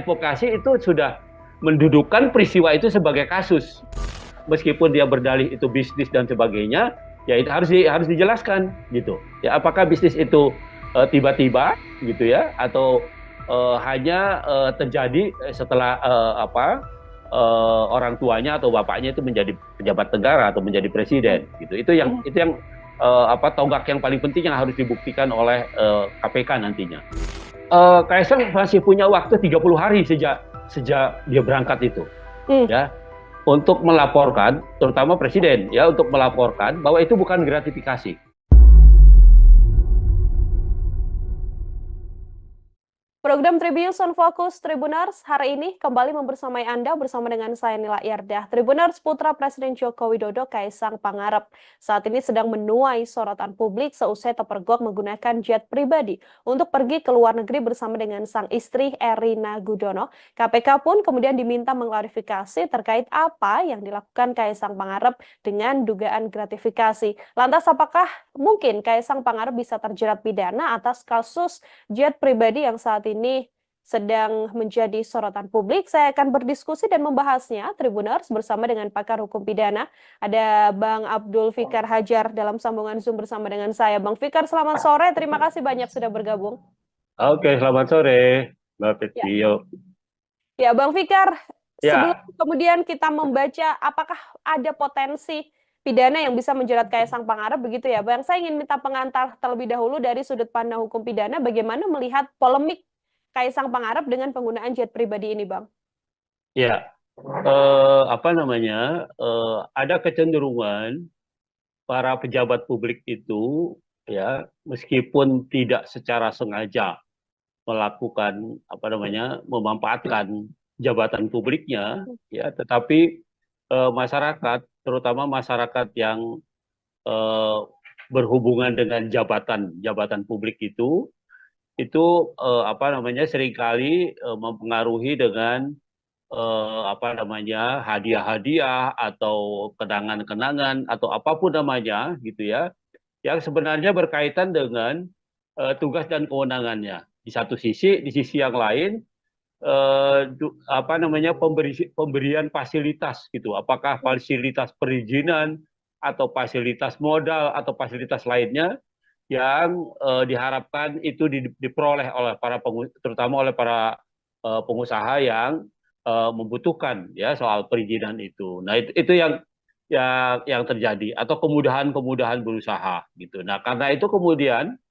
advokasi itu sudah mendudukkan peristiwa itu sebagai kasus. Meskipun dia berdalih itu bisnis dan sebagainya, ya itu harus dijelaskan gitu. Ya apakah bisnis itu tiba-tiba gitu ya, atau hanya terjadi setelah orang tuanya atau bapaknya itu menjadi pejabat negara atau menjadi presiden gitu. Itu yang tonggak yang paling penting yang harus dibuktikan oleh KPK nantinya. Kaisang masih punya waktu 30 hari sejak dia berangkat itu, ya, untuk melaporkan, terutama presiden, ya, untuk melaporkan bahwa itu bukan gratifikasi. Program Tribunnews on Focus Tribuners hari ini kembali membersamai Anda bersama dengan saya Nila Yardah. Tribuners, putra Presiden Joko Widodo Kaisang Pangarep saat ini sedang menuai sorotan publik seusai terpergok menggunakan jet pribadi untuk pergi ke luar negeri bersama dengan sang istri Erina Gudono. KPK pun kemudian diminta mengklarifikasi terkait apa yang dilakukan Kaisang Pangarep dengan dugaan gratifikasi. Lantas apakah mungkin Kaisang Pangarep bisa terjerat pidana atas kasus jet pribadi yang saat ini sedang menjadi sorotan publik? Saya akan berdiskusi dan membahasnya, Tribuners, bersama dengan pakar hukum pidana. Ada Bang Abdul Fikar Hajar dalam sambungan Zoom bersama dengan saya. Bang Fikar, selamat sore. Terima kasih banyak sudah bergabung. Oke, selamat sore, Mbak Ya, Petio. ya Bang Fikar, sebelum Ya, kemudian kita membaca apakah ada potensi pidana yang bisa menjerat Kaisang Pangarep begitu ya, Bang. Saya ingin minta pengantar terlebih dahulu dari sudut pandang hukum pidana, bagaimana melihat polemik Kaisang Pangarep dengan penggunaan jet pribadi ini, Bang? ya, ada kecenderungan para pejabat publik itu, ya, meskipun tidak secara sengaja melakukan memanfaatkan jabatan publiknya, ya, tetapi masyarakat, terutama masyarakat yang eh, berhubungan dengan jabatan publik itu seringkali mempengaruhi dengan hadiah-hadiah atau kenangan-kenangan atau apapun namanya gitu ya, yang sebenarnya berkaitan dengan tugas dan kewenangannya. Di sisi yang lain pemberian fasilitas gitu. Apakah fasilitas perizinan atau fasilitas modal atau fasilitas lainnya yang diharapkan itu diperoleh oleh terutama oleh para pengusaha yang membutuhkan, ya, soal perizinan itu. Nah, itu yang terjadi, atau kemudahan-kemudahan berusaha gitu. Nah, karena itu kemudian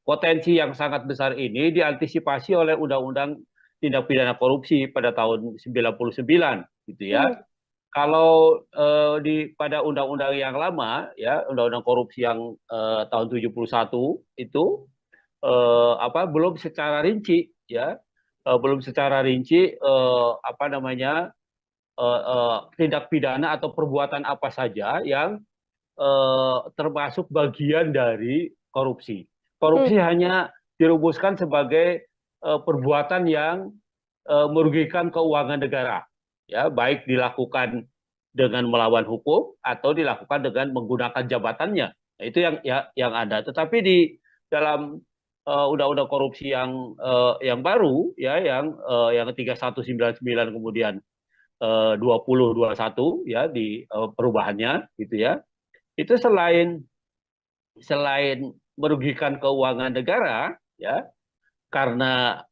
potensi yang sangat besar ini diantisipasi oleh Undang-Undang Tindak Pidana Korupsi pada tahun 99 gitu ya. Kalau pada undang-undang yang lama, ya, undang-undang korupsi yang tahun 71 itu belum secara rinci, ya, belum secara rinci tindak pidana atau perbuatan apa saja yang termasuk bagian dari korupsi. Hmm, Korupsi hanya dirumuskan sebagai perbuatan yang merugikan keuangan negara, ya, baik dilakukan dengan melawan hukum atau dilakukan dengan menggunakan jabatannya. Nah, itu yang ada. Tetapi di dalam undang-undang korupsi yang baru, ya, yang 3199 kemudian 2021, ya, di perubahannya gitu ya. Itu selain merugikan keuangan negara, ya, karena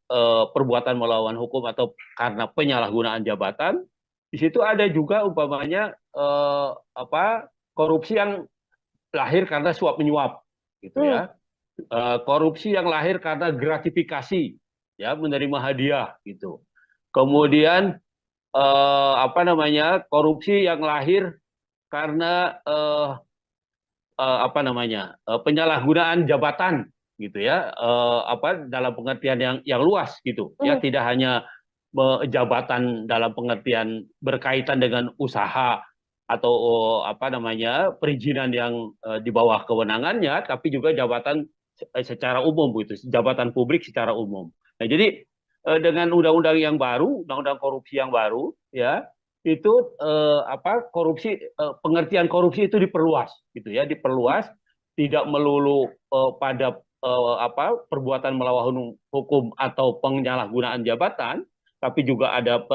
perbuatan melawan hukum atau karena penyalahgunaan jabatan, di situ ada juga umpamanya korupsi yang lahir karena suap menyuap, gitu hmm, ya. Korupsi yang lahir karena gratifikasi, ya, menerima hadiah, gitu. Kemudian korupsi yang lahir karena penyalahgunaan jabatan, gitu ya, dalam pengertian yang luas gitu ya, hmm, tidak hanya jabatan dalam pengertian berkaitan dengan usaha atau perizinan yang di bawah kewenangannya, tapi juga jabatan secara umum gitu, jabatan publik secara umum. Nah, jadi dengan undang-undang yang baru, undang-undang korupsi yang baru, ya, itu pengertian korupsi itu diperluas gitu ya, diperluas, tidak melulu pada perbuatan melawan hukum atau penyalahgunaan jabatan, tapi juga ada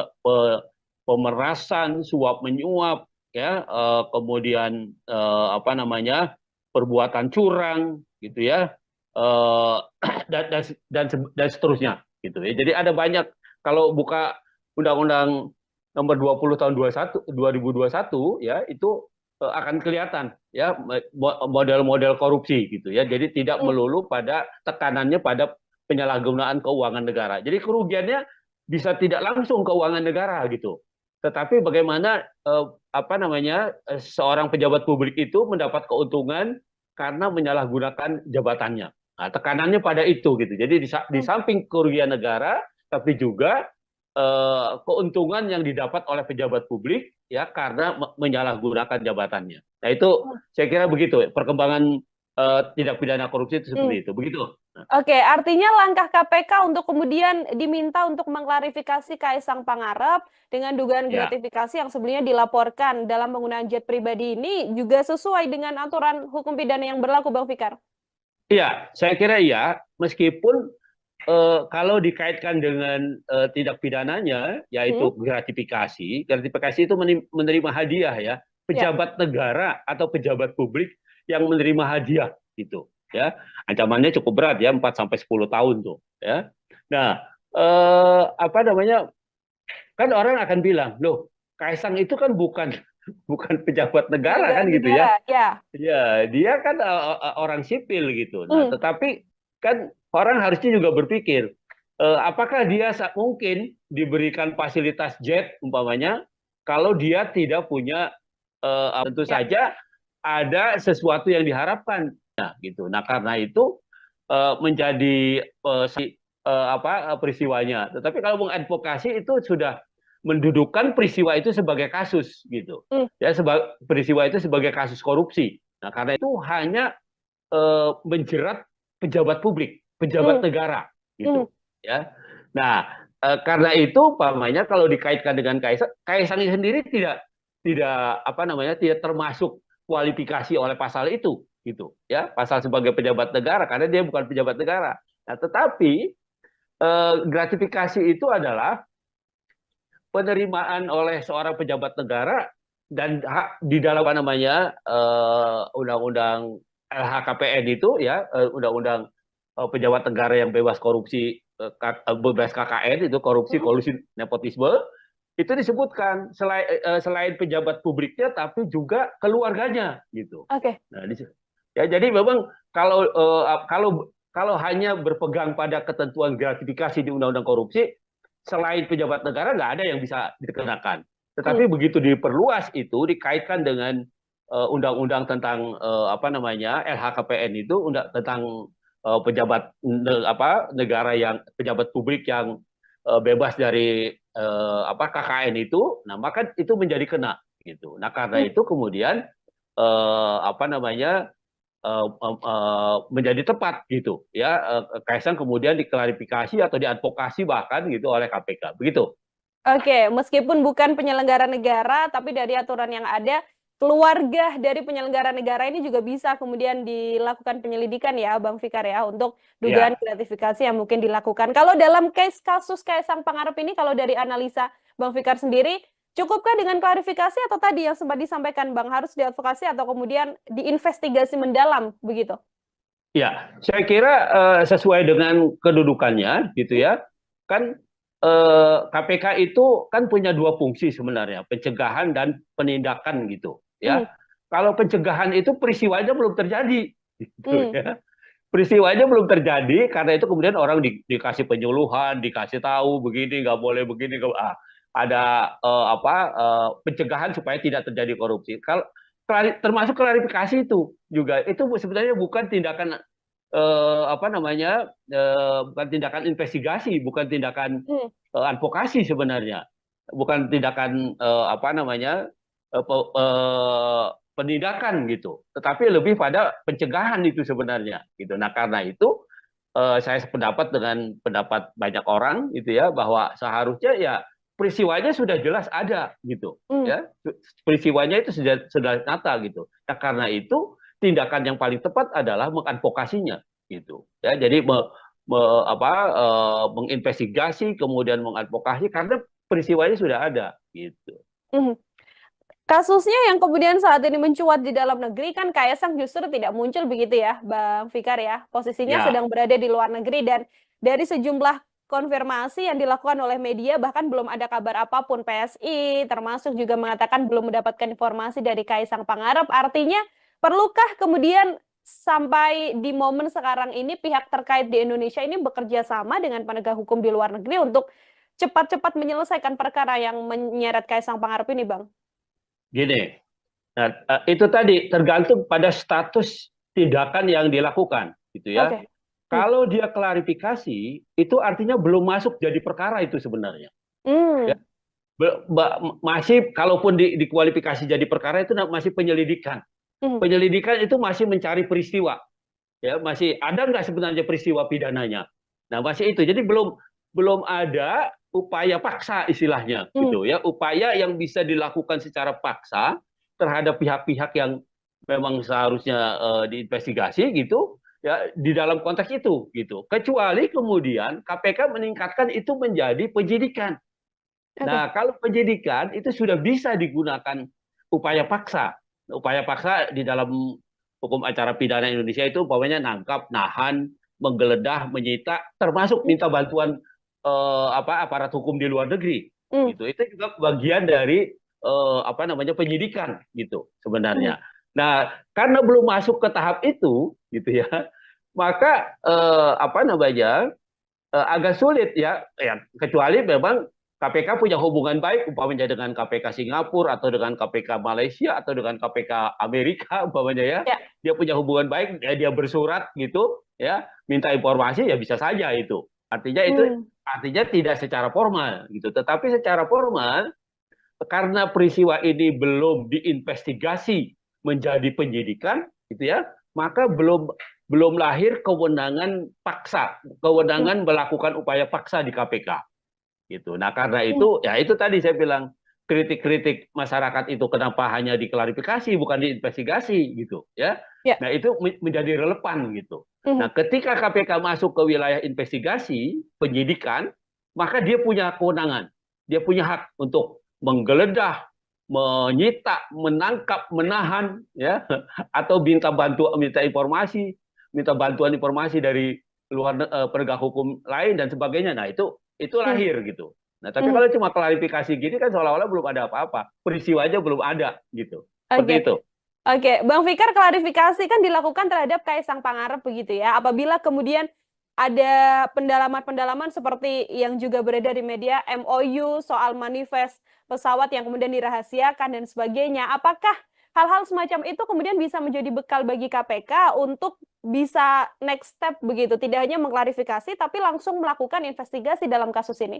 pemerasan, suap menyuap, ya, kemudian perbuatan curang, gitu ya, eh, dan seterusnya, gitu ya. Jadi ada banyak, kalau buka Undang-Undang Nomor 20 tahun 2021, ya, itu akan kelihatan, ya, model-model korupsi, gitu ya. Jadi tidak Hmm. melulu pada tekanannya pada penyalahgunaan keuangan negara. Jadi kerugiannya bisa tidak langsung keuangan negara, gitu. Tetapi bagaimana seorang pejabat publik itu mendapat keuntungan karena menyalahgunakan jabatannya. Nah, tekanannya pada itu, gitu. Jadi di Hmm. samping kerugian negara, tapi juga keuntungan yang didapat oleh pejabat publik, ya, karena menyalahgunakan jabatannya. Nah, itu saya kira begitu perkembangan tindak pidana korupsi itu Hmm. seperti itu. Begitu. Nah, Oke, artinya langkah KPK untuk kemudian diminta untuk mengklarifikasi Kaisang Pangarep dengan dugaan ya. gratifikasi yang sebelumnya dilaporkan dalam penggunaan jet pribadi ini juga sesuai dengan aturan hukum pidana yang berlaku, Bang Fikar? Iya, saya kira iya, meskipun kalau dikaitkan dengan tindak pidananya, Hmm? yaitu gratifikasi, gratifikasi itu menerima hadiah, ya, Ya. pejabat negara atau pejabat publik yang menerima hadiah, gitu, ya, ancamannya cukup berat, ya, 4 sampai 10 tahun tuh, ya. Nah, apa namanya, kan orang akan bilang, loh, Kaisang itu kan bukan bukan pejabat negara Penyelenggara kan, gitu negara, ya. ya. Ya, dia kan orang sipil, gitu. Nah, Hmm. tetapi kan orang harusnya juga berpikir, apakah dia mungkin diberikan fasilitas jet umpamanya kalau dia tidak punya, tentu Ya. saja ada sesuatu yang diharapkan, nah, gitu. Nah, karena itu menjadi peristiwanya. Tetapi kalau mengadvokasi itu sudah mendudukan peristiwa itu sebagai kasus, gitu. Hmm. Ya, peristiwa itu sebagai kasus korupsi. Nah, karena itu hanya menjerat pejabat publik, pejabat Hmm. negara, Hmm. gitu. Ya. Nah, karena itu, pamannya kalau dikaitkan dengan Kaisang, Kaisang sendiri tidak termasuk kualifikasi oleh pasal itu, gitu. Ya, pasal sebagai pejabat negara karena dia bukan pejabat negara. Nah, tetapi gratifikasi itu adalah penerimaan oleh seorang pejabat negara dan hak di dalam undang-undang LHKPN itu, ya, undang-undang pejabat negara yang bebas korupsi, bebas KKN itu, korupsi, Hmm. kolusi, nepotisme, itu disebutkan selain pejabat publiknya tapi juga keluarganya, gitu. Oke. Nah, ya, jadi memang kalau kalau hanya berpegang pada ketentuan gratifikasi di undang-undang korupsi, selain pejabat negara nggak ada yang bisa dikenakan. Hmm. Tetapi begitu diperluas itu dikaitkan dengan undang-undang tentang LHKPN itu, tentang pejabat negara yang pejabat publik yang bebas dari KKN itu, nah, maka itu menjadi kena, gitu. Nah, karena Hmm. itu kemudian eh, apa namanya menjadi tepat, gitu, ya, Kaisang kemudian diklarifikasi atau diadvokasi bahkan, gitu, oleh KPK, begitu. Oke, meskipun bukan penyelenggara negara, tapi dari aturan yang ada, keluarga dari penyelenggara negara ini juga bisa kemudian dilakukan penyelidikan ya, Bang Fikar ya, untuk dugaan Ya, gratifikasi yang mungkin dilakukan. Kalau dalam case kasus Kaisang Pangarep ini, kalau dari analisa Bang Fikar sendiri, cukupkah dengan klarifikasi atau tadi yang sempat disampaikan Bang, harus diadvokasi atau kemudian diinvestigasi mendalam, begitu? ya, saya kira sesuai dengan kedudukannya, gitu Hmm? ya. Kan KPK itu kan punya dua fungsi sebenarnya, pencegahan dan penindakan, gitu, Hmm. ya. Kalau pencegahan itu peristiwanya belum terjadi, gitu Hmm. ya. Peristiwanya belum terjadi, karena itu kemudian orang dikasih penyuluhan, dikasih tahu begini nggak boleh begini, ada pencegahan supaya tidak terjadi korupsi. Kalau termasuk klarifikasi itu juga, itu sebenarnya bukan tindakan bukan tindakan investigasi, bukan tindakan Hmm. advokasi sebenarnya, bukan tindakan penindakan, gitu, tetapi lebih pada pencegahan itu sebenarnya, gitu. Nah, karena itu saya sependapat dengan pendapat banyak orang, gitu ya, bahwa seharusnya, ya, peristiwanya sudah jelas ada, gitu, Hmm. ya, peristiwanya itu sudah nyata, gitu. Nah, karena itu tindakan yang paling tepat adalah mengadvokasinya, gitu. Ya, jadi menginvestigasi kemudian mengadvokasi karena peristiwanya sudah ada gitu. Mhm. Kasusnya yang kemudian saat ini mencuat di dalam negeri kan Kaisang justru tidak muncul begitu ya, Bang Fikar ya. Posisinya Ya, sedang berada di luar negeri dan dari sejumlah konfirmasi yang dilakukan oleh media bahkan belum ada kabar apapun. PSI termasuk juga mengatakan belum mendapatkan informasi dari Kaisang Pangarep. Artinya perlukah kemudian sampai di momen sekarang ini pihak terkait di Indonesia ini bekerja sama dengan penegak hukum di luar negeri untuk cepat-cepat menyelesaikan perkara yang menyeret Kaisang Pangarep ini, Bang? gini. Nah, itu tadi tergantung pada status tindakan yang dilakukan, gitu ya. Oke. Hmm. Kalau dia klarifikasi, itu artinya belum masuk jadi perkara itu sebenarnya. Ya, Hmm. masih kalaupun dikualifikasi jadi perkara itu masih penyelidikan. Hmm. Penyelidikan itu masih mencari peristiwa. Ya, masih ada nggak sebenarnya peristiwa pidananya. Nah, masih itu. Jadi belum belum ada upaya paksa istilahnya, Hmm. gitu ya. Upaya yang bisa dilakukan secara paksa terhadap pihak-pihak yang memang seharusnya diinvestigasi gitu ya di dalam konteks itu gitu. Kecuali kemudian KPK meningkatkan itu menjadi penyidikan. Oke. Nah, kalau penyidikan itu sudah bisa digunakan upaya paksa. Upaya paksa di dalam hukum acara pidana Indonesia itu umpamanya nangkap, nahan, menggeledah, menyita, termasuk Hmm. minta bantuan aparat hukum di luar negeri. Hmm. Gitu. Itu juga bagian dari penyidikan gitu Hmm. sebenarnya. Nah, karena belum masuk ke tahap itu gitu ya, maka agak sulit ya, kecuali memang KPK punya hubungan baik umpamanya dengan KPK Singapura atau dengan KPK Malaysia atau dengan KPK Amerika umpamanya ya. Ya. Dia punya hubungan baik, ya dia bersurat gitu ya, minta informasi ya bisa saja itu. Hmm. Artinya tidak secara formal gitu. Tetapi secara formal karena peristiwa ini belum diinvestigasi menjadi penyidikan gitu ya, maka belum lahir kewenangan paksa, Hmm. kewenangan melakukan upaya paksa di KPK gitu. Nah, karena Hmm. itu ya itu tadi saya bilang kritik-kritik masyarakat itu kenapa hanya diklarifikasi bukan diinvestigasi gitu ya. Ya. Nah, itu menjadi relevan gitu. Hmm. Nah, ketika KPK masuk ke wilayah investigasi, penyidikan, maka dia punya kewenangan. Dia punya hak untuk menggeledah, menyita, menangkap, menahan ya atau minta bantuan informasi dari penegak hukum lain dan sebagainya. Nah, itu Hmm. lahir gitu. Nah, tapi Hmm. kalau cuma klarifikasi gini kan seolah-olah belum ada apa-apa. Peristiwanya belum ada gitu. Seperti Oke. itu. Oke, Bang Fikar, klarifikasi kan dilakukan terhadap Kaisang Pangarep begitu ya. Apabila kemudian ada pendalaman-pendalaman seperti yang juga beredar di media, MOU soal manifest pesawat yang kemudian dirahasiakan dan sebagainya. Apakah hal-hal semacam itu kemudian bisa menjadi bekal bagi KPK untuk bisa next step begitu, tidak hanya mengklarifikasi tapi langsung melakukan investigasi dalam kasus ini?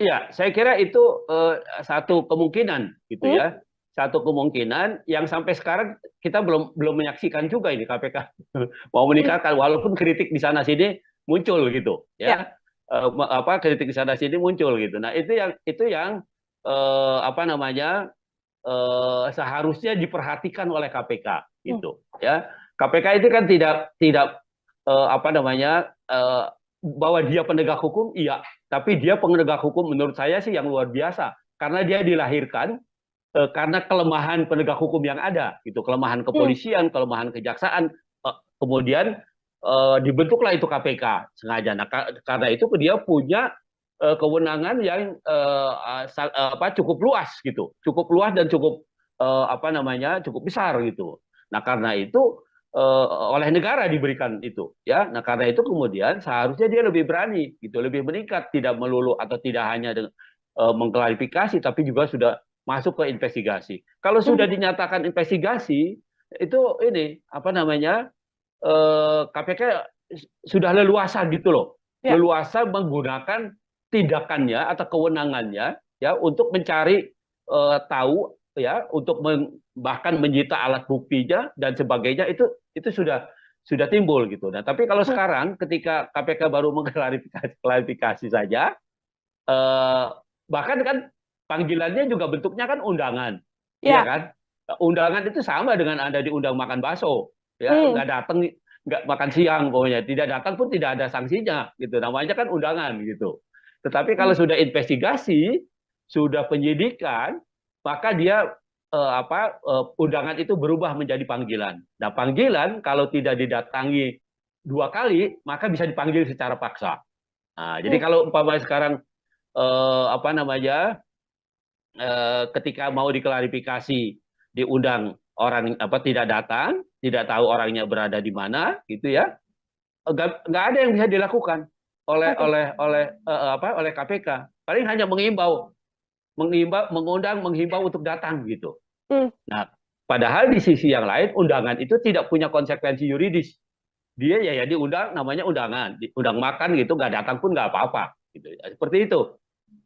Iya, saya kira itu satu kemungkinan gitu Hmm? ya. Satu kemungkinan yang sampai sekarang kita belum belum menyaksikan juga ini KPK mau Hmm. meningkatkan walaupun kritik di sana sini muncul gitu Ya. ya. Kritik di sana sini muncul gitu. Nah, itu yang seharusnya diperhatikan oleh KPK Hmm. gitu ya. KPK itu kan tidak tidak eh, apa namanya eh, bahwa dia penegak hukum iya, tapi dia penegak hukum menurut saya sih yang luar biasa karena dia dilahirkan karena kelemahan penegak hukum yang ada gitu, kelemahan Hmm. kepolisian, kelemahan kejaksaan, kemudian dibentuklah itu KPK sengaja. Nah, karena itu dia punya kewenangan yang cukup luas gitu, cukup luas dan cukup cukup besar gitu. Nah, karena itu oleh negara diberikan itu ya. Nah, karena itu kemudian seharusnya dia lebih berani gitu, lebih meningkat, tidak melulu atau tidak hanya mengklarifikasi tapi juga sudah masuk ke investigasi. Kalau Hmm. sudah dinyatakan investigasi itu ini KPK sudah leluasa gitu loh, Ya. leluasa menggunakan tindakannya atau kewenangannya ya untuk mencari tahu ya untuk bahkan menyita alat buktinya dan sebagainya itu sudah timbul gitu. Nah, tapi kalau Hmm. sekarang ketika KPK baru mengklarifikasi saja, eh, bahkan kan panggilannya juga bentuknya kan undangan, iya Ya. kan? Undangan itu sama dengan Anda diundang makan bakso, ya Hmm. nggak datang nggak makan siang pokoknya, tidak datang pun tidak ada sanksinya gitu, namanya kan undangan gitu. Tetapi kalau Hmm. sudah investigasi, sudah penyidikan, maka dia undangan itu berubah menjadi panggilan. Nah, panggilan kalau tidak didatangi 2 kali maka bisa dipanggil secara paksa. Nah, jadi Hmm. kalau umpamanya sekarang apa namanya ketika mau diklarifikasi diundang orang apa tidak datang, tidak tahu orangnya berada di mana gitu ya, nggak ada yang bisa dilakukan Oke. oleh KPK. Paling hanya mengundang, menghimbau untuk datang gitu. Hmm. Nah, padahal di sisi yang lain undangan itu tidak punya konsekuensi yuridis. Dia ya diundang, namanya undangan, diundang makan gitu, nggak datang pun nggak apa-apa gitu. Seperti itu.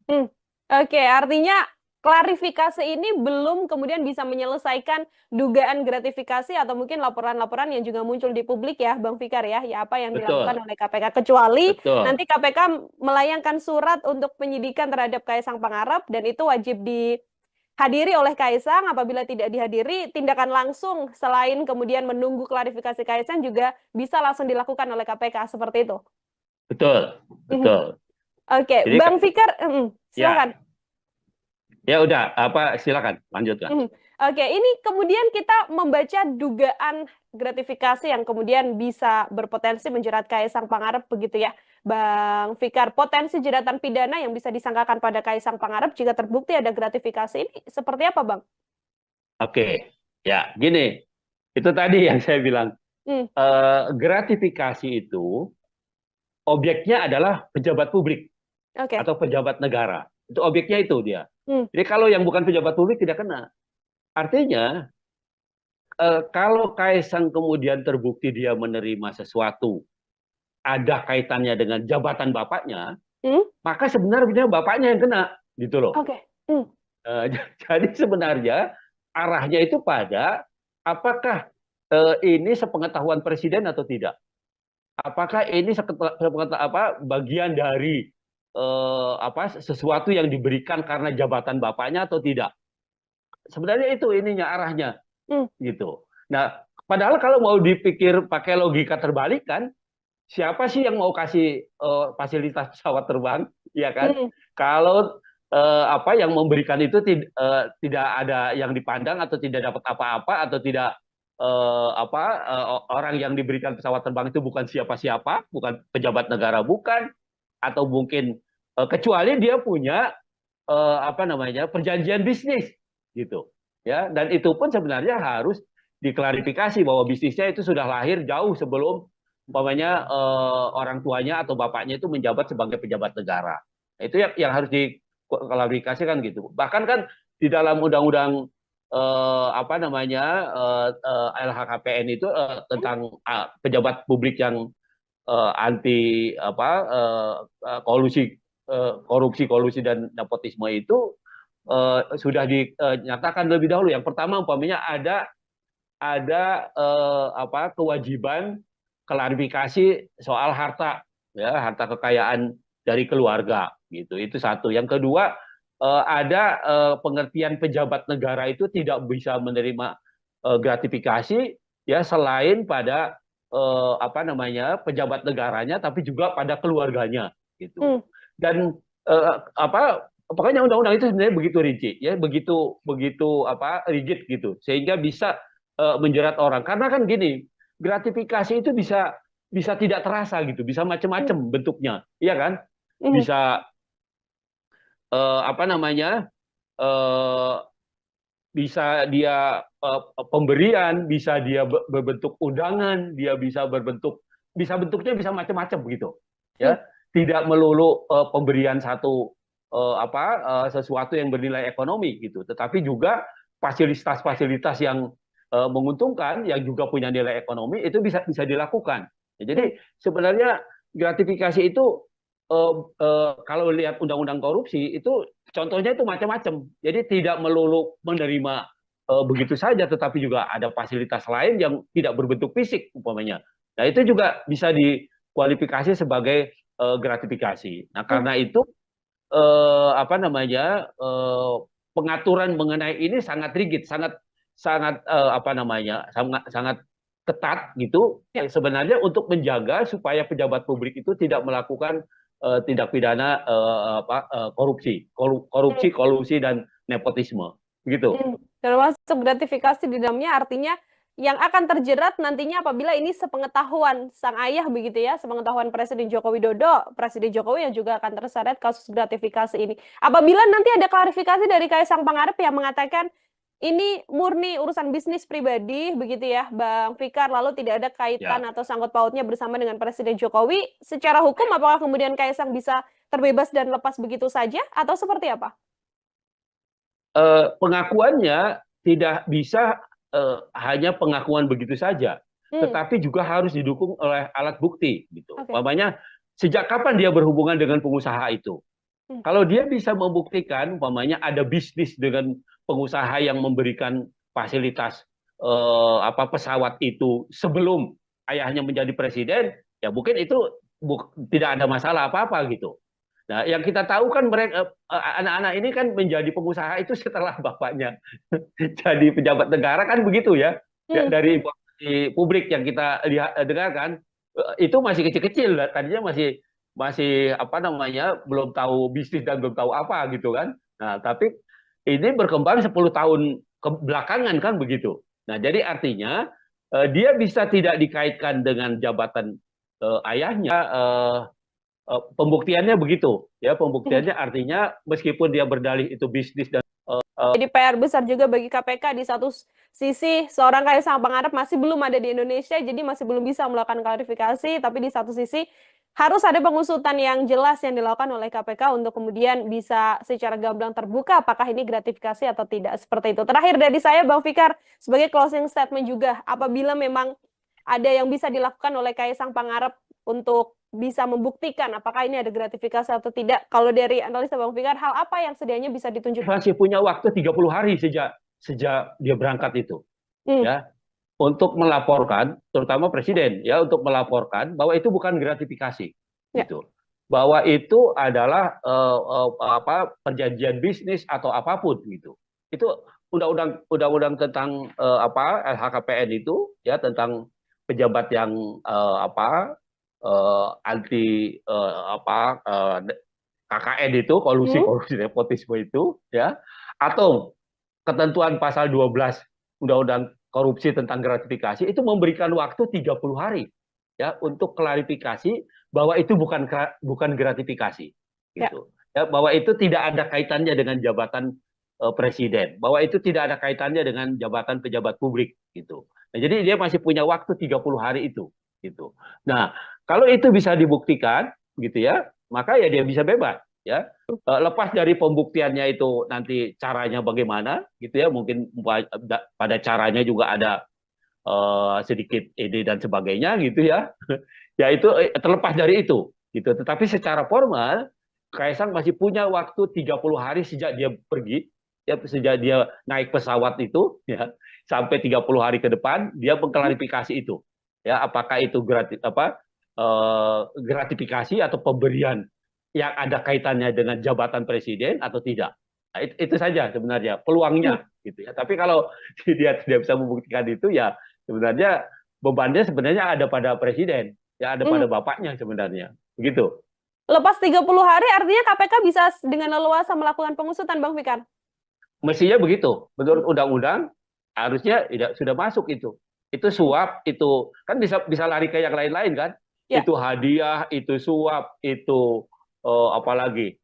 Hmm. Oke, artinya klarifikasi ini belum kemudian bisa menyelesaikan dugaan gratifikasi atau mungkin laporan-laporan yang juga muncul di publik ya, Bang Fikar ya, ya apa yang dilakukan Betul, oleh KPK. Kecuali betul. nanti KPK melayangkan surat untuk penyidikan terhadap Kaisang Pangarep dan itu wajib dihadiri oleh Kaisang. Apabila tidak dihadiri, tindakan langsung selain kemudian menunggu klarifikasi Kaisang juga bisa langsung dilakukan oleh KPK seperti itu. Betul, Mhm. betul. Oke, Jadi Bang Fikar, silakan. ya, ya udah apa silakan lanjutkan. Mhm. Oke, ini kemudian kita membaca dugaan gratifikasi yang kemudian bisa berpotensi menjerat Kaisang Pangarep begitu ya, Bang Fikar. Potensi jeratan pidana yang bisa disangkakan pada Kaisang Pangarep jika terbukti ada gratifikasi ini seperti apa, Bang? Oke, ya gini, itu tadi yang saya bilang. Hmm, Gratifikasi itu objeknya adalah pejabat publik oke. atau pejabat negara. Itu objeknya itu dia. Hmm, Jadi kalau yang bukan pejabat publik tidak kena. Artinya kalau Kaisang kemudian terbukti dia menerima sesuatu ada kaitannya dengan jabatan bapaknya, hmm, maka sebenarnya bapaknya yang kena, gitu loh. oke. Hmm, Jadi sebenarnya arahnya itu pada apakah ini sepengetahuan presiden atau tidak? Apakah ini bagian dari sesuatu yang diberikan karena jabatan bapaknya atau tidak? Sebenarnya itu ininya arahnya hmm, gitu. Nah, padahal kalau mau dipikir pakai logika terbalik kan, siapa sih yang mau kasih fasilitas pesawat terbang, ya kan? hmm, Kalau yang memberikan itu tidak ada yang dipandang atau tidak dapat apa-apa atau tidak orang yang diberikan pesawat terbang itu bukan siapa-siapa, bukan pejabat negara, bukan, atau mungkin kecuali dia punya perjanjian bisnis gitu, ya. Dan itu pun sebenarnya harus diklarifikasi bahwa bisnisnya itu sudah lahir jauh sebelum umpamanya orang tuanya atau bapaknya itu menjabat sebagai pejabat negara. Nah, itu yang harus diklarifikasikan gitu. Bahkan kan di dalam undang-undang LHKPN itu tentang pejabat publik yang anti korupsi, kolusi dan nepotisme itu sudah dinyatakan lebih dahulu. Yang pertama umpamanya ada kewajiban klarifikasi soal harta, ya, harta kekayaan dari keluarga gitu. Itu satu. Yang kedua ada pengertian pejabat negara itu tidak bisa menerima gratifikasi ya selain pada pejabat negaranya tapi juga pada keluarganya gitu. hmm, Dan pokoknya undang-undang itu sebenarnya begitu rinci ya, begitu begitu rigid gitu sehingga bisa menjerat orang. Karena kan gini, gratifikasi itu bisa bisa tidak terasa gitu, bisa hmm, macam-macam bentuknya, iya kan? hmm, Bisa eh, apa namanya eh, bisa dia pemberian, bisa dia berbentuk undangan, dia bisa berbentuk, bisa bentuknya bisa macam-macam begitu, hmm, ya. Tidak melulu pemberian satu sesuatu yang bernilai ekonomi gitu, tetapi juga fasilitas-fasilitas yang menguntungkan, yang juga punya nilai ekonomi itu bisa bisa dilakukan. Ya, hmm, jadi sebenarnya gratifikasi itu kalau lihat undang-undang korupsi itu contohnya itu macam-macam. Jadi tidak melulu menerima begitu saja, tetapi juga ada fasilitas lain yang tidak berbentuk fisik umpamanya. Nah itu juga bisa dikualifikasi sebagai gratifikasi. Nah hmm, karena itu pengaturan mengenai ini sangat rigid, sangat sangat sangat sangat ketat gitu, sebenarnya untuk menjaga supaya pejabat publik itu tidak melakukan tindak pidana korupsi, kolusi dan nepotisme, gitu. Termasuk gratifikasi di dalamnya, artinya yang akan terjerat nantinya apabila ini sepengetahuan sang ayah begitu ya, sepengetahuan Presiden Joko Widodo, Presiden Jokowi yang juga akan terseret kasus gratifikasi ini. Apabila nanti ada klarifikasi dari Kaisang Pangarep yang mengatakan ini murni urusan bisnis pribadi begitu ya, Bang Fikar, lalu tidak ada kaitan atau sangkut pautnya bersama dengan Presiden Jokowi, secara hukum apakah kemudian Kaisang bisa terbebas dan lepas begitu saja atau seperti apa? Pengakuannya tidak bisa hanya pengakuan begitu saja, tetapi juga harus didukung oleh alat bukti gitu. Umpamanya sejak kapan dia berhubungan dengan pengusaha itu? Kalau dia bisa membuktikan umpamanya ada bisnis dengan pengusaha yang memberikan fasilitas pesawat itu sebelum ayahnya menjadi presiden, ya mungkin itu tidak ada masalah apa-apa gitu. Nah, yang kita tahu kan mereka anak-anak ini kan menjadi pengusaha itu setelah bapaknya jadi pejabat negara kan begitu ya. Dari informasi publik yang kita dengarkan itu masih kecil-kecil, tadinya masih apa namanya belum tahu bisnis dan belum tahu apa gitu kan. Nah, tapi ini berkembang 10 tahun belakangan kan begitu. Nah, jadi artinya dia bisa tidak dikaitkan dengan jabatan ayahnya. Pembuktiannya begitu ya, pembuktiannya artinya meskipun dia berdalih itu bisnis dan jadi PR besar juga bagi KPK. Di satu sisi seorang Kaisang Pangarep masih belum ada di Indonesia, jadi masih belum bisa melakukan klarifikasi, tapi di satu sisi harus ada pengusutan yang jelas yang dilakukan oleh KPK untuk kemudian bisa secara gamblang terbuka apakah ini gratifikasi atau tidak, seperti itu. Terakhir dari saya, Bang Fikar, sebagai closing statement juga, apabila memang ada yang bisa dilakukan oleh Kaisang Pangarep untuk bisa membuktikan apakah ini ada gratifikasi atau tidak. Kalau dari analisa Bang Fikar, hal apa yang sedianya bisa ditunjukkan? Masih punya waktu 30 hari sejak dia berangkat itu. Ya, untuk melaporkan, terutama presiden ya, untuk melaporkan bahwa itu bukan gratifikasi gitu. Bahwa itu adalah perjanjian bisnis atau apapun gitu. Itu undang-undang tentang LHKPN itu ya, tentang pejabat yang anti KKN itu, kolusi nepotisme itu ya, atau ketentuan pasal 12 Undang-Undang korupsi tentang gratifikasi itu memberikan waktu 30 hari ya untuk klarifikasi bahwa itu bukan gratifikasi gitu. Ya, bahwa itu tidak ada kaitannya dengan jabatan presiden, bahwa itu tidak ada kaitannya dengan jabatan pejabat publik gitu. Nah, jadi dia masih punya waktu 30 hari itu gitu. Nah, kalau itu bisa dibuktikan gitu ya, maka ya dia bisa bebas ya. Lepas dari pembuktiannya itu nanti caranya bagaimana gitu ya, mungkin pada caranya juga ada sedikit ide dan sebagainya gitu ya. Ya itu terlepas dari itu gitu. Tetapi secara formal Kaisang masih punya waktu 30 hari sejak dia pergi ya, sejak dia naik pesawat itu ya, sampai 30 hari ke depan dia mengklarifikasi itu. Ya, apakah itu gratifikasi atau pemberian yang ada kaitannya dengan jabatan presiden atau tidak. Nah, itu saja sebenarnya peluangnya gitu ya. Tapi kalau dia tidak bisa membuktikan itu ya sebenarnya bebannya sebenarnya ada pada presiden, ya ada pada bapaknya sebenarnya. Begitu. Lepas 30 hari artinya KPK bisa dengan leluasa melakukan pengusutan, Bang Fikar? Mestinya begitu. Menurut undang-undang harusnya sudah masuk itu. Itu suap, itu kan bisa lari ke yang lain-lain kan? Ya. Itu hadiah, itu suap, itu apalagi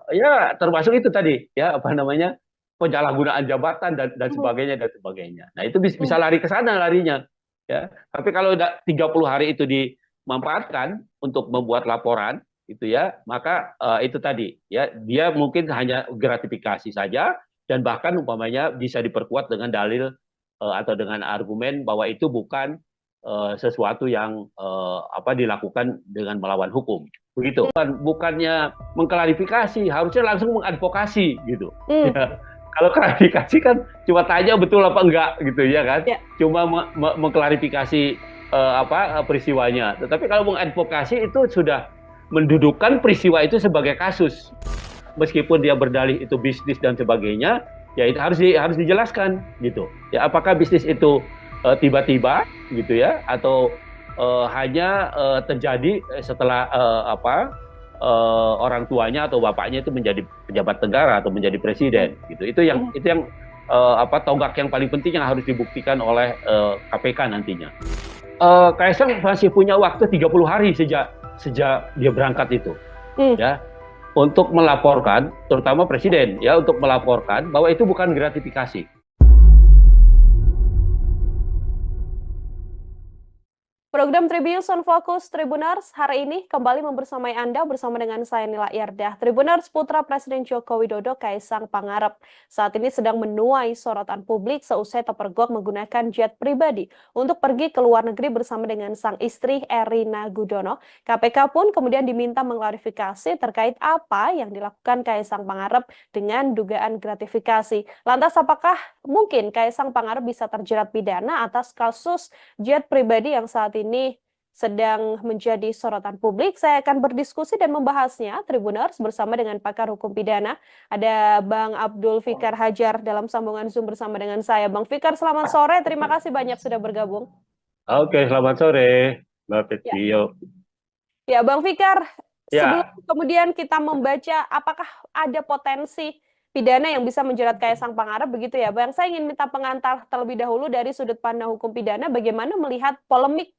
ya termasuk itu tadi ya, apa namanya, penyalahgunaan jabatan dan sebagainya dan sebagainya. Nah, itu bisa lari ke sana larinya ya. Tapi kalau 30 hari itu dimanfaatkan untuk membuat laporan itu ya, maka itu tadi ya, dia mungkin hanya gratifikasi saja dan bahkan umpamanya bisa diperkuat dengan dalil atau dengan argumen bahwa itu bukan sesuatu yang dilakukan dengan melawan hukum, begitu. Bukannya mengklarifikasi, harusnya langsung mengadvokasi gitu. Ya. Kalau klarifikasi kan cuma tanya betul apa enggak gitu ya kan, cuma mengklarifikasi peristiwanya. Tetapi kalau mengadvokasi itu sudah mendudukkan peristiwa itu sebagai kasus, meskipun dia berdalih itu bisnis dan sebagainya. Ya itu harus dijelaskan gitu. Ya apakah bisnis itu tiba-tiba gitu ya, atau hanya terjadi setelah orang tuanya atau bapaknya itu menjadi pejabat negara atau menjadi presiden gitu. Itu yang tonggak yang paling penting yang harus dibuktikan oleh KPK nantinya. Kaisang masih punya waktu 30 hari sejak dia berangkat itu, ya, untuk melaporkan, terutama presiden, ya, untuk melaporkan bahwa itu bukan gratifikasi. Program Tribunnews on Fokus Tribuners hari ini kembali membersamai Anda bersama dengan saya Nila Yardah. Tribuners, putra Presiden Joko Widodo Kaisang Pangarep saat ini sedang menuai sorotan publik seusai terpergok menggunakan jet pribadi untuk pergi ke luar negeri bersama dengan sang istri Erina Gudono. KPK pun kemudian diminta mengklarifikasi terkait apa yang dilakukan Kaisang Pangarep dengan dugaan gratifikasi. Lantas apakah mungkin Kaisang Pangarep bisa terjerat pidana atas kasus jet pribadi yang saat ini sedang menjadi sorotan publik? Saya akan berdiskusi dan membahasnya, Tribuners, bersama dengan pakar hukum pidana. Ada Bang Abdul Fikar Hajar dalam sambungan Zoom bersama dengan saya. Bang Fikar, selamat sore. Terima kasih banyak sudah bergabung. Oke, selamat sore, Mbak Petri. Ya, Bang Fikar, sebelum Ya, kemudian kita membaca apakah ada potensi pidana yang bisa menjerat Kaisang Pangarep, begitu ya, Bang? Saya ingin minta pengantar terlebih dahulu dari sudut pandang hukum pidana, bagaimana melihat polemik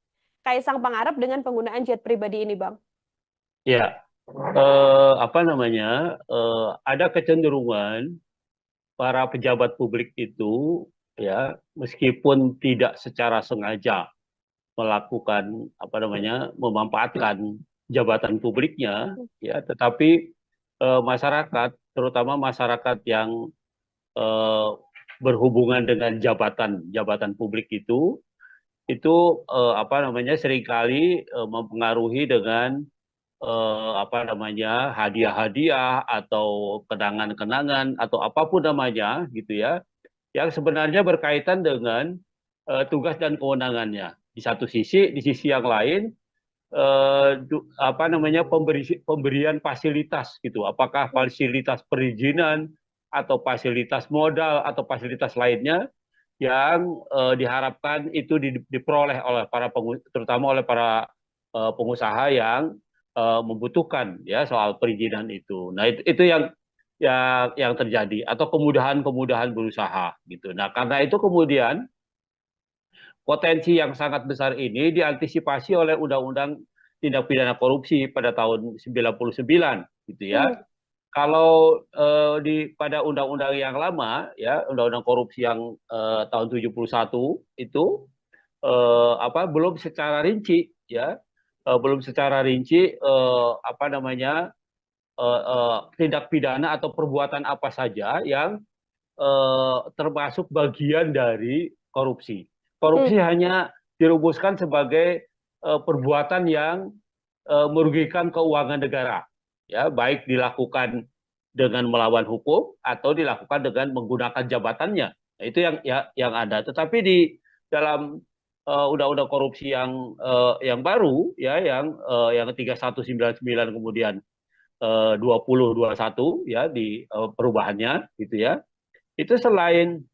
Kaisang Pangarep dengan penggunaan jet pribadi ini, Bang? ya, ada kecenderungan para pejabat publik itu, ya, meskipun tidak secara sengaja melakukan memanfaatkan jabatan publiknya, ya, tetapi masyarakat, terutama masyarakat yang eh, berhubungan dengan jabatan publik itu seringkali mempengaruhi dengan hadiah-hadiah atau kenangan-kenangan atau apapun namanya gitu ya, yang sebenarnya berkaitan dengan tugas dan kewenangannya. Di sisi yang lain, pemberian fasilitas gitu, apakah fasilitas perizinan atau fasilitas modal atau fasilitas lainnya yang diharapkan itu diperoleh oleh terutama oleh para pengusaha yang membutuhkan, ya, soal perizinan itu. Nah, itu yang terjadi, atau kemudahan-kemudahan berusaha gitu. Nah, karena itu kemudian potensi yang sangat besar ini diantisipasi oleh Undang-Undang Tindak Pidana Korupsi pada tahun 99 gitu ya. Kalau pada undang-undang yang lama, ya, undang-undang korupsi yang tahun 71 itu belum secara rinci, ya, belum secara rinci tindak pidana atau perbuatan apa saja yang termasuk bagian dari korupsi. Korupsi hanya dirumuskan sebagai perbuatan yang merugikan keuangan negara, ya, baik dilakukan dengan melawan hukum atau dilakukan dengan menggunakan jabatannya. Nah, itu yang ada. Tetapi di dalam undang-undang korupsi yang baru, ya, yang 3199 kemudian 2021, ya, di perubahannya gitu ya. Itu selain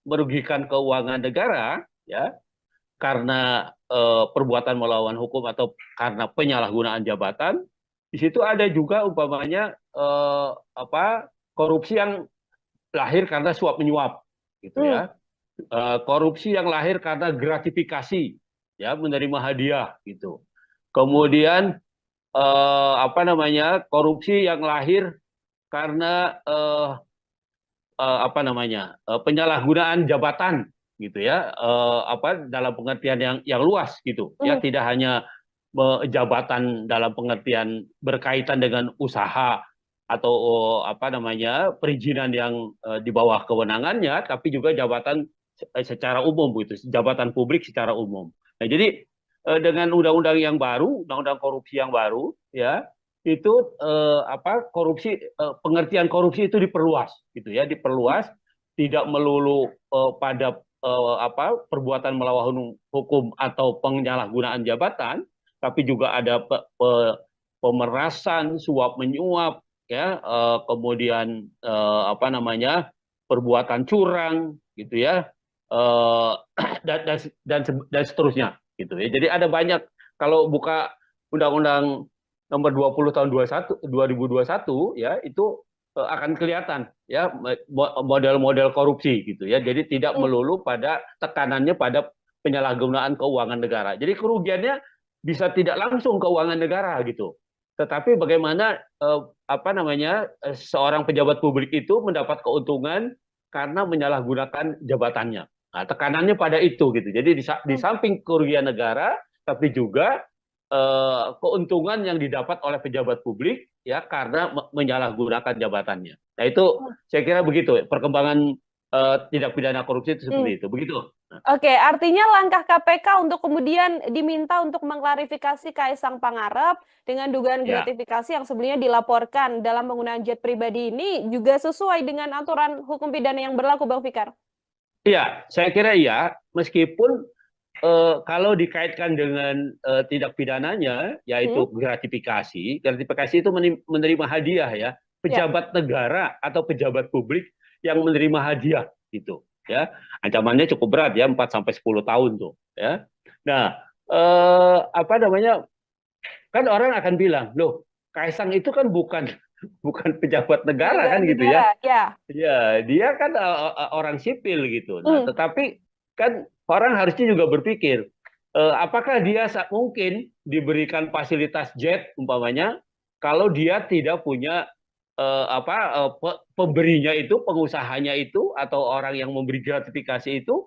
merugikan keuangan negara, ya, karena perbuatan melawan hukum atau karena penyalahgunaan jabatan, di situ ada juga umpamanya korupsi yang lahir karena suap menyuap, gitu ya. Korupsi yang lahir karena gratifikasi, ya, menerima hadiah, gitu. Kemudian korupsi yang lahir karena penyalahgunaan jabatan, gitu ya, dalam pengertian yang luas gitu ya, tidak hanya jabatan dalam pengertian berkaitan dengan usaha atau perizinan yang di bawah kewenangannya, tapi juga jabatan secara umum gitu, jabatan publik secara umum. Nah, jadi dengan undang-undang yang baru, undang-undang korupsi yang baru, ya, itu pengertian korupsi itu diperluas gitu ya, diperluas, tidak melulu pada perbuatan melawan hukum atau penyalahgunaan jabatan, tapi juga ada pemerasan, suap menyuap, ya, kemudian perbuatan curang gitu ya, eh, dan seterusnya gitu ya. Jadi ada banyak, kalau buka Undang-Undang nomor 20 tahun 2021 ya, itu akan kelihatan ya model-model korupsi gitu ya. Jadi tidak Hmm. melulu pada tekanannya pada penyalahgunaan keuangan negara. Jadi kerugiannya bisa tidak langsung keuangan negara gitu. Tetapi bagaimana apa namanya seorang pejabat publik itu mendapat keuntungan karena menyalahgunakan jabatannya. Nah, tekanannya pada itu gitu. Jadi di Hmm. samping kerugian negara, tapi juga keuntungan yang didapat oleh pejabat publik ya karena menyalahgunakan jabatannya. Nah itu saya kira begitu perkembangan tindak pidana korupsi itu Hmm. seperti itu. Begitu. Nah, Oke, artinya langkah KPK untuk kemudian diminta untuk mengklarifikasi Kaisang Pangarep dengan dugaan ya, gratifikasi yang sebelumnya dilaporkan dalam penggunaan jet pribadi ini juga sesuai dengan aturan hukum pidana yang berlaku, Bang Fikar? iya, saya kira iya. Meskipun kalau dikaitkan dengan tindak pidananya, Hmm? yaitu gratifikasi, gratifikasi itu menerima hadiah ya, Ya. pejabat negara atau pejabat publik yang menerima hadiah gitu ya, ancamannya cukup berat ya, 4 sampai 10 tahun tuh ya. Nah, apa namanya, kan orang akan bilang, loh, Kaisang itu kan bukan bukan pejabat negara Penyelenggara kan gitu negara, ya. ya. Ya, dia kan orang sipil gitu. Nah, Hmm. tetapi kan orang harusnya juga berpikir, apakah dia mungkin diberikan fasilitas jet umpamanya kalau dia tidak punya pemberinya itu, pengusahanya itu atau orang yang memberi gratifikasi itu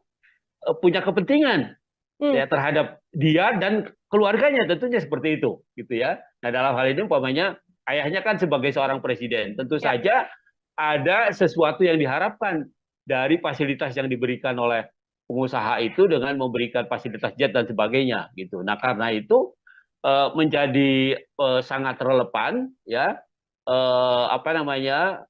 punya kepentingan Hmm. ya terhadap dia dan keluarganya, tentunya seperti itu gitu ya. Nah, dalam hal ini umpamanya ayahnya kan sebagai seorang presiden, tentu Ya. saja ada sesuatu yang diharapkan dari fasilitas yang diberikan oleh pengusaha itu dengan memberikan fasilitas jet dan sebagainya gitu. Nah, karena itu menjadi sangat relevan ya, apa namanya,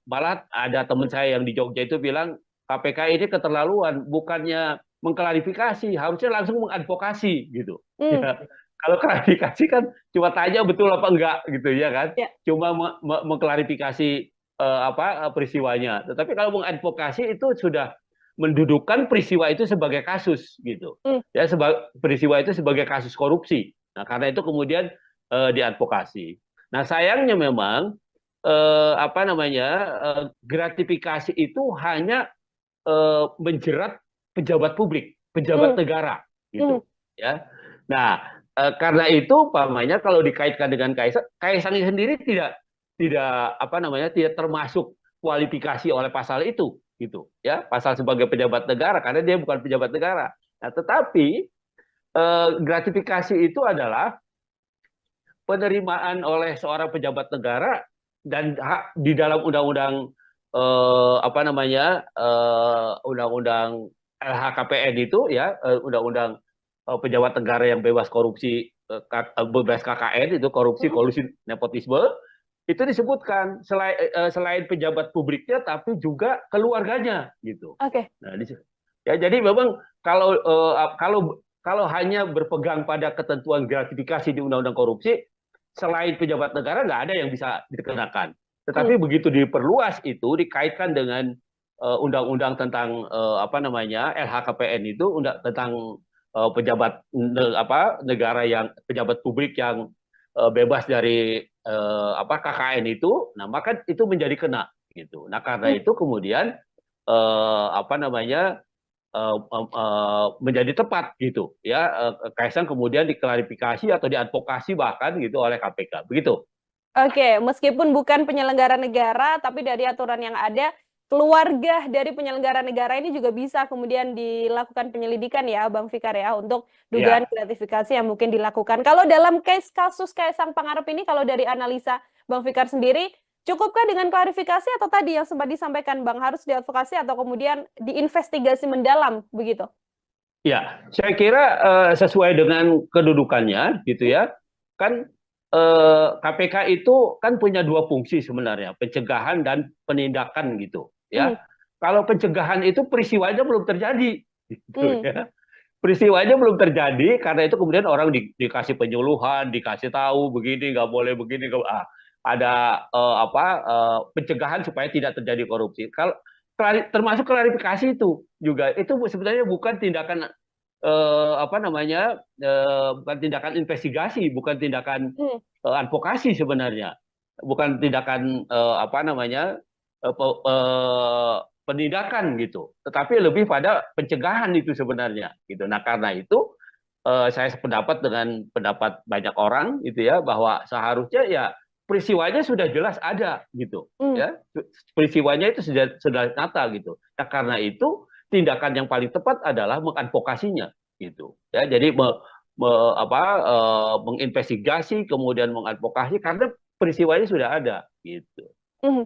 malah ada teman saya yang di Jogja itu bilang KPK ini keterlaluan, bukannya mengklarifikasi, harusnya langsung mengadvokasi gitu. Hmm. Ya, kalau klarifikasi kan cuma tanya betul apa enggak gitu ya kan, Ya. cuma mengklarifikasi peristiwanya. Tetapi kalau mengadvokasi itu sudah mendudukan peristiwa itu sebagai kasus gitu. Hmm. Ya, peristiwa itu sebagai kasus korupsi. Nah, karena itu kemudian diadvokasi. Nah, sayangnya memang apa namanya gratifikasi itu hanya menjerat pejabat publik, Hmm. pejabat negara Hmm. gitu ya. Nah, karena itu pamannya kalau dikaitkan dengan Kaisang, Kaisang sendiri tidak apa namanya tidak termasuk kualifikasi oleh pasal itu gitu ya, pasal sebagai pejabat negara karena dia bukan pejabat negara. Nah, tetapi gratifikasi itu adalah penerimaan oleh seorang pejabat negara dan hak di dalam undang-undang apa namanya undang-undang LHKPN itu ya, undang-undang pejabat negara yang bebas korupsi, bebas KKN itu korupsi, Hmm. kolusi, nepotisme itu disebutkan selain pejabat publiknya tapi juga keluarganya gitu. Oke. Nah, ya jadi memang kalau hanya berpegang pada ketentuan gratifikasi di undang-undang korupsi, selain pejabat negara nggak ada yang bisa dikenakan. Hmm. Tetapi begitu diperluas itu dikaitkan dengan undang-undang tentang apa namanya LHKPN itu tentang pejabat negara yang pejabat publik yang bebas dari KKN itu, nah maka itu menjadi kena gitu. Nah karena Hmm. itu kemudian apa namanya menjadi tepat gitu ya, Kaisang kemudian diklarifikasi atau diadvokasi bahkan gitu oleh KPK begitu. Oke, meskipun bukan penyelenggara negara, tapi dari aturan yang ada, keluarga dari penyelenggara negara ini juga bisa kemudian dilakukan penyelidikan ya, Bang Fikar ya, untuk dugaan Ya, gratifikasi yang mungkin dilakukan. Kalau dalam kasus Kaisang Pangarep ini, kalau dari analisa Bang Fikar sendiri, cukupkah dengan klarifikasi atau tadi yang sempat disampaikan Bang, harus diadvokasi atau kemudian diinvestigasi mendalam begitu? ya, saya kira sesuai dengan kedudukannya gitu Hmm? ya. Kan KPK itu kan punya dua fungsi sebenarnya, pencegahan dan penindakan gitu Hmm. ya. Kalau pencegahan itu peristiwanya belum terjadi gitu Hmm. ya. Peristiwanya belum terjadi, karena itu kemudian orang dikasih penyuluhan, dikasih tahu begini nggak boleh begini, ada pencegahan supaya tidak terjadi korupsi. termasuk klarifikasi itu juga itu sebenarnya bukan tindakan bukan tindakan investigasi, bukan tindakan Hmm. advokasi sebenarnya, bukan tindakan penindakan gitu, tetapi lebih pada pencegahan itu sebenarnya gitu. Nah karena itu saya sependapat dengan pendapat banyak orang gitu ya, bahwa seharusnya ya peristiwanya sudah jelas ada gitu Hmm. ya, peristiwanya itu sudah nyata gitu. Nah karena itu tindakan yang paling tepat adalah mengadvokasinya gitu ya, jadi menginvestigasi kemudian mengadvokasi karena peristiwanya sudah ada gitu. Hmm.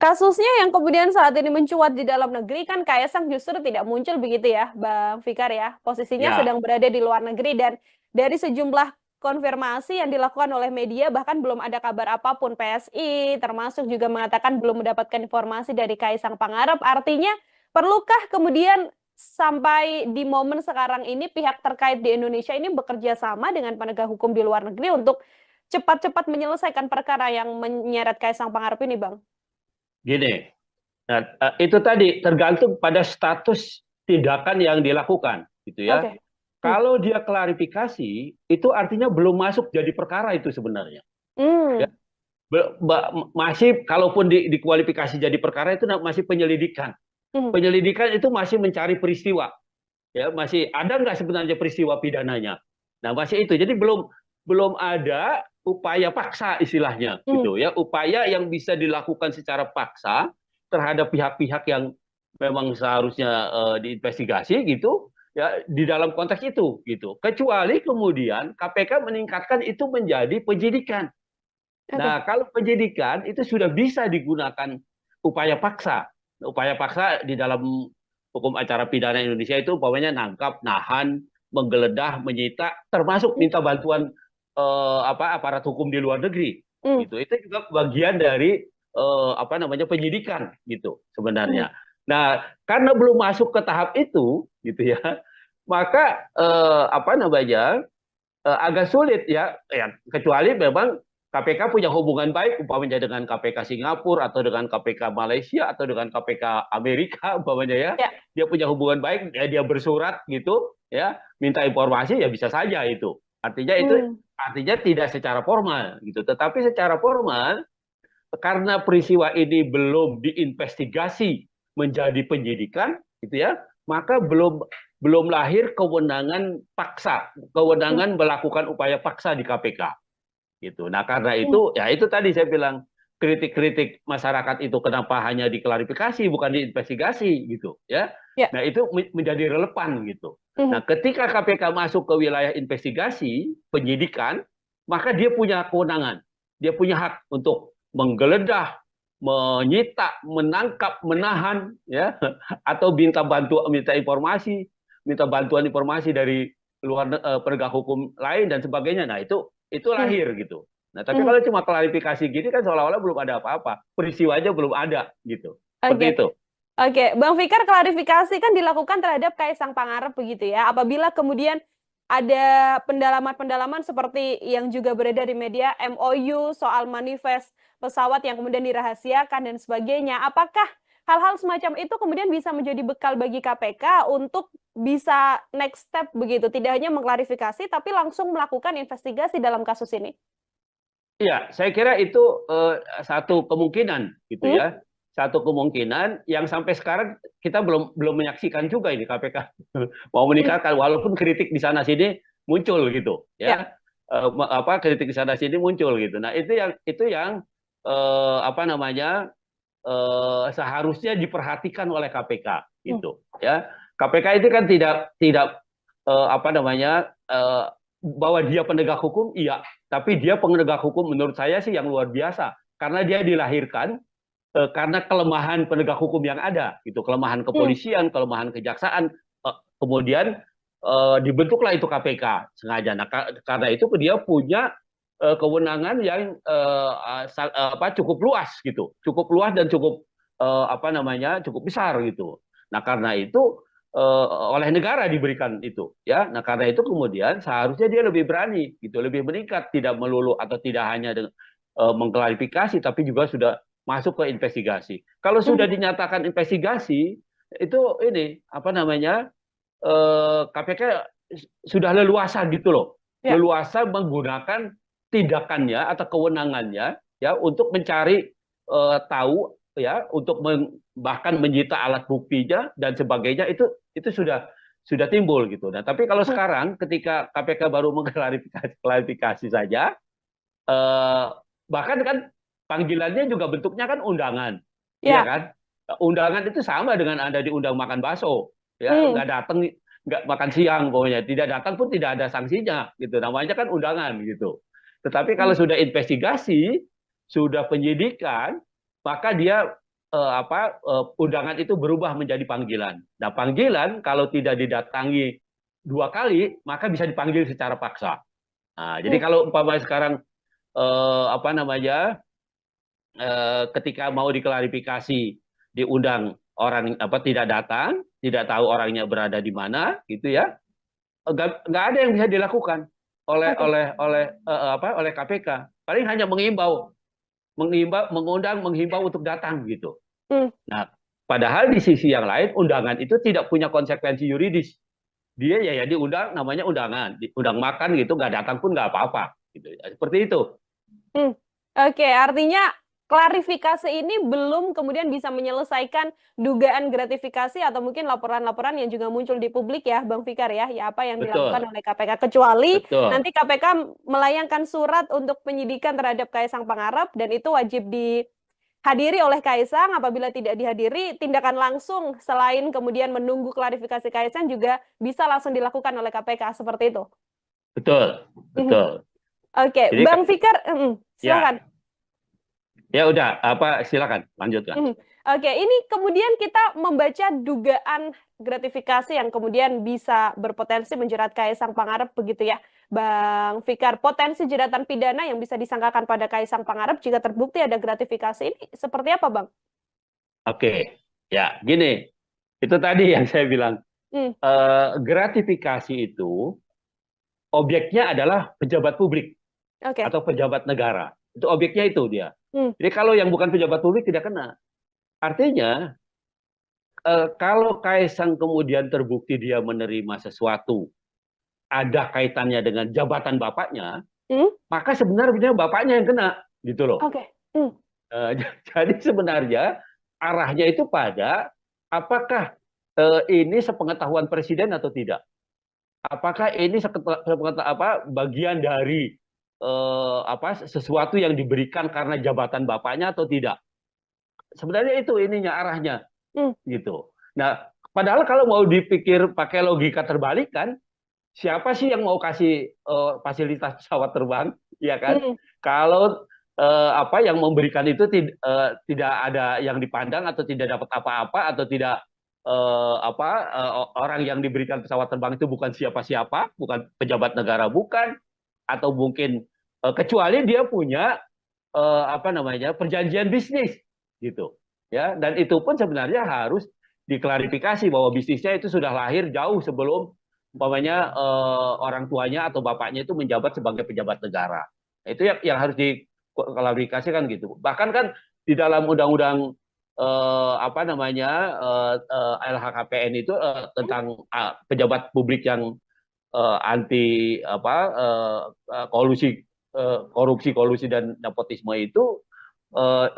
Kasusnya yang kemudian saat ini mencuat di dalam negeri kan Kaisang justru tidak muncul begitu ya, Bang Fikar ya. Posisinya Ya, sedang berada di luar negeri dan dari sejumlah konfirmasi yang dilakukan oleh media bahkan belum ada kabar apapun. PSI termasuk juga mengatakan belum mendapatkan informasi dari Kaisang Pangarep. Artinya perlukah kemudian sampai di momen sekarang ini pihak terkait di Indonesia ini bekerja sama dengan penegak hukum di luar negeri untuk cepat-cepat menyelesaikan perkara yang menyeret Kaisang Pangarep ini, Bang? gini. Nah, itu tadi tergantung pada status tindakan yang dilakukan, gitu ya. Oke. Hmm. Kalau dia klarifikasi, itu artinya belum masuk jadi perkara itu sebenarnya. Ya, Hmm. masih kalaupun dikualifikasi jadi perkara itu masih penyelidikan. Hmm. Penyelidikan itu masih mencari peristiwa. Ya, masih ada nggak sebenarnya peristiwa pidananya. Nah, masih itu. Jadi belum belum ada upaya paksa istilahnya, Hmm. gitu ya. Upaya yang bisa dilakukan secara paksa terhadap pihak-pihak yang memang seharusnya diinvestigasi gitu ya, di dalam konteks itu gitu. Kecuali kemudian KPK meningkatkan itu menjadi penyidikan. Oke. Nah, kalau penyidikan itu sudah bisa digunakan upaya paksa. Upaya paksa di dalam hukum acara pidana Indonesia itu umpamanya nangkap, nahan, menggeledah, menyita, termasuk Hmm. minta bantuan aparat hukum di luar negeri. Hmm. Gitu. Itu juga bagian dari penyidikan gitu Hmm. sebenarnya. Nah, karena belum masuk ke tahap itu gitu ya, maka agak sulit ya, kecuali memang KPK punya hubungan baik umpamanya dengan KPK Singapura atau dengan KPK Malaysia atau dengan KPK Amerika umpamanya ya, Ya. dia punya hubungan baik ya, dia bersurat gitu ya, minta informasi ya bisa saja itu. Hmm. Artinya tidak secara formal gitu, tetapi secara formal karena peristiwa ini belum diinvestigasi menjadi penyidikan gitu ya, maka belum belum lahir kewenangan paksa, Hmm. kewenangan melakukan upaya paksa di KPK gitu. Nah, karena Hmm. itu ya itu tadi saya bilang, kritik-kritik masyarakat itu kenapa hanya diklarifikasi bukan diinvestigasi gitu ya. Ya. Nah, itu menjadi relevan gitu. Hmm. Nah, ketika KPK masuk ke wilayah investigasi, penyidikan, maka dia punya kewenangan. Dia punya hak untuk menggeledah, menyita, menangkap, menahan ya, atau minta bantuan informasi dari penegak hukum lain dan sebagainya. Nah, itu Hmm. lahir gitu. Nah, tapi Hmm. kalau cuma klarifikasi gini kan seolah-olah belum ada apa-apa. Peristiwanya belum ada gitu. Seperti Oke. itu. Oke, Bang Fikar, klarifikasi kan dilakukan terhadap Kaisang Pangarep begitu ya. Apabila kemudian ada pendalaman-pendalaman seperti yang juga beredar di media, MOU soal manifest pesawat yang kemudian dirahasiakan dan sebagainya. Apakah hal-hal semacam itu kemudian bisa menjadi bekal bagi KPK untuk bisa next step begitu, tidak hanya mengklarifikasi tapi langsung melakukan investigasi dalam kasus ini? Iya, saya kira itu satu kemungkinan gitu Hmm? ya. Satu kemungkinan yang sampai sekarang kita belum belum menyaksikan juga ini KPK mau Hmm. meningkatkan, walaupun kritik di sana sini muncul gitu Ya. ya. Kritik di sana sini muncul gitu. Nah, itu yang seharusnya diperhatikan oleh KPK Hmm. gitu ya. KPK itu kan tidak tidak eh, apa namanya eh, bahwa dia penegak hukum, iya, tapi dia penegak hukum menurut saya sih yang luar biasa karena dia dilahirkan karena kelemahan penegak hukum yang ada gitu, kelemahan Hmm. kepolisian, kelemahan kejaksaan, kemudian dibentuklah itu KPK sengaja. Nah, karena itu dia punya kewenangan yang cukup luas gitu, cukup luas dan cukup cukup besar gitu. Nah, karena itu oleh negara diberikan itu ya. Nah, karena itu kemudian seharusnya dia lebih berani gitu, lebih meningkat, tidak melulu atau tidak hanya dengan mengklarifikasi, tapi juga sudah masuk ke investigasi. Kalau sudah dinyatakan investigasi, itu ini apa namanya, KPK sudah leluasa gitu loh, Ya. leluasa menggunakan tindakannya atau kewenangannya ya untuk mencari tahu ya, untuk bahkan menyita alat buktinya dan sebagainya, itu sudah timbul gitu. Nah, tapi kalau sekarang ketika KPK baru mengklarifikasi saja, bahkan kan panggilannya juga bentuknya kan undangan, iya Ya. kan? Undangan itu sama dengan Anda diundang makan bakso, ya nggak datang, nggak makan siang, pokoknya tidak datang pun tidak ada sanksinya, gitu. Namanya kan undangan, gitu. Tetapi kalau sudah investigasi, sudah penyidikan, maka dia undangan itu berubah menjadi panggilan. Nah, panggilan kalau tidak didatangi 2 kali, maka bisa dipanggil secara paksa. Nah, jadi kalau umpamanya sekarang apa namanya, ketika mau diklarifikasi diundang, orang apa tidak datang, tidak tahu orangnya berada di mana, gitu ya, nggak ada yang bisa dilakukan oleh Oke. oleh KPK. Paling hanya menghimbau untuk datang gitu. Nah, padahal di sisi yang lain undangan itu tidak punya konsekuensi yuridis. Dia ya diundang, namanya undangan, diundang makan gitu, nggak datang pun nggak apa-apa gitu. Seperti itu. Oke, artinya klarifikasi ini belum kemudian bisa menyelesaikan dugaan gratifikasi atau mungkin laporan-laporan yang juga muncul di publik ya, Bang Fikar ya, ya apa yang dilakukan Betul, oleh KPK. Kecuali betul. nanti KPK melayangkan surat untuk penyidikan terhadap Kaisang Pangarep dan itu wajib dihadiri oleh Kaisang. Apabila tidak dihadiri, tindakan langsung selain kemudian menunggu klarifikasi Kaisang juga bisa langsung dilakukan oleh KPK seperti itu. Betul, betul. Oke, Jadi Bang Fikar, ya, silakan. ya udah, silakan lanjutkan. Oke, ini kemudian kita membaca dugaan gratifikasi yang kemudian bisa berpotensi menjerat Kaisang Pangarep begitu ya, Bang Fikar. Potensi jeratan pidana yang bisa disangkakan pada Kaisang Pangarep jika terbukti ada gratifikasi ini seperti apa, Bang? Oke, ya gini, itu tadi yang saya bilang, Hmm, gratifikasi itu objeknya adalah pejabat publik oke. atau pejabat negara. Itu objeknya itu dia. Hmm, Jadi kalau yang bukan pejabat publik tidak kena. Artinya, kalau Kaisang kemudian terbukti dia menerima sesuatu ada kaitannya dengan jabatan bapaknya, hmm, maka sebenarnya bapaknya yang kena, gitu loh. oke. Hmm, Jadi sebenarnya arahnya itu pada apakah ini sepengetahuan presiden atau tidak? Apakah ini bagian dari sesuatu yang diberikan karena jabatan bapaknya atau tidak? Sebenarnya itu ininya arahnya, hmm, gitu. Nah, padahal kalau mau dipikir pakai logika terbalik kan, siapa sih yang mau kasih fasilitas pesawat terbang, ya kan? hmm, Kalau yang memberikan itu tidak ada yang dipandang atau tidak dapat apa-apa atau tidak orang yang diberikan pesawat terbang itu bukan siapa-siapa, bukan pejabat negara, bukan, atau mungkin kecuali dia punya perjanjian bisnis gitu ya, dan itu pun sebenarnya harus diklarifikasi bahwa bisnisnya itu sudah lahir jauh sebelum umpamanya orang tuanya atau bapaknya itu menjabat sebagai pejabat negara. Itu yang harus diklarifikasikan gitu. Bahkan kan di dalam undang-undang LHKPN itu tentang pejabat publik yang anti korupsi dan nepotisme itu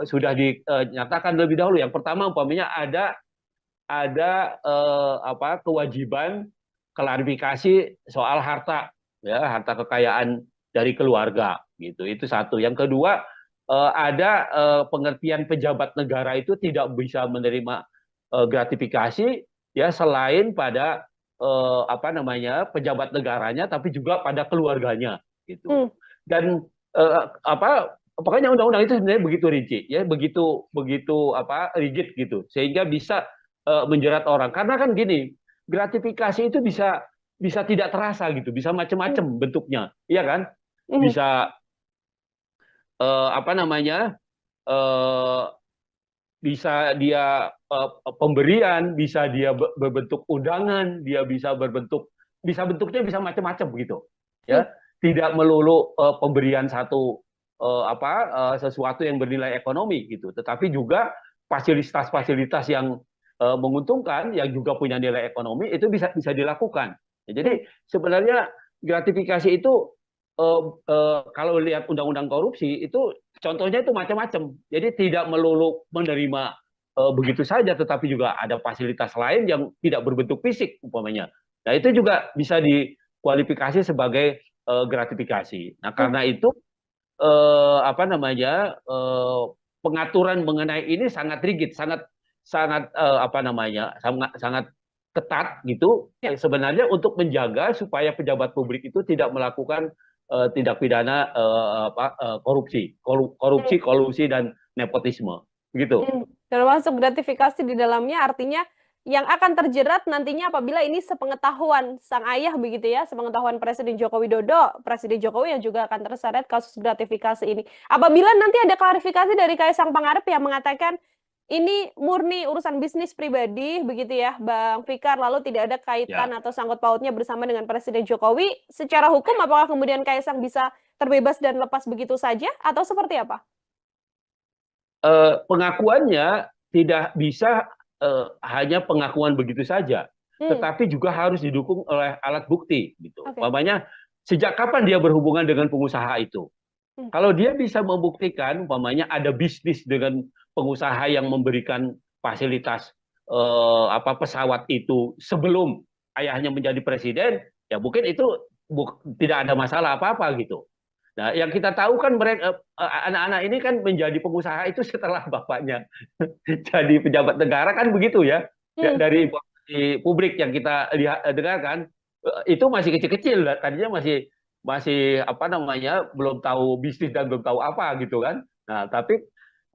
sudah dinyatakan lebih dahulu. Yang pertama umpamanya ada kewajiban klarifikasi soal harta, ya, harta kekayaan dari keluarga gitu. Itu satu. Yang kedua, ada pengertian pejabat negara itu tidak bisa menerima gratifikasi ya selain pada pejabat negaranya, tapi juga pada keluarganya gitu. hmm, Dan pokoknya undang-undang itu sebenarnya begitu rinci, ya, begitu begitu rigid gitu, sehingga bisa menjerat orang. Karena kan gini, gratifikasi itu bisa bisa tidak terasa gitu, bisa hmm, macam-macam bentuknya, iya kan? hmm, Bisa eh, apa namanya eh, bisa dia pemberian, bisa dia berbentuk undangan, dia bisa bentuknya bisa macam-macam begitu, hmm, ya. Tidak melulu pemberian satu sesuatu yang bernilai ekonomi gitu, tetapi juga fasilitas-fasilitas yang menguntungkan yang juga punya nilai ekonomi itu bisa dilakukan. Ya, jadi sebenarnya gratifikasi itu kalau lihat undang-undang korupsi itu contohnya itu macam-macam. Jadi tidak melulu menerima begitu saja, tetapi juga ada fasilitas lain yang tidak berbentuk fisik umpamanya. Nah itu juga bisa dikualifikasi sebagai gratifikasi. Nah karena itu apa namanya pengaturan mengenai ini sangat rigid, sangat sangat apa namanya sangat ketat gitu sebenarnya untuk menjaga supaya pejabat publik itu tidak melakukan tindak pidana korupsi, kolusi dan nepotisme gitu. Termasuk gratifikasi di dalamnya artinya yang akan terjerat nantinya apabila ini sepengetahuan sang ayah begitu ya, sepengetahuan Presiden Joko Widodo, Presiden Jokowi yang juga akan terseret kasus gratifikasi ini. Apabila nanti ada klarifikasi dari Kaisang Pangarep yang mengatakan ini murni urusan bisnis pribadi begitu ya, Bang Fikar, lalu tidak ada kaitan Ya. atau sangkut pautnya bersama dengan Presiden Jokowi, secara hukum apakah kemudian Kaisang bisa terbebas dan lepas begitu saja atau seperti apa? Pengakuannya tidak bisa hanya pengakuan begitu saja, Hmm, tetapi juga harus didukung oleh alat bukti gitu. oke. Umpamanya sejak kapan dia berhubungan dengan pengusaha itu? Hmm, Kalau dia bisa membuktikan umpamanya ada bisnis dengan pengusaha yang memberikan fasilitas pesawat itu sebelum ayahnya menjadi presiden, ya mungkin itu tidak ada masalah apa-apa gitu. Nah, yang kita tahu kan mereka anak-anak ini kan menjadi pengusaha itu setelah bapaknya jadi pejabat negara kan begitu ya. Ya, hmm, dari informasi publik yang kita lihat dengarkan itu masih kecil-kecil, tadinya masih masih apa namanya belum tahu bisnis dan belum tahu apa gitu kan. Nah, tapi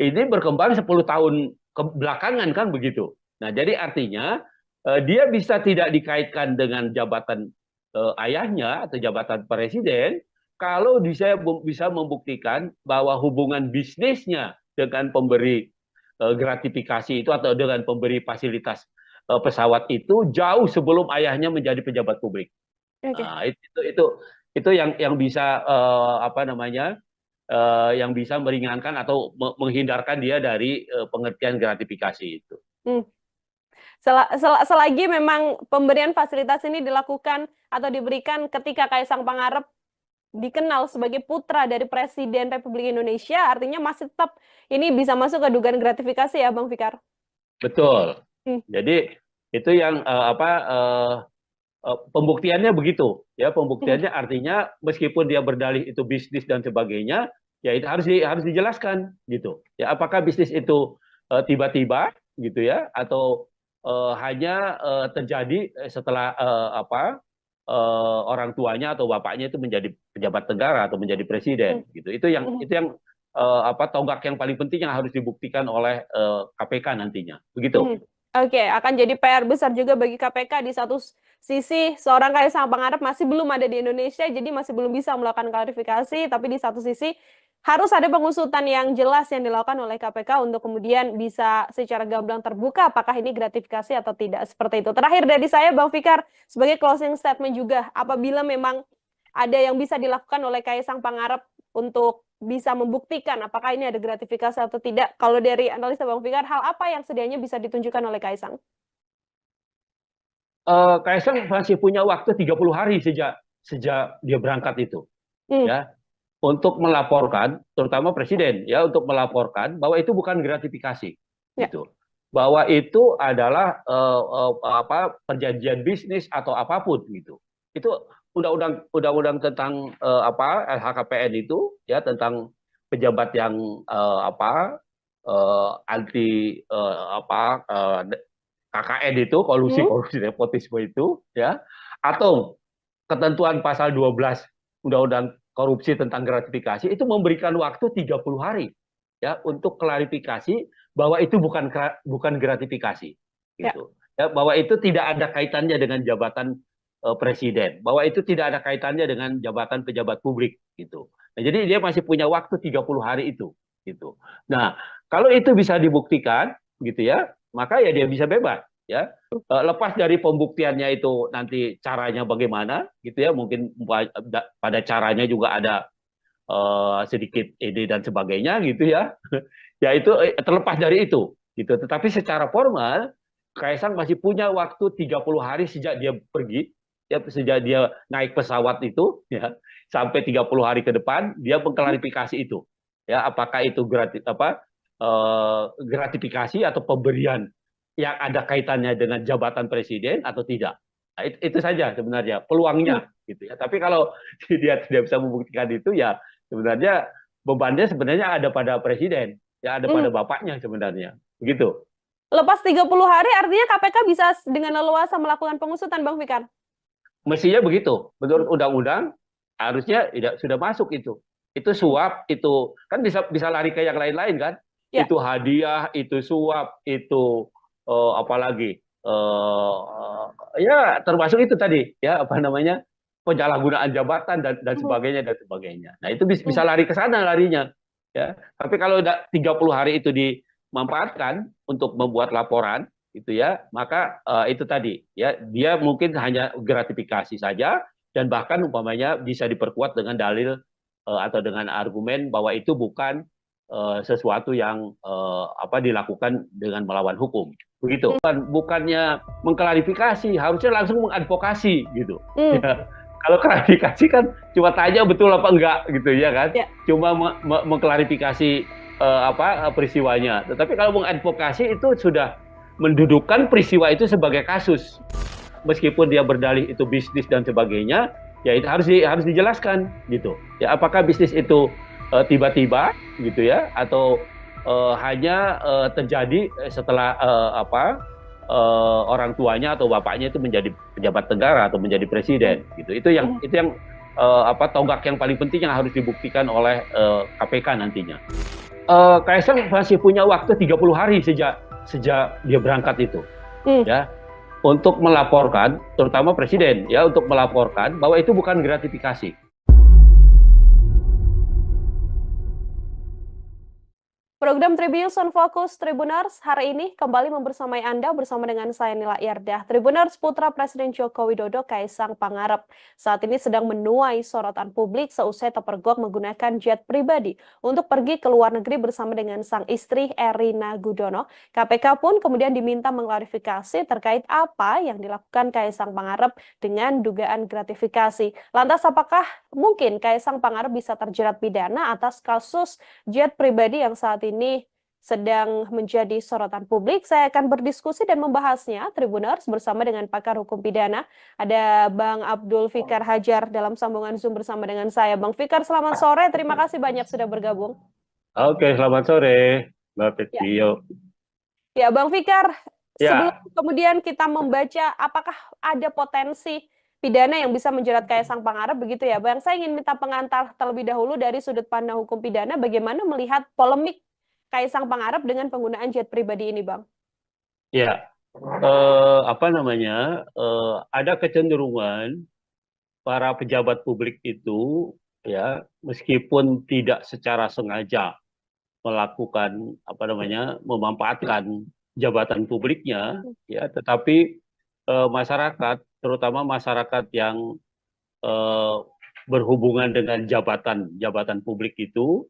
ini berkembang 10 tahun belakangan kan begitu. Nah, jadi artinya dia bisa tidak dikaitkan dengan jabatan ayahnya atau jabatan presiden kalau bisa membuktikan bahwa hubungan bisnisnya dengan pemberi gratifikasi itu atau dengan pemberi fasilitas pesawat itu jauh sebelum ayahnya menjadi pejabat publik. oke. Nah, itu yang bisa apa namanya yang bisa meringankan atau menghindarkan dia dari pengertian gratifikasi itu. Hmm. Selagi memang pemberian fasilitas ini dilakukan atau diberikan ketika Kaisang Pangarep dikenal sebagai putra dari Presiden Republik Indonesia, artinya masih tetap ini bisa masuk ke dugaan gratifikasi ya, Bang Fikar? Betul. Hmm, Jadi itu yang pembuktiannya begitu ya, hmm, pembuktiannya artinya meskipun dia berdalih itu bisnis dan sebagainya ya itu harus dijelaskan gitu ya, apakah bisnis itu tiba-tiba gitu ya atau hanya terjadi setelah orang tuanya atau bapaknya itu menjadi pejabat negara atau menjadi hmm, presiden gitu. hmm. Itu yang tonggak yang paling penting yang harus dibuktikan oleh KPK nantinya begitu. Hmm. Oke, akan jadi PR besar juga bagi KPK. Di satu sisi, seorang Kaisang Pangarep masih belum ada di Indonesia, jadi masih belum bisa melakukan klarifikasi. Tapi di satu sisi, harus ada pengusutan yang jelas yang dilakukan oleh KPK untuk kemudian bisa secara gamblang terbuka apakah ini gratifikasi atau tidak. Seperti itu. Terakhir dari saya, Bang Fikar, sebagai closing statement juga, apabila memang ada yang bisa dilakukan oleh Kaisang Pangarep untuk bisa membuktikan apakah ini ada gratifikasi atau tidak. Kalau dari analisa Bang Fikar, hal apa yang sedianya bisa ditunjukkan oleh Kaisang? Kaisang masih punya waktu 30 hari sejak sejak dia berangkat itu Hmm, ya untuk melaporkan terutama presiden ya untuk melaporkan bahwa itu bukan gratifikasi ya. gitu. Bahwa itu adalah perjanjian bisnis atau apapun gitu. Itu undang-undang tentang LHKPN itu ya tentang pejabat yang anti KKN itu kolusi Hmm, korupsi nepotisme itu ya atau ketentuan pasal 12 Undang-Undang korupsi tentang gratifikasi itu memberikan waktu 30 hari ya untuk klarifikasi bahwa itu bukan gratifikasi ya. gitu. Ya, bahwa itu tidak ada kaitannya dengan jabatan presiden, bahwa itu tidak ada kaitannya dengan jabatan pejabat publik gitu. Nah, jadi dia masih punya waktu 30 hari itu gitu. Nah, kalau itu bisa dibuktikan gitu ya, maka ya dia bisa bebas ya. Lepas dari pembuktiannya itu nanti caranya bagaimana gitu ya, mungkin pada caranya juga ada sedikit ini dan sebagainya gitu ya. Ya itu terlepas dari itu gitu. Tetapi secara formal Kaisang masih punya waktu 30 hari sejak dia pergi, ya, sejak dia naik pesawat itu ya sampai 30 hari ke depan dia mengklarifikasi itu. Ya, apakah itu gratifikasi atau pemberian yang ada kaitannya dengan jabatan presiden atau tidak. Nah, itu saja sebenarnya peluangnya gitu ya. Tapi kalau dia tidak bisa membuktikan itu ya sebenarnya bebannya sebenarnya ada pada presiden, ya ada pada bapaknya sebenarnya. Begitu. Lepas 30 hari artinya KPK bisa dengan leluasa melakukan pengusutan, Bang Fikar? Mestinya begitu. Menurut undang-undang harusnya tidak sudah masuk itu. Itu suap, itu kan bisa lari ke yang lain-lain kan? Ya. Itu hadiah, itu suap, itu apalagi ya termasuk itu tadi ya apa namanya penyalahgunaan jabatan dan sebagainya dan sebagainya. Nah itu bisa lari ke sana larinya ya. Tapi kalau 30 hari itu dimanfaatkan untuk membuat laporan gitu ya, maka itu tadi ya dia mungkin hanya gratifikasi saja dan bahkan umpamanya bisa diperkuat dengan dalil atau dengan argumen bahwa itu bukan sesuatu yang dilakukan dengan melawan hukum. Begitu. Bukannya mengklarifikasi, harusnya langsung mengadvokasi gitu. Ya. Kalau klarifikasi kan cuma tanya betul apa enggak gitu ya kan. Ya. Cuma mengklarifikasi peristiwanya. Tetapi kalau mengadvokasi itu sudah mendudukkan peristiwa itu sebagai kasus. Meskipun dia berdalih itu bisnis dan sebagainya, ya itu harus dijelaskan gitu. Ya apakah bisnis itu tiba-tiba gitu ya atau hanya terjadi setelah orang tuanya atau bapaknya itu menjadi pejabat negara atau menjadi presiden gitu. Itu yang tonggak yang paling penting yang harus dibuktikan oleh KPK nantinya. Kaisang masih punya waktu 30 hari sejak dia berangkat itu. Ya. Untuk melaporkan, terutama presiden ya, untuk melaporkan bahwa itu bukan gratifikasi. Program Tribuners on Focus Tribuners hari ini kembali membersamai Anda bersama dengan saya Nila Yardah. Tribuners putra Presiden Joko Widodo Kaisang Pangarep saat ini sedang menuai sorotan publik seusai terpergok menggunakan jet pribadi untuk pergi ke luar negeri bersama dengan sang istri Erina Gudono. KPK pun kemudian diminta mengklarifikasi terkait apa yang dilakukan Kaisang Pangarep dengan dugaan gratifikasi. Lantas apakah mungkin Kaisang Pangarep bisa terjerat pidana atas kasus jet pribadi yang saat ini sedang menjadi sorotan publik? Saya akan berdiskusi dan membahasnya, Tribuners, bersama dengan pakar hukum pidana. Ada Bang Abdul Fikar Hajar dalam sambungan Zoom bersama dengan saya. Bang Fikar, selamat sore. Terima kasih banyak sudah bergabung. Oke, selamat sore, Mbak Petio. Ya, Bang Fikar, sebelum kemudian kita membaca apakah ada potensi pidana yang bisa menjerat Kaisang Pangarep begitu ya, Bang. Saya ingin minta pengantar terlebih dahulu dari sudut pandang hukum pidana, bagaimana melihat polemik Kaisang Pangarep dengan penggunaan jet pribadi ini, Bang? Ya, ada kecenderungan para pejabat publik itu, ya, meskipun tidak secara sengaja melakukan memanfaatkan jabatan publiknya, ya, tetapi masyarakat, terutama masyarakat yang berhubungan dengan jabatan publik itu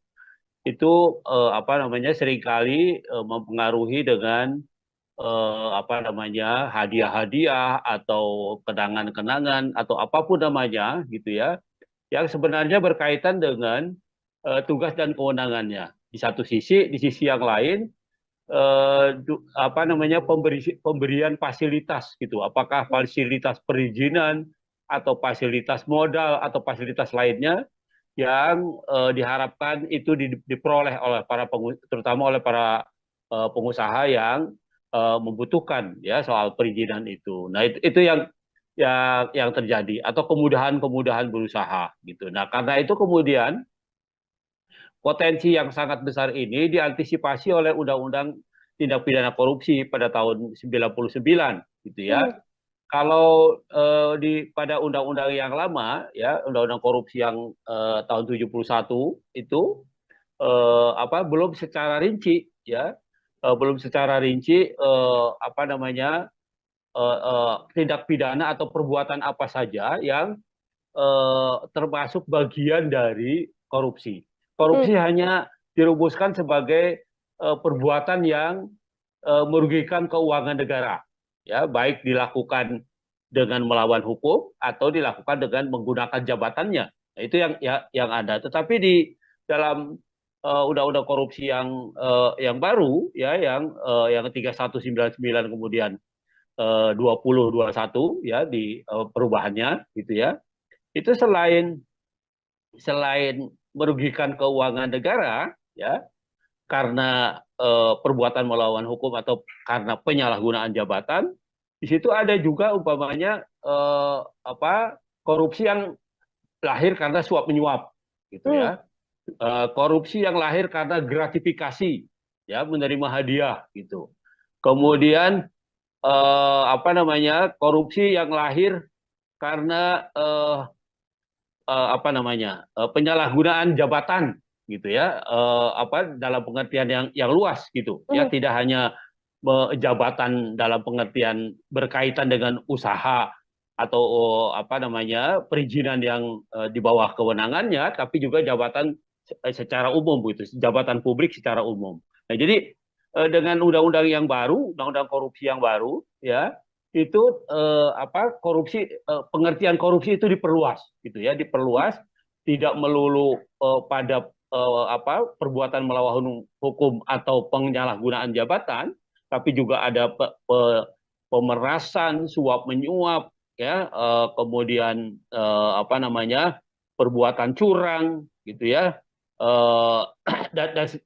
seringkali mempengaruhi dengan hadiah-hadiah atau kenangan-kenangan atau apapun namanya gitu ya, yang sebenarnya berkaitan dengan tugas dan kewenangannya. Di sisi yang lain pemberian fasilitas gitu, apakah fasilitas perizinan atau fasilitas modal atau fasilitas lainnya yang diharapkan itu diperoleh oleh terutama oleh para pengusaha yang membutuhkan ya soal perizinan itu. Nah itu yang terjadi atau kemudahan berusaha gitu. Nah karena itu kemudian potensi yang sangat besar ini diantisipasi oleh Undang-Undang Tindak Pidana Korupsi pada tahun 99 gitu ya. Kalau pada undang-undang yang lama ya, undang-undang korupsi yang tahun 71 itu belum secara rinci ya, tindak pidana atau perbuatan apa saja yang termasuk bagian dari korupsi. Hmm. Korupsi hanya dirumuskan sebagai perbuatan yang merugikan keuangan negara, ya, baik dilakukan dengan melawan hukum atau dilakukan dengan menggunakan jabatannya. Nah, itu yang ada. Tetapi di dalam undang-undang korupsi yang baru, ya, yang 3199 kemudian 2021, ya, di perubahannya gitu ya. Itu selain merugikan keuangan negara, ya, karena perbuatan melawan hukum atau karena penyalahgunaan jabatan, di situ ada juga umpamanya korupsi yang lahir karena suap menyuap, gitu Hmm. ya. Korupsi yang lahir karena gratifikasi, ya, menerima hadiah, gitu. Kemudian korupsi yang lahir karena penyalahgunaan jabatan, gitu ya, dalam pengertian yang luas, gitu ya, Hmm. tidak hanya jabatan dalam pengertian berkaitan dengan usaha atau perizinan yang di bawah kewenangannya, tapi juga jabatan secara umum, gitu, jabatan publik secara umum. Nah, jadi dengan undang-undang yang baru, undang-undang korupsi yang baru, ya, itu pengertian korupsi itu diperluas, gitu ya, diperluas, tidak melulu pada perbuatan melawan hukum atau penyalahgunaan jabatan, tapi juga ada pemerasan, suap menyuap, ya, kemudian perbuatan curang, gitu ya, eh,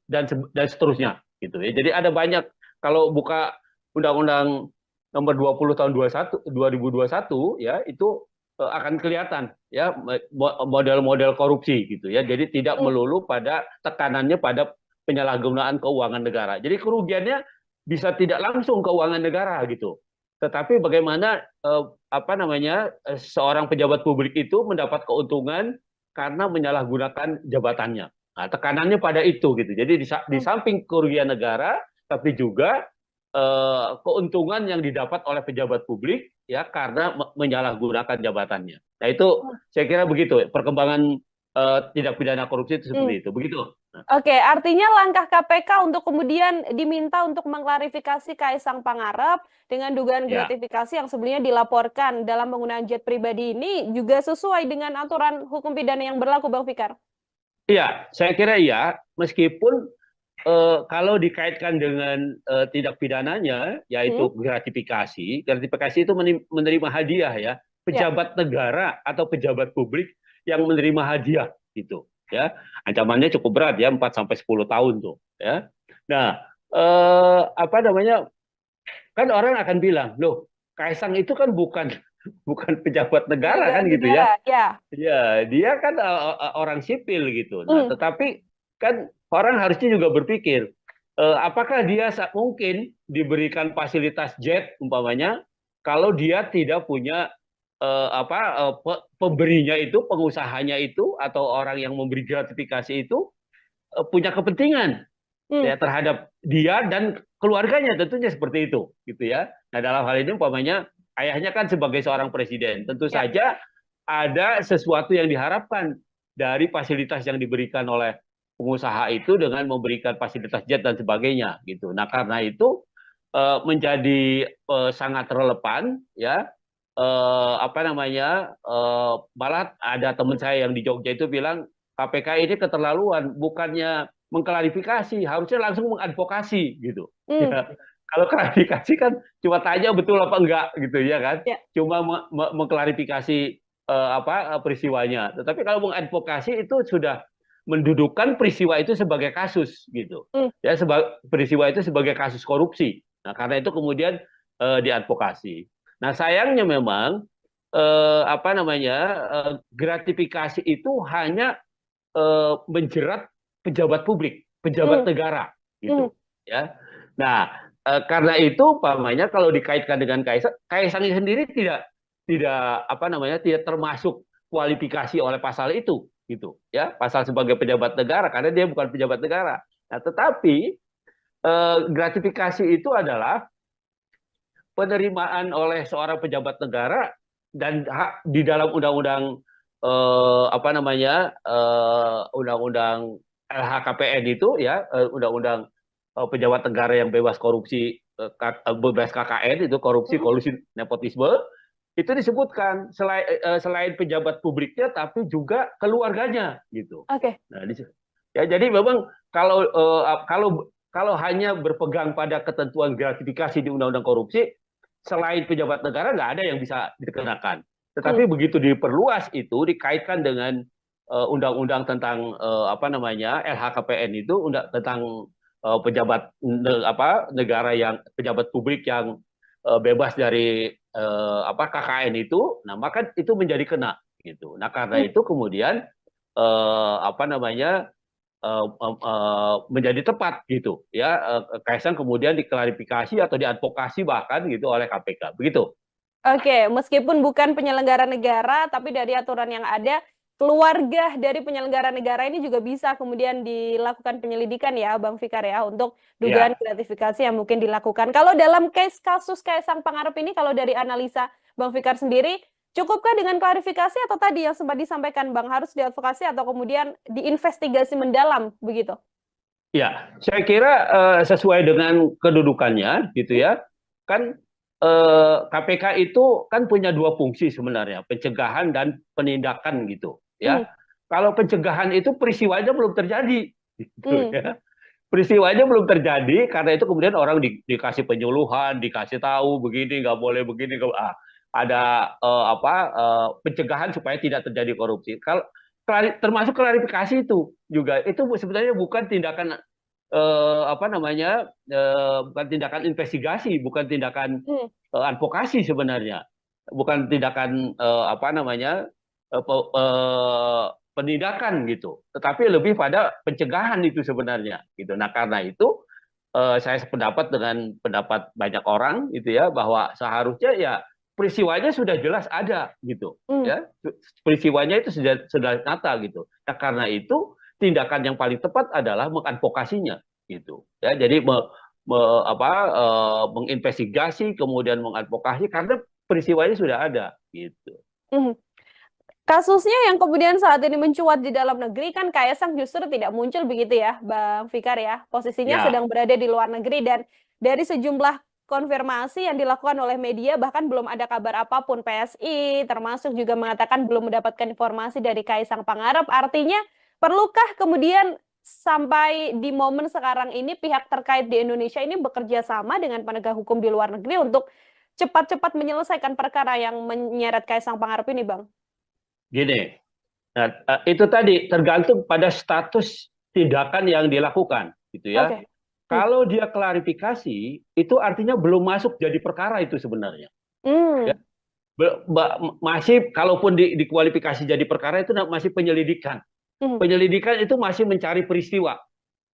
dan seterusnya, gitu ya. Jadi ada banyak, kalau buka undang-undang nomor 20 tahun 2021, ya, itu akan kelihatan, ya, model-model korupsi, gitu ya. Jadi tidak Hmm. melulu pada tekanannya pada penyalahgunaan keuangan negara. Jadi kerugiannya bisa tidak langsung keuangan negara, gitu. Tetapi bagaimana seorang pejabat publik itu mendapat keuntungan karena menyalahgunakan jabatannya. Nah, tekanannya pada itu, gitu. Jadi di Hmm. samping kerugian negara, tapi juga keuntungan yang didapat oleh pejabat publik, ya, karena menyalahgunakan jabatannya. Nah, itu saya kira begitu perkembangan tindak pidana korupsi itu Hmm. seperti itu. Begitu. Nah, Oke, artinya langkah KPK untuk kemudian diminta untuk mengklarifikasi Kaisang Pangarep dengan dugaan ya, gratifikasi yang sebelumnya dilaporkan dalam penggunaan jet pribadi ini juga sesuai dengan aturan hukum pidana yang berlaku, Bang Fikar? iya, saya kira iya, meskipun kalau dikaitkan dengan tindak pidananya, Hmm? yaitu gratifikasi, gratifikasi itu menerima hadiah, ya, Ya. pejabat negara atau pejabat publik yang menerima hadiah, gitu, ya, ancamannya cukup berat, ya, 4 sampai 10 tahun tuh, ya. Nah, kan orang akan bilang, loh, Kaisang itu kan bukan bukan pejabat negara, Pejabat kan, gitu ya. negara, ya. Ya, dia kan orang sipil, gitu. Nah, Hmm. tetapi kan orang harusnya juga berpikir, apakah dia mungkin diberikan fasilitas jet umpamanya kalau dia tidak punya pemberinya itu, pengusahanya itu, atau orang yang memberi gratifikasi itu punya kepentingan, Hmm. ya, terhadap dia dan keluarganya, tentunya seperti itu, gitu ya. Nah, dalam hal ini umpamanya ayahnya kan sebagai seorang presiden, tentu Ya. saja ada sesuatu yang diharapkan dari fasilitas yang diberikan oleh pengusaha itu dengan memberikan fasilitas jet dan sebagainya, gitu. Nah, karena itu menjadi sangat relevan, ya, malah ada teman saya yang di Jogja itu bilang KPK ini keterlaluan, bukannya mengklarifikasi, harusnya langsung mengadvokasi, gitu. Hmm. Ya, kalau klarifikasi kan cuma tanya betul apa enggak, gitu ya kan, Ya. cuma mengklarifikasi peristiwanya. Tetapi kalau mengadvokasi itu sudah mendudukan peristiwa itu sebagai kasus, gitu Hmm. ya, peristiwa itu sebagai kasus korupsi. Nah, karena itu kemudian diadvokasi. Nah, sayangnya memang gratifikasi itu hanya menjerat pejabat publik, pejabat Hmm. negara, Hmm. gitu ya. Nah, karena itu umpamanya kalau dikaitkan dengan Kaisang, Kaisang sendiri tidak termasuk kualifikasi oleh pasal itu, gitu ya, pasal sebagai pejabat negara, karena dia bukan pejabat negara. Nah, tetapi gratifikasi itu adalah penerimaan oleh seorang pejabat negara dan hak di dalam undang-undang apa namanya undang-undang LHKPN itu ya, undang-undang pejabat negara yang bebas korupsi, bebas KKN itu korupsi, Hmm. kolusi, nepotisme, itu disebutkan selain pejabat publiknya tapi juga keluarganya gitu. Oke. Nah, ya jadi memang kalau hanya berpegang pada ketentuan gratifikasi di Undang-Undang Korupsi, selain pejabat negara nggak ada yang bisa dikenakan. Hmm. Tetapi begitu diperluas itu dikaitkan dengan undang-undang tentang apa namanya LHKPN itu tentang pejabat negara yang pejabat publik yang bebas dari apa KKN itu, nah maka itu menjadi kena gitu. Nah karena Hmm. itu kemudian apa namanya menjadi tepat gitu ya, Kaisang kemudian diklarifikasi atau diadvokasi bahkan gitu oleh KPK begitu. Oke, meskipun bukan penyelenggara negara, tapi dari aturan yang ada, keluarga dari penyelenggara negara ini juga bisa kemudian dilakukan penyelidikan ya, Bang Fikar ya, untuk dugaan Ya, gratifikasi yang mungkin dilakukan. Kalau dalam kasus Kaisang Pangarep ini, kalau dari analisa Bang Fikar sendiri, cukupkah dengan klarifikasi atau tadi yang sempat disampaikan Bang, harus diadvokasi atau kemudian diinvestigasi mendalam begitu? ya, saya kira sesuai dengan kedudukannya gitu Hmm? ya. Kan KPK itu kan punya dua fungsi sebenarnya, pencegahan dan penindakan gitu Hmm. ya. Kalau pencegahan itu peristiwanya belum terjadi gitu Hmm. ya. Peristiwanya belum terjadi karena itu kemudian orang dikasih penyuluhan, dikasih tahu begini nggak boleh begini ada apa pencegahan supaya tidak terjadi korupsi. Kalau termasuk klarifikasi itu juga itu sebenarnya bukan tindakan apa namanya bukan tindakan investigasi, bukan tindakan Hmm. advokasi sebenarnya, bukan tindakan apa namanya penindakan gitu, tetapi lebih pada pencegahan itu sebenarnya gitu. Nah karena itu saya sependapat dengan pendapat banyak orang gitu ya bahwa seharusnya ya peristiwanya sudah jelas ada gitu Hmm. ya, peristiwanya itu sudah nyata gitu. Nah karena itu tindakan yang paling tepat adalah mengadvokasinya gitu ya, jadi menginvestigasi kemudian mengadvokasi karena peristiwanya sudah ada gitu. Hmm. Kasusnya yang kemudian saat ini mencuat di dalam negeri kan Kaisang justru tidak muncul begitu ya, Bang Fikar ya. Posisinya Ya, sedang berada di luar negeri dan dari sejumlah konfirmasi yang dilakukan oleh media bahkan belum ada kabar apapun. PSI termasuk juga mengatakan belum mendapatkan informasi dari Kaisang Pangarep. Artinya perlukah kemudian sampai di momen sekarang ini pihak terkait di Indonesia ini bekerja sama dengan penegak hukum di luar negeri untuk cepat-cepat menyelesaikan perkara yang menyeret Kaisang Pangarep ini, Bang? gini. Nah, itu tadi tergantung pada status tindakan yang dilakukan, gitu ya. Oke. Hmm. Kalau dia klarifikasi, itu artinya belum masuk jadi perkara itu sebenarnya. Ya, Hmm. masih kalaupun dikualifikasi jadi perkara itu masih penyelidikan. Hmm. Penyelidikan itu masih mencari peristiwa,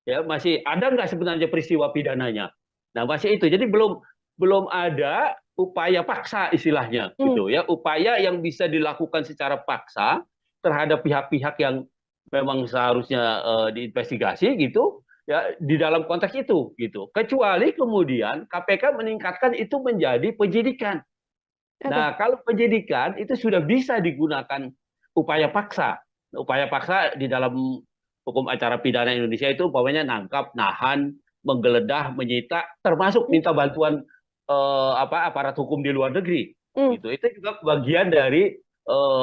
ya masih ada nggak sebenarnya peristiwa pidananya. Nah masih itu, jadi belum belum ada upaya paksa istilahnya, Hmm. gitu ya, upaya yang bisa dilakukan secara paksa terhadap pihak-pihak yang memang seharusnya diinvestigasi gitu ya di dalam konteks itu gitu. Kecuali kemudian KPK meningkatkan itu menjadi penyidikan. Oke. Nah, kalau penyidikan itu sudah bisa digunakan upaya paksa. Upaya paksa di dalam hukum acara pidana Indonesia itu umpamanya nangkap, nahan, menggeledah, menyita, termasuk Hmm. minta bantuan apa aparat hukum di luar negeri. Hmm. Gitu. Itu juga bagian dari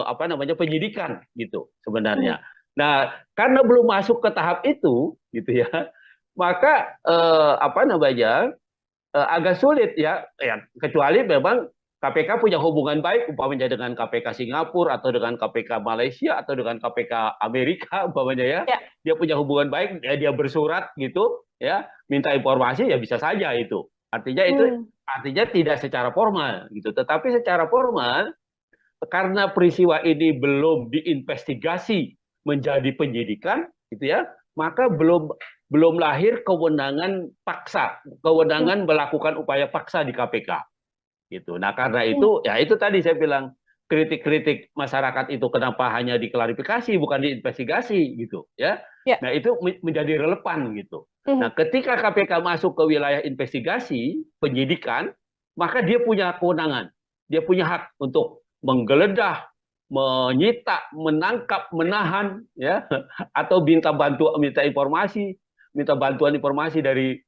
apa namanya penyidikan gitu Hmm. sebenarnya. Nah, karena belum masuk ke tahap itu gitu ya, maka apa namanya agak sulit ya, ya kecuali memang KPK punya hubungan baik umpamanya dengan KPK Singapura atau dengan KPK Malaysia atau dengan KPK Amerika umpamanya ya, Ya. dia punya hubungan baik ya, dia bersurat gitu ya minta informasi ya bisa saja itu Hmm. artinya tidak secara formal gitu, tetapi secara formal karena peristiwa ini belum diinvestigasi menjadi penyidikan gitu ya, maka belum lahir kewenangan paksa, Hmm. kewenangan melakukan upaya paksa di KPK gitu. Nah, karena Hmm. itu ya itu tadi saya bilang kritik-kritik masyarakat itu kenapa hanya diklarifikasi bukan diinvestigasi gitu ya. Ya. Nah, itu menjadi relevan gitu. Hmm. Nah, ketika KPK masuk ke wilayah investigasi, penyidikan, maka dia punya kewenangan, dia punya hak untuk menggeledah, menyita, menangkap, menahan, ya, atau minta bantuan informasi dari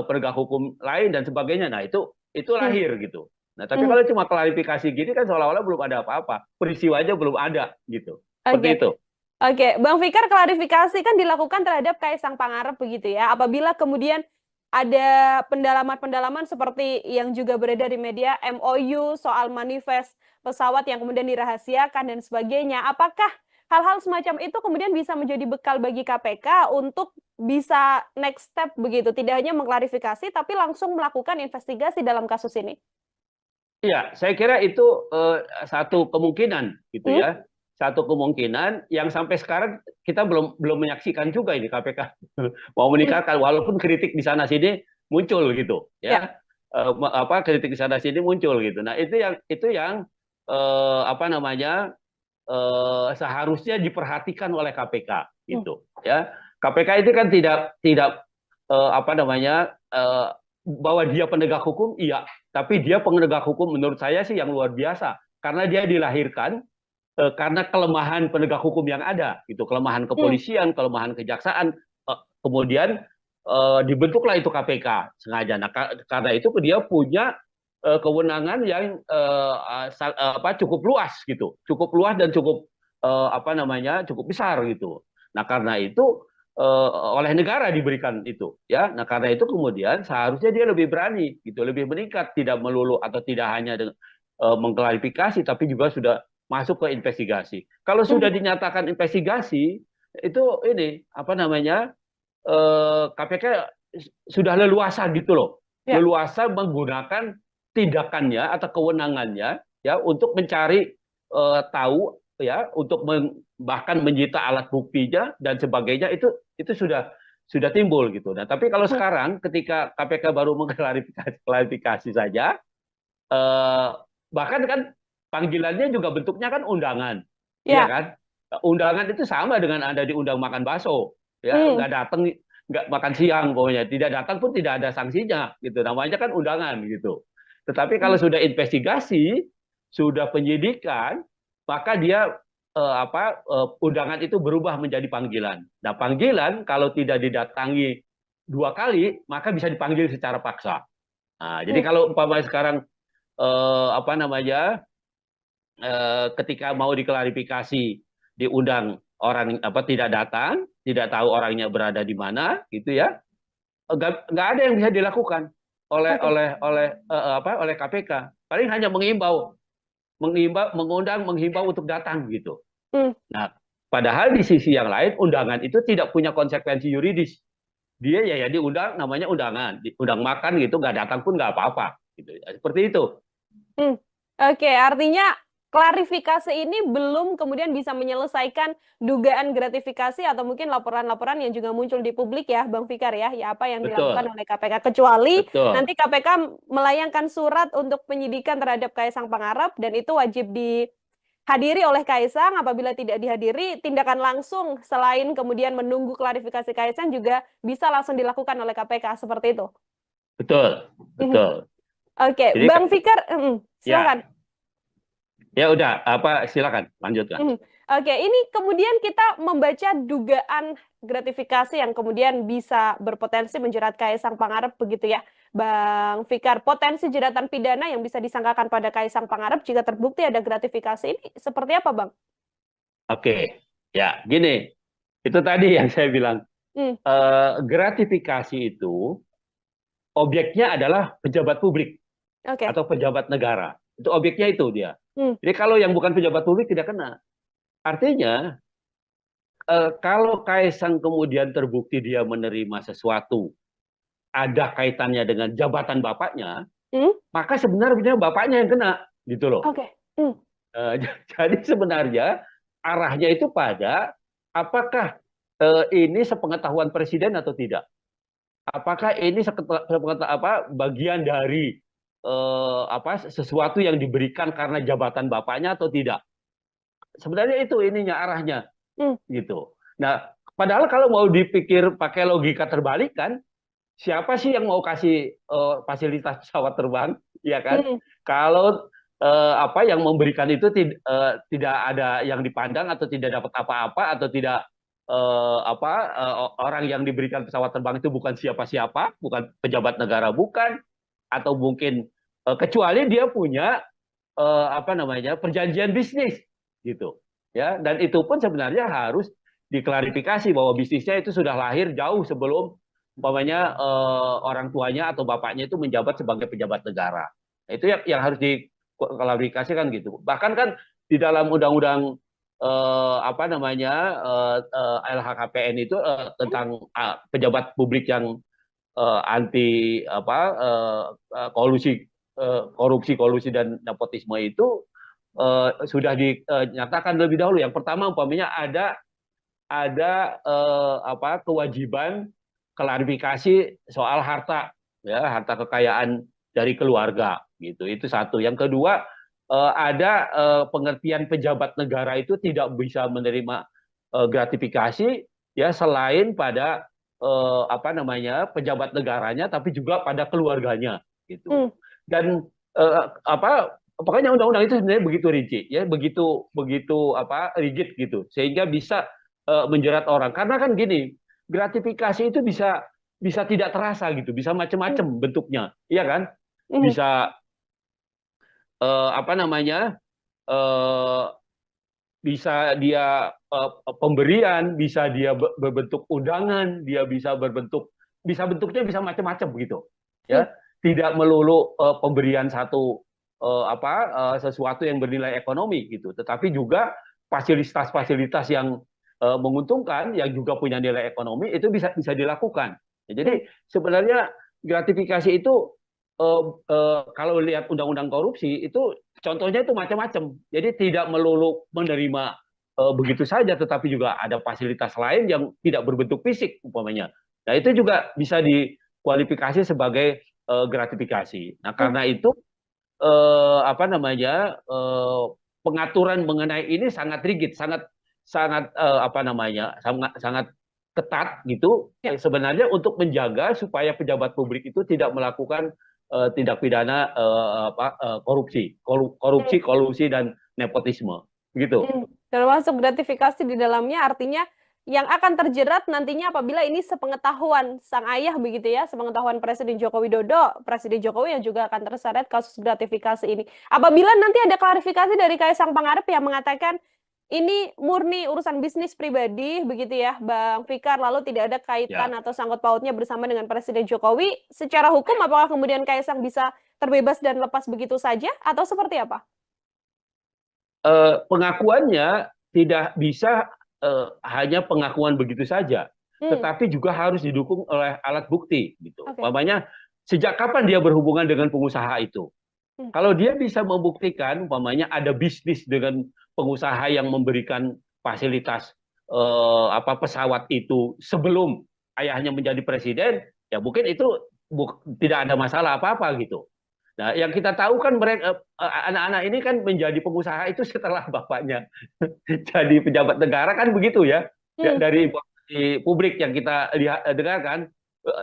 penegak hukum lain dan sebagainya. Nah, itu Hmm. lahir gitu. Nah, tapi Hmm. kalau cuma klarifikasi gini kan seolah-olah belum ada apa-apa, peristiwa aja belum ada gitu. Seperti Oke. itu. Oke, Bang Fikar, klarifikasi kan dilakukan terhadap Kaisang Pangarep begitu ya. Apabila kemudian ada pendalaman-pendalaman seperti yang juga beredar di media, MOU soal manifest pesawat yang kemudian dirahasiakan dan sebagainya. Apakah hal-hal semacam itu kemudian bisa menjadi bekal bagi KPK untuk bisa next step begitu, tidak hanya mengklarifikasi tapi langsung melakukan investigasi dalam kasus ini? Iya, saya kira itu satu kemungkinan gitu Hmm? ya. Satu kemungkinan yang sampai sekarang kita belum menyaksikan juga ini KPK mau Hmm. meningkatkan walaupun kritik di sana sini muncul gitu Ya. ya. Kritik di sana sini muncul gitu. Nah, itu yang apa namanya seharusnya diperhatikan oleh KPK Hmm. gitu ya. KPK itu kan tidak tidak apa namanya bahwa dia penegak hukum, iya, tapi dia penegak hukum menurut saya sih yang luar biasa karena dia dilahirkan karena kelemahan penegak hukum yang ada, gitu, kelemahan Hmm. kepolisian, kelemahan kejaksaan, kemudian dibentuklah itu KPK sengaja. Nah, karena itu dia punya kewenangan yang cukup luas gitu, cukup luas dan cukup apa namanya cukup besar gitu. Nah, karena itu oleh negara diberikan itu, ya. Nah, karena itu kemudian seharusnya dia lebih berani gitu, lebih meningkat, tidak melulu atau tidak hanya dengan mengklarifikasi, tapi juga sudah masuk ke investigasi. Kalau Hmm. sudah dinyatakan investigasi, itu ini apa namanya KPK sudah leluasa gitu loh, Ya. leluasa menggunakan tindakannya atau kewenangannya ya untuk mencari tahu ya, untuk bahkan menyita alat buktinya dan sebagainya itu sudah timbul gitu. Nah, tapi kalau Hmm. sekarang ketika KPK baru mengklarifikasi saja, eh, bahkan kan panggilannya juga bentuknya kan undangan, iya Ya. kan? Undangan itu sama dengan Anda diundang makan bakso, ya, Hmm. nggak datang, nggak makan siang pokoknya, tidak datang pun tidak ada sanksinya, gitu. Namanya kan undangan, gitu. Tetapi kalau Hmm. sudah investigasi, sudah penyidikan, maka dia undangan itu berubah menjadi panggilan. Nah, panggilan kalau tidak didatangi 2 kali, maka bisa dipanggil secara paksa. Nah, jadi Hmm. kalau umpamanya sekarang apa namanya ketika mau diklarifikasi diundang orang apa tidak datang, tidak tahu orangnya berada di mana, gitu ya, nggak ada yang bisa dilakukan Oke. oleh KPK. Paling hanya mengundang, menghimbau untuk datang gitu. Hmm. Nah, padahal di sisi yang lain undangan itu tidak punya konsekuensi yuridis. Dia ya diundang, namanya undangan, diundang makan gitu, nggak datang pun nggak apa-apa, gitu. Seperti itu. Hmm. Oke, artinya klarifikasi ini belum kemudian bisa menyelesaikan dugaan gratifikasi atau mungkin laporan-laporan yang juga muncul di publik ya, Bang Fikar ya, ya apa yang dilakukan Betul, oleh KPK. Kecuali betul. nanti KPK melayangkan surat untuk penyidikan terhadap Kaisang Pangarep dan itu wajib dihadiri oleh Kaisang. Apabila tidak dihadiri, tindakan langsung selain kemudian menunggu klarifikasi Kaisang juga bisa langsung dilakukan oleh KPK seperti itu. Betul, Mhm. betul. Oke, Jadi Bang Fikar, silakan. ya, ya udah apa silakan lanjutkan. Mhm. Oke, ini kemudian kita membaca dugaan gratifikasi yang kemudian bisa berpotensi menjerat Kaisang Pangarep begitu ya, Bang Fikar. Potensi jeratan pidana yang bisa disangkakan pada Kaisang Pangarep jika terbukti ada gratifikasi ini seperti apa, Bang? Oke, ya gini, itu tadi yang saya bilang Hmm. gratifikasi itu objeknya adalah pejabat publik Oke. atau pejabat negara. Itu objeknya itu dia. Hmm. Jadi kalau yang bukan pejabat publik tidak kena. Artinya kalau Kaisang kemudian terbukti dia menerima sesuatu ada kaitannya dengan jabatan bapaknya, Hmm. maka sebenarnya bapaknya yang kena, gitu loh. Oke. Hmm. Jadi sebenarnya arahnya itu pada apakah ini sepengetahuan presiden atau tidak? Apakah ini bagian dari sesuatu yang diberikan karena jabatan bapaknya atau tidak? Sebenarnya itu ininya arahnya Hmm. gitu. Nah, padahal kalau mau dipikir pakai logika terbalik kan, siapa sih yang mau kasih fasilitas pesawat terbang, ya kan? Hmm. Kalau apa yang memberikan itu tidak ada yang dipandang atau tidak dapat apa-apa atau tidak orang yang diberikan pesawat terbang itu bukan siapa-siapa, bukan pejabat negara, bukan, atau mungkin kecuali dia punya apa namanya perjanjian bisnis gitu ya, dan itu pun sebenarnya harus diklarifikasi bahwa bisnisnya itu sudah lahir jauh sebelum umpamanya orang tuanya atau bapaknya itu menjabat sebagai pejabat negara. Nah, itu yang harus diklarifikasikan gitu. Bahkan kan di dalam undang-undang apa namanya LHKPN itu tentang pejabat publik yang anti apa kolusi korupsi, kolusi dan nepotisme itu sudah dinyatakan lebih dahulu. Yang pertama umpamanya ada apa kewajiban klarifikasi soal harta, ya, harta kekayaan dari keluarga gitu. Itu satu. Yang kedua ada pengertian pejabat negara itu tidak bisa menerima gratifikasi ya selain pada apa namanya pejabat negaranya tapi juga pada keluarganya gitu. Hmm. Dan apa pokoknya undang-undang itu sebenarnya begitu rinci ya, begitu begitu apa rigid gitu sehingga bisa menjerat orang. Karena kan gini, gratifikasi itu bisa tidak terasa gitu, bisa macam-macam bentuknya, iya kan? Bisa apa namanya? eh, bisa dia pemberian, bisa dia berbentuk undangan, dia bisa bentuknya bisa macam-macam begitu. Ya, tidak melulu pemberian satu sesuatu yang bernilai ekonomi gitu, tetapi juga fasilitas-fasilitas yang menguntungkan yang juga punya nilai ekonomi itu bisa bisa dilakukan. Ya, jadi sebenarnya gratifikasi itu kalau lihat undang-undang korupsi itu contohnya itu macam-macam. Jadi tidak melulu menerima begitu saja, tetapi juga ada fasilitas lain yang tidak berbentuk fisik umpamanya. Nah itu juga bisa dikualifikasi sebagai gratifikasi. Nah karena itu apa namanya pengaturan mengenai ini sangat rigid, sangat sangat apa namanya sangat sangat ketat gitu. Sebenarnya untuk menjaga supaya pejabat publik itu tidak melakukan tindak pidana korupsi, kolusi dan nepotisme, gitu. Termasuk gratifikasi di dalamnya artinya yang akan terjerat nantinya apabila ini sepengetahuan sang ayah begitu ya, sepengetahuan Presiden Joko Widodo, Presiden Jokowi yang juga akan terseret kasus gratifikasi ini. Apabila nanti ada klarifikasi dari Kaisang Pangarep yang mengatakan ini murni urusan bisnis pribadi begitu ya, Bang Fikar, lalu tidak ada kaitan Ya, atau sangkut pautnya bersama dengan Presiden Jokowi, secara hukum apakah kemudian Kaisang bisa terbebas dan lepas begitu saja atau seperti apa? pengakuannya tidak bisa hanya pengakuan begitu saja, Hmm, tetapi juga harus didukung oleh alat bukti, gitu. oke. Umpamanya sejak kapan dia berhubungan dengan pengusaha itu? Hmm, Kalau dia bisa membuktikan, umpamanya ada bisnis dengan pengusaha yang memberikan fasilitas apa pesawat itu sebelum ayahnya menjadi presiden, ya mungkin itu tidak ada masalah apa-apa gitu. Nah, yang kita tahu kan mereka anak-anak ini kan menjadi pengusaha itu setelah bapaknya jadi pejabat negara kan begitu ya. hmm, Dari informasi publik yang kita dengarkan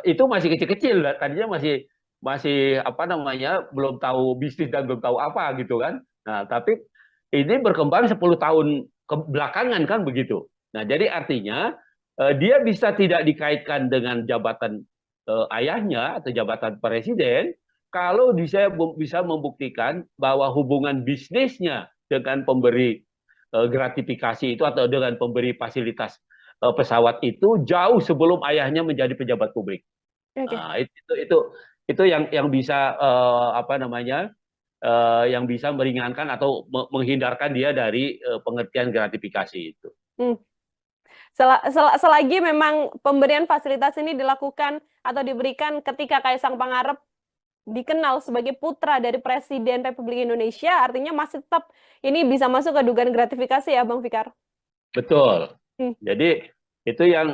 itu masih kecil-kecil, tadinya masih masih apa namanya belum tahu bisnis dan belum tahu apa gitu kan. Nah, tapi ini berkembang 10 tahun ke belakangan kan begitu. Nah, jadi artinya dia bisa tidak dikaitkan dengan jabatan ayahnya atau jabatan presiden kalau dia bisa membuktikan bahwa hubungan bisnisnya dengan pemberi gratifikasi itu atau dengan pemberi fasilitas pesawat itu jauh sebelum ayahnya menjadi pejabat publik. oke. Nah, itu yang bisa apa namanya yang bisa meringankan atau menghindarkan dia dari pengertian gratifikasi itu. Hmm. Selagi memang pemberian fasilitas ini dilakukan atau diberikan ketika Kaisang Pangarep dikenal sebagai putra dari Presiden Republik Indonesia, artinya masih tetap ini bisa masuk ke dugaan gratifikasi ya, Bang Fikar? Betul. Hmm, Jadi itu yang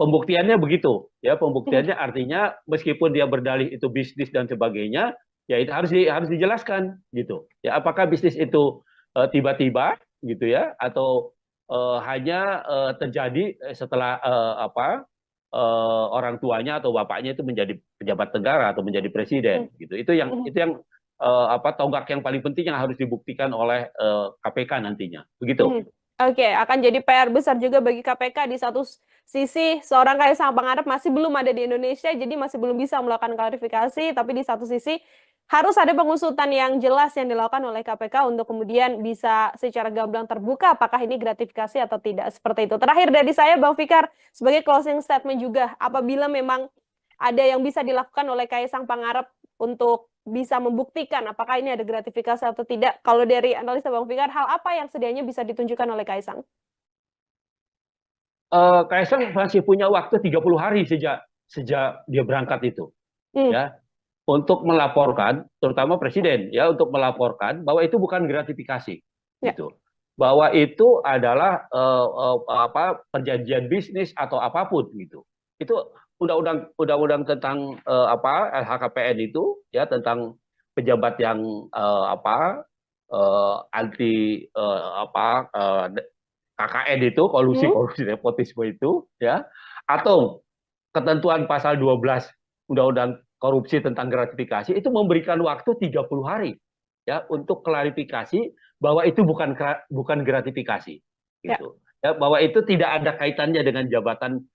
pembuktiannya begitu ya, hmm, pembuktiannya artinya meskipun dia berdalih itu bisnis dan sebagainya ya itu harus dijelaskan gitu ya, apakah bisnis itu tiba-tiba gitu ya atau hanya terjadi setelah orang tuanya atau bapaknya itu menjadi pejabat negara atau menjadi presiden hmm, gitu. Itu yang hmm. itu yang tonggak yang paling penting yang harus dibuktikan oleh KPK nantinya. Begitu. Oke, akan jadi PR besar juga bagi KPK. Di satu sisi, seorang Kaisang Pangarep masih belum ada di Indonesia, jadi masih belum bisa melakukan klarifikasi. Tapi di satu sisi, harus ada pengusutan yang jelas yang dilakukan oleh KPK untuk kemudian bisa secara gamblang terbuka apakah ini gratifikasi atau tidak. Seperti itu. Terakhir dari saya, Bang Fikar, sebagai closing statement juga, apabila memang ada yang bisa dilakukan oleh Kaisang Pangarep untuk bisa membuktikan apakah ini ada gratifikasi atau tidak. Kalau dari analisa Bang Fikar, hal apa yang sedianya bisa ditunjukkan oleh Kaisang? Kaisang masih punya waktu 30 hari sejak dia berangkat itu, ya, untuk melaporkan, terutama presiden, ya, untuk melaporkan bahwa itu bukan gratifikasi, gitu, bahwa itu adalah perjanjian bisnis atau apapun, gitu. Itu undang-undang tentang LHKPN itu, ya, tentang pejabat yang anti KKN itu, kolusi nepotisme itu, ya, atau ketentuan pasal 12 Undang-Undang korupsi tentang gratifikasi itu memberikan waktu 30 hari, ya, untuk klarifikasi bahwa itu bukan gratifikasi, gitu. Ya, bahwa itu tidak ada kaitannya dengan jabatan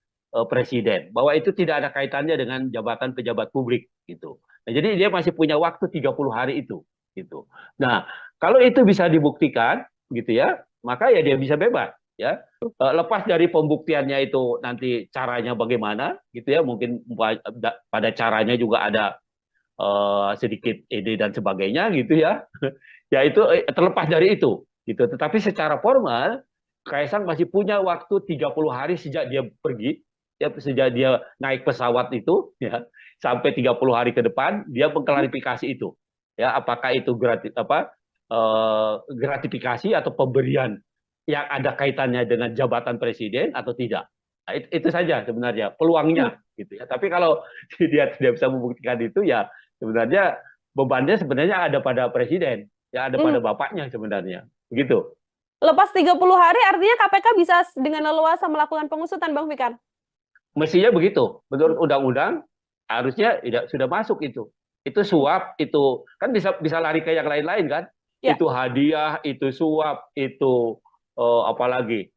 presiden, bahwa itu tidak ada kaitannya dengan jabatan pejabat publik, gitu. Nah, jadi dia masih punya waktu 30 hari itu, gitu. Nah, kalau itu bisa dibuktikan, gitu ya, maka ya dia bisa bebas, ya. Lepas dari pembuktiannya itu nanti caranya bagaimana, gitu ya, mungkin pada caranya juga ada sedikit ide dan sebagainya, gitu ya. Ya itu terlepas dari itu, gitu. Tetapi secara formal Kaisang masih punya waktu 30 hari sejak dia pergi, ya, sejak dia naik pesawat itu, ya, sampai 30 hari ke depan dia mengklarifikasi itu, ya, apakah itu gratifikasi atau pemberian yang ada kaitannya dengan jabatan presiden atau tidak. Nah, itu saja sebenarnya peluangnya, gitu ya. Tapi kalau dia tidak bisa membuktikan itu, ya sebenarnya bebannya sebenarnya ada pada presiden, ya, ada pada bapaknya sebenarnya, begitu. Lepas 30 hari artinya KPK bisa dengan leluasa melakukan pengusutan, Bang Fikar? Mestinya begitu. Menurut undang-undang harusnya sudah masuk itu. Itu suap, itu kan bisa lari ke yang lain-lain kan? Ya. Itu hadiah, itu suap, itu apalagi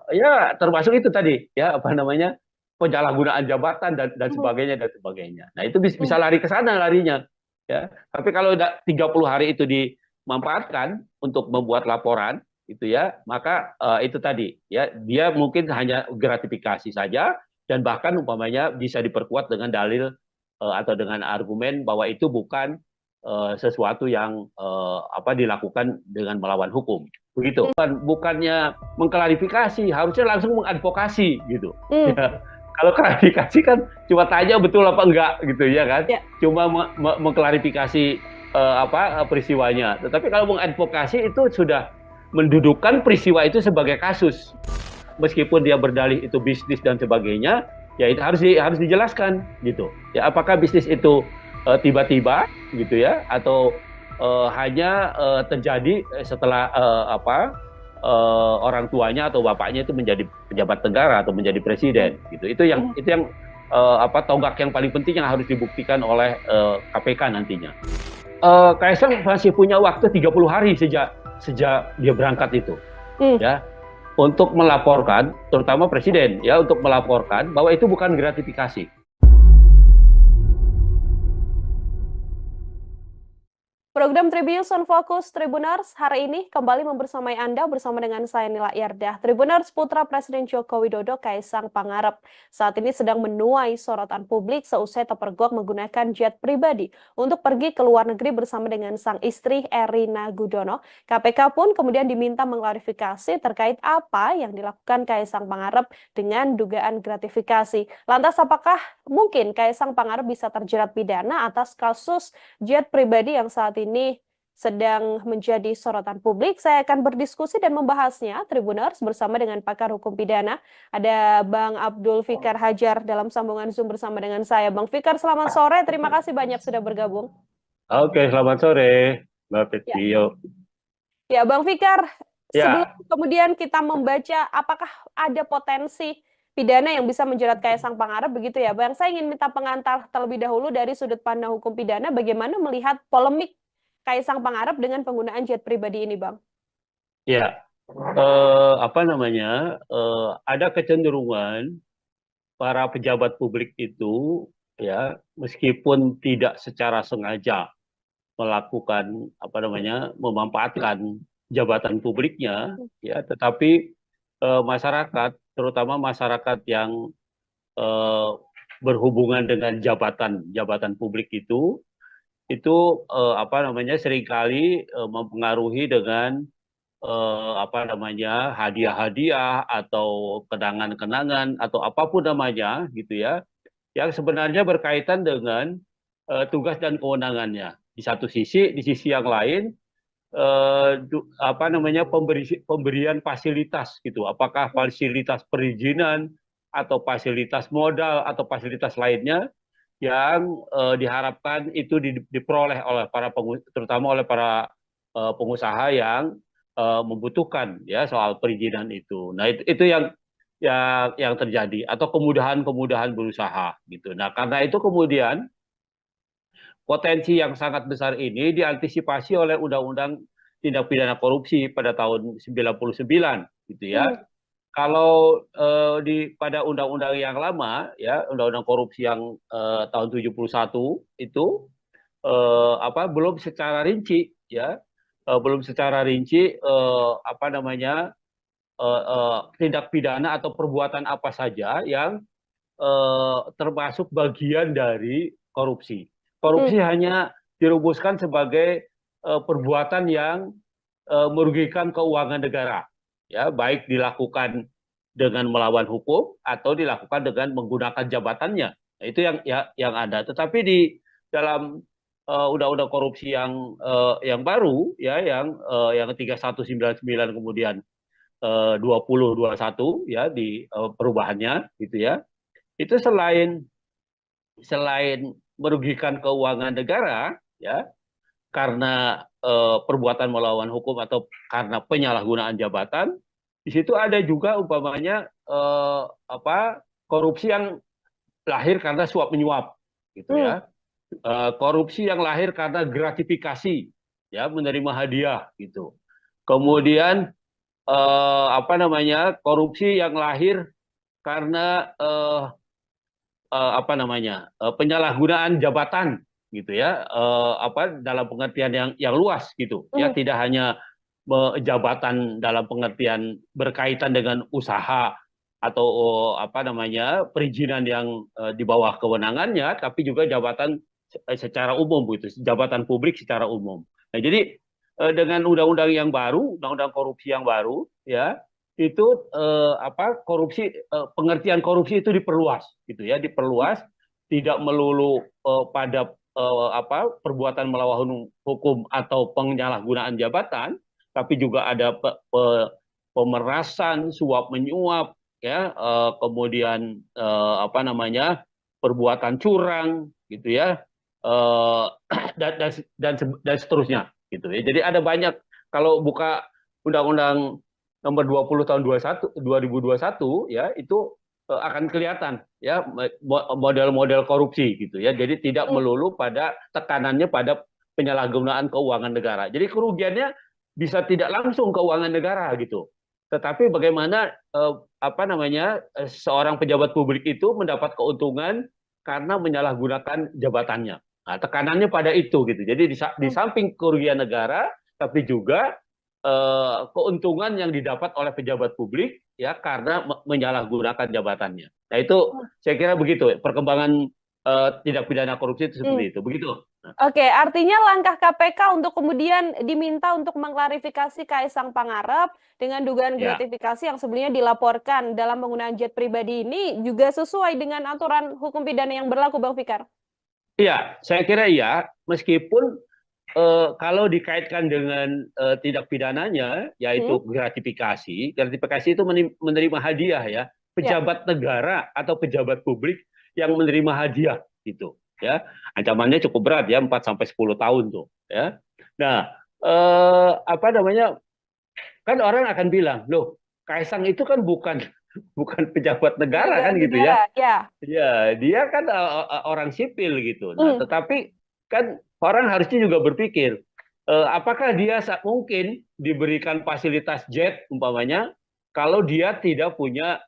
ya termasuk itu tadi, ya, apa namanya, penyalahgunaan jabatan dan sebagainya dan sebagainya. Nah, itu bisa lari ke sana larinya, ya. Tapi kalau 30 hari itu dimanfaatkan untuk membuat laporan, itu ya, maka itu tadi, ya, dia mungkin hanya gratifikasi saja dan bahkan umpamanya bisa diperkuat dengan dalil atau dengan argumen bahwa itu bukan sesuatu yang dilakukan dengan melawan hukum, begitu. Bukannya mengklarifikasi, harusnya langsung mengadvokasi, gitu. Ya. Kalau klarifikasi kan cuma tanya betul apa enggak, gitu ya kan, cuma mengklarifikasi peristiwanya. Tetapi kalau mengadvokasi itu sudah mendudukkan peristiwa itu sebagai kasus, meskipun dia berdalih itu bisnis dan sebagainya, ya itu harus dijelaskan, gitu. Ya, apakah bisnis itu tiba-tiba, gitu ya, atau hanya terjadi setelah orang tuanya atau bapaknya itu menjadi pejabat negara atau menjadi presiden, gitu. Itu yang tonggak yang paling penting yang harus dibuktikan oleh KPK nantinya. Kaisang masih punya waktu 30 hari sejak dia berangkat itu, ya, untuk melaporkan, terutama presiden, ya, untuk melaporkan bahwa itu bukan gratifikasi. Program Tribunnews on Focus Tribuners hari ini kembali membersamai Anda bersama dengan saya Nila Yardah. Tribuners, putra Presiden Joko Widodo Kaisang Pangarep saat ini sedang menuai sorotan publik seusai terpergok menggunakan jet pribadi untuk pergi ke luar negeri bersama dengan sang istri Erina Gudono. KPK pun kemudian diminta mengklarifikasi terkait apa yang dilakukan Kaisang Pangarep dengan dugaan gratifikasi. Lantas apakah mungkin Kaisang Pangarep bisa terjerat pidana atas kasus jet pribadi yang saat ini sedang menjadi sorotan publik? Saya akan berdiskusi dan membahasnya, Tribuners, bersama dengan pakar hukum pidana. Ada Bang Abdul Fikar Hajar dalam sambungan Zoom bersama dengan saya. Bang Fikar, selamat sore. Terima kasih banyak sudah bergabung. Oke, selamat sore, Mbak Petio. Ya, Bang Fikar, sebelum kemudian kita membaca apakah ada potensi pidana yang bisa menjerat Kaisang Pangarep begitu ya, Bang. Saya ingin minta pengantar terlebih dahulu dari sudut pandang hukum pidana, bagaimana melihat polemik Kaisang Pangarep dengan penggunaan jet pribadi ini, Bang? Ya, apa namanya? Ada kecenderungan para pejabat publik itu, ya, meskipun tidak secara sengaja melakukan apa namanya, memanfaatkan jabatan publiknya, ya, tetapi masyarakat, terutama masyarakat yang eh, berhubungan dengan jabatan publik itu apa namanya, seringkali mempengaruhi dengan apa namanya, hadiah-hadiah atau kenangan-kenangan atau apapun namanya gitu ya, yang sebenarnya berkaitan dengan tugas dan kewenangannya. Di sisi yang lain apa namanya, pemberian fasilitas gitu. Apakah fasilitas perizinan atau fasilitas modal atau fasilitas lainnya yang diharapkan itu diperoleh oleh terutama oleh para pengusaha yang membutuhkan ya soal perizinan itu. Nah, itu yang terjadi atau kemudahan-kemudahan berusaha gitu. Nah, karena itu kemudian potensi yang sangat besar ini diantisipasi oleh Undang-Undang Tindak Pidana Korupsi pada tahun 99 gitu ya. Kalau pada undang-undang yang lama ya, undang-undang korupsi yang tahun 71 itu apa, belum secara rinci ya, belum secara rinci apa namanya, tindak pidana atau perbuatan apa saja yang termasuk bagian dari korupsi. Korupsi Hmm, hanya dirumuskan sebagai perbuatan yang merugikan keuangan negara, ya, baik dilakukan dengan melawan hukum atau dilakukan dengan menggunakan jabatannya. Nah, itu yang ada. Tetapi di dalam undang-undang korupsi yang baru ya, yang 3199 kemudian 2021 ya, di perubahannya gitu ya. Itu selain selain merugikan keuangan negara ya, karena perbuatan melawan hukum atau karena penyalahgunaan jabatan, di situ ada juga umpamanya apa, korupsi yang lahir karena suap menyuap gitu hmm, ya. Korupsi yang lahir karena gratifikasi ya, menerima hadiah gitu. Kemudian apa namanya, korupsi yang lahir karena apa namanya, penyalahgunaan jabatan gitu ya, apa, dalam pengertian yang luas gitu ya, hmm. tidak hanya jabatan dalam pengertian berkaitan dengan usaha atau apa namanya, perizinan yang di bawah kewenangannya, tapi juga jabatan secara umum gitu, jabatan publik secara umum. Nah, jadi dengan undang-undang yang baru, undang-undang korupsi yang baru ya, itu apa, pengertian korupsi itu diperluas gitu ya, diperluas, tidak melulu pada apa, perbuatan melawan hukum atau penyalahgunaan jabatan, tapi juga ada pemerasan, suap menyuap ya, kemudian apa namanya, perbuatan curang gitu ya, eh, dan seterusnya gitu ya. Jadi ada banyak, kalau buka undang-undang nomor 20 tahun 2021 ya, itu akan kelihatan ya model-model korupsi gitu ya. Jadi tidak Hmm. melulu pada tekanannya pada penyalahgunaan keuangan negara. Jadi kerugiannya bisa tidak langsung keuangan negara gitu. Tetapi bagaimana apa namanya, seorang pejabat publik itu mendapat keuntungan karena menyalahgunakan jabatannya. Nah, tekanannya pada itu gitu. Jadi di Hmm. samping kerugian negara, tapi juga keuntungan yang didapat oleh pejabat publik ya karena menyalahgunakan jabatannya. Nah, itu saya kira begitu perkembangan tindak pidana korupsi itu, Hmm. seperti itu. Begitu. Oke, artinya langkah KPK untuk kemudian diminta untuk mengklarifikasi Kaisang Pangarep dengan dugaan Ya. gratifikasi yang sebelumnya dilaporkan dalam penggunaan jet pribadi ini juga sesuai dengan aturan hukum pidana yang berlaku, Bang Fikar? Iya, saya kira iya, meskipun kalau dikaitkan dengan tindak pidananya, Hmm? yaitu gratifikasi, gratifikasi itu menerima hadiah ya, Ya. pejabat negara atau pejabat publik yang menerima hadiah gitu, ya, ancamannya cukup berat ya, 4 sampai 10 tahun tuh, ya. Nah, apa namanya, kan orang akan bilang, loh, Kaisang itu kan bukan bukan pejabat negara Penyelenggara kan gitu ya. negara, ya. Ya, dia kan orang sipil gitu. Nah, tetapi kan orang harusnya juga berpikir, apakah dia mungkin diberikan fasilitas jet umpamanya kalau dia tidak punya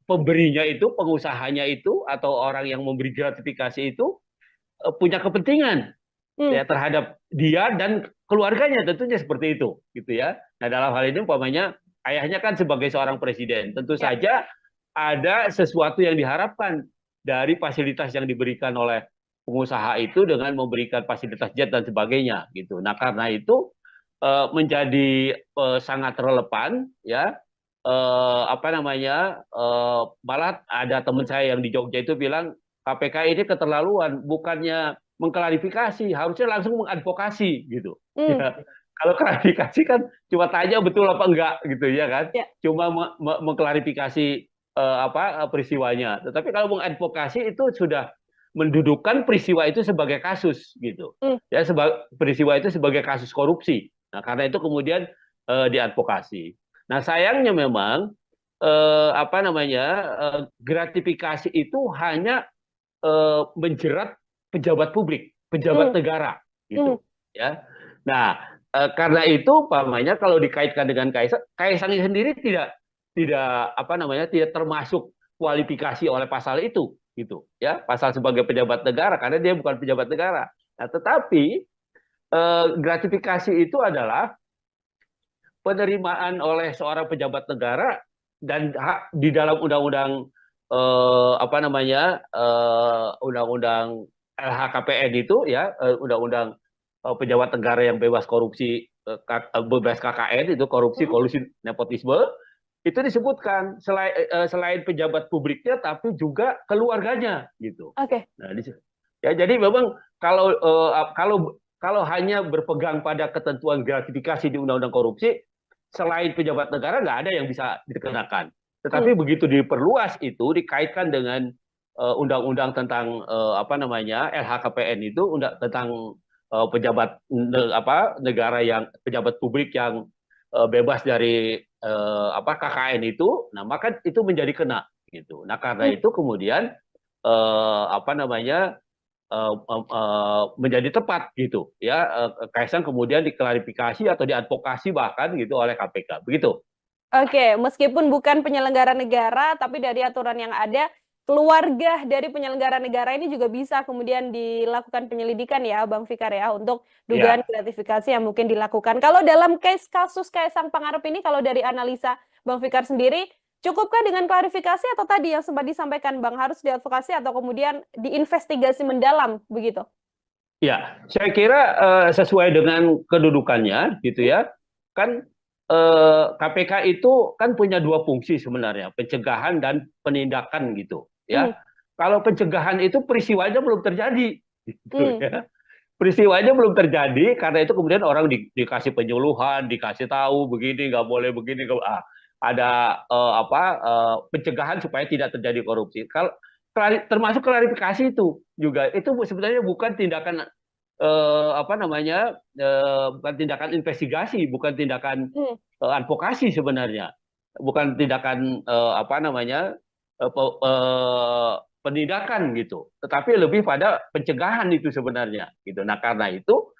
pemberinya itu, pengusahanya itu atau orang yang memberi gratifikasi itu punya kepentingan Hmm, ya terhadap dia dan keluarganya, tentunya seperti itu gitu ya. Nah, dalam hal ini umpamanya ayahnya kan sebagai seorang presiden, tentu ya. saja ada sesuatu yang diharapkan dari fasilitas yang diberikan oleh pengusaha itu dengan memberikan fasilitas jet dan sebagainya gitu. Nah, karena itu menjadi sangat relevan ya, apa namanya, malah ada teman saya yang di Jogja itu bilang KPK ini keterlaluan, bukannya mengklarifikasi, harusnya langsung mengadvokasi gitu. Hmm, Ya, kalau klarifikasi kan cuma tanya betul apa enggak gitu ya kan, ya. cuma mengklarifikasi peristiwanya. Tetapi kalau mengadvokasi itu sudah mendudukkan peristiwa itu sebagai kasus gitu, Hmm, ya peristiwa itu sebagai kasus korupsi. Nah, karena itu kemudian diadvokasi. Nah, sayangnya memang apa namanya, gratifikasi itu hanya menjerat pejabat publik, pejabat hmm, negara hmm. gitu ya. Nah, karena itu pamannya kalau dikaitkan dengan Kaisang, Kaisang sendiri tidak apa namanya, tidak termasuk kualifikasi oleh pasal itu gitu ya, pasal sebagai pejabat negara karena dia bukan pejabat negara. Nah, tetapi gratifikasi itu adalah penerimaan oleh seorang pejabat negara dan hak di dalam undang-undang apa namanya, undang-undang LHKPN itu ya, undang-undang pejabat negara yang bebas korupsi, bebas KKN itu korupsi Hmm. kolusi nepotisme itu disebutkan selain pejabat publiknya tapi juga keluarganya gitu. Oke. Nah, ya jadi memang kalau hanya berpegang pada ketentuan gratifikasi di undang-undang korupsi, selain pejabat negara nggak ada yang bisa dikenakan. Hmm, Tetapi begitu diperluas itu dikaitkan dengan undang-undang tentang apa namanya LHKPN itu tentang pejabat negara yang pejabat publik yang bebas dari KKN itu, nah maka itu menjadi kena gitu. Nah karena hmm. itu kemudian apa namanya, menjadi tepat gitu ya, Kaisang kemudian diklarifikasi atau diadvokasi bahkan gitu oleh KPK begitu. Oke, meskipun bukan penyelenggara negara, tapi dari aturan yang ada, keluarga dari penyelenggara negara ini juga bisa kemudian dilakukan penyelidikan ya, Bang Fikar ya, untuk dugaan Ya, gratifikasi yang mungkin dilakukan. Kalau dalam case kasus Kaisang Pangarep ini, kalau dari analisa Bang Fikar sendiri, cukupkah dengan klarifikasi atau tadi yang sempat disampaikan Bang, harus diadvokasi atau kemudian diinvestigasi mendalam begitu? ya, saya kira sesuai dengan kedudukannya gitu Hmm, ya. Kan KPK itu kan punya dua fungsi sebenarnya, pencegahan dan penindakan gitu hmm, ya. Kalau pencegahan itu peristiwanya belum terjadi gitu hmm, ya. Peristiwanya belum terjadi karena itu kemudian orang dikasih penyuluhan, dikasih tahu begini nggak boleh begini, ada pencegahan supaya tidak terjadi korupsi. Kalau termasuk klarifikasi itu juga itu sebenarnya bukan tindakan apa namanya, bukan tindakan investigasi, bukan tindakan hmm, advokasi sebenarnya, bukan tindakan apa namanya, penindakan gitu, tetapi lebih pada pencegahan itu sebenarnya gitu. Nah karena itu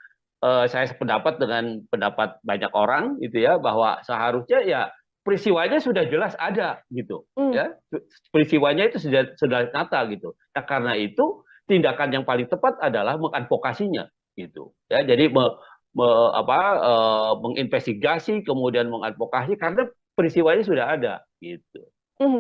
saya sependapat dengan pendapat banyak orang gitu ya, bahwa seharusnya ya peristiwanya sudah jelas ada gitu hmm. ya, peristiwanya itu sudah nyata gitu. Nah karena itu tindakan yang paling tepat adalah mengadvokasinya gitu ya, jadi menginvestigasi kemudian mengadvokasi karena peristiwanya sudah ada gitu. Hmm.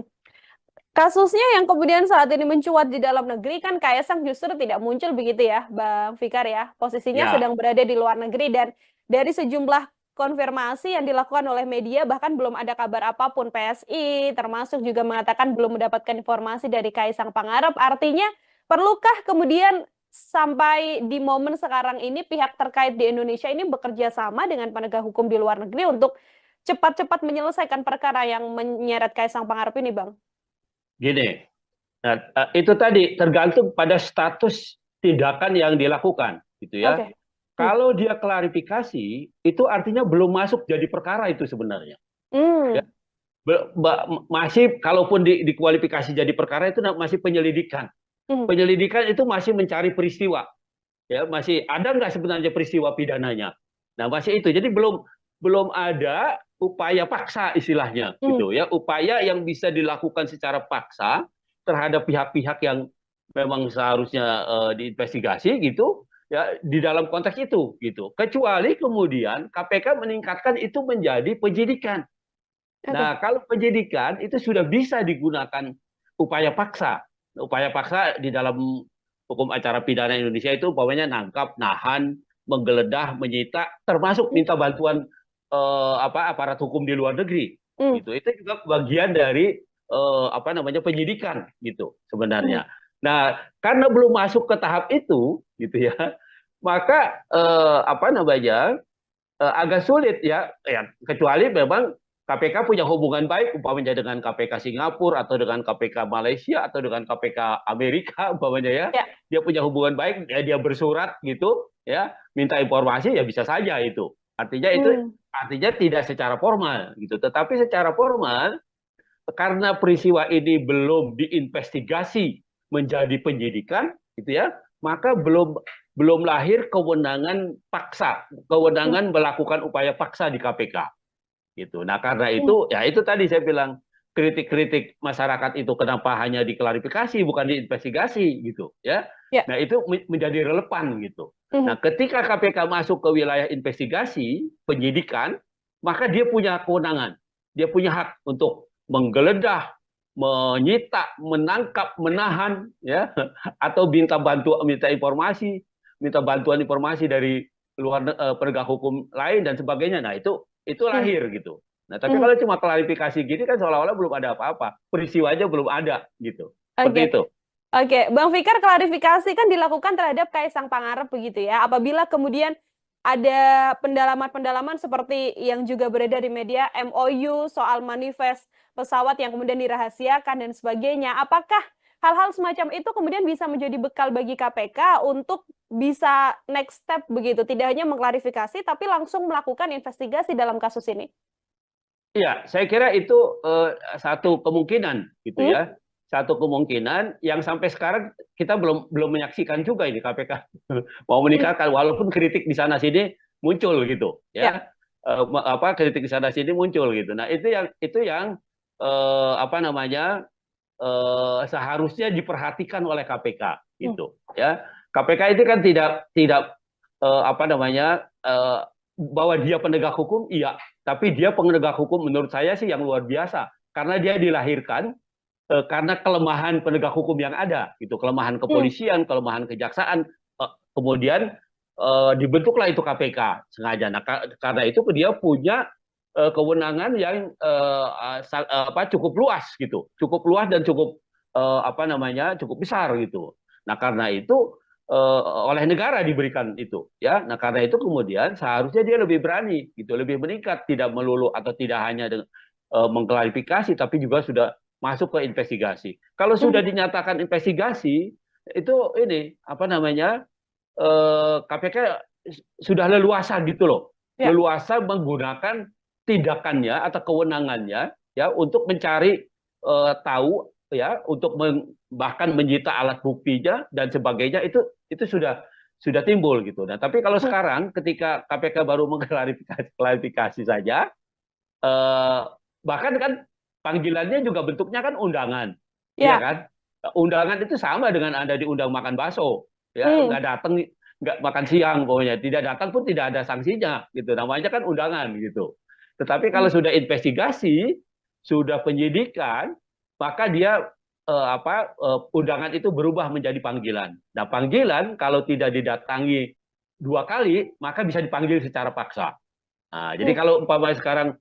Kasusnya yang kemudian saat ini mencuat di dalam negeri kan Kaisang justru tidak muncul begitu ya, Bang Fikar ya. Posisinya Ya, sedang berada di luar negeri dan dari sejumlah konfirmasi yang dilakukan oleh media bahkan belum ada kabar apapun. PSI termasuk juga mengatakan belum mendapatkan informasi dari Kaisang Pangarep. Artinya perlukah kemudian sampai di momen sekarang ini pihak terkait di Indonesia ini bekerja sama dengan penegak hukum di luar negeri untuk cepat-cepat menyelesaikan perkara yang menyeret Kaisang Pangarep ini, Bang? gini. Nah, itu tadi tergantung pada status tindakan yang dilakukan, gitu ya. Oke. Hmm. Kalau dia klarifikasi, itu artinya belum masuk jadi perkara itu sebenarnya. Ya. Hmm. masih kalaupun dikualifikasi jadi perkara itu masih penyelidikan. Penyelidikan itu masih mencari peristiwa, ya masih ada nggak sebenarnya peristiwa pidananya. Nah masih itu, jadi belum ada upaya paksa istilahnya, gitu ya, upaya yang bisa dilakukan secara paksa terhadap pihak-pihak yang memang seharusnya diinvestigasi gitu, ya di dalam konteks itu, gitu. Kecuali kemudian KPK meningkatkan itu menjadi penyidikan. Nah, kalau penyidikan itu sudah bisa digunakan upaya paksa. Upaya paksa di dalam hukum acara pidana Indonesia itu umpamanya nangkap, nahan, menggeledah, menyita, termasuk minta bantuan aparat hukum di luar negeri. Gitu. Itu juga bagian dari penyidikan gitu sebenarnya. Nah, karena belum masuk ke tahap itu, gitu ya, maka agak sulit ya, kecuali memang KPK punya hubungan baik umpamanya dengan KPK Singapura atau dengan KPK Malaysia atau dengan KPK Amerika umpamanya ya. Dia punya hubungan baik, ya dia bersurat gitu ya, minta informasi ya bisa saja itu. Artinya tidak secara formal gitu. Tetapi secara formal karena peristiwa ini belum diinvestigasi menjadi penyidikan gitu ya, maka belum lahir kewenangan paksa, kewenangan melakukan upaya paksa di KPK. Gitu. Nah, karena itu, ya itu tadi saya bilang, kritik-kritik masyarakat itu kenapa hanya diklarifikasi bukan diinvestigasi gitu ya. Nah, itu menjadi relevan gitu. Nah, ketika KPK masuk ke wilayah investigasi, penyidikan, maka dia punya kewenangan. Dia punya hak untuk menggeledah, menyita, menangkap, menahan ya, atau minta bantuan informasi dari luar penegak hukum lain dan sebagainya. Nah, itu lahir gitu. Nah, tapi kalau cuma klarifikasi gini kan seolah-olah belum ada apa-apa. Peristiwanya belum ada gitu. Seperti itu. Oke, Bang Fikar, klarifikasi kan dilakukan terhadap Kaisang Pangarep begitu ya. Apabila kemudian ada pendalaman-pendalaman seperti yang juga beredar di media, MOU soal manifest pesawat yang kemudian dirahasiakan dan sebagainya. Apakah hal-hal semacam itu kemudian bisa menjadi bekal bagi KPK untuk bisa next step begitu, tidak hanya mengklarifikasi tapi langsung melakukan investigasi dalam kasus ini? Iya, saya kira itu satu kemungkinan gitu ya. Satu kemungkinan yang sampai sekarang kita belum menyaksikan juga ini KPK mau meningkatkan, walaupun kritik di sana sini muncul gitu ya. Kritik di sana sini muncul gitu. Nah, itu yang seharusnya diperhatikan oleh KPK gitu ya. KPK itu kan tidak bahwa dia penegak hukum, iya, tapi dia penegak hukum menurut saya sih yang luar biasa karena dia dilahirkan karena kelemahan penegak hukum yang ada, gitu, kelemahan kepolisian, kelemahan kejaksaan, kemudian dibentuklah itu KPK sengaja. Nah, karena itu dia punya kewenangan yang cukup luas gitu, cukup luas dan cukup cukup besar gitu. Nah, karena itu oleh negara diberikan itu ya. Nah, karena itu kemudian seharusnya dia lebih berani gitu, lebih meningkat, tidak melulu atau tidak hanya mengklarifikasi tapi juga sudah masuk ke investigasi. Kalau sudah dinyatakan investigasi itu ini KPK sudah leluasa gitu loh. Leluasa menggunakan tindakannya atau kewenangannya ya untuk mencari tahu ya, untuk bahkan menyita alat buktinya dan sebagainya, itu sudah timbul gitu. Nah, tapi kalau sekarang ketika KPK baru mengklarifikasi saja, bahkan kan panggilannya juga bentuknya kan undangan, ya kan? Undangan itu sama dengan Anda diundang makan bakso, ya nggak datang, nggak makan siang, pokoknya tidak datang pun tidak ada sanksinya, gitu. Namanya kan undangan gitu. Tetapi kalau sudah investigasi, sudah penyidikan, maka dia undangan itu berubah menjadi panggilan. Nah, panggilan kalau tidak didatangi 2 kali, maka bisa dipanggil secara paksa. Nah, jadi kalau umpamanya sekarang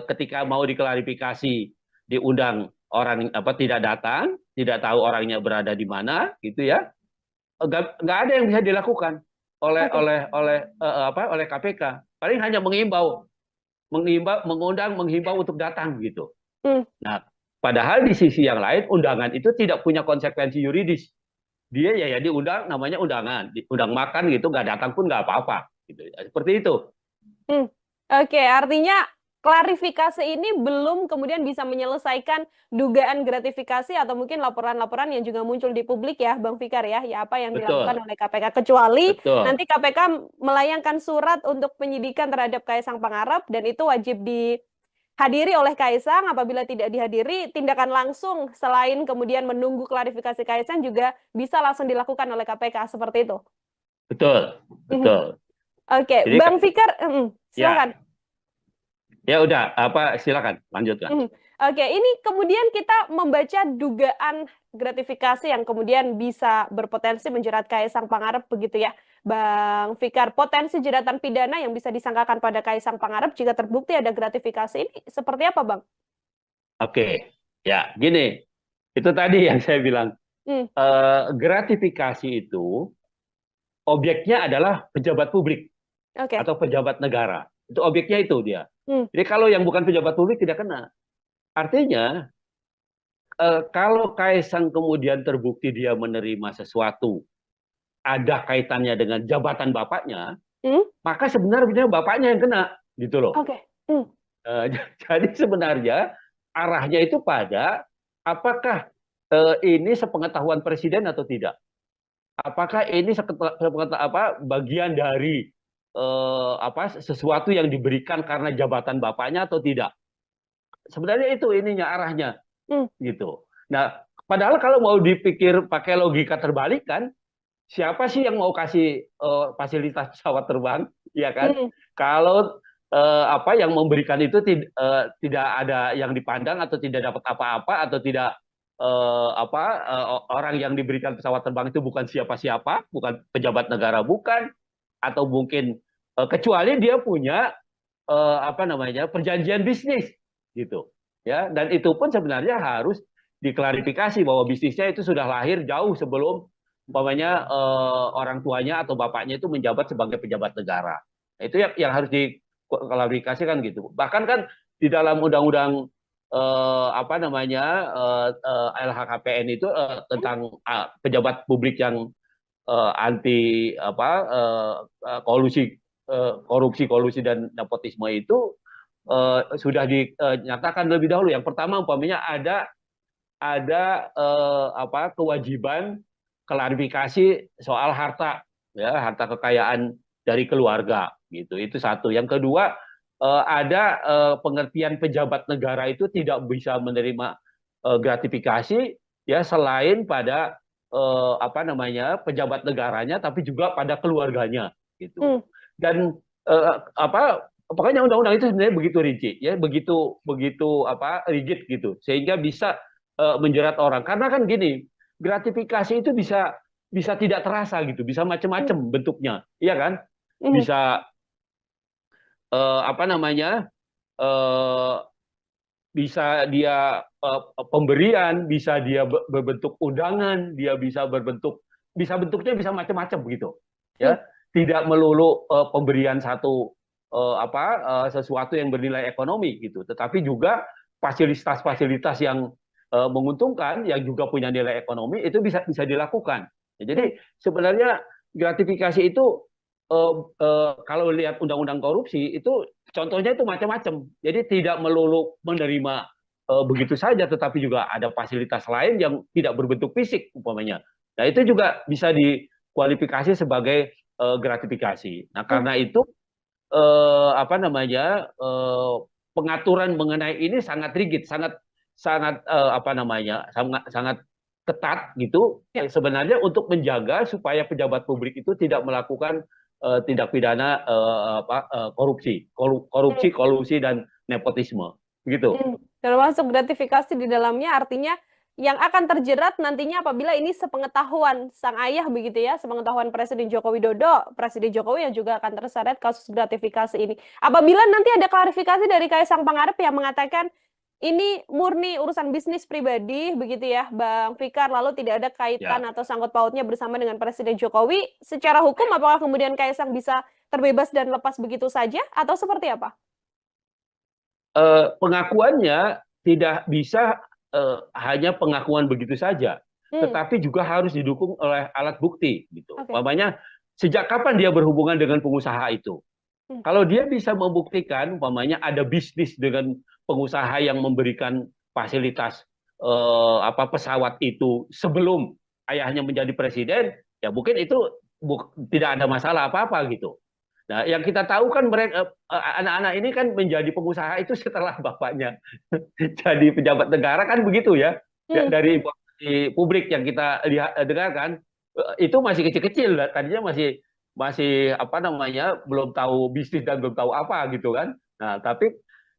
ketika mau diklarifikasi diundang orang tidak datang, tidak tahu orangnya berada di mana, gitu ya, nggak ada yang bisa dilakukan oleh KPK. Paling hanya menghimbau untuk datang gitu. Nah, padahal di sisi yang lain undangan itu tidak punya konsekuensi yuridis. Dia ya diundang, namanya undangan, diundang makan gitu, nggak datang pun nggak apa-apa gitu. Seperti itu. Oke, artinya klarifikasi ini belum kemudian bisa menyelesaikan dugaan gratifikasi atau mungkin laporan-laporan yang juga muncul di publik ya, Bang Fikar ya, ya apa yang dilakukan Betul, oleh KPK. Kecuali betul, nanti KPK melayangkan surat untuk penyidikan terhadap Kaisang Pangarep dan itu wajib dihadiri oleh Kaisang. Apabila tidak dihadiri, tindakan langsung selain kemudian menunggu klarifikasi Kaisang juga bisa langsung dilakukan oleh KPK seperti itu. betul, Mhm. betul. Oke, Jadi Bang Fikar, ya, silakan. ya udah, apa silakan lanjutkan. Mhm. Oke, ini kemudian kita membaca dugaan gratifikasi yang kemudian bisa berpotensi menjerat Kaisang Pangarep begitu ya, Bang Fikar. Potensi jeratan pidana yang bisa disangkakan pada Kaisang Pangarep jika terbukti ada gratifikasi ini seperti apa, Bang? Oke, ya gini, itu tadi yang saya bilang, Hmm, gratifikasi itu objeknya adalah pejabat publik oke. atau pejabat negara. Itu objeknya itu dia. Hmm, Jadi kalau yang bukan pejabat publik tidak kena. Artinya, kalau Kaisang kemudian terbukti dia menerima sesuatu, ada kaitannya dengan jabatan bapaknya, hmm, maka sebenarnya bapaknya yang kena, gitu loh. oke. Hmm, Eh, jadi sebenarnya arahnya itu pada apakah ini sepengetahuan presiden atau tidak? Apakah ini bagian dari sesuatu yang diberikan karena jabatan bapaknya atau tidak? Sebenarnya itu ininya arahnya hmm, gitu. Nah, padahal kalau mau dipikir pakai logika terbalik kan, siapa sih yang mau kasih fasilitas pesawat terbang, ya kan? hmm, Kalau yang memberikan itu tidak ada yang dipandang atau tidak dapat apa-apa atau tidak orang yang diberikan pesawat terbang itu bukan siapa-siapa, bukan pejabat negara, bukan, atau mungkin kecuali dia punya perjanjian bisnis gitu, ya. Dan itu pun sebenarnya harus diklarifikasi bahwa bisnisnya itu sudah lahir jauh sebelum umpamanya orang tuanya atau bapaknya itu menjabat sebagai pejabat negara. Nah, itu yang harus diklarifikasikan gitu. Bahkan kan di dalam undang-undang LHKPN itu tentang pejabat publik yang anti kolusi korupsi dan nepotisme itu sudah dinyatakan lebih dahulu. Yang pertama umpamanya ada kewajiban klarifikasi soal harta, ya, harta kekayaan dari keluarga gitu. Itu satu. Yang kedua, ada pengertian pejabat negara itu tidak bisa menerima gratifikasi, ya, selain pada pejabat negaranya tapi juga pada keluarganya gitu. hmm, Dan pokoknya undang-undang itu sebenarnya begitu rinci, ya, begitu begitu rigid gitu, sehingga bisa menjerat orang. Karena kan gini, gratifikasi itu bisa bisa tidak terasa gitu, bisa hmm, macam-macam bentuknya, iya kan? hmm, Bisa eh, apa namanya eh, bisa dia pemberian, bisa dia berbentuk undangan, dia bisa bentuknya bisa macam-macam begitu, hmm, ya. Tidak melulu pemberian satu sesuatu yang bernilai ekonomi gitu, tetapi juga fasilitas-fasilitas yang menguntungkan yang juga punya nilai ekonomi itu bisa bisa dilakukan. Ya, hmm, jadi sebenarnya gratifikasi itu kalau lihat undang-undang korupsi itu contohnya itu macam-macam. Jadi tidak melulu menerima begitu saja, tetapi juga ada fasilitas lain yang tidak berbentuk fisik umpamanya. Nah, itu juga bisa dikualifikasi sebagai gratifikasi. Nah, hmm, karena itu pengaturan mengenai ini sangat rigid, sangat sangat sangat sangat ketat gitu, ya. sebenarnya untuk menjaga supaya pejabat publik itu tidak melakukan tindak pidana korupsi, Hmm. kolusi dan nepotisme, gitu. Termasuk gratifikasi di dalamnya artinya yang akan terjerat nantinya apabila ini sepengetahuan sang ayah begitu ya, sepengetahuan Presiden Joko Widodo, Presiden Jokowi yang juga akan terseret kasus gratifikasi ini. Apabila nanti ada klarifikasi dari Kaisang Pangarep yang mengatakan ini murni urusan bisnis pribadi begitu ya, Bang Fikar, lalu tidak ada kaitan Ya, atau sangkut pautnya bersama dengan Presiden Jokowi, secara hukum apakah kemudian Kaisang bisa terbebas dan lepas begitu saja atau seperti apa? pengakuannya tidak bisa hanya pengakuan begitu saja, Hmm, tetapi juga harus didukung oleh alat bukti gitu. oke. Umpamanya sejak kapan dia berhubungan dengan pengusaha itu? Kalau dia bisa membuktikan, umpamanya ada bisnis dengan pengusaha yang memberikan fasilitas pesawat itu sebelum ayahnya menjadi presiden, ya mungkin itu tidak ada masalah apa-apa gitu. Nah, yang kita tahu kan mereka anak-anak ini kan menjadi pengusaha itu setelah bapaknya jadi pejabat negara kan begitu ya. Dari informasi publik yang kita dengarkan itu masih kecil-kecil, tadinya masih masih apa namanya belum tahu bisnis dan belum tahu apa gitu kan. Nah, tapi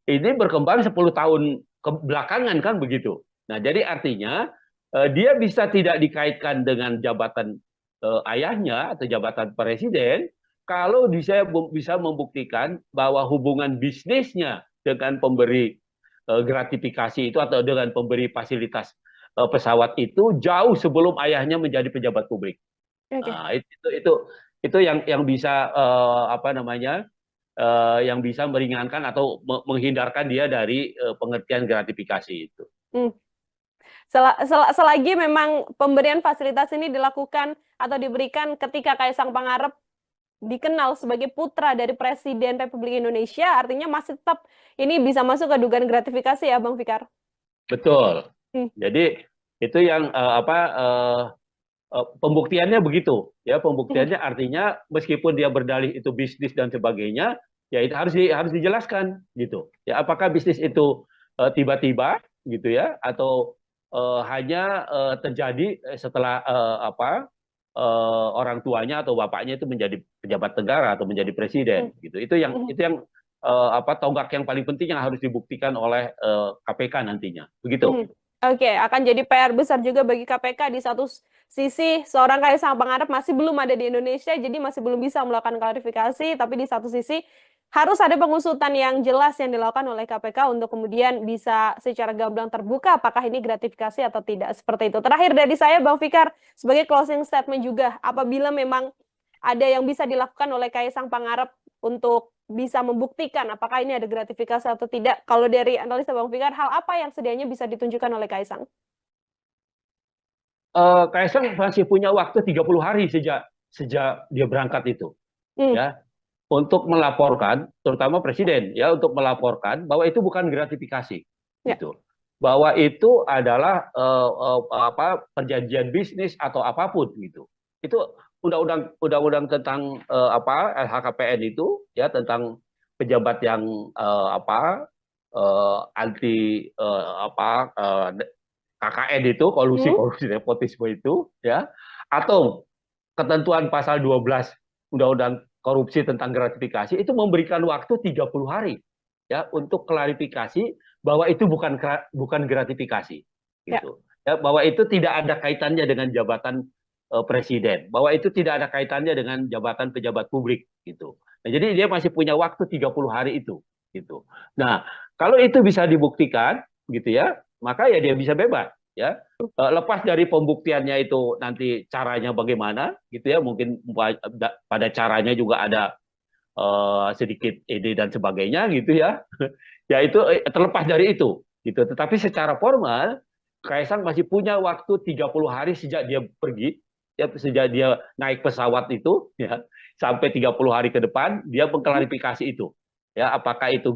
ini berkembang 10 tahun ke belakangan kan begitu. Nah, jadi artinya dia bisa tidak dikaitkan dengan jabatan ayahnya atau jabatan presiden kalau bisa membuktikan bahwa hubungan bisnisnya dengan pemberi gratifikasi itu atau dengan pemberi fasilitas pesawat itu jauh sebelum ayahnya menjadi pejabat publik. Oke. Nah, itu yang bisa apa namanya yang bisa meringankan atau menghindarkan dia dari pengertian gratifikasi itu. Selagi memang pemberian fasilitas ini dilakukan atau diberikan ketika Kaisang Pangarep dikenal sebagai putra dari Presiden Republik Indonesia, artinya masih tetap ini bisa masuk ke dugaan gratifikasi ya, Bang Fikar? Betul. Jadi itu yang pembuktiannya begitu, ya pembuktiannya artinya meskipun dia berdalih itu bisnis dan sebagainya, ya itu harus dijelaskan gitu. Ya apakah bisnis itu tiba-tiba gitu ya, atau hanya terjadi setelah orang tuanya atau bapaknya itu menjadi pejabat negara atau menjadi presiden gitu. Itu yang tonggak yang paling penting yang harus dibuktikan oleh KPK nantinya. Begitu. Oke, akan jadi PR besar juga bagi KPK. Di satu sisi, seorang Kaisang Pangarep masih belum ada di Indonesia, jadi masih belum bisa melakukan klarifikasi, tapi di satu sisi harus ada pengusutan yang jelas yang dilakukan oleh KPK untuk kemudian bisa secara gamblang terbuka apakah ini gratifikasi atau tidak, seperti itu. Terakhir dari saya, Bang Fikar, sebagai closing statement juga, apabila memang ada yang bisa dilakukan oleh Kaisang Pangarep untuk bisa membuktikan apakah ini ada gratifikasi atau tidak. Kalau dari analisa Bang Fikar, hal apa yang sedianya bisa ditunjukkan oleh Kaisang? Kaisang masih punya waktu 30 hari sejak dia berangkat itu, ya, untuk melaporkan, terutama presiden, ya, untuk melaporkan bahwa itu bukan gratifikasi, gitu, bahwa itu adalah perjanjian bisnis atau apapun, gitu. Itu undang-undang tentang LHKPN itu, ya, tentang pejabat yang anti KKN itu, kolusi nepotisme itu, ya, atau ketentuan pasal 12 Undang-Undang korupsi tentang gratifikasi itu memberikan waktu 30 hari ya untuk klarifikasi bahwa itu bukan gratifikasi gitu. Ya, bahwa itu tidak ada kaitannya dengan jabatan presiden, bahwa itu tidak ada kaitannya dengan jabatan pejabat publik gitu. Nah, jadi dia masih punya waktu 30 hari itu gitu. Nah, kalau itu bisa dibuktikan gitu ya, maka ya dia bisa bebas ya. Lepas dari pembuktiannya itu nanti caranya bagaimana gitu ya, mungkin pada caranya juga ada sedikit ide dan sebagainya gitu ya. Ya itu terlepas dari itu gitu. Tetapi secara formal Kaisang masih punya waktu 30 hari sejak dia pergi, ya, sejak dia naik pesawat itu ya, sampai 30 hari ke depan dia mengklarifikasi itu. Ya, apakah itu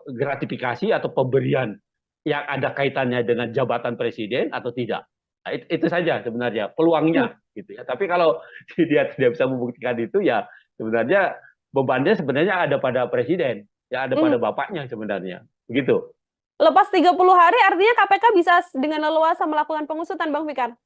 gratifikasi atau pemberian yang ada kaitannya dengan jabatan presiden atau tidak. Nah, itu saja sebenarnya peluangnya gitu ya. Tapi kalau dia tidak bisa membuktikan itu ya sebenarnya bebannya sebenarnya ada pada presiden, ya ada pada bapaknya sebenarnya. Begitu. Lepas 30 hari artinya KPK bisa dengan leluasa melakukan pengusutan, Bang Fikar?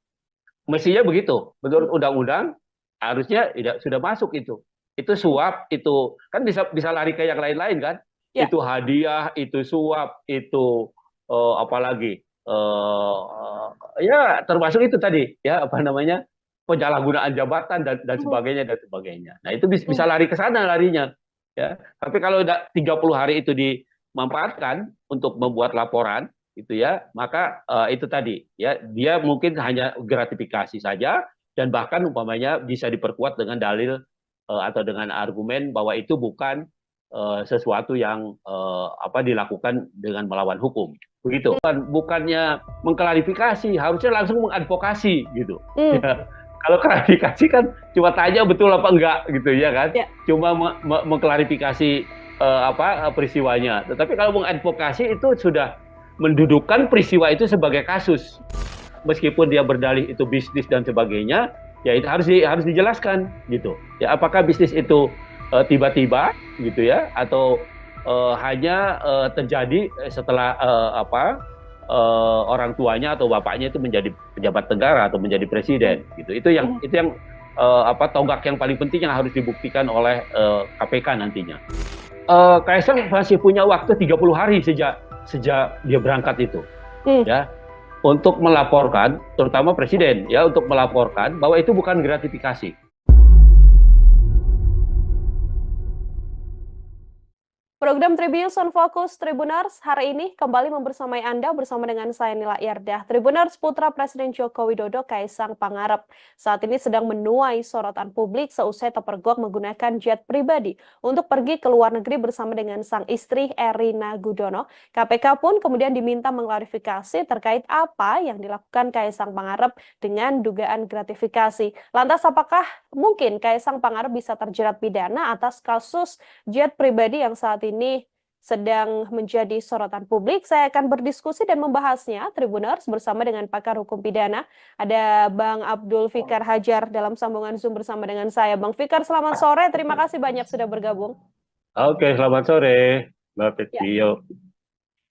Mestinya begitu. Menurut undang-undang harusnya sudah masuk itu. Itu suap, itu kan bisa lari ke yang lain-lain kan? Ya. Itu hadiah, itu suap, itu apalagi ya termasuk itu tadi ya apa namanya penyalahgunaan jabatan dan sebagainya dan sebagainya. Nah itu bisa lari ke sana larinya ya. Tapi kalau 30 hari itu dimanfaatkan untuk membuat laporan itu ya, maka itu tadi ya dia mungkin hanya gratifikasi saja dan bahkan umpamanya bisa diperkuat dengan dalil atau dengan argumen bahwa itu bukan sesuatu yang dilakukan dengan melawan hukum. Begitu. Bukannya mengklarifikasi, harusnya langsung mengadvokasi gitu. Ya. Kalau klarifikasi kan cuma tanya betul apa enggak gitu ya kan, Ya. cuma mengklarifikasi peristiwanya. Tetapi kalau mengadvokasi itu sudah mendudukkan peristiwa itu sebagai kasus, meskipun dia berdalih itu bisnis dan sebagainya, ya itu harus dijelaskan gitu. Ya apakah bisnis itu tiba-tiba gitu ya, atau hanya terjadi setelah orang tuanya atau bapaknya itu menjadi pejabat negara atau menjadi presiden gitu. Itu yang tonggak yang paling penting yang harus dibuktikan oleh KPK nantinya. Kaisang masih punya waktu 30 hari sejak dia berangkat itu, ya, untuk melaporkan, terutama presiden, ya, untuk melaporkan bahwa itu bukan gratifikasi. Program Tribunnews on Focus Tribuners hari ini kembali membersamai Anda bersama dengan saya Nila Yardah. Tribuners, putra Presiden Joko Widodo Kaisang Pangarep saat ini sedang menuai sorotan publik seusai terpergok menggunakan jet pribadi untuk pergi ke luar negeri bersama dengan sang istri Erina Gudono. KPK pun kemudian diminta mengklarifikasi terkait apa yang dilakukan Kaisang Pangarep dengan dugaan gratifikasi. Lantas apakah mungkin Kaisang Pangarep bisa terjerat pidana atas kasus jet pribadi yang saat ini sedang menjadi sorotan publik? Saya akan berdiskusi dan membahasnya, Tribuners, bersama dengan pakar hukum pidana. Ada Bang Abdul Fikar Hajar dalam sambungan Zoom bersama dengan saya. Bang Fikar, selamat sore. Terima kasih banyak sudah bergabung. Oke, selamat sore, Mbak Ya, Petio.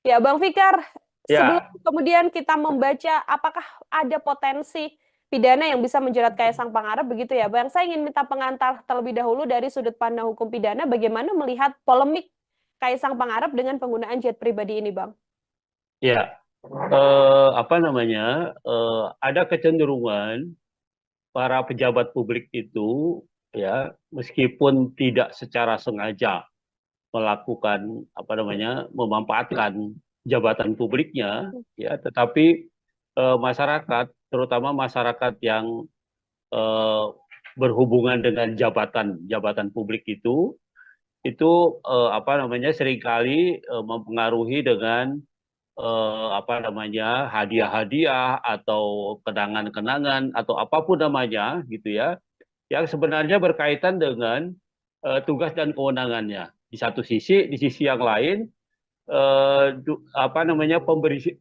ya Bang Fikar, sebelum Ya, kemudian kita membaca apakah ada potensi pidana yang bisa menjerat Kaisang Pangarep, begitu ya Bang? Saya ingin minta pengantar terlebih dahulu dari sudut pandang hukum pidana, bagaimana melihat polemik Kaisang Pangarep dengan penggunaan jet pribadi ini, Bang? ya. Ada kecenderungan para pejabat publik itu, ya, meskipun tidak secara sengaja melakukan memanfaatkan jabatan publiknya, ya, tetapi masyarakat, terutama masyarakat yang eh, berhubungan dengan jabatan publik itu seringkali mempengaruhi dengan hadiah-hadiah atau kenangan-kenangan atau apapun namanya gitu ya, yang sebenarnya berkaitan dengan tugas dan kewenangannya. Di satu sisi, di sisi yang lain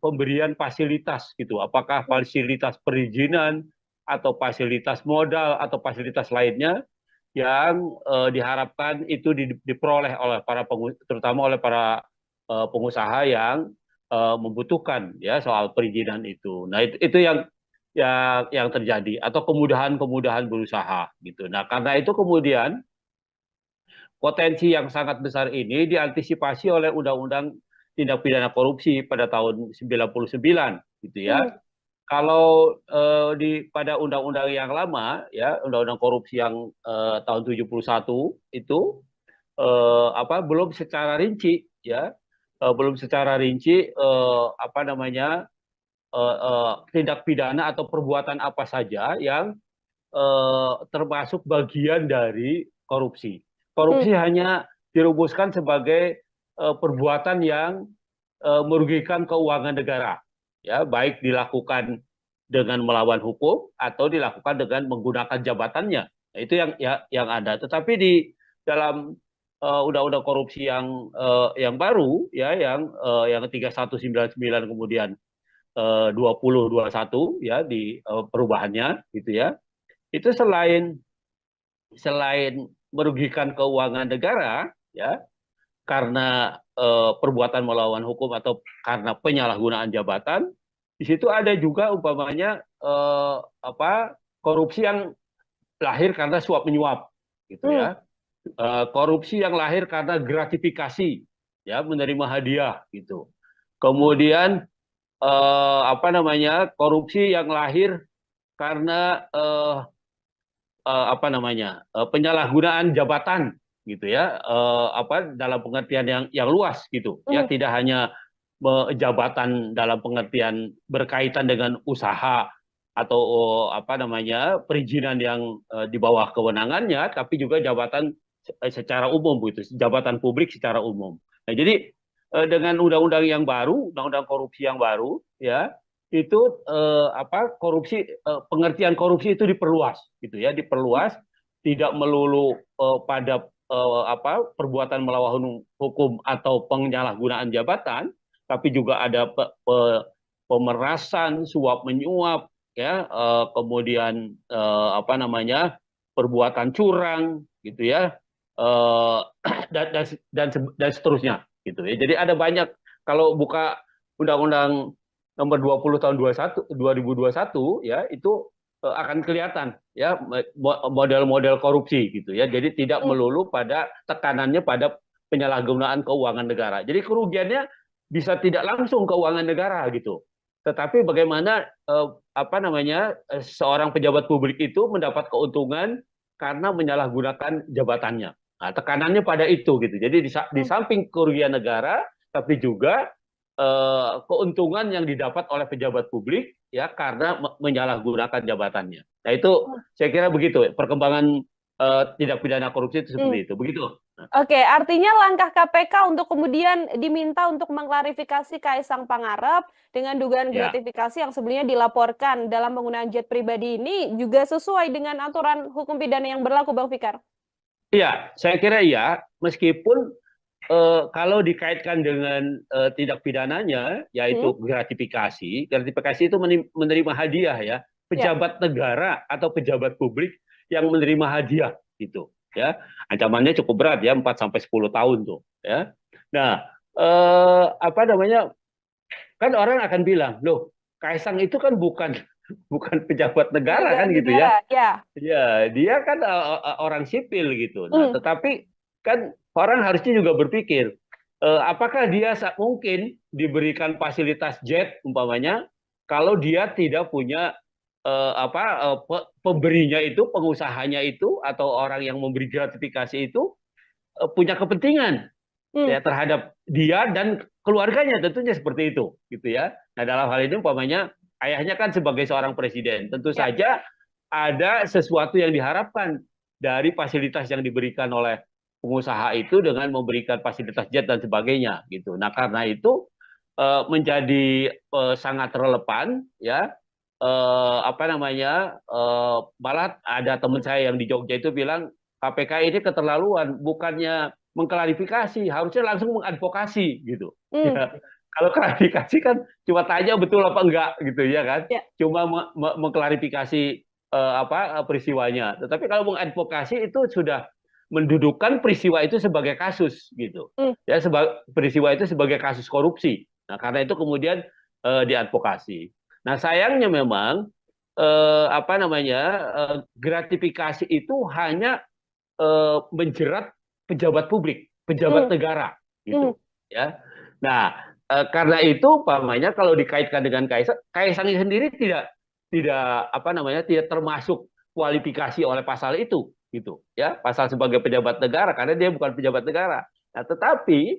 pemberian fasilitas gitu. Apakah fasilitas perizinan atau fasilitas modal atau fasilitas lainnya yang diharapkan itu diperoleh oleh terutama oleh para pengusaha yang membutuhkan, ya, soal perizinan itu. Nah, itu yang terjadi, atau kemudahan-kemudahan berusaha gitu. Nah, karena itu kemudian potensi yang sangat besar ini diantisipasi oleh Undang-Undang Tindak Pidana Korupsi pada tahun 99 gitu ya. Kalau pada undang-undang yang lama, ya, undang-undang korupsi yang tahun 71 itu belum secara rinci, ya, belum secara rinci tindak pidana atau perbuatan apa saja yang termasuk bagian dari korupsi. Korupsi hanya dirumuskan sebagai perbuatan yang merugikan keuangan negara, ya, baik dilakukan dengan melawan hukum atau dilakukan dengan menggunakan jabatannya. Nah, itu yang ada. Tetapi di dalam undang-undang korupsi yang baru, ya, yang 3199 kemudian 2021, ya, di perubahannya gitu ya. Itu selain merugikan keuangan negara, ya, karena perbuatan melawan hukum atau karena penyalahgunaan jabatan, di situ ada juga umpamanya korupsi yang lahir karena suap menyuap, gitu ya. Korupsi yang lahir karena gratifikasi, ya, menerima hadiah, gitu. Kemudian korupsi yang lahir karena penyalahgunaan jabatan, gitu ya, dalam pengertian yang luas gitu ya, tidak hanya jabatan dalam pengertian berkaitan dengan usaha atau perizinan yang di bawah kewenangannya, tapi juga jabatan secara umum gitu, jabatan publik secara umum. Nah, jadi dengan undang-undang yang baru, undang-undang korupsi yang baru, ya, itu korupsi, pengertian korupsi itu diperluas gitu ya, diperluas, tidak melulu pada perbuatan melawan hukum atau penyalahgunaan jabatan, tapi juga ada pemerasan, suap menyuap, ya, kemudian perbuatan curang gitu ya, eh, dan seterusnya gitu ya. Jadi ada banyak, kalau buka Undang-Undang nomor 20 tahun 2021 ya, itu akan kelihatan ya model-model korupsi gitu ya. Jadi tidak Hmm. melulu pada tekanannya pada penyalahgunaan keuangan negara. Jadi kerugiannya bisa tidak langsung keuangan negara gitu. Tetapi bagaimana seorang pejabat publik itu mendapat keuntungan karena menyalahgunakan jabatannya. Nah, tekanannya pada itu gitu. Jadi di samping kerugian negara, tapi juga keuntungan yang didapat oleh pejabat publik ya karena menyalahgunakan jabatannya. Nah itu saya kira begitu perkembangan tindak pidana korupsi itu Hmm. seperti itu. Begitu. Oke, artinya langkah KPK untuk kemudian diminta untuk mengklarifikasi Kaisang Pangarep dengan dugaan Ya, gratifikasi yang sebelumnya dilaporkan dalam penggunaan jet pribadi ini juga sesuai dengan aturan hukum pidana yang berlaku, Bang Fikar. iya, saya kira iya. Meskipun kalau dikaitkan dengan tindak pidananya, Hmm? yaitu gratifikasi, gratifikasi itu menerima hadiah ya, Ya. pejabat negara atau pejabat publik yang menerima hadiah gitu, ya, ancamannya cukup berat ya, 4 sampai 10 tahun tuh, ya. Nah, apa namanya, kan orang akan bilang, loh, Kaisang itu kan bukan bukan pejabat negara Penyelenggara kan gitu ya. negara, ya. Ya, dia kan orang sipil gitu. Nah, Hmm. tetapi kan orang harusnya juga berpikir, apakah dia mungkin diberikan fasilitas jet umpamanya kalau dia tidak punya pemberinya itu, pengusahanya itu atau orang yang memberi gratifikasi itu punya kepentingan Hmm. ya terhadap dia dan keluarganya, tentunya seperti itu gitu ya. Nah, dalam hal ini umpamanya ayahnya kan sebagai seorang presiden, tentu Ya. saja ada sesuatu yang diharapkan dari fasilitas yang diberikan oleh pengusaha itu dengan memberikan fasilitas jet dan sebagainya gitu. Nah, karena itu menjadi sangat relevan ya, malah ada teman saya yang di Jogja itu bilang KPK ini keterlaluan, bukannya mengklarifikasi, harusnya langsung mengadvokasi gitu. Hmm. Ya, kalau klarifikasi kan cuma tanya betul apa enggak gitu ya kan, Ya. cuma mengklarifikasi peristiwanya. Tetapi kalau mengadvokasi itu sudah mendudukan peristiwa itu sebagai kasus gitu. Hmm. Ya, peristiwa itu sebagai kasus korupsi. Nah, karena itu kemudian diadvokasi. Nah, sayangnya memang gratifikasi itu hanya menjerat pejabat publik, pejabat Hmm. negara Hmm. gitu ya. Nah, karena itu umpamanya kalau dikaitkan dengan Kaisang, Kaisang sendiri tidak termasuk kualifikasi oleh pasal itu gitu ya, pasal sebagai pejabat negara karena dia bukan pejabat negara. Nah, tetapi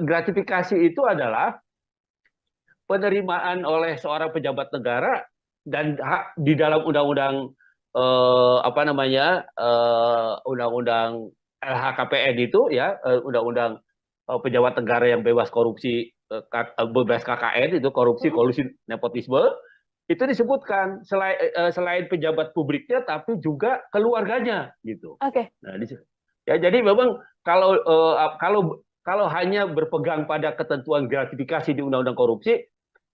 gratifikasi itu adalah penerimaan oleh seorang pejabat negara dan hak di dalam undang-undang undang-undang LHKPN itu ya, undang-undang pejabat negara yang bebas korupsi, bebas KKN itu, korupsi, Hmm. kolusi, nepotisme, itu disebutkan selain pejabat publiknya tapi juga keluarganya gitu. Oke. Nah, ya jadi memang kalau hanya berpegang pada ketentuan gratifikasi di undang-undang korupsi,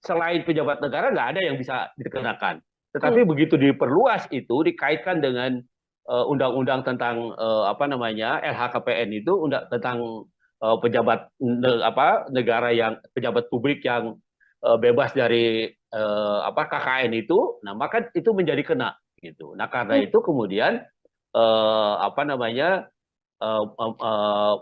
selain pejabat negara nggak ada yang bisa dikenakan. Hmm. Tetapi begitu diperluas itu dikaitkan dengan undang-undang tentang LHKPN itu, tentang pejabat negara yang pejabat publik yang bebas dari KKN itu, nah maka itu menjadi kena gitu. Nah karena Hmm. itu kemudian eh, apa namanya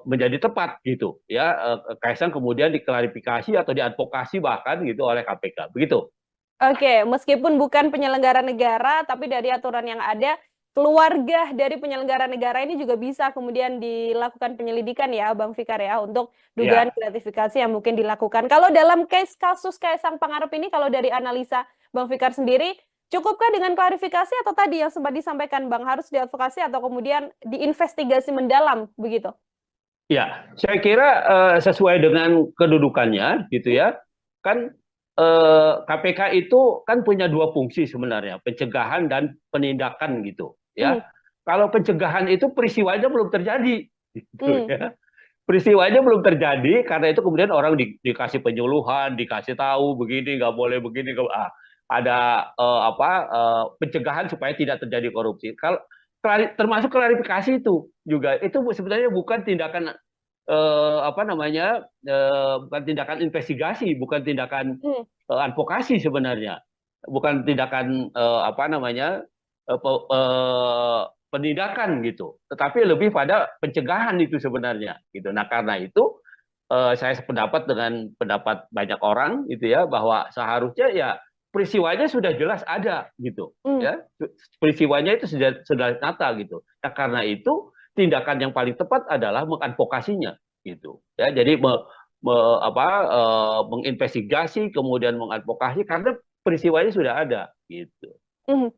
menjadi tepat gitu ya, Kaisang kemudian diklarifikasi atau diadvokasi bahkan gitu oleh KPK begitu. Oke, meskipun bukan penyelenggara negara, tapi dari aturan yang ada, keluarga dari penyelenggara negara ini juga bisa kemudian dilakukan penyelidikan ya, Bang Fikar ya, untuk dugaan Ya, gratifikasi yang mungkin dilakukan. Kalau dalam case kasus Kaisang Pangarep ini, kalau dari analisa Bang Fikar sendiri, cukupkah dengan klarifikasi atau tadi yang sempat disampaikan Bang, harus diadvokasi atau kemudian diinvestigasi mendalam begitu? ya, saya kira sesuai dengan kedudukannya gitu Hmm? ya, kan KPK itu kan punya dua fungsi sebenarnya, pencegahan dan penindakan gitu Hmm, ya. Kalau pencegahan itu peristiwanya belum terjadi gitu hmm, ya. Peristiwanya belum terjadi, karena itu kemudian orang dikasih penyuluhan, dikasih tahu begini nggak boleh begini, ada pencegahan supaya tidak terjadi korupsi. Kalau termasuk klarifikasi itu sebenarnya bukan tindakan bukan tindakan investigasi, bukan tindakan hmm. advokasi sebenarnya, bukan tindakan penindakan gitu, tetapi lebih pada pencegahan itu sebenarnya gitu. Nah karena itu saya sependapat dengan pendapat banyak orang gitu ya, bahwa seharusnya ya peristiwanya sudah jelas ada gitu Hmm. ya, peristiwanya itu sudah nyata gitu. Nah karena itu tindakan yang paling tepat adalah mengadvokasinya gitu ya. Jadi menginvestigasi kemudian mengadvokasi karena peristiwanya sudah ada gitu. Hmm.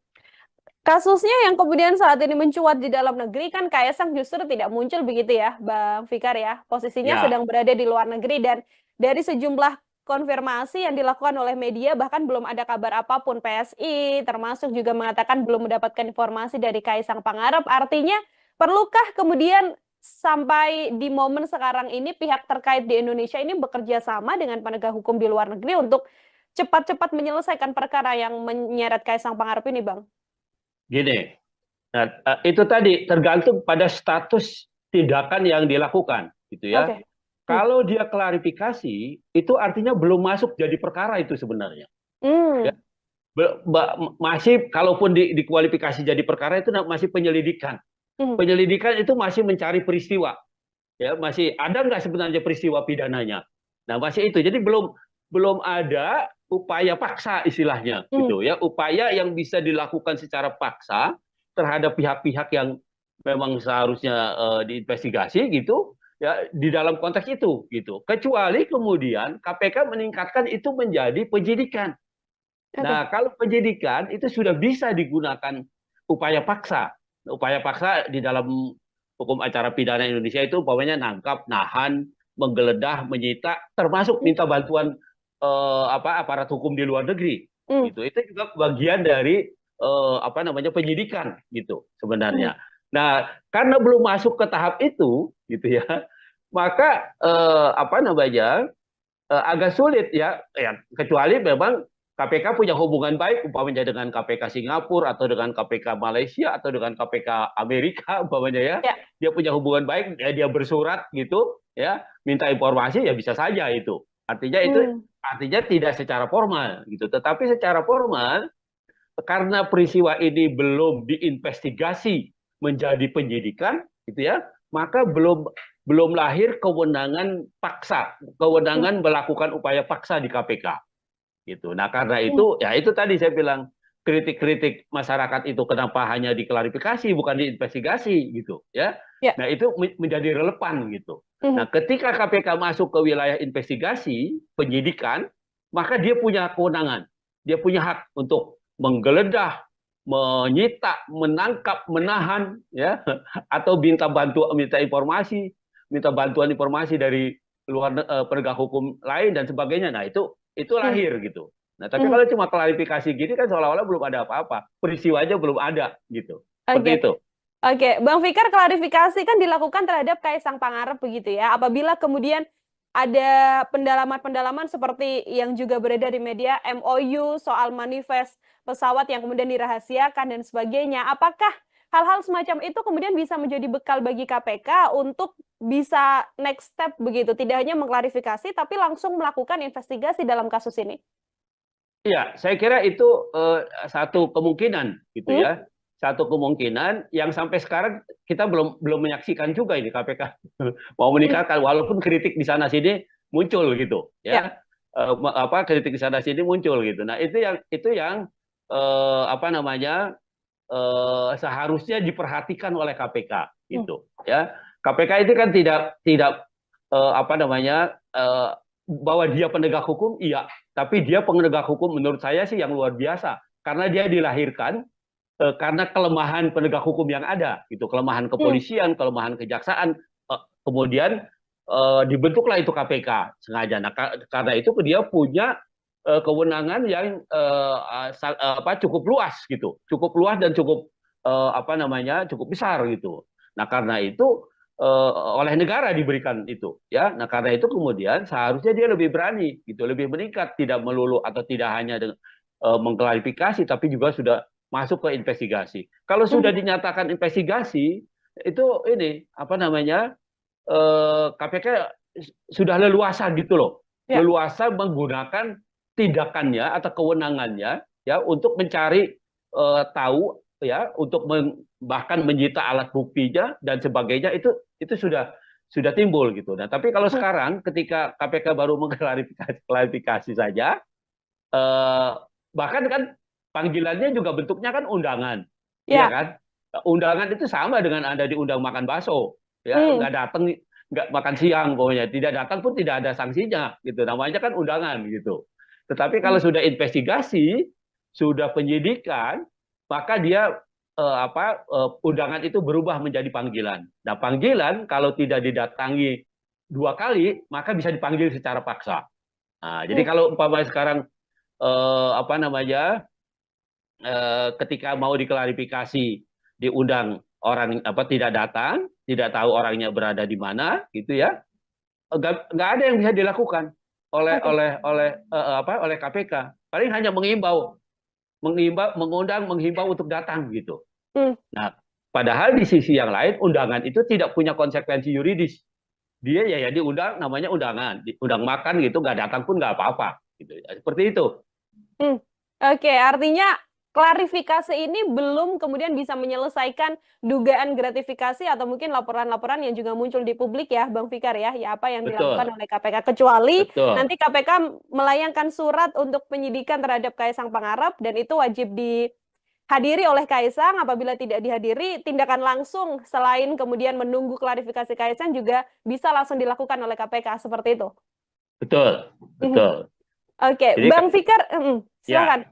Kasusnya yang kemudian saat ini mencuat di dalam negeri kan Kaisang justru tidak muncul begitu ya, Bang Fikar ya. Posisinya Ya, sedang berada di luar negeri dan dari sejumlah konfirmasi yang dilakukan oleh media bahkan belum ada kabar apapun. PSI termasuk juga mengatakan belum mendapatkan informasi dari Kaisang Pangarep. Artinya perlukah kemudian sampai di momen sekarang ini pihak terkait di Indonesia ini bekerja sama dengan penegak hukum di luar negeri untuk cepat-cepat menyelesaikan perkara yang menyeret Kaisang Pangarep ini, Bang? gini. Nah, itu tadi tergantung pada status tindakan yang dilakukan, gitu ya. Oke. Hmm. Kalau dia klarifikasi, itu artinya belum masuk jadi perkara itu sebenarnya. Ya, Hmm. masih kalaupun dikualifikasi jadi perkara itu masih penyelidikan. Hmm. Penyelidikan itu masih mencari peristiwa, ya masih ada nggak sebenarnya peristiwa pidananya. Nah masih itu, jadi belum belum ada upaya paksa istilahnya, Hmm. gitu ya, upaya yang bisa dilakukan secara paksa terhadap pihak-pihak yang memang seharusnya diinvestigasi gitu ya, di dalam konteks itu gitu. Kecuali kemudian KPK meningkatkan itu menjadi penyidikan. Oke. Nah, kalau penyidikan itu sudah bisa digunakan upaya paksa. Upaya paksa di dalam hukum acara pidana Indonesia itu umpamanya nangkap, nahan, menggeledah, menyita, termasuk Hmm. minta bantuan aparat hukum di luar negeri. Hmm. Gitu. Itu juga bagian dari penyidikan gitu Hmm. sebenarnya. Nah, karena belum masuk ke tahap itu gitu ya, maka agak sulit ya, kecuali memang KPK punya hubungan baik umpamanya dengan KPK Singapura atau dengan KPK Malaysia atau dengan KPK Amerika umpamanya ya, Ya. dia punya hubungan baik ya, dia bersurat gitu ya, minta informasi ya bisa saja itu. Hmm. Artinya tidak secara formal gitu, tetapi secara formal karena peristiwa ini belum diinvestigasi menjadi penyidikan gitu ya, maka belum lahir kewenangan paksa, Hmm. kewenangan melakukan upaya paksa di KPK gitu. Nah, karena Hmm. itu ya itu tadi saya bilang, kritik-kritik masyarakat itu kenapa hanya diklarifikasi bukan diinvestigasi gitu ya. Ya. Nah, itu menjadi relevan gitu. Hmm. Nah, ketika KPK masuk ke wilayah investigasi, penyidikan, maka dia punya kewenangan. Dia punya hak untuk menggeledah, menyita, menangkap, menahan ya, atau minta bantuan informasi dari penegak hukum lain dan sebagainya. Nah, itu Hmm. lahir gitu. Nah, tapi Hmm. kalau cuma klarifikasi gini kan seolah-olah belum ada apa-apa. Peristiwanya belum ada gitu. Seperti Oke. itu. Oke, Bang Fikar, klarifikasi kan dilakukan terhadap Kaisang Pangarep begitu ya. Apabila kemudian ada pendalaman-pendalaman seperti yang juga beredar di media, MOU soal manifest pesawat yang kemudian dirahasiakan dan sebagainya. Apakah hal-hal semacam itu kemudian bisa menjadi bekal bagi KPK untuk bisa next step begitu, tidak hanya mengklarifikasi tapi langsung melakukan investigasi dalam kasus ini? Iya, saya kira itu satu kemungkinan gitu Hmm? ya. Satu kemungkinan yang sampai sekarang kita belum belum menyaksikan juga ini KPK mau Hmm. meningkatkan, walaupun kritik di sana sini muncul gitu Ya. ya. Kritik di sana sini muncul gitu. Nah, itu yang seharusnya diperhatikan oleh KPK Hmm. gitu ya. KPK itu kan tidak tidak eh, apa namanya eh, bahwa dia penegak hukum, iya, tapi dia penegak hukum menurut saya sih yang luar biasa, karena dia dilahirkan karena kelemahan penegak hukum yang ada gitu, kelemahan Hmm. kepolisian, kelemahan kejaksaan, kemudian dibentuklah itu KPK sengaja. Nah, karena itu dia punya kewenangan yang cukup luas gitu, cukup luas dan cukup cukup besar gitu. Nah karena itu oleh negara diberikan itu, ya. Nah karena itu kemudian seharusnya dia lebih berani gitu, lebih meningkat, tidak melulu atau tidak hanya dengan mengklarifikasi, tapi juga sudah masuk ke investigasi. Kalau sudah dinyatakan investigasi, itu ini KPK sudah leluasa gitu loh, Ya. leluasa menggunakan tindakannya atau kewenangannya ya untuk mencari tahu ya, untuk bahkan menyita alat buktinya dan sebagainya, itu sudah timbul gitu. Nah, tapi kalau sekarang ketika KPK baru mengklarifikasi saja, eh, bahkan kan panggilannya juga bentuknya kan undangan, iya Ya. kan? Undangan itu sama dengan Anda diundang makan bakso, ya Hmm. nggak datang, nggak makan siang, pokoknya tidak datang pun tidak ada sanksinya, gitu. Namanya kan undangan gitu. Tetapi kalau sudah investigasi, sudah penyidikan, maka dia undangan itu berubah menjadi panggilan. Nah panggilan kalau tidak didatangi 2 kali, maka bisa dipanggil secara paksa. Nah, jadi kalau umpamanya sekarang ketika mau diklarifikasi diundang, orang tidak datang, tidak tahu orangnya berada di mana gitu ya, nggak ada yang bisa dilakukan oleh Oke. oleh KPK. Paling hanya mengundang, menghimbau untuk datang gitu. Hmm. Nah padahal di sisi yang lain undangan itu tidak punya konsekuensi yuridis. Dia ya diundang, namanya undangan, diundang makan gitu, nggak datang pun nggak apa-apa gitu. Seperti itu. Hmm. Oke, artinya klarifikasi ini belum kemudian bisa menyelesaikan dugaan gratifikasi atau mungkin laporan-laporan yang juga muncul di publik ya, Bang Fikar ya, ya apa yang dilakukan Betul, oleh KPK. Kecuali betul. nanti KPK melayangkan surat untuk penyidikan terhadap Kaisang Pangarep dan itu wajib dihadiri oleh Kaisang. Apabila tidak dihadiri, tindakan langsung selain kemudian menunggu klarifikasi Kaisang juga bisa langsung dilakukan oleh KPK seperti itu. Betul, Mhm. betul. Oke, Jadi Bang Fikar, silakan.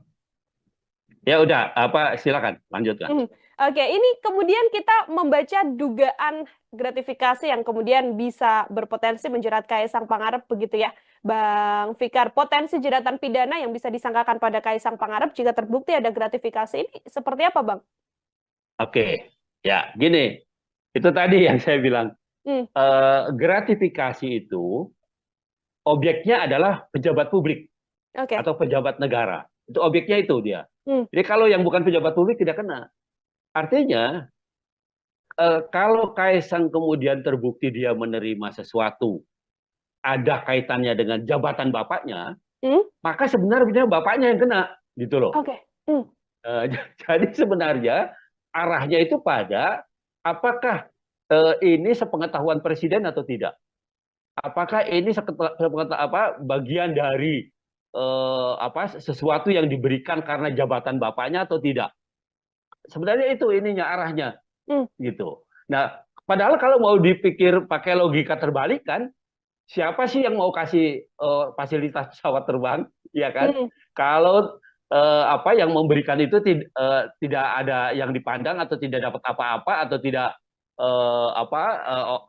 ya, ya udah, silakan lanjutkan. Mhm. Oke, ini kemudian kita membaca dugaan gratifikasi yang kemudian bisa berpotensi menjerat Kaisang Pangarep begitu ya, Bang Fikar. Potensi jeratan pidana yang bisa disangkakan pada Kaisang Pangarep jika terbukti ada gratifikasi ini seperti apa, Bang? Oke, ya gini, itu tadi yang saya bilang, Hmm. gratifikasi itu objeknya adalah pejabat publik Oke. atau pejabat negara. Itu objeknya itu dia. Hmm. Jadi kalau yang bukan pejabat publik tidak kena. Artinya kalau Kaisang kemudian terbukti dia menerima sesuatu ada kaitannya dengan jabatan bapaknya, Hmm. maka sebenarnya bapaknya yang kena, gitu loh. Oke. Hmm. Jadi sebenarnya arahnya itu pada apakah ini sepengetahuan presiden atau tidak? Apakah ini bagian dari sesuatu yang diberikan karena jabatan bapaknya atau tidak? Sebenarnya itu ininya arahnya Hmm. gitu. Nah, padahal kalau mau dipikir pakai logika terbalik kan, siapa sih yang mau kasih fasilitas pesawat terbang, ya kan? Hmm. Kalau yang memberikan itu tidak ada yang dipandang atau tidak dapat apa-apa atau tidak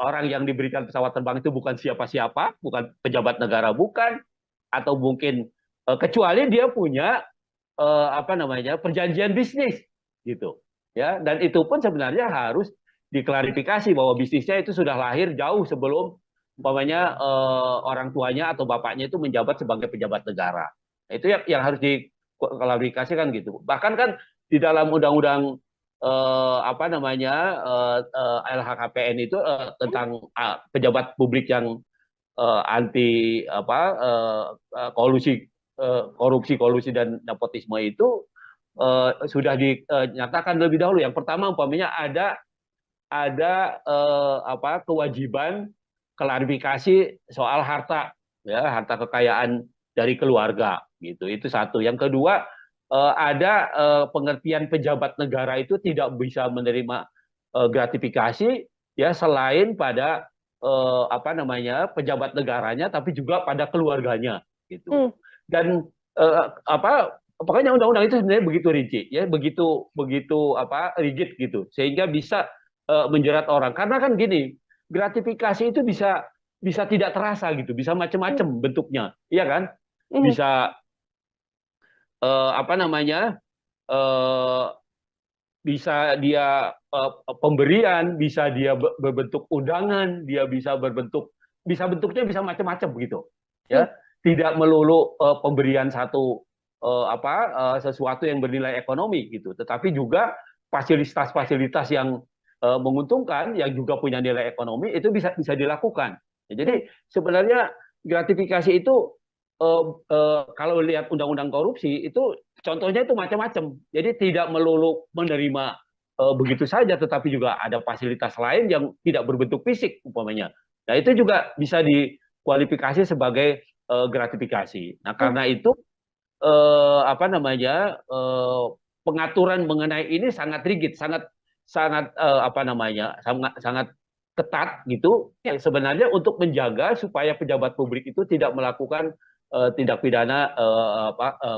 orang yang diberikan pesawat terbang itu bukan siapa-siapa, bukan pejabat negara, bukan, atau mungkin kecuali dia punya perjanjian bisnis gitu, ya. Dan itu pun sebenarnya harus diklarifikasi bahwa bisnisnya itu sudah lahir jauh sebelum umpamanya orang tuanya atau bapaknya itu menjabat sebagai pejabat negara. Nah, itu yang harus diklarifikasikan gitu. Bahkan kan di dalam undang-undang LHKPN itu tentang pejabat publik yang anti korupsi, kolusi dan nepotisme itu sudah dinyatakan lebih dahulu. Yang pertama umpamanya ada kewajiban klarifikasi soal harta, ya, harta kekayaan dari keluarga gitu. Itu satu. Yang kedua, ada pengertian pejabat negara itu tidak bisa menerima gratifikasi ya selain pada pejabat negaranya, tapi juga pada keluarganya gitu. Hmm. Dan pokoknya undang-undang itu sebenarnya begitu rinci, ya, begitu rigid gitu, sehingga bisa menjerat orang. Karena kan gini, gratifikasi itu bisa tidak terasa gitu, bisa macam-macam bentuknya, iya kan? Hmm. Bisa apa namanya, eh, bisa dia pemberian, bisa dia berbentuk undangan, dia bisa bentuknya bisa macam-macam begitu, Hmm. ya. Tidak melulu pemberian satu sesuatu yang bernilai ekonomi gitu, tetapi juga fasilitas-fasilitas yang menguntungkan, yang juga punya nilai ekonomi itu bisa bisa dilakukan. Ya, Hmm. jadi sebenarnya gratifikasi itu kalau lihat undang-undang korupsi itu contohnya itu macam-macam. Jadi tidak melulu menerima begitu saja, tetapi juga ada fasilitas lain yang tidak berbentuk fisik umpamanya. Nah itu juga bisa dikualifikasi sebagai gratifikasi. Nah Hmm. karena itu apa namanya pengaturan mengenai ini sangat rigid, sangat sangat apa namanya sangat sangat ketat gitu Ya. sebenarnya untuk menjaga supaya pejabat publik itu tidak melakukan tindak pidana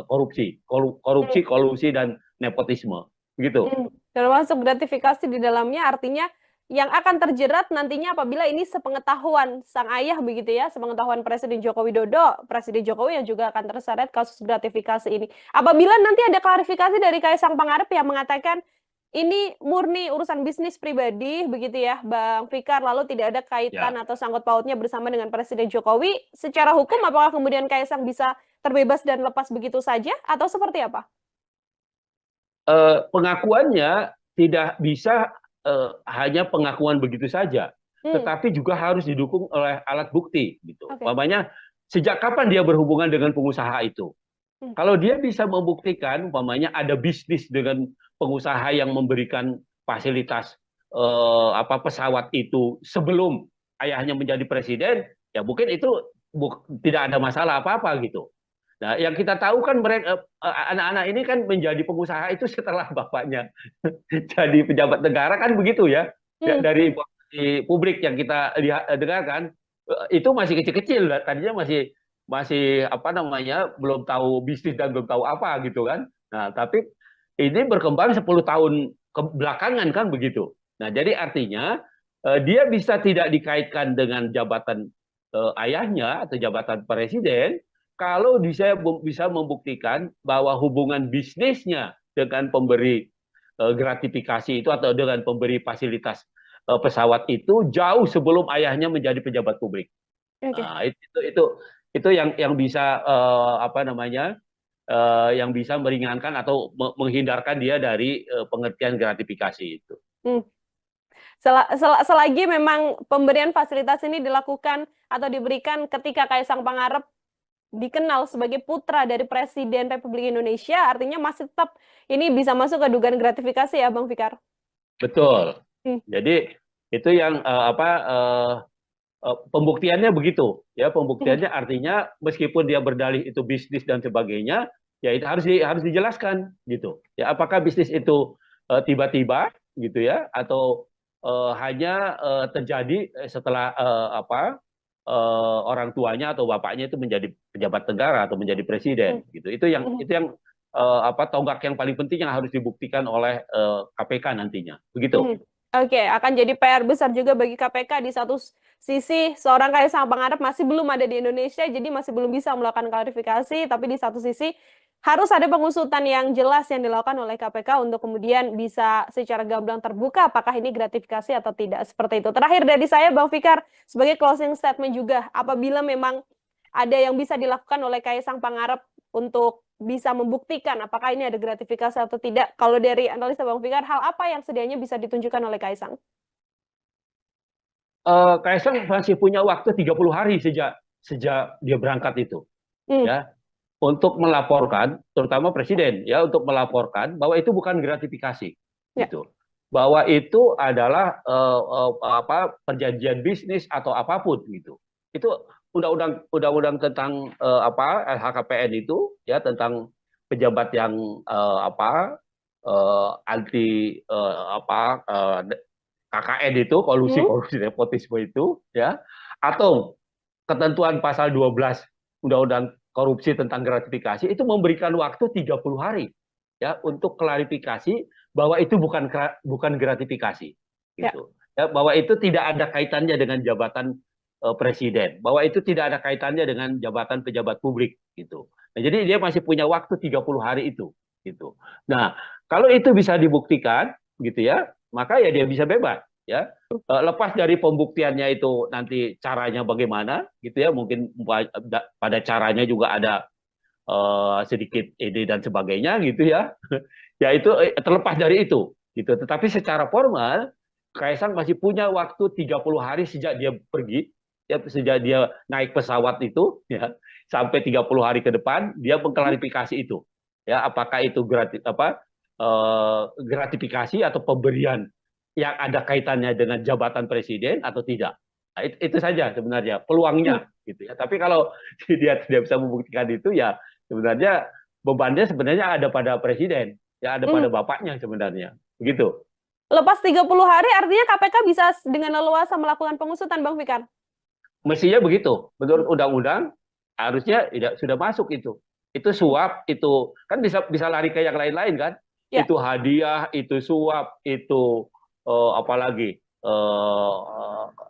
korupsi, Hmm. kolusi dan nepotisme gitu. Termasuk gratifikasi di dalamnya artinya yang akan terjerat nantinya apabila ini sepengetahuan sang ayah begitu ya, sepengetahuan Presiden Joko Widodo, Presiden Jokowi yang juga akan terseret kasus gratifikasi ini. Apabila nanti ada klarifikasi dari Kaisang Pangarep yang mengatakan ini murni urusan bisnis pribadi begitu ya, Bang Fikar, lalu tidak ada kaitan Ya. atau sangkut pautnya bersama dengan Presiden Jokowi, secara hukum apakah kemudian Kaisang bisa terbebas dan lepas begitu saja atau seperti apa? Pengakuannya tidak bisa hanya pengakuan begitu saja, Hmm, tetapi juga harus didukung oleh alat bukti gitu. oke. Umpamanya sejak kapan dia berhubungan dengan pengusaha itu? Hmm, Kalau dia bisa membuktikan umpamanya ada bisnis dengan pengusaha yang memberikan fasilitas pesawat itu sebelum ayahnya menjadi presiden, ya mungkin itu tidak ada masalah apa-apa gitu. Nah, yang kita tahu kan mereka anak-anak ini kan menjadi pengusaha itu setelah bapaknya jadi pejabat negara kan begitu ya. hmm, Dari informasi publik yang kita dengarkan itu masih kecil-kecil, tadinya masih masih apa namanya belum tahu bisnis dan belum tahu apa gitu kan. Nah, tapi ini berkembang 10 tahun ke belakangan kan begitu. Nah, jadi artinya dia bisa tidak dikaitkan dengan jabatan ayahnya atau jabatan presiden kalau bisa bisa membuktikan bahwa hubungan bisnisnya dengan pemberi gratifikasi itu atau dengan pemberi fasilitas pesawat itu jauh sebelum ayahnya menjadi pejabat publik. oke. Nah, itu yang bisa apa namanya yang bisa meringankan atau menghindarkan dia dari pengertian gratifikasi itu. Hmm. Selagi memang pemberian fasilitas ini dilakukan atau diberikan ketika Kaisang Pangarep dikenal sebagai putra dari Presiden Republik Indonesia, artinya masih tetap ini bisa masuk ke dugaan gratifikasi ya, Bang Fikar? Betul. Hmm, Jadi itu yang pembuktiannya begitu ya, hmm, pembuktiannya artinya meskipun dia berdalih itu bisnis dan sebagainya ya itu harus dijelaskan gitu ya, apakah bisnis itu tiba-tiba gitu ya atau hanya terjadi setelah orang tuanya atau bapaknya itu menjadi pejabat negara atau menjadi hmm, presiden gitu. hmm, Itu yang tonggak yang paling penting yang harus dibuktikan oleh KPK nantinya begitu. hmm. Oke, akan jadi PR besar juga bagi KPK di satu sisi seorang Kaisang Pangarep masih belum ada di Indonesia, jadi masih belum bisa melakukan klarifikasi, tapi di satu sisi harus ada pengusutan yang jelas yang dilakukan oleh KPK untuk kemudian bisa secara gamblang terbuka apakah ini gratifikasi atau tidak seperti itu. Terakhir dari saya, Bang Fikar, sebagai closing statement juga, apabila memang ada yang bisa dilakukan oleh Kaisang Pangarep untuk bisa membuktikan apakah ini ada gratifikasi atau tidak. Kalau dari analisa Bang Fikar, hal apa yang sedianya bisa ditunjukkan oleh Kaisang? Kaisang masih punya waktu 30 hari sejak sejak dia berangkat itu Hmm, ya untuk melaporkan terutama presiden ya untuk melaporkan bahwa itu bukan gratifikasi ya. gitu. Bahwa itu adalah perjanjian bisnis atau apapun gitu. Itu undang-undang tentang LHKPN itu ya tentang pejabat yang anti KKN itu kolusi Hmm, kolusi nepotisme itu ya atau ketentuan pasal 12 Undang-Undang Korupsi tentang gratifikasi itu memberikan waktu 30 hari ya untuk klarifikasi bahwa itu bukan gratifikasi ya. gitu. Ya, bahwa itu tidak ada kaitannya dengan jabatan presiden, bahwa itu tidak ada kaitannya dengan jabatan pejabat publik gitu. Nah, jadi dia masih punya waktu 30 hari itu gitu. Nah, kalau itu bisa dibuktikan gitu ya, maka ya dia bisa bebas ya. Lepas dari pembuktiannya itu nanti caranya bagaimana gitu ya, mungkin pada caranya juga ada sedikit ide dan sebagainya gitu ya. Ya itu terlepas dari itu gitu. Tetapi secara formal Kaisang masih punya waktu 30 hari sejak dia pergi, ya, sejak dia naik pesawat itu ya, sampai 30 hari ke depan dia mengklarifikasi itu. Ya, apakah itu gratifikasi atau pemberian yang ada kaitannya dengan jabatan presiden atau tidak. Nah, itu saja sebenarnya peluangnya gitu ya. Tapi kalau dia tidak bisa membuktikan itu ya sebenarnya bebannya sebenarnya ada pada presiden, ya ada pada bapaknya sebenarnya. Begitu. Lepas 30 hari artinya KPK bisa dengan leluasa melakukan pengusutan, Bang Fikar? Mestinya begitu. Menurut undang-undang harusnya sudah masuk itu. Itu suap, itu kan bisa lari ke yang lain-lain kan? Ya. Itu hadiah, itu suap, itu apalagi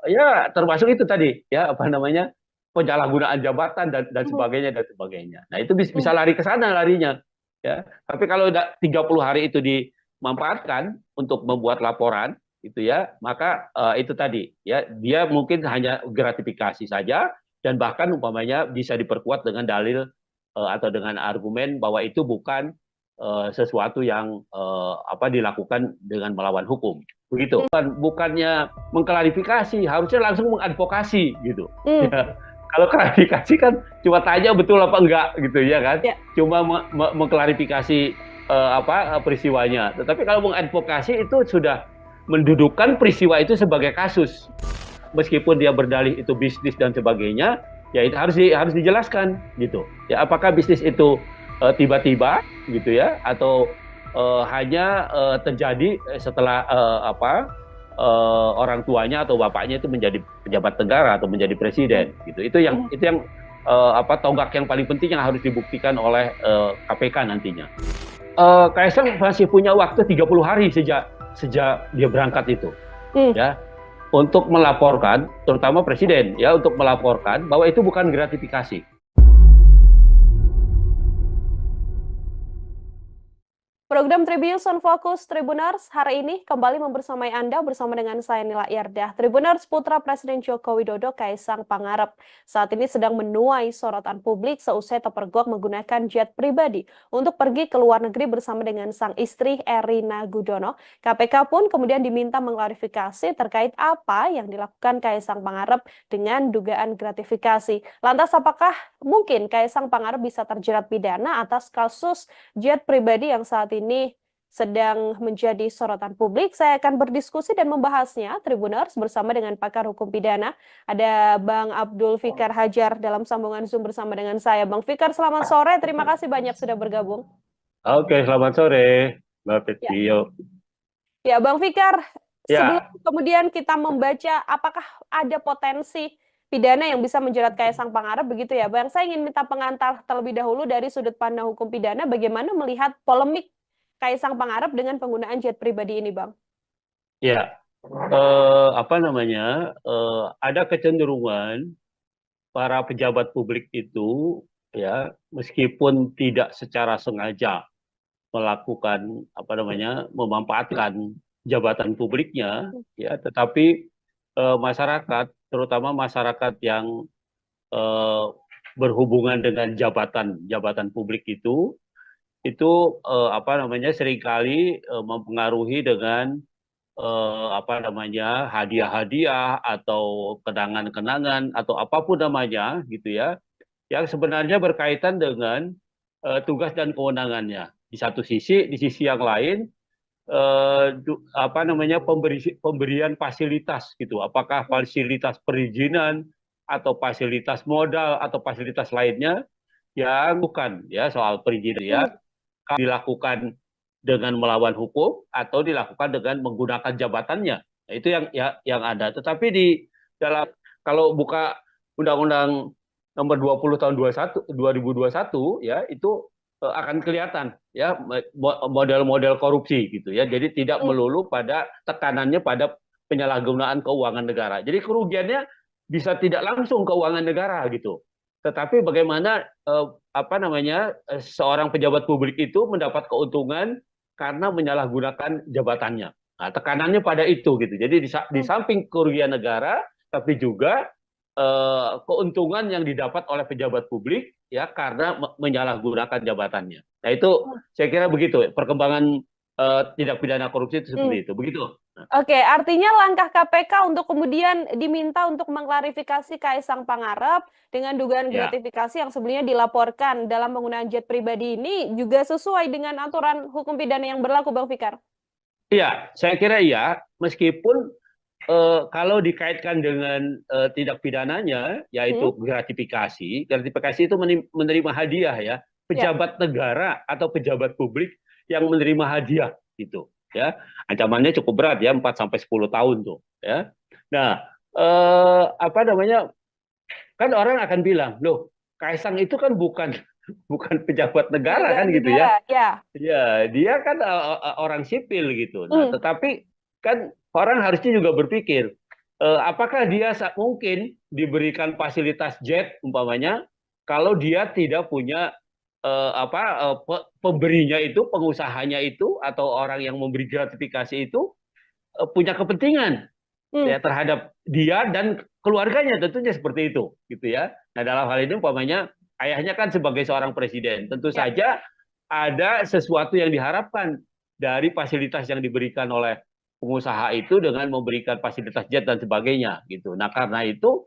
ya termasuk itu tadi ya apa namanya penyalahgunaan jabatan dan sebagainya dan sebagainya. Nah itu bisa lari ke sana larinya ya. Tapi kalau 30 hari itu dimanfaatkan untuk membuat laporan itu ya, maka itu tadi ya dia mungkin hanya gratifikasi saja dan bahkan umpamanya bisa diperkuat dengan dalil atau dengan argumen bahwa itu bukan sesuatu yang dilakukan dengan melawan hukum. Begitu. Bukannya mengklarifikasi, harusnya langsung mengadvokasi gitu. Ya. Kalau klarifikasi kan cuma tanya betul apa enggak gitu ya kan. Ya. Cuma mengklarifikasi peristiwanya. Tetapi kalau mengadvokasi itu sudah mendudukkan peristiwa itu sebagai kasus. Meskipun dia berdalih itu bisnis dan sebagainya, ya itu harus dijelaskan gitu. Ya apakah bisnis itu tiba-tiba gitu ya atau hanya terjadi setelah orang tuanya atau bapaknya itu menjadi pejabat negara atau menjadi presiden gitu. Itu yang tonggak yang paling penting yang harus dibuktikan oleh KPK nantinya. Kaisang masih punya waktu 30 hari sejak dia berangkat itu ya untuk melaporkan, terutama presiden ya, untuk melaporkan bahwa itu bukan gratifikasi. Program Tribunnews on Focus Tribuners hari ini kembali membersamai Anda bersama dengan saya Nila Yardah. Tribuners, putra Presiden Joko Widodo Kaisang Pangarep saat ini sedang menuai sorotan publik seusai terpergok menggunakan jet pribadi untuk pergi ke luar negeri bersama dengan sang istri Erina Gudono. KPK pun kemudian diminta mengklarifikasi terkait apa yang dilakukan Kaisang Pangarep dengan dugaan gratifikasi. Lantas apakah mungkin Kaisang Pangarep bisa terjerat pidana atas kasus jet pribadi yang saat ini sedang menjadi sorotan publik? Saya akan berdiskusi dan membahasnya, Tribuners, bersama dengan pakar hukum pidana. Ada Bang Abdul Fikar Hajar dalam sambungan Zoom bersama dengan saya. Bang Fikar, selamat sore. Terima kasih banyak sudah bergabung. Oke, selamat sore, Mbak Petio. Ya, Bang Fikar, sebelum kemudian kita membaca apakah ada potensi pidana yang bisa menjerat Kaisang Pangarep begitu ya, Bang. Saya ingin minta pengantar terlebih dahulu dari sudut pandang hukum pidana, bagaimana melihat polemik Kaisang Pangarep dengan penggunaan jet pribadi ini, Bang? Ya, ada kecenderungan para pejabat publik itu ya, meskipun tidak secara sengaja melakukan memanfaatkan jabatan publiknya ya, tetapi masyarakat, terutama masyarakat yang berhubungan dengan jabatan publik itu seringkali mempengaruhi dengan hadiah-hadiah atau kenangan-kenangan atau apapun namanya gitu ya, yang sebenarnya berkaitan dengan tugas dan kewenangannya. Di sisi yang lain pemberian fasilitas gitu, apakah fasilitas perizinan atau fasilitas modal atau fasilitas lainnya yang bukan ya soal perizinan ya, dilakukan dengan melawan hukum atau dilakukan dengan menggunakan jabatannya. Nah, itu yang ada. Tetapi di dalam, kalau buka Undang-Undang Nomor 20 Tahun 2021 ya, itu akan kelihatan ya model-model korupsi gitu ya. Jadi tidak melulu pada tekanannya pada penyalahgunaan keuangan negara. Jadi kerugiannya bisa tidak langsung keuangan negara gitu. Tetapi bagaimana seorang pejabat publik itu mendapat keuntungan karena menyalahgunakan jabatannya. Nah, tekanannya pada itu gitu. Jadi di samping kerugian negara, tapi juga keuntungan yang didapat oleh pejabat publik ya karena menyalahgunakan jabatannya. Nah itu saya kira begitu perkembangan tindak pidana korupsi itu seperti itu. Begitu. Oke, artinya langkah KPK untuk kemudian diminta untuk mengklarifikasi Kaisang Pangarep dengan dugaan Ya. gratifikasi yang sebelumnya dilaporkan dalam penggunaan jet pribadi ini juga sesuai dengan aturan hukum pidana yang berlaku, Bang Fikar? Iya, saya kira iya. Meskipun kalau dikaitkan dengan tindak pidananya, yaitu gratifikasi, gratifikasi itu menerima hadiah ya, Ya. pejabat negara atau pejabat publik yang menerima hadiah gitu, ya, ancamannya cukup berat ya, 4 sampai 10 tahun tuh, ya. Nah, apa namanya, kan orang akan bilang, loh, Kaisang itu kan bukan bukan pejabat negara Pejabat kan gitu ya. negara, ya. Ya, dia kan orang sipil gitu. Nah, tetapi kan orang harusnya juga berpikir, apakah dia mungkin diberikan fasilitas jet umpamanya kalau dia tidak punya pemberinya itu, pengusahanya itu atau orang yang memberi gratifikasi itu punya kepentingan ya terhadap dia dan keluarganya, tentunya seperti itu gitu ya. Nah, dalam hal ini umpamanya ayahnya kan sebagai seorang presiden, tentu Ya. saja ada sesuatu yang diharapkan dari fasilitas yang diberikan oleh pengusaha itu dengan memberikan fasilitas jet dan sebagainya gitu. Nah, karena itu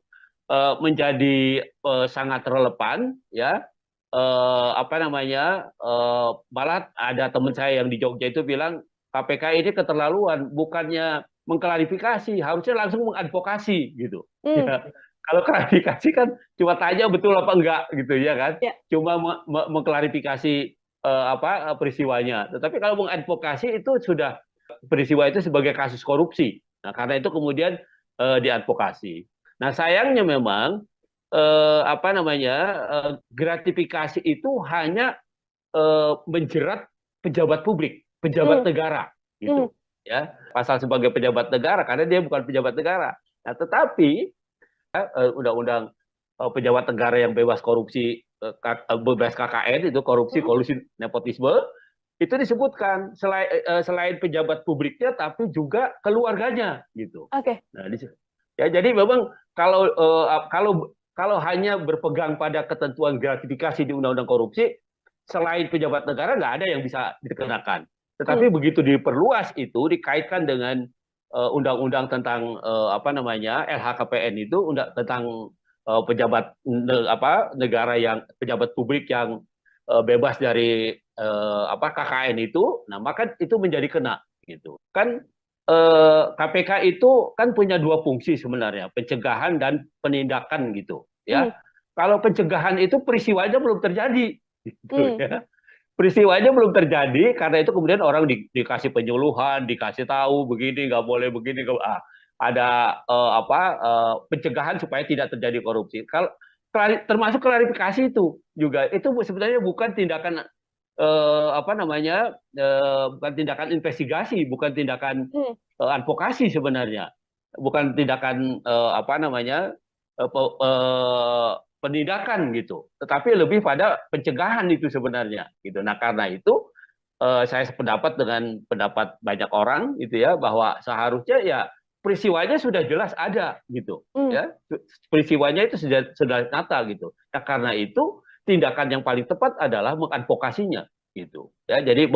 menjadi sangat relevan ya, malah ada teman saya yang di Jogja itu bilang KPK ini keterlaluan, bukannya mengklarifikasi, harusnya langsung mengadvokasi gitu. Ya, kalau klarifikasi kan cuma tanya betul apa enggak gitu ya kan, Ya. cuma mengklarifikasi peristiwanya. Tetapi kalau mengadvokasi itu sudah peristiwa itu sebagai kasus korupsi. Nah, karena itu kemudian diadvokasi. Nah, sayangnya memang gratifikasi itu hanya menjerat pejabat publik, pejabat negara gitu. Ya, pasal sebagai pejabat negara karena dia bukan pejabat negara. Nah, tetapi undang-undang pejabat negara yang bebas korupsi, bebas KKN itu korupsi, kolusi, nepotisme itu disebutkan selain pejabat publiknya tapi juga keluarganya gitu. Oke. Nah, ya jadi memang kalau hanya berpegang pada ketentuan gratifikasi di undang-undang korupsi, selain pejabat negara nggak ada yang bisa dikenakan. Tetapi begitu diperluas itu dikaitkan dengan undang-undang tentang LHKPN itu tentang pejabat negara yang pejabat publik yang bebas dari KKN itu, nah maka itu menjadi kena gitu. Kan KPK itu kan punya dua fungsi sebenarnya, pencegahan dan penindakan gitu ya. Kalau pencegahan itu peristiwanya belum terjadi gitu ya. Peristiwanya belum terjadi, karena itu kemudian orang dikasih penyuluhan, dikasih tahu begini nggak boleh begini, ada pencegahan supaya tidak terjadi korupsi. Kalau termasuk klarifikasi itu juga itu sebenarnya bukan tindakan bukan tindakan investigasi, bukan tindakan advokasi sebenarnya, bukan tindakan penindakan gitu, tetapi lebih pada pencegahan itu sebenarnya gitu. Nah, karena itu saya sependapat dengan pendapat banyak orang gitu ya, bahwa seharusnya ya peristiwanya sudah jelas ada gitu ya, peristiwanya itu sudah nyata gitu. Nah, karena itu tindakan yang paling tepat adalah mengadvokasinya gitu ya. Jadi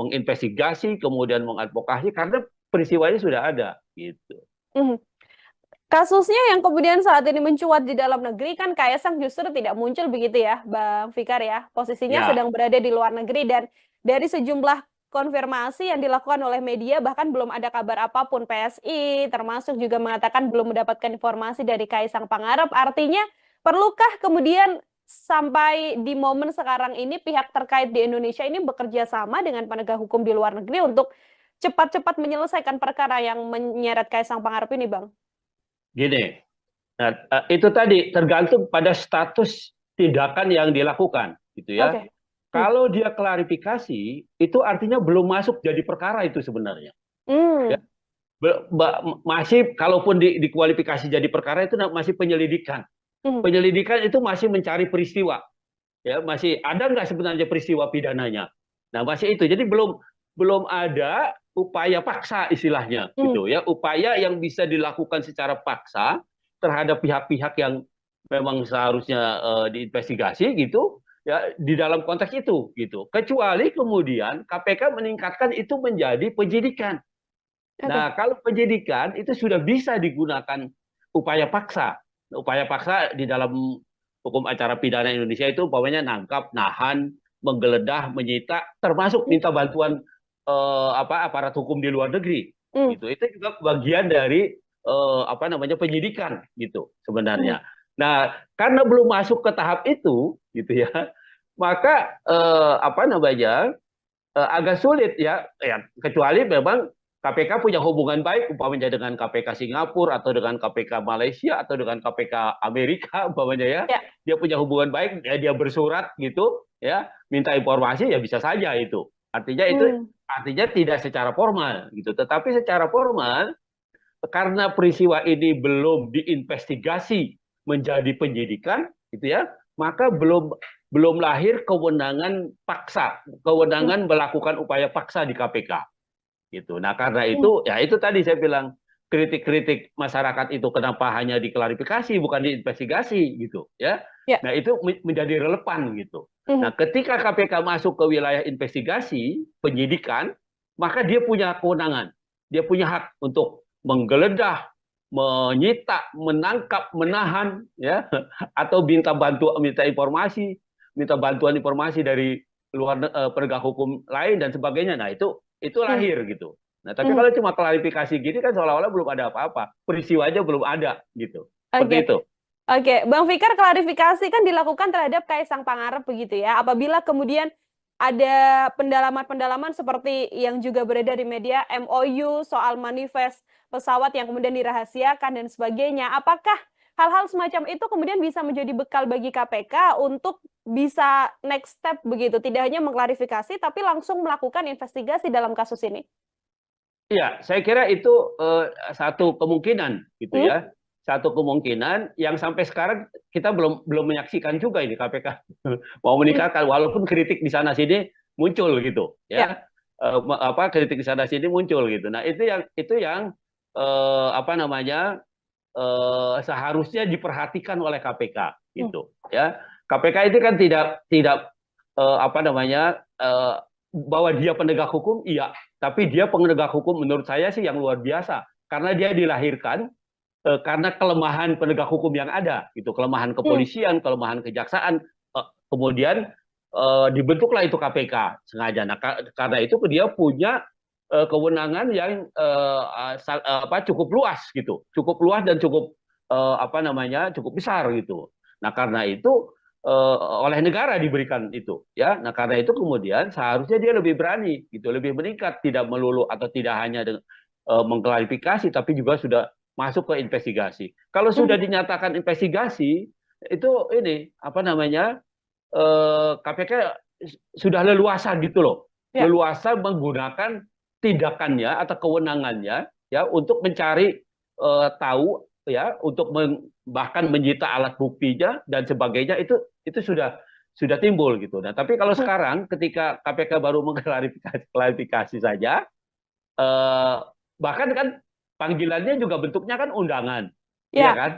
menginvestigasi kemudian mengadvokasi karena peristiwanya sudah ada gitu. Kasusnya yang kemudian saat ini mencuat di dalam negeri kan Kaisang justru tidak muncul begitu ya, Bang Fikar ya. Posisinya Ya. sedang berada di luar negeri dan dari sejumlah konfirmasi yang dilakukan oleh media bahkan belum ada kabar apapun. PSI termasuk juga mengatakan belum mendapatkan informasi dari Kaisang Pangarep. Artinya perlukah kemudian sampai di momen sekarang ini pihak terkait di Indonesia ini bekerja sama dengan penegak hukum di luar negeri untuk cepat-cepat menyelesaikan perkara yang menyeret Kaisang Pangarep ini, Bang? Gini, nah, itu tadi tergantung pada status tindakan yang dilakukan, gitu ya. Oke. Kalau dia klarifikasi, itu artinya belum masuk jadi perkara itu sebenarnya. Ya. masih kalaupun dikualifikasi jadi perkara itu masih penyelidikan. Penyelidikan itu masih mencari peristiwa, ya masih ada nggak sebenarnya peristiwa pidananya. Nah masih itu, jadi belum ada upaya paksa istilahnya, gitu ya, upaya yang bisa dilakukan secara paksa terhadap pihak-pihak yang memang seharusnya diinvestigasi gitu, ya di dalam konteks itu, gitu. Kecuali kemudian KPK meningkatkan itu menjadi penyidikan. Nah, kalau penyidikan itu sudah bisa digunakan upaya paksa. Upaya paksa di dalam hukum acara pidana Indonesia itu umpamanya nangkap, nahan, menggeledah, menyita, termasuk minta bantuan aparat hukum di luar negeri. Gitu. Itu juga bagian dari penyidikan gitu sebenarnya. Nah, karena belum masuk ke tahap itu, gitu ya, maka agak sulit ya, kecuali memang KPK punya hubungan baik umpamanya dengan KPK Singapura atau dengan KPK Malaysia atau dengan KPK Amerika umpamanya ya. Dia punya hubungan baik, ya dia bersurat gitu ya, minta informasi ya bisa saja itu. Artinya tidak secara formal gitu. Tetapi secara formal karena peristiwa ini belum diinvestigasi menjadi penyidikan gitu ya, maka belum lahir kewenangan paksa, kewenangan melakukan upaya paksa di KPK. Gitu. Nah, karena itu, ya itu tadi saya bilang, kritik-kritik masyarakat itu kenapa hanya diklarifikasi, bukan diinvestigasi, gitu. Ya. Nah, itu menjadi relevan, gitu. Nah, ketika KPK masuk ke wilayah investigasi, penyidikan, maka dia punya kewenangan. Dia punya hak untuk menggeledah, menyita, menangkap, menahan, ya, atau minta bantuan informasi dari luar penegak hukum lain dan sebagainya. Nah, itu lahir gitu. Nah, tapi kalau cuma klarifikasi gini kan seolah-olah belum ada apa-apa. Peristiwa aja belum ada gitu. Seperti itu. Oke, Bang Fikar, klarifikasi kan dilakukan terhadap Kaisang Pangarep begitu ya. Apabila kemudian ada pendalaman-pendalaman seperti yang juga beredar di media, MOU soal manifest pesawat yang kemudian dirahasiakan dan sebagainya. Apakah hal-hal semacam itu kemudian bisa menjadi bekal bagi KPK untuk bisa next step begitu, tidak hanya mengklarifikasi tapi langsung melakukan investigasi dalam kasus ini? Iya, saya kira itu satu kemungkinan gitu ya. Satu kemungkinan yang sampai sekarang kita belum menyaksikan juga ini KPK mau meningkatkan, walaupun kritik di sana sini muncul gitu ya. Kritik di sana sini muncul gitu. Nah, itu yang seharusnya diperhatikan oleh KPK gitu ya. KPK itu kan tidak bahwa dia penegak hukum, iya, tapi dia penegak hukum menurut saya sih yang luar biasa karena dia dilahirkan karena kelemahan penegak hukum yang ada, gitu, kelemahan kepolisian, kelemahan kejaksaan, kemudian dibentuklah itu KPK sengaja. Nah, karena itu dia punya kewenangan yang cukup luas gitu, cukup luas dan cukup cukup besar gitu. Nah, karena itu oleh negara diberikan itu ya. Nah, karena itu kemudian seharusnya dia lebih berani gitu, lebih meningkat, tidak melulu atau tidak hanya mengklarifikasi tapi juga sudah masuk ke investigasi. Kalau sudah dinyatakan investigasi itu ini KPK sudah leluasa gitu loh. Leluasa menggunakan tindakannya atau kewenangannya ya untuk mencari tahu ya, untuk bahkan menyita alat buktinya dan sebagainya, itu sudah timbul gitu. Nah, tapi kalau sekarang ketika KPK baru mengklarifikasi saja, bahkan kan panggilannya juga bentuknya kan undangan, ya kan?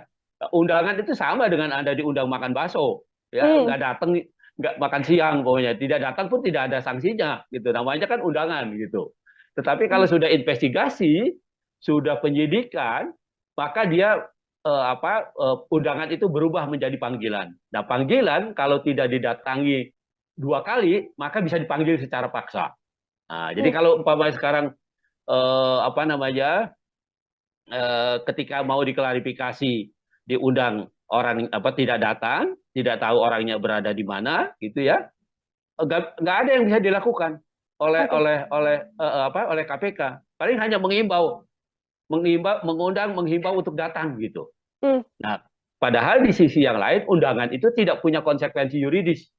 Undangan itu sama dengan Anda diundang makan bakso, ya nggak datang, nggak makan siang, pokoknya tidak datang pun tidak ada sanksinya, gitu. Namanya kan undangan gitu. Tetapi kalau sudah investigasi, sudah penyidikan, maka dia undangan itu berubah menjadi panggilan. Nah, panggilan kalau tidak didatangi 2 kali, maka bisa dipanggil secara paksa. Nah, jadi kalau umpamanya sekarang ketika mau diklarifikasi diundang orang tidak datang, tidak tahu orangnya berada di mana, gitu ya, nggak ada yang bisa dilakukan oleh KPK. Paling hanya menghimbau, menghimbau untuk datang gitu. Nah, padahal di sisi yang lain undangan itu tidak punya konsekuensi yuridis.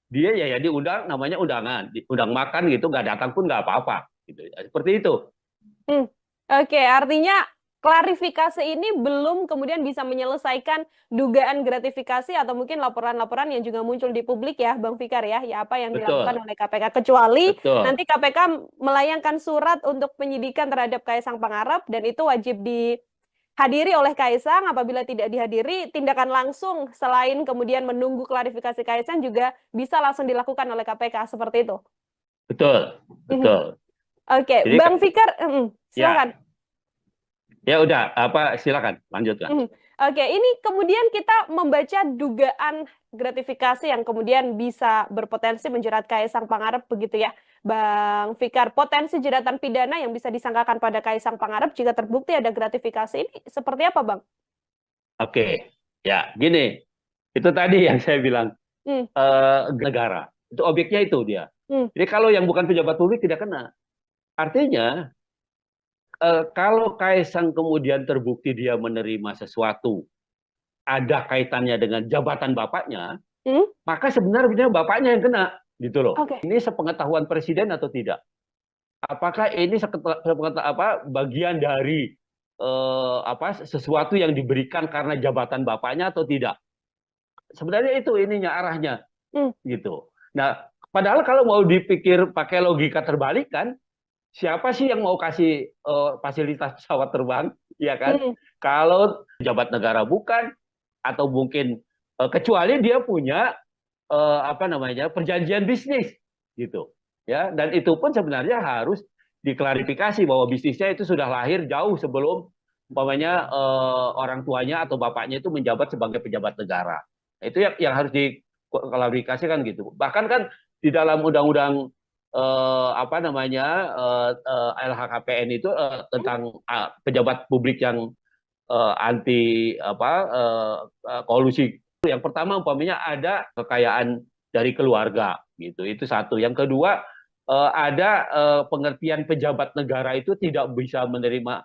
Dia ya diundang, namanya undangan, diundang makan gitu, nggak datang pun nggak apa-apa gitu. Seperti itu. Oke, artinya klarifikasi ini belum kemudian bisa menyelesaikan dugaan gratifikasi atau mungkin laporan-laporan yang juga muncul di publik ya, Bang Fikar ya, ya apa yang dilakukan Betul, oleh KPK. Kecuali betul. nanti KPK melayangkan surat untuk penyidikan terhadap Kaisang Pangarep dan itu wajib dihadiri oleh Kaisang. Apabila tidak dihadiri, tindakan langsung selain kemudian menunggu klarifikasi Kaisang juga bisa langsung dilakukan oleh KPK seperti itu. Betul, Mhm. betul. Oke, Jadi Bang Fikar, ya, silakan. ya udah, apa silakan lanjutkan. Mhm. Oke, ini kemudian kita membaca dugaan gratifikasi yang kemudian bisa berpotensi menjerat Kaisang Pangarep begitu ya, Bang Fikar. Potensi jeratan pidana yang bisa disangkakan pada Kaisang Pangarep jika terbukti ada gratifikasi ini seperti apa, Bang? Oke, ya gini, itu tadi yang saya bilang Hmm, negara itu objeknya itu dia. hmm, Jadi kalau yang bukan pejabat publik tidak kena. Artinya kalau Kaisang kemudian terbukti dia menerima sesuatu ada kaitannya dengan jabatan bapaknya, hmm, maka sebenarnya bapaknya yang kena, gitu loh. oke. Ini sepengetahuan presiden atau tidak? Apakah ini bagian dari sesuatu yang diberikan karena jabatan bapaknya atau tidak? Sebenarnya itu ininya arahnya, Hmm, gitu. Nah, padahal kalau mau dipikir pakai logika terbalik kan, siapa sih yang mau kasih fasilitas pesawat terbang, ya kan? hmm, Kalau pejabat negara bukan, atau mungkin kecuali dia punya perjanjian bisnis, gitu, ya. Dan itu pun sebenarnya harus diklarifikasi bahwa bisnisnya itu sudah lahir jauh sebelum umpamanya orang tuanya atau bapaknya itu menjabat sebagai pejabat negara. Itu yang harus diklarifikasikan gitu. Bahkan kan di dalam undang-undang LHKPN itu tentang pejabat publik yang anti kolusi. Yang pertama umpamanya ada kekayaan dari keluarga gitu. Itu satu. Yang kedua ada pengertian pejabat negara itu tidak bisa menerima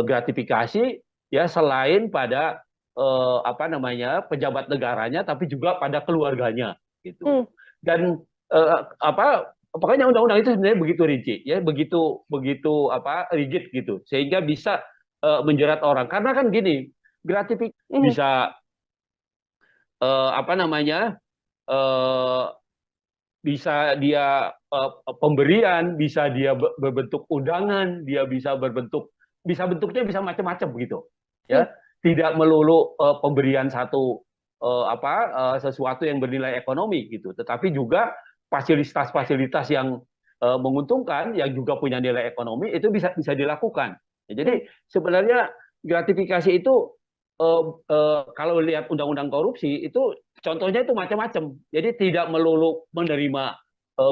gratifikasi ya selain pada pejabat negaranya tapi juga pada keluarganya gitu. hmm, Dan pokoknya undang-undang itu sebenarnya begitu rinci ya, begitu begitu rigid gitu sehingga bisa menjerat orang. Karena kan gini, gratifikasi hmm, bisa apa namanya eh, bisa dia pemberian, bisa dia berbentuk undangan, dia bisa bentuknya bisa macam-macam begitu, hmm, ya. Tidak melulu pemberian satu sesuatu yang bernilai ekonomi gitu, tetapi juga fasilitas-fasilitas yang menguntungkan, yang juga punya nilai ekonomi itu bisa bisa dilakukan. Ya, hmm, jadi sebenarnya gratifikasi itu kalau lihat undang-undang korupsi itu contohnya itu macam-macam. Jadi tidak melulu menerima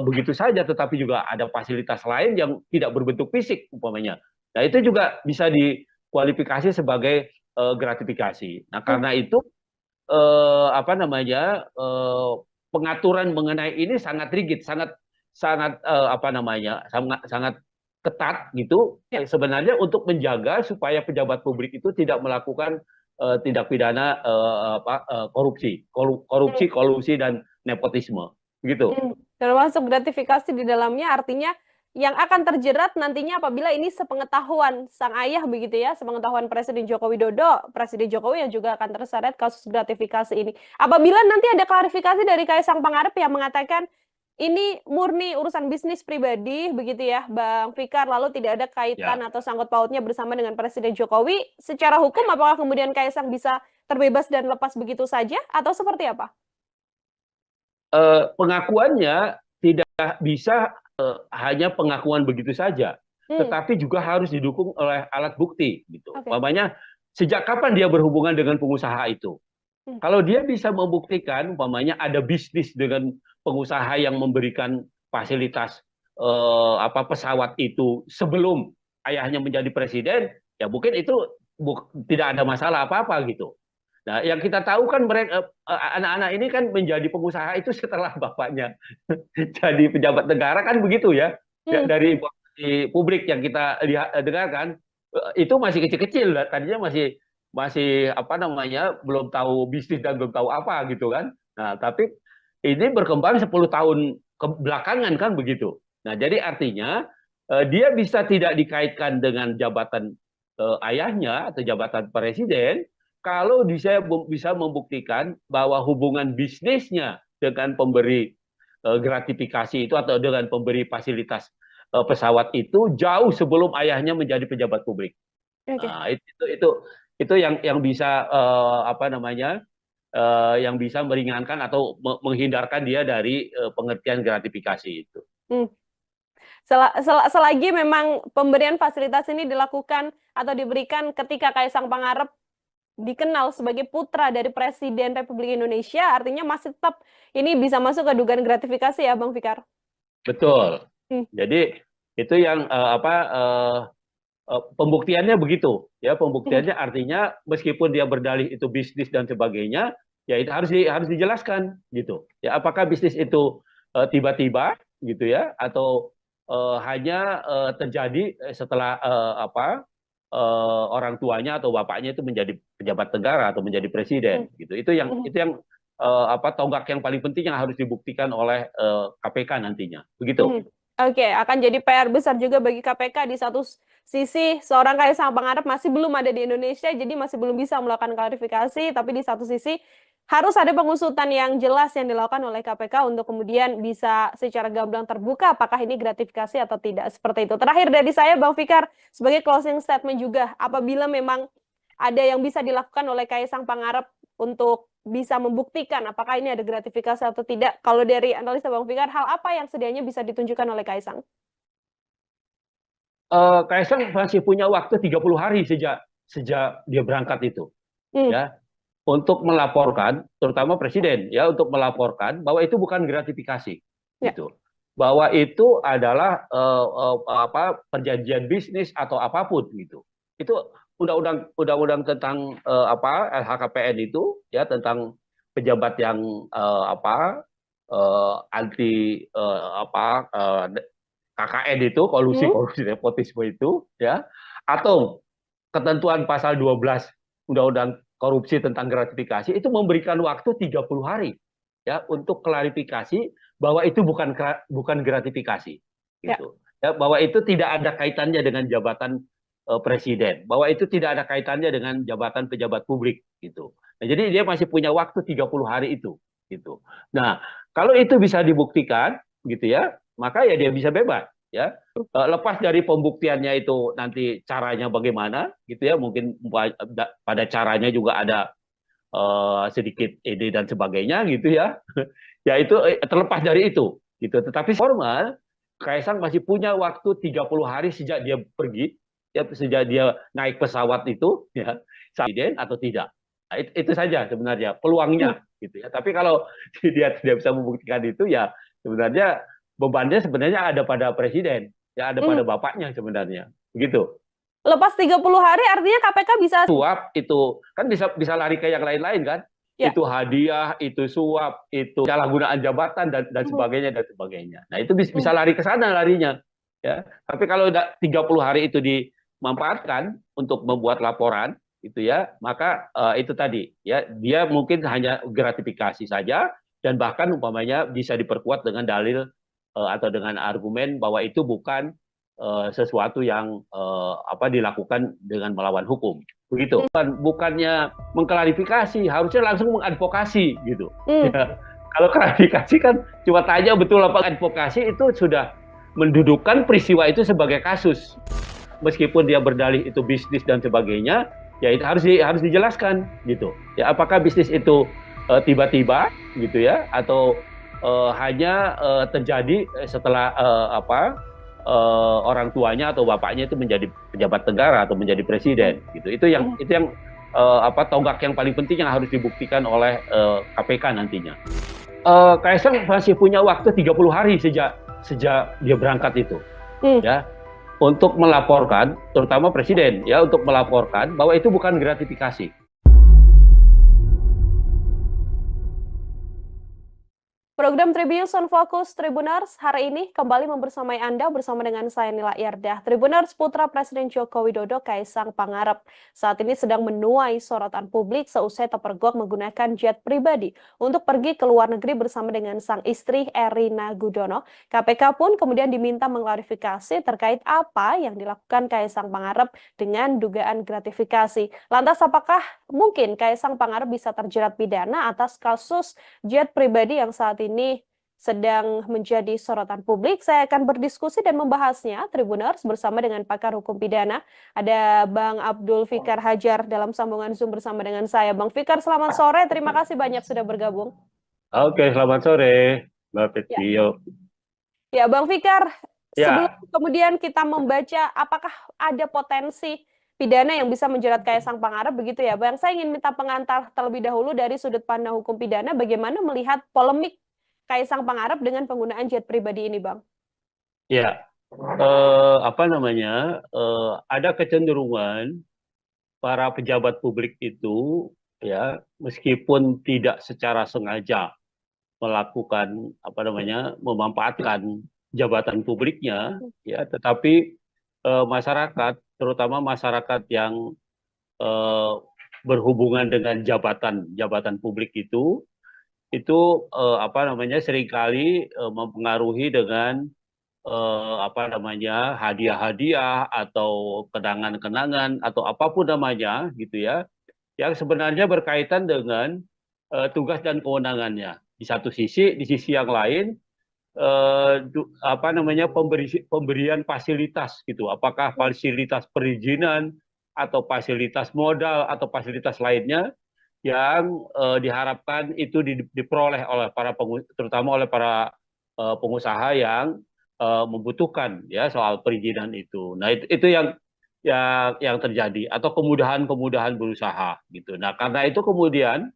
begitu saja, tetapi juga ada fasilitas lain yang tidak berbentuk fisik umpamanya. Nah itu juga bisa dikualifikasi sebagai gratifikasi. Nah hmm, karena itu pengaturan mengenai ini sangat rigid, sangat sangat sangat sangat ketat gitu. ya. Sebenarnya untuk menjaga supaya pejabat publik itu tidak melakukan tindak pidana Hmm. korupsi, kolusi dan nepotisme, gitu. Termasuk gratifikasi di dalamnya artinya yang akan terjerat nantinya apabila ini sepengetahuan sang ayah begitu ya, sepengetahuan Presiden Joko Widodo, Presiden Jokowi yang juga akan terseret kasus gratifikasi ini. Apabila nanti ada klarifikasi dari Kaisang Pangarep yang mengatakan ini murni urusan bisnis pribadi begitu ya, Bang Fikar, lalu tidak ada kaitan Ya. atau sangkut pautnya bersama dengan Presiden Jokowi, secara hukum apakah kemudian Kaisang bisa terbebas dan lepas begitu saja atau seperti apa? Pengakuannya tidak bisa hanya pengakuan begitu saja, Hmm, tetapi juga harus didukung oleh alat bukti gitu. oke. Umpamanya sejak kapan dia berhubungan dengan pengusaha itu? Hmm, Kalau dia bisa membuktikan umpamanya ada bisnis dengan pengusaha yang memberikan fasilitas pesawat itu sebelum ayahnya menjadi presiden, ya mungkin itu tidak ada masalah apa-apa gitu. Nah, yang kita tahu kan mereka anak-anak ini kan menjadi pengusaha itu setelah bapaknya jadi pejabat negara kan begitu ya. hmm, Dari informasi publik yang kita lihat dengarkan itu masih kecil-kecil, tadinya masih masih belum tahu bisnis dan belum tahu apa gitu kan. Nah, tapi ini berkembang 10 tahun ke belakangan kan begitu. Nah, jadi artinya dia bisa tidak dikaitkan dengan jabatan ayahnya atau jabatan presiden kalau dia bisa membuktikan bahwa hubungan bisnisnya dengan pemberi gratifikasi itu atau dengan pemberi fasilitas pesawat itu jauh sebelum ayahnya menjadi pejabat publik. Oke. Nah, itu yang bisa apa namanya yang bisa meringankan atau menghindarkan dia dari pengertian gratifikasi itu. Hmm. Selagi memang pemberian fasilitas ini dilakukan atau diberikan ketika Kaisang Pangarep dikenal sebagai putra dari Presiden Republik Indonesia, artinya masih tetap ini bisa masuk ke dugaan gratifikasi ya, Bang Fikar? Betul. Hmm. Jadi itu yang pembuktiannya begitu, ya pembuktiannya artinya meskipun dia berdalih itu bisnis dan sebagainya, ya itu harus dijelaskan gitu. Ya apakah bisnis itu tiba-tiba gitu ya atau hanya terjadi setelah orang tuanya atau bapaknya itu menjadi pejabat negara atau menjadi presiden gitu. Itu yang tonggak yang paling penting yang harus dibuktikan oleh KPK nantinya. Begitu. Oke, akan jadi PR besar juga bagi KPK. Di satu sisi, seorang Kaisang Pangarep masih belum ada di Indonesia, jadi masih belum bisa melakukan klarifikasi, tapi di satu sisi harus ada pengusutan yang jelas yang dilakukan oleh KPK untuk kemudian bisa secara gamblang terbuka apakah ini gratifikasi atau tidak, seperti itu. Terakhir dari saya, Bang Fikar, sebagai closing statement juga, apabila memang ada yang bisa dilakukan oleh Kaisang Pangarep untuk bisa membuktikan apakah ini ada gratifikasi atau tidak. Kalau dari analisa Bang Fikar, hal apa yang sedianya bisa ditunjukkan oleh Kaisang? Kaisang masih punya waktu 30 hari sejak dia berangkat itu, ya, untuk melaporkan, terutama presiden, ya, untuk melaporkan bahwa itu bukan gratifikasi, gitu, bahwa itu adalah perjanjian bisnis atau apapun, gitu. Itu undang-undang tentang LHKPN itu, ya, tentang pejabat yang anti KKN itu, kolusi nepotisme itu, ya, atau ketentuan pasal 12 Undang-Undang korupsi tentang gratifikasi itu memberikan waktu 30 hari, ya, untuk klarifikasi bahwa itu bukan gratifikasi, gitu, ya, bahwa itu tidak ada kaitannya dengan jabatan presiden, bahwa itu tidak ada kaitannya dengan jabatan pejabat publik, gitu. Nah, jadi dia masih punya waktu 30 hari itu, gitu. Nah, kalau itu bisa dibuktikan, gitu ya, maka ya dia bisa bebas, ya. Lepas dari pembuktiannya itu nanti caranya bagaimana, gitu ya, mungkin pada caranya juga ada sedikit ide dan sebagainya, gitu ya. Ya itu terlepas dari itu, gitu. Tetapi formal, Kaisang masih punya waktu 30 hari sejak dia pergi, ya, sejak dia naik pesawat itu, ya, presiden atau tidak. Nah, itu saja sebenarnya peluangnya, gitu ya. Tapi kalau dia tidak bisa membuktikan itu, ya sebenarnya bebannya sebenarnya ada pada presiden, ya, ada pada bapaknya sebenarnya, begitu. Lepas 30 hari artinya KPK bisa suap itu kan bisa lari ke yang lain-lain kan, ya. Itu hadiah, itu suap, itu penyalahgunaan jabatan dan sebagainya dan sebagainya. Nah itu bisa lari ke sana larinya, ya. Tapi kalau 30 hari itu dimanfaatkan untuk membuat laporan, itu ya, maka itu tadi, ya, dia mungkin hanya gratifikasi saja dan bahkan umpamanya bisa diperkuat dengan dalil atau dengan argumen bahwa itu bukan sesuatu yang dilakukan dengan melawan hukum, begitu. Bukannya mengklarifikasi, harusnya langsung mengadvokasi, gitu. Ya, kalau klarifikasi kan cuma tanya betul apa, advokasi itu sudah mendudukkan peristiwa itu sebagai kasus, meskipun dia berdalih itu bisnis dan sebagainya, ya itu harus dijelaskan, gitu. Ya apakah bisnis itu tiba-tiba, gitu ya, atau hanya terjadi setelah orang tuanya atau bapaknya itu menjadi pejabat negara atau menjadi presiden, gitu. Itu yang tonggak yang paling penting yang harus dibuktikan oleh KPK nantinya. Kaisang masih punya waktu 30 hari sejak dia berangkat itu, ya, untuk melaporkan, terutama presiden, ya, untuk melaporkan bahwa itu bukan gratifikasi. Program Tribun Fokus Tribuners hari ini kembali membersamai Anda bersama dengan saya Nila Yardah. Tribuners putra Presiden Joko Widodo Kaisang Pangarep saat ini sedang menuai sorotan publik seusai terpergok menggunakan jet pribadi untuk pergi ke luar negeri bersama dengan sang istri Erina Gudono. KPK pun kemudian diminta mengklarifikasi terkait apa yang dilakukan Kaisang Pangarep dengan dugaan gratifikasi. Lantas apakah mungkin Kaisang Pangarep bisa terjerat pidana atas kasus jet pribadi yang saat ini sedang menjadi sorotan publik? Saya akan berdiskusi dan membahasnya, Tribuners, bersama dengan pakar hukum pidana. Ada Bang Abdul Fikar Hajar dalam sambungan Zoom bersama dengan saya. Bang Fikar, selamat sore. Terima kasih banyak sudah bergabung. Oke, selamat sore, Mbak Ya, Petio. ya Bang Fikar, sebelum Ya, kemudian kita membaca apakah ada potensi pidana yang bisa menjerat Kaisang Pangarep, begitu ya Bang? Saya ingin minta pengantar terlebih dahulu dari sudut pandang hukum pidana, bagaimana melihat polemik Kaisang Pangarep dengan penggunaan jet pribadi ini, Bang? ya, ada kecenderungan para pejabat publik itu, ya, meskipun tidak secara sengaja melakukan memanfaatkan jabatan publiknya, ya, tetapi masyarakat, terutama masyarakat yang eh, berhubungan dengan jabatan publik itu seringkali mempengaruhi dengan hadiah-hadiah atau kenangan-kenangan atau apapun namanya gitu ya, yang sebenarnya berkaitan dengan tugas dan kewenangannya. Di sisi yang lain pemberian fasilitas gitu, apakah fasilitas perizinan atau fasilitas modal atau fasilitas lainnya yang diharapkan itu diperoleh oleh terutama oleh para pengusaha yang membutuhkan ya soal perizinan itu. Nah, itu yang terjadi atau kemudahan-kemudahan berusaha gitu. Nah, karena itu kemudian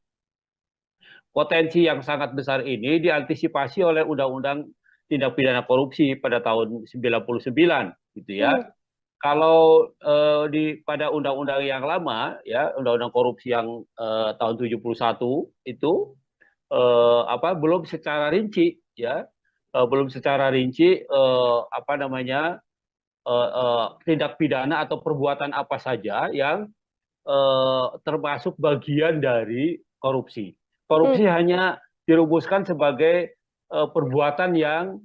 potensi yang sangat besar ini diantisipasi oleh Undang-Undang Tindak Pidana Korupsi pada tahun 99 gitu ya. Kalau pada undang-undang yang lama ya, undang-undang korupsi yang tahun 71 itu belum secara rinci ya, tindak pidana atau perbuatan apa saja yang termasuk bagian dari korupsi. Korupsi hanya dirumuskan sebagai perbuatan yang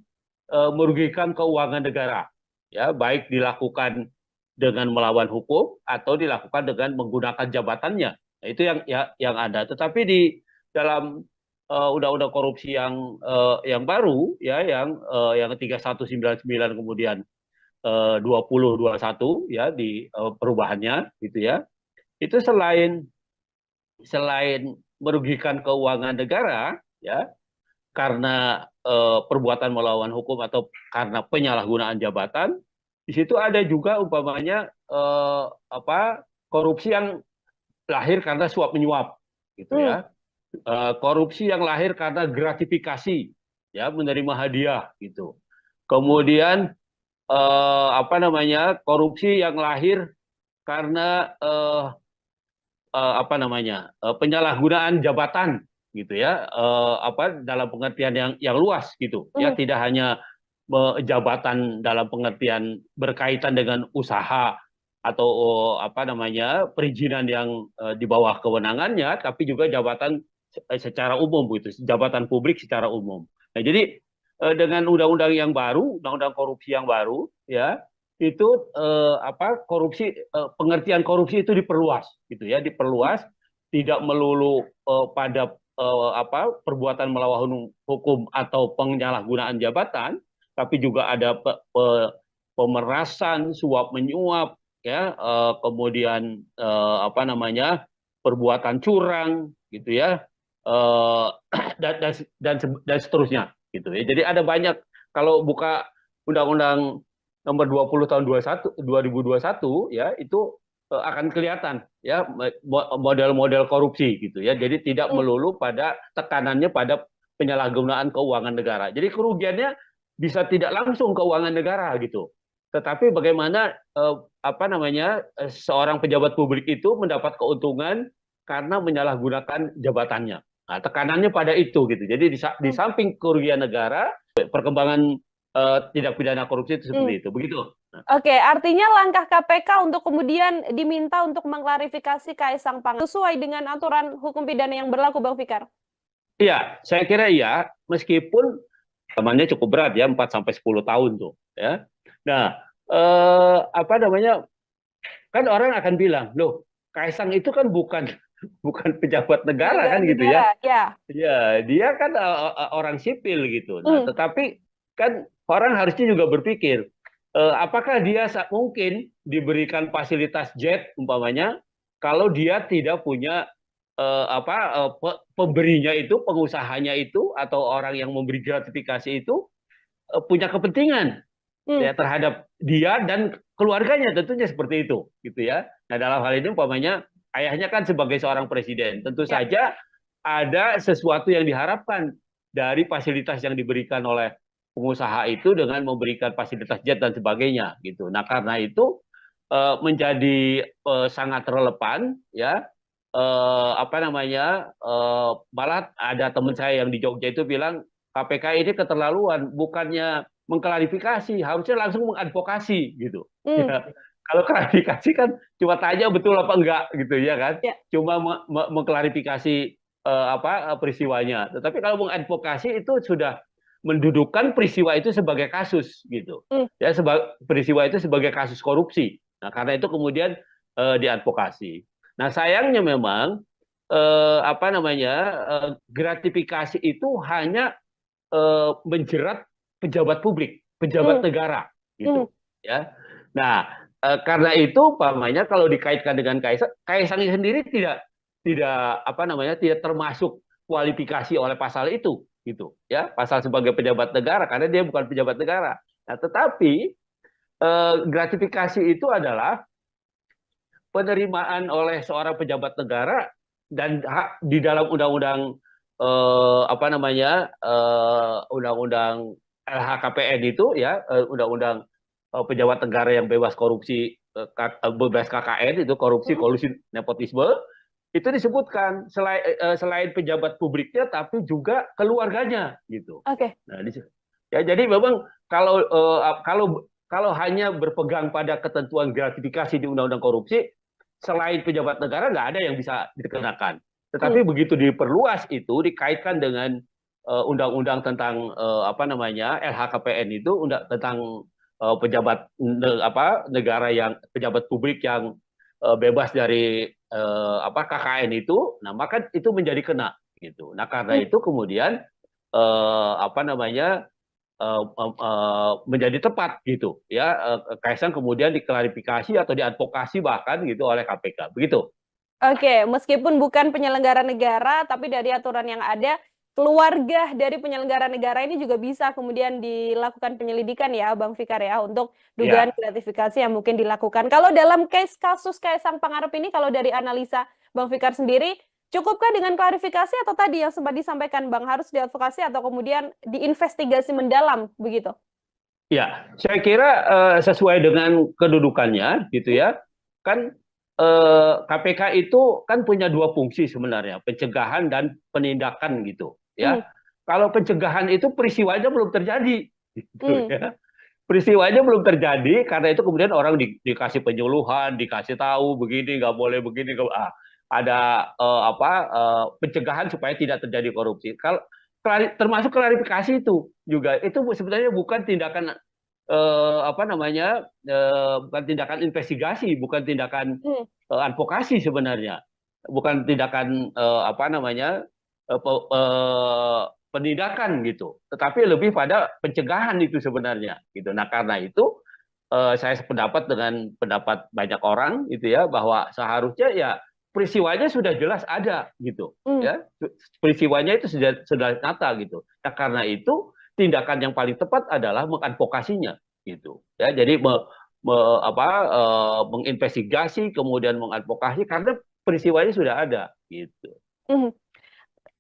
merugikan keuangan negara, ya, baik dilakukan dengan melawan hukum atau dilakukan dengan menggunakan jabatannya. Nah, itu yang ada. Tetapi di dalam undang-undang korupsi yang baru, ya, yang 3199 kemudian 2021 ya di perubahannya gitu ya. Itu selain merugikan keuangan negara ya karena perbuatan melawan hukum atau karena penyalahgunaan jabatan, di situ ada juga umpamanya korupsi yang lahir karena suap menyuap gitu ya. Korupsi yang lahir karena gratifikasi ya, menerima hadiah gitu. Kemudian korupsi yang lahir karena penyalahgunaan jabatan gitu ya, dalam pengertian yang luas gitu ya, tidak hanya jabatan dalam pengertian berkaitan dengan usaha atau perizinan yang di bawah kewenangannya, tapi juga jabatan secara umum gitu, jabatan publik secara umum. Nah, jadi dengan undang-undang yang baru, undang-undang korupsi yang baru ya, itu pengertian korupsi itu diperluas gitu ya, diperluas, tidak melulu pada perbuatan melawan hukum atau penyalahgunaan jabatan, tapi juga ada pemerasan, suap menyuap ya, kemudian perbuatan curang gitu ya, dan seterusnya gitu ya. Jadi ada banyak, kalau buka undang-undang nomor 20 tahun 2021 ya, itu akan kelihatan ya model-model korupsi gitu ya. Jadi tidak melulu pada tekanannya pada penyalahgunaan keuangan negara. Jadi kerugiannya bisa tidak langsung keuangan negara gitu. Tetapi bagaimana seorang pejabat publik itu mendapat keuntungan karena menyalahgunakan jabatannya. Nah, tekanannya pada itu gitu. Jadi di samping kerugian negara, perkembangan tindak pidana korupsi itu seperti itu. Begitu. Oke, artinya langkah KPK untuk kemudian diminta untuk mengklarifikasi Kaisang Pangarep sesuai dengan aturan hukum pidana yang berlaku, Bang Fikar? Iya, saya kira iya, meskipun temannya cukup berat ya, 4 sampai 10 tahun tuh, ya. Nah, apa namanya? Kan orang akan bilang, "Loh, Kaisang itu kan bukan bukan pejabat negara Penyelenggara kan gitu ya." negara, ya. Ya, dia kan orang sipil gitu. Nah, tetapi kan orang harusnya juga berpikir, apakah dia mungkin diberikan fasilitas jet umpamanya kalau dia tidak punya pemberinya itu, pengusahanya itu atau orang yang memberi gratifikasi itu punya kepentingan ya terhadap dia dan keluarganya, tentunya seperti itu gitu ya. Nah, dalam hal ini umpamanya ayahnya kan sebagai seorang presiden, tentu Ya. saja ada sesuatu yang diharapkan dari fasilitas yang diberikan oleh pengusaha itu dengan memberikan fasilitas jet dan sebagainya gitu. Nah, karena itu menjadi sangat relevan ya. Apa namanya, malah ada teman saya yang di Jogja itu bilang KPK ini keterlaluan, bukannya mengklarifikasi, harusnya langsung mengadvokasi gitu. Ya, kalau klarifikasi kan cuma tanya betul apa enggak gitu ya kan, Ya. cuma mengklarifikasi peristiwanya. Tetapi kalau mengadvokasi itu sudah mendudukan peristiwa itu sebagai kasus gitu, ya peristiwa itu sebagai kasus korupsi. Nah, karena itu kemudian diadvokasi. Nah, sayangnya memang gratifikasi itu hanya menjerat pejabat publik, pejabat negara, gitu, ya. Nah, karena itu, umpamanya kalau dikaitkan dengan Kaisang sendiri tidak termasuk kualifikasi oleh pasal itu, gitu, ya, pasal sebagai pejabat negara, karena dia bukan pejabat negara. Nah, tetapi gratifikasi itu adalah penerimaan oleh seorang pejabat negara dan hak di dalam undang-undang undang-undang LHKPN itu ya, undang-undang pejabat negara yang bebas korupsi, bebas KKN itu korupsi, kolusi, nepotisme, itu disebutkan selain pejabat publiknya tapi juga keluarganya gitu. Oke. Nah, ya jadi memang kalau hanya berpegang pada ketentuan gratifikasi di undang-undang korupsi, selain pejabat negara nggak ada yang bisa dikenakan. Tetapi begitu diperluas itu dikaitkan dengan undang-undang tentang LHKPN itu, tentang pejabat negara yang pejabat publik yang bebas dari KKN itu, nah maka itu menjadi kena gitu. Nah, karena itu kemudian menjadi tepat gitu ya, Kaisang kemudian diklarifikasi atau diadvokasi bahkan gitu oleh KPK begitu. Oke, meskipun bukan penyelenggara negara, tapi dari aturan yang ada, keluarga dari penyelenggara negara ini juga bisa kemudian dilakukan penyelidikan ya, Bang Fikar ya, untuk dugaan Ya, gratifikasi yang mungkin dilakukan. Kalau dalam kasus Kaisang Pangarep ini, kalau dari analisa Bang Fikar sendiri, cukupkah dengan klarifikasi atau tadi yang sempat disampaikan Bang, harus diadvokasi atau kemudian diinvestigasi mendalam begitu? ya, saya kira sesuai dengan kedudukannya gitu ya. Kan KPK itu kan punya dua fungsi sebenarnya, pencegahan dan penindakan gitu ya. Kalau pencegahan itu peristiwanya belum terjadi gitu ya. Peristiwanya belum terjadi, karena itu kemudian orang dikasih penyuluhan, dikasih tahu begini nggak boleh begini, ada pencegahan supaya tidak terjadi korupsi. Kalau termasuk klarifikasi itu juga, itu sebenarnya bukan tindakan bukan tindakan investigasi, bukan tindakan advokasi sebenarnya, bukan tindakan penindakan gitu, tetapi lebih pada pencegahan itu sebenarnya gitu. Nah, karena itu saya sependapat dengan pendapat banyak orang itu ya, bahwa seharusnya ya peristiwanya sudah jelas ada gitu ya, peristiwanya itu sudah nyata gitu. Nah, karena itu tindakan yang paling tepat adalah mengadvokasinya gitu ya. Jadi menginvestigasi kemudian mengadvokasi karena peristiwanya sudah ada gitu.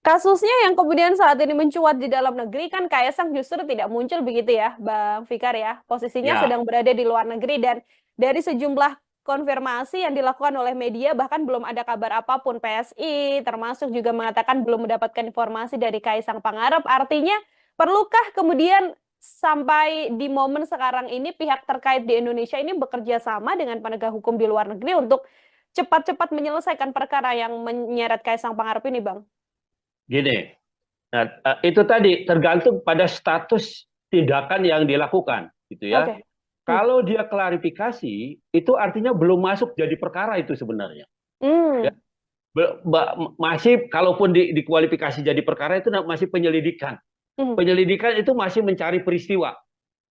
Kasusnya yang kemudian saat ini mencuat di dalam negeri kan Kaisang justru tidak muncul begitu ya, Bang Fikar ya. Posisinya Ya, sedang berada di luar negeri dan dari sejumlah konfirmasi yang dilakukan oleh media, bahkan belum ada kabar apapun. PSI termasuk juga mengatakan belum mendapatkan informasi dari Kaisang Pangarep. Artinya, perlukah kemudian sampai di momen sekarang ini pihak terkait di Indonesia ini bekerja sama dengan penegak hukum di luar negeri untuk cepat-cepat menyelesaikan perkara yang menyeret Kaisang Pangarep ini, Bang? Gini, nah, itu tadi tergantung pada status tindakan yang dilakukan, gitu ya. Oke. Kalau dia klarifikasi, itu artinya belum masuk jadi perkara itu sebenarnya. Ya. Hmm. Masih, kalaupun dikualifikasi jadi perkara itu masih penyelidikan. Hmm. Penyelidikan itu masih mencari peristiwa.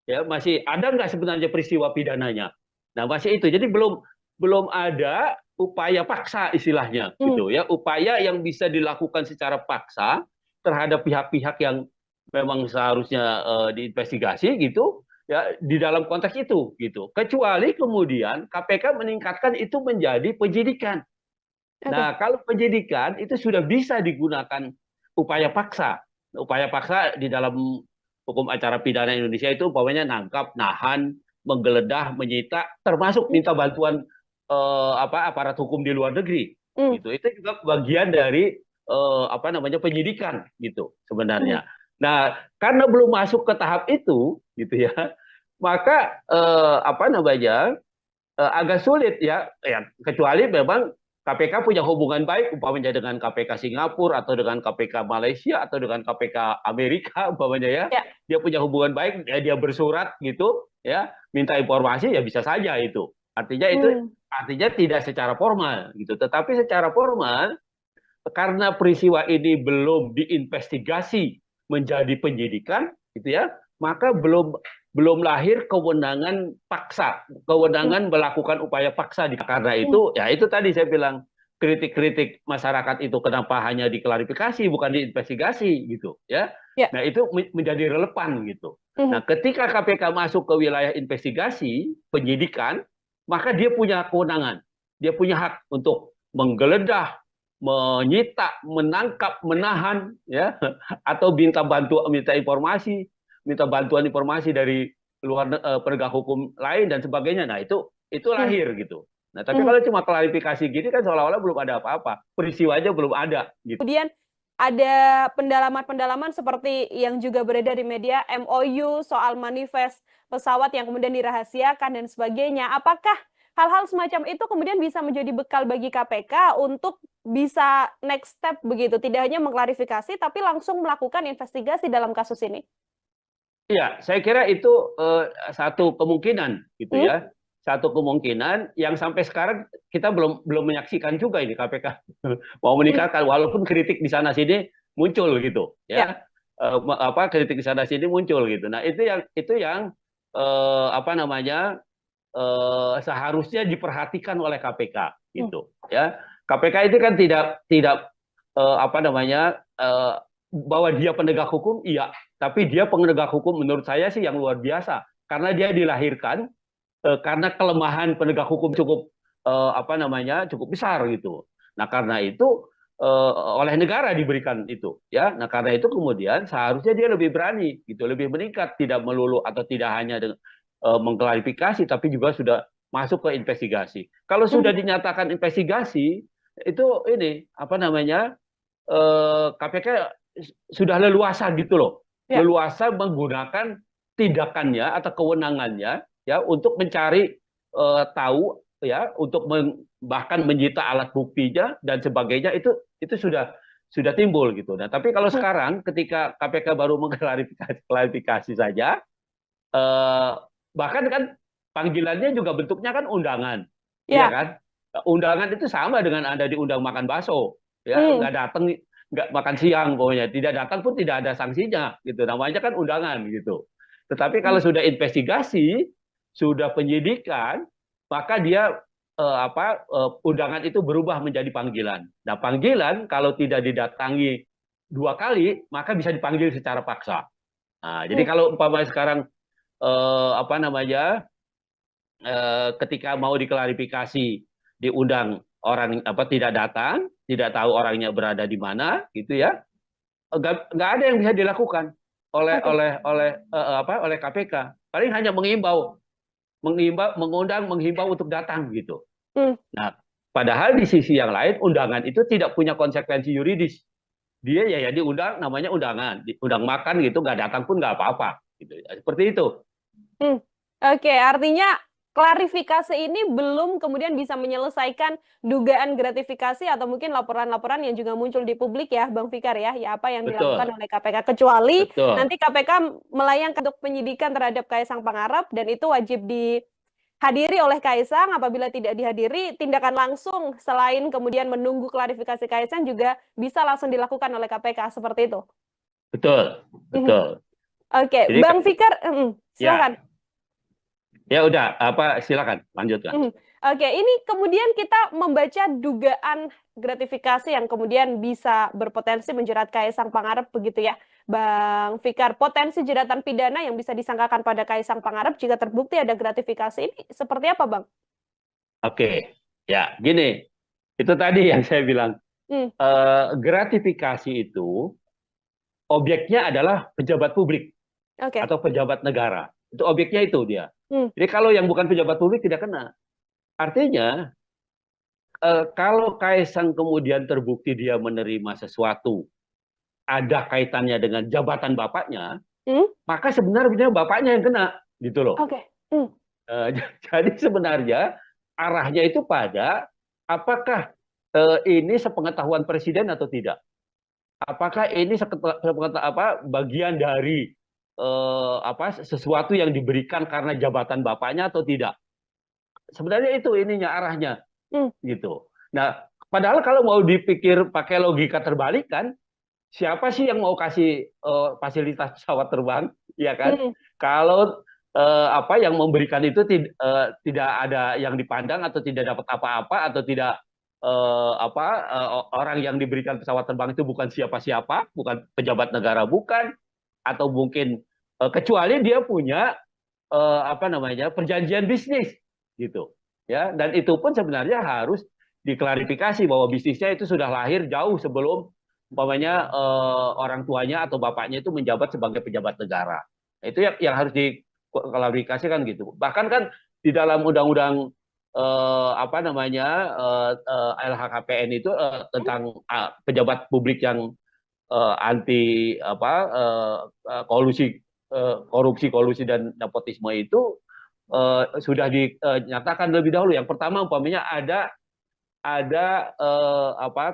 Ya, masih ada nggak sebenarnya peristiwa pidananya. Nah, masih itu. Jadi belum ada upaya paksa istilahnya, gitu ya. Upaya yang bisa dilakukan secara paksa terhadap pihak-pihak yang memang seharusnya diinvestigasi gitu ya di dalam konteks itu gitu. Kecuali kemudian KPK meningkatkan itu menjadi penyidikan. Oke. Nah, kalau penyidikan itu sudah bisa digunakan upaya paksa. Upaya paksa di dalam hukum acara pidana Indonesia itu umpamanya nangkap, nahan, menggeledah, menyita, termasuk minta bantuan aparat hukum di luar negeri. Hmm. Gitu. Itu juga bagian dari penyidikan gitu Hmm. sebenarnya. Nah, karena belum masuk ke tahap itu gitu ya, maka agak sulit ya, kecuali memang KPK punya hubungan baik umpamanya dengan KPK Singapura atau dengan KPK Malaysia atau dengan KPK Amerika umpamanya ya. Ya. Dia punya hubungan baik, ya dia bersurat gitu ya, minta informasi ya bisa saja itu. Artinya tidak secara formal gitu, tetapi secara formal karena peristiwa ini belum diinvestigasi menjadi penyidikan gitu ya, maka belum lahir kewenangan paksa, kewenangan melakukan upaya paksa. Karena itu, ya itu tadi saya bilang, kritik-kritik masyarakat itu kenapa hanya diklarifikasi bukan diinvestigasi gitu ya. Ya. Nah, itu menjadi relevan gitu. Nah, ketika KPK masuk ke wilayah investigasi, penyidikan, maka dia punya kewenangan, dia punya hak untuk menggeledah, menyita, menangkap, menahan ya, atau minta bantuan informasi dari luar penegak hukum lain dan sebagainya. Nah, itu lahir gitu. Nah, tapi kalau cuma klarifikasi gini kan seolah-olah belum ada apa-apa. Peristiwanya belum ada gitu. Kemudian ada pendalaman-pendalaman seperti yang juga beredar di media, MOU soal manifest pesawat yang kemudian dirahasiakan dan sebagainya. Apakah hal-hal semacam itu kemudian bisa menjadi bekal bagi KPK untuk bisa next step begitu, tidak hanya mengklarifikasi tapi langsung melakukan investigasi dalam kasus ini? Iya, saya kira itu satu kemungkinan gitu ya. Satu kemungkinan yang sampai sekarang kita belum menyaksikan juga ini KPK mau meningkatkan, walaupun kritik di sana sini muncul gitu Ya. ya. Kritik di sana sini muncul gitu. Nah, itu yang seharusnya diperhatikan oleh KPK gitu ya. KPK itu kan tidak bahwa dia penegak hukum, iya, tapi dia penegak hukum menurut saya sih yang luar biasa karena dia dilahirkan karena kelemahan penegak hukum cukup cukup besar gitu. Nah, karena itu oleh negara diberikan itu ya. Nah, karena itu kemudian seharusnya dia lebih berani gitu, lebih meningkat, tidak melulu atau tidak hanya mengklarifikasi tapi juga sudah masuk ke investigasi. Kalau sudah dinyatakan investigasi itu KPK sudah leluasa gitu loh. Ya. Leluasa menggunakan tindakannya atau kewenangannya ya untuk mencari tahu ya, untuk bahkan menyita alat buktinya dan sebagainya, itu sudah timbul gitu. Nah, tapi kalau sekarang ketika KPK baru mengklarifikasi saja, bahkan kan panggilannya juga bentuknya kan undangan, ya Ya. kan? Undangan itu sama dengan Anda diundang makan bakso, ya nggak datang, nggak makan siang pokoknya, tidak datang pun tidak ada sanksinya gitu, namanya kan undangan gitu. Tetapi kalau sudah investigasi, sudah penyidikan, maka dia undangan itu berubah menjadi panggilan. Nah, panggilan kalau tidak didatangi 2 kali maka bisa dipanggil secara paksa. Nah, jadi kalau umpamanya sekarang ketika mau diklarifikasi diundang orang tidak datang, tidak tahu orangnya berada di mana gitu ya, nggak ada yang bisa dilakukan oleh KPK. Paling hanya mengimbau menghimbau untuk datang gitu. Hmm. Nah, padahal di sisi yang lain undangan itu tidak punya konsekuensi yuridis. Dia ya diundang, namanya undangan, diundang makan gitu, nggak datang pun nggak apa-apa gitu. Seperti itu. Hmm. Oke, artinya klarifikasi ini belum kemudian bisa menyelesaikan dugaan gratifikasi atau mungkin laporan-laporan yang juga muncul di publik ya, Bang Fikar ya, ya apa yang dilakukan Betul, oleh KPK kecuali betul. nanti KPK melayangkan untuk penyidikan terhadap Kaisang Pangarep dan itu wajib dihadiri oleh Kaisang. Apabila tidak dihadiri, tindakan langsung selain kemudian menunggu klarifikasi Kaisang juga bisa langsung dilakukan oleh KPK seperti itu. Betul, Mhm. betul. Oke, Jadi Bang Fikar, ya, silakan. ya udah, silakan lanjutkan. Mhm. Oke, ini kemudian kita membaca dugaan gratifikasi yang kemudian bisa berpotensi menjerat Kaisang Pangarep begitu ya, Bang Fikar. Potensi jeratan pidana yang bisa disangkakan pada Kaisang Pangarep jika terbukti ada gratifikasi ini seperti apa, Bang? Oke, ya gini, itu tadi yang saya bilang, Hmm, gratifikasi itu objeknya adalah pejabat publik oke. atau pejabat negara. Itu objeknya itu dia. Hmm, Jadi kalau yang bukan pejabat publik tidak kena. Artinya, kalau Kaisang kemudian terbukti dia menerima sesuatu, ada kaitannya dengan jabatan bapaknya, hmm, maka sebenarnya bapaknya yang kena, gitu loh. oke. Hmm, Eh, jadi sebenarnya arahnya itu pada apakah ini sepengetahuan presiden atau tidak? Apakah ini bagian dari sesuatu yang diberikan karena jabatan bapaknya atau tidak? Sebenarnya itu ininya arahnya hmm, gitu. Nah, padahal kalau mau dipikir pakai logika terbalik kan, siapa sih yang mau kasih fasilitas pesawat terbang, ya kan? hmm, Kalau yang memberikan itu tidak ada yang dipandang atau tidak dapat apa-apa atau tidak orang yang diberikan pesawat terbang itu bukan siapa-siapa, bukan pejabat negara, bukan, atau mungkin kecuali dia punya perjanjian bisnis gitu, ya. Dan itu pun sebenarnya harus diklarifikasi bahwa bisnisnya itu sudah lahir jauh sebelum umpamanya orang tuanya atau bapaknya itu menjabat sebagai pejabat negara. Itu yang harus diklarifikasikan gitu. Bahkan kan di dalam undang-undang LHKPN itu tentang pejabat publik yang anti korupsi dan nepotisme itu sudah dinyatakan lebih dahulu. Yang pertama umpamanya ada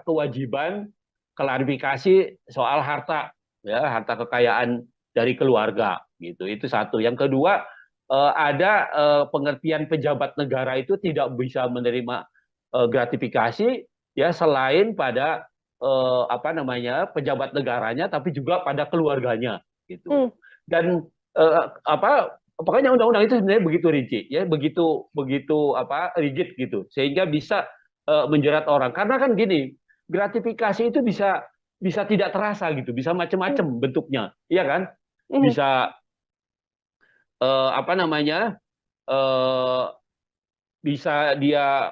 kewajiban klarifikasi soal harta, ya, harta kekayaan dari keluarga gitu. Itu satu. Yang kedua, ada pengertian pejabat negara itu tidak bisa menerima gratifikasi, ya, selain pada pejabat negaranya tapi juga pada keluarganya gitu. hmm, Dan pokoknya undang-undang itu sebenarnya begitu rinci, ya, begitu begitu rigid gitu, sehingga bisa menjerat orang. Karena kan gini, gratifikasi itu bisa bisa tidak terasa gitu, bisa hmm, macam-macam bentuknya, iya kan? hmm, Bisa eh, apa namanya eh, bisa dia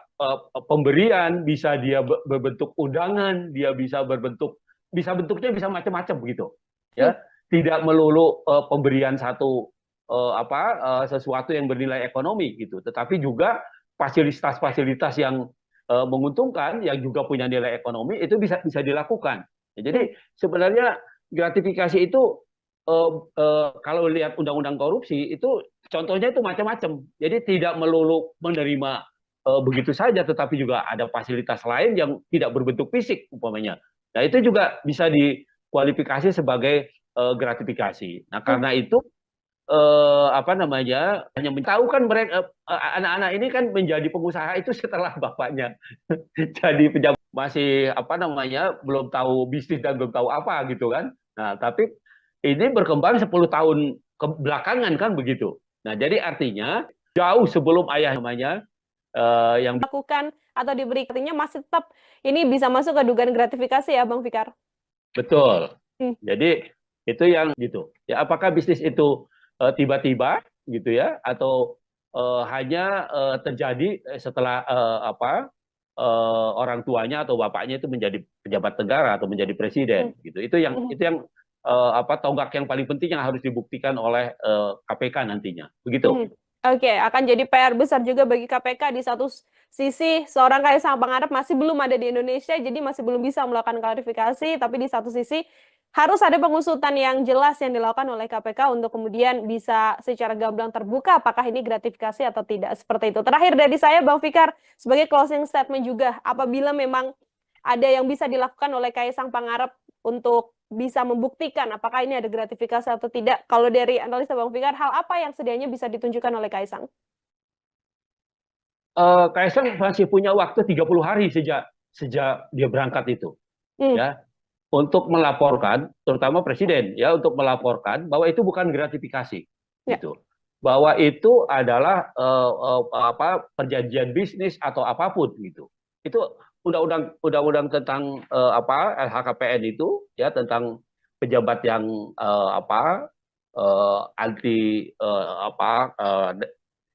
pemberian, bisa dia berbentuk undangan, dia bisa bentuknya bisa macam-macam begitu, hmm, ya. Tidak melulu pemberian satu sesuatu yang bernilai ekonomi gitu, tetapi juga fasilitas-fasilitas yang menguntungkan, yang juga punya nilai ekonomi itu bisa bisa dilakukan. Ya, hmm, jadi sebenarnya gratifikasi itu kalau lihat undang-undang korupsi itu contohnya itu macam-macam. Jadi tidak melulu menerima begitu saja, tetapi juga ada fasilitas lain yang tidak berbentuk fisik umpamanya. Nah, itu juga bisa dikualifikasi sebagai gratifikasi. Nah, hmm. karena itu hanya tahu kan mereka anak-anak ini kan menjadi pengusaha itu setelah bapaknya jadi pejabat, masih belum tahu bisnis dan belum tahu apa gitu kan. Nah, tapi ini berkembang 10 tahun ke belakangan kan begitu. Nah, jadi artinya jauh sebelum ayah namanya yang Lakukan atau diberi artinya masih tetap ini bisa masuk ke dugaan gratifikasi ya, Bang Fikar. betul. Hmm, Jadi itu yang gitu. Ya, apakah bisnis itu tiba-tiba gitu ya, atau hanya terjadi setelah orang tuanya atau bapaknya itu menjadi pejabat negara atau menjadi hmm, presiden gitu. hmm, Itu yang tonggak yang paling penting yang harus dibuktikan oleh KPK nantinya. hmm. Begitu. Oke, akan jadi PR besar juga bagi KPK. Di satu sisi, seorang Kaisang Pangarep masih belum ada di Indonesia, jadi masih belum bisa melakukan klarifikasi. Tapi di satu sisi, harus ada pengusutan yang jelas yang dilakukan oleh KPK untuk kemudian bisa secara gamblang terbuka apakah ini gratifikasi atau tidak. Seperti itu. Terakhir dari saya, Bang Fikar, sebagai closing statement juga, apabila memang ada yang bisa dilakukan oleh Kaisang Pangarep untuk bisa membuktikan apakah ini ada gratifikasi atau tidak. Kalau dari analisa Bang Fikar, hal apa yang sedianya bisa ditunjukkan oleh Kaisang? Kaisang masih punya waktu 30 hari sejak sejak dia berangkat itu, Hmm, ya, untuk melaporkan, terutama presiden, ya, untuk melaporkan bahwa itu bukan gratifikasi, ya. gitu, bahwa itu adalah apa, perjanjian bisnis atau apapun, gitu. Itu undang-undang tentang apa, LHKPN itu, ya, tentang pejabat yang apa, anti apa,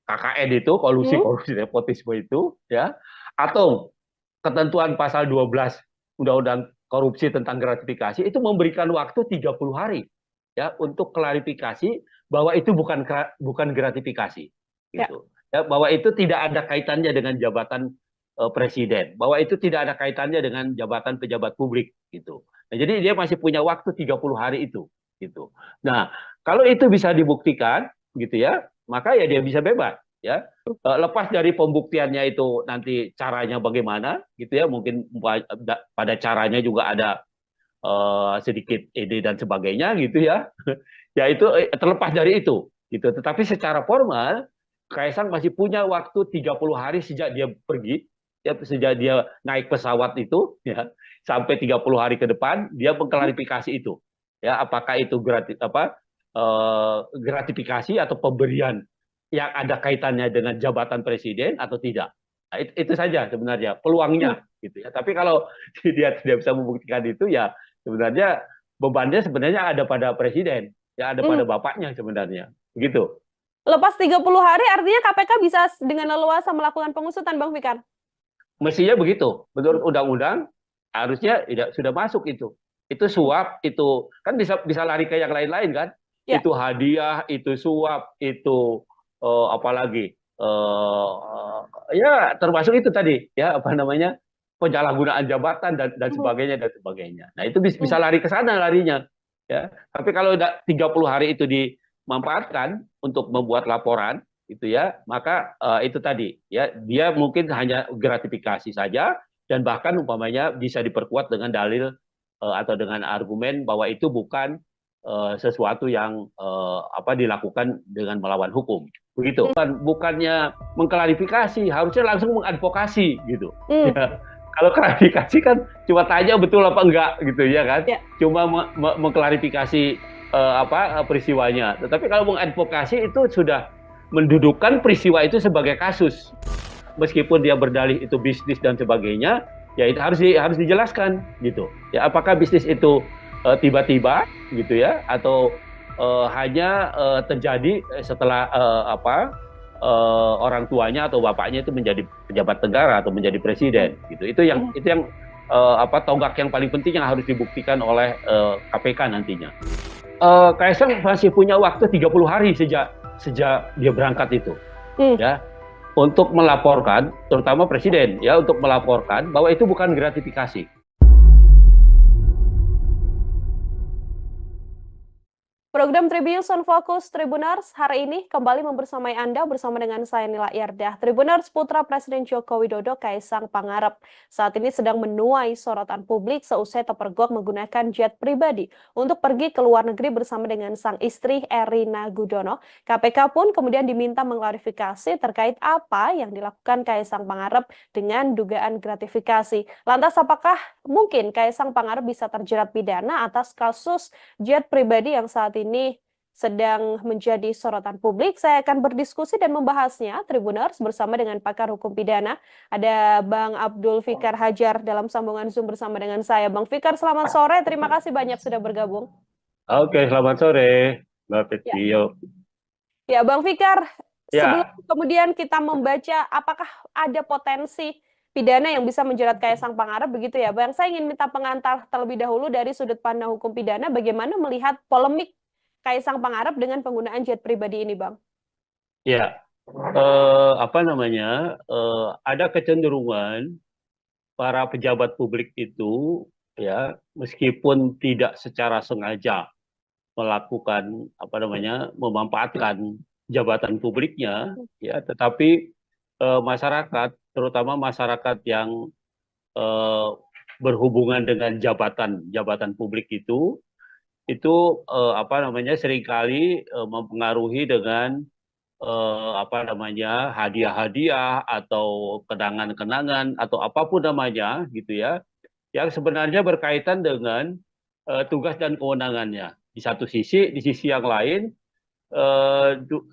KKN itu, kolusi Hmm, korupsi nepotisme itu, ya, atau ketentuan pasal 12 Undang-Undang Korupsi tentang gratifikasi itu memberikan waktu 30 hari, ya, untuk klarifikasi bahwa itu bukan gratifikasi, ya. gitu, ya, bahwa itu tidak ada kaitannya dengan jabatan presiden, bahwa itu tidak ada kaitannya dengan jabatan pejabat publik, gitu. Nah, jadi dia masih punya waktu 30 hari itu, gitu. Nah, kalau itu bisa dibuktikan, gitu ya, maka ya dia bisa bebas, ya. Lepas dari pembuktiannya itu nanti caranya bagaimana, gitu ya, mungkin pada caranya juga ada sedikit ide dan sebagainya, gitu ya. Ya itu terlepas dari itu, gitu. Tetapi secara formal Kaisang masih punya waktu 30 hari sejak dia pergi, ya, sejak dia naik pesawat itu, ya, sampai 30 hari ke depan dia Hmm, mengklarifikasi itu, ya, apakah itu gratifikasi atau pemberian yang ada kaitannya dengan jabatan presiden atau tidak. Nah, itu saja sebenarnya hmm, peluangnya, gitu ya. Tapi kalau dia tidak bisa membuktikan itu, ya sebenarnya bebannya sebenarnya ada pada presiden, ya, ada pada hmm. bapaknya sebenarnya, begitu. Lepas 30 hari artinya KPK bisa dengan leluasa melakukan pengusutan, Bang Fikar? Mestinya begitu. Hmm, Menurut undang-undang harusnya tidak sudah masuk itu. Itu suap, itu kan bisa lari ke yang lain-lain kan? ya. Itu hadiah, itu suap, itu apalagi ya termasuk itu tadi, ya, apa namanya, penyalahgunaan jabatan dan Hmm, sebagainya dan sebagainya. Nah, itu bisa hmm. lari ke sana larinya, ya. Tapi kalau 30 hari itu dimanfaatkan untuk membuat laporan, itu ya, maka itu tadi, ya, dia mungkin hanya gratifikasi saja, dan bahkan umpamanya bisa diperkuat dengan dalil atau dengan argumen bahwa itu bukan sesuatu yang apa, dilakukan dengan melawan hukum, begitu. Bukannya mengklarifikasi, harusnya langsung mengadvokasi, gitu, Hmm, ya. Kalau klarifikasi kan cuma tanya betul apa enggak, gitu ya kan, ya. cuma mengklarifikasi apa, peristiwanya. Tetapi kalau mengadvokasi itu sudah mendudukkan peristiwa itu sebagai kasus, meskipun dia berdalih itu bisnis dan sebagainya, ya itu harus dijelaskan, gitu ya, apakah bisnis itu tiba-tiba, gitu ya, atau hanya terjadi setelah apa, orang tuanya atau bapaknya itu menjadi pejabat negara atau menjadi Hmm, presiden, gitu. hmm. Itu yang apa, tonggak yang paling penting yang harus dibuktikan oleh KPK nantinya. Kaisang masih punya waktu 30 hari sejak sejak dia berangkat itu, Hmm. ya, untuk melaporkan, terutama presiden, ya, untuk melaporkan bahwa itu bukan gratifikasi. Program Tribunnews on Fokus Tribuners hari ini kembali membersamai Anda bersama dengan saya Nila Yardah. Tribuners, putra Presiden Joko Widodo Kaisang Pangarep saat ini sedang menuai sorotan publik seusai terpergok menggunakan jet pribadi untuk pergi ke luar negeri bersama dengan sang istri Erina Gudono. KPK pun kemudian diminta mengklarifikasi terkait apa yang dilakukan Kaisang Pangarep dengan dugaan gratifikasi. Lantas apakah mungkin Kaisang Pangarep bisa terjerat pidana atas kasus jet pribadi yang saat ini sedang menjadi sorotan publik? Saya akan berdiskusi dan membahasnya, Tribuners, bersama dengan pakar hukum pidana. Ada Bang Abdul Fikar Hajar dalam sambungan Zoom bersama dengan saya. Bang Fikar, selamat sore. Terima kasih banyak sudah bergabung. Oke, selamat sore, Mbak Ya, Petio. ya Bang Fikar, sebelum Ya, kemudian kita membaca apakah ada potensi pidana yang bisa menjerat Kaisang Pangarep, begitu ya, Bang? Saya ingin minta pengantar terlebih dahulu dari sudut pandang hukum pidana, bagaimana melihat polemik Kaisang Pangarep dengan penggunaan jet pribadi ini, Bang? ya. apa namanya, ada kecenderungan para pejabat publik itu, ya, meskipun tidak secara sengaja melakukan apa namanya, memanfaatkan jabatan publiknya, ya, tetapi masyarakat, terutama masyarakat yang eh, berhubungan dengan jabatan publik itu apa namanya, seringkali mempengaruhi dengan apa namanya, hadiah-hadiah atau kenangan-kenangan atau apapun namanya gitu ya, yang sebenarnya berkaitan dengan tugas dan kewenangannya. Di satu sisi, di sisi yang lain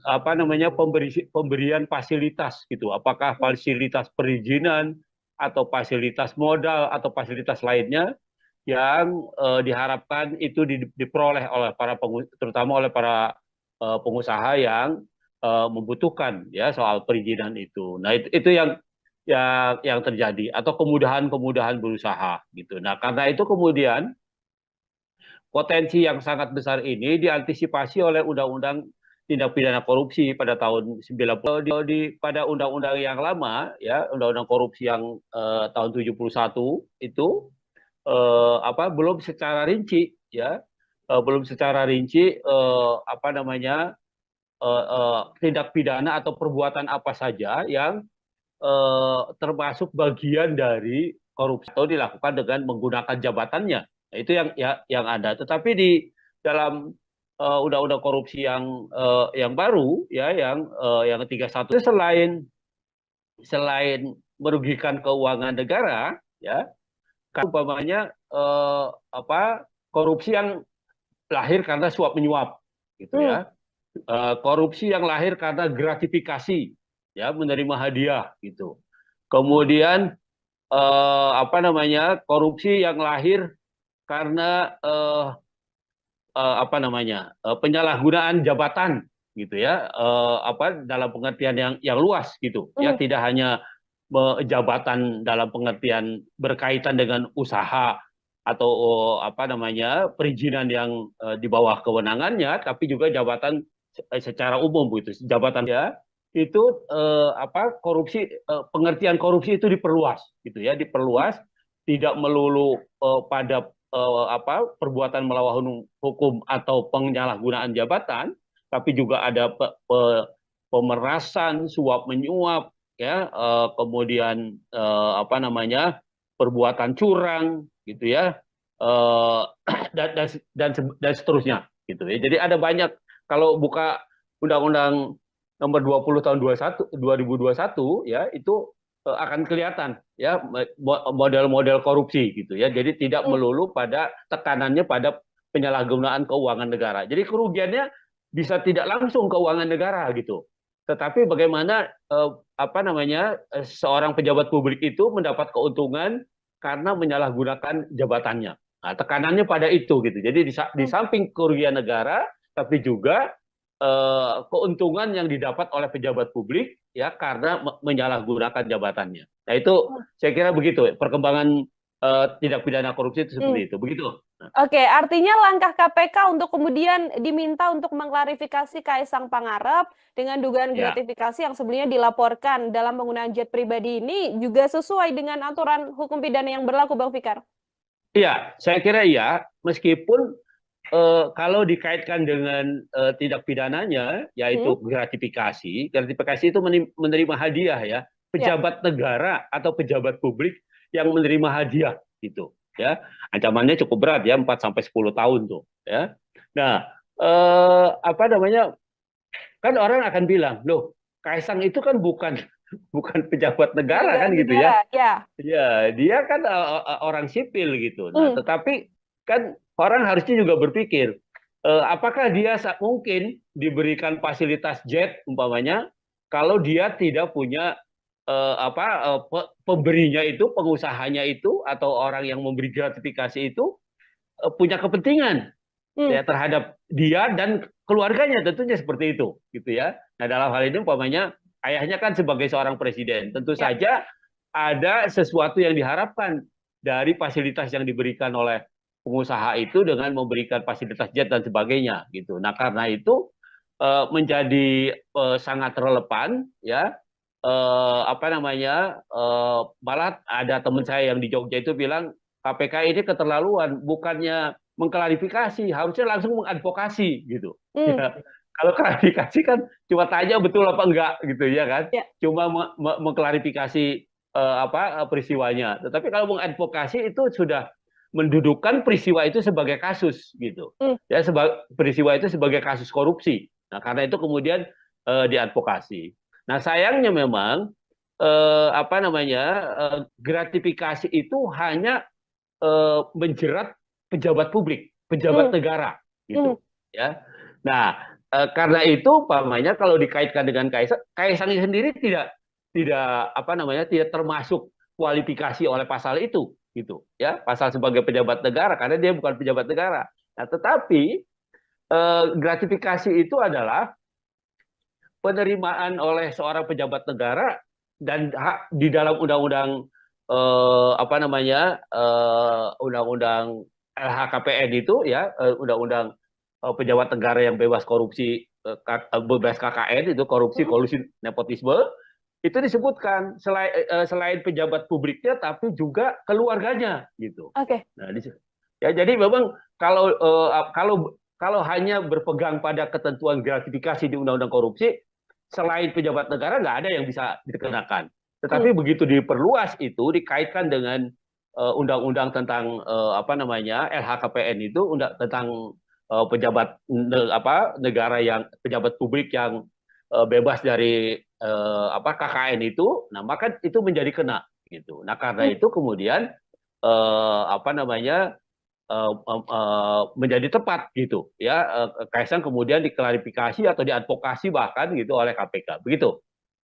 apa namanya, pemberian fasilitas gitu. Apakah fasilitas perizinan atau fasilitas modal atau fasilitas lainnya yang diharapkan itu diperoleh oleh terutama oleh para pengusaha yang membutuhkan ya soal perizinan itu. Nah, itu yang terjadi atau kemudahan-kemudahan berusaha gitu. Nah, karena itu kemudian potensi yang sangat besar ini diantisipasi oleh Undang-Undang Tindak Pidana Korupsi pada tahun 90. Pada undang-undang yang lama ya, Undang-Undang Korupsi yang tahun 71 itu apa, belum secara rinci ya, belum secara rinci apa namanya, tindak pidana atau perbuatan apa saja yang termasuk bagian dari korupsi atau dilakukan dengan menggunakan jabatannya. Nah, itu yang ada. Tetapi di dalam undang-undang korupsi yang baru ya, yang 31 itu, selain merugikan keuangan negara ya, kan umpamanya apa, korupsi yang lahir karena suap menyuap gitu Hmm. ya. Korupsi yang lahir karena gratifikasi ya, menerima hadiah gitu. Kemudian apa namanya, korupsi yang lahir karena apa namanya, penyalahgunaan jabatan gitu ya, apa, dalam pengertian yang luas gitu ya, Hmm. tidak hanya jabatan dalam pengertian berkaitan dengan usaha atau apa namanya, perizinan yang di bawah kewenangannya, tapi juga jabatan secara umum gitu, jabatan ya, itu apa, korupsi, pengertian korupsi itu diperluas gitu ya, diperluas, tidak melulu pada apa, perbuatan melawan hukum atau penyalahgunaan jabatan, tapi juga ada pemerasan, suap menyuap, ya, kemudian apa namanya, perbuatan curang, gitu ya, eh, dan seterusnya, gitu ya. Jadi ada banyak, kalau buka Undang-Undang Nomor 20 tahun 2021 ya, itu akan kelihatan ya model-model korupsi gitu ya. Jadi tidak Hmm. melulu pada tekanannya pada penyalahgunaan keuangan negara. Jadi kerugiannya bisa tidak langsung keuangan negara gitu. Tetapi bagaimana apa namanya, seorang pejabat publik itu mendapat keuntungan karena menyalahgunakan jabatannya. Nah, tekanannya pada itu gitu. Jadi di Hmm. samping kerugian negara, tapi juga keuntungan yang didapat oleh pejabat publik ya karena menyalahgunakan jabatannya. Nah, itu saya kira begitu perkembangan tindak pidana korupsi itu Hmm. seperti itu. Begitu. Nah, Oke, artinya langkah KPK untuk kemudian diminta untuk mengklarifikasi Kaisang Pangarep dengan dugaan ya. gratifikasi yang sebelumnya dilaporkan dalam penggunaan jet pribadi ini juga sesuai dengan aturan hukum pidana yang berlaku, Bang Fikar? Iya, saya kira iya, meskipun kalau dikaitkan dengan tindak pidananya, Hmm? yaitu gratifikasi, gratifikasi itu menerima hadiah ya, Ya. pejabat negara atau pejabat publik yang menerima hadiah gitu, ya, ancamannya cukup berat ya, 4 sampai 10 tahun tuh, ya. Nah, apa namanya, kan orang akan bilang, loh, Kaisang itu kan bukan bukan pejabat negara Penyelenggara kan gitu negara, ya. ya. Ya, dia kan orang sipil gitu. Nah, Hmm. tetapi kan orang harusnya juga berpikir, apakah dia mungkin diberikan fasilitas jet umpamanya kalau dia tidak punya apa, pemberinya itu, pengusahanya itu atau orang yang memberi gratifikasi itu punya kepentingan Hmm. ya terhadap dia dan keluarganya, tentunya seperti itu gitu ya. Nah, dalam hal ini umpamanya ayahnya kan sebagai seorang presiden, tentu Ya. saja ada sesuatu yang diharapkan dari fasilitas yang diberikan oleh pengusaha itu dengan memberikan fasilitas jet dan sebagainya gitu. Nah, karena itu menjadi sangat relevan, ya. Apa namanya, malah ada teman saya yang di Jogja itu bilang KPK ini keterlaluan, bukannya mengklarifikasi, harusnya langsung mengadvokasi gitu. Hmm, Ya, kalau klarifikasi kan cuma tanya betul apa enggak gitu ya kan, ya. cuma mengklarifikasi peristiwanya. Tetapi kalau mengadvokasi itu sudah mendudukkan peristiwa itu sebagai kasus gitu, Hmm, ya, peristiwa itu sebagai kasus korupsi. Nah, karena itu kemudian diadvokasi. Nah, sayangnya memang apa namanya, gratifikasi itu hanya menjerat pejabat publik, pejabat hmm, negara, hmm. gitu, ya. Nah, karena itu, pamannya kalau dikaitkan dengan Kaisang, Kaisang sendiri tidak apa namanya, tidak termasuk kualifikasi oleh pasal itu, gitu, ya, pasal sebagai pejabat negara karena dia bukan pejabat negara. Nah, tetapi gratifikasi itu adalah penerimaan oleh seorang pejabat negara dan hak di dalam undang-undang apa namanya, undang-undang LHKPN itu, ya, undang-undang pejabat negara yang bebas korupsi, bebas KKN itu, korupsi, Hmm. kolusi, nepotisme, itu disebutkan selain pejabat publiknya tapi juga keluarganya gitu. Oke. Nah, ya, jadi memang kalau hanya berpegang pada ketentuan gratifikasi di undang-undang korupsi, selain pejabat negara nggak ada yang bisa dikenakan. Hmm, Tetapi begitu diperluas itu dikaitkan dengan undang-undang tentang apa namanya, LHKPN itu, tentang pejabat negara yang pejabat publik yang bebas dari KKN itu, nah maka itu menjadi kena gitu. Nah, karena hmm. itu kemudian apa namanya, menjadi tepat gitu, ya, Kaisang kemudian diklarifikasi atau diadvokasi bahkan gitu oleh KPK begitu.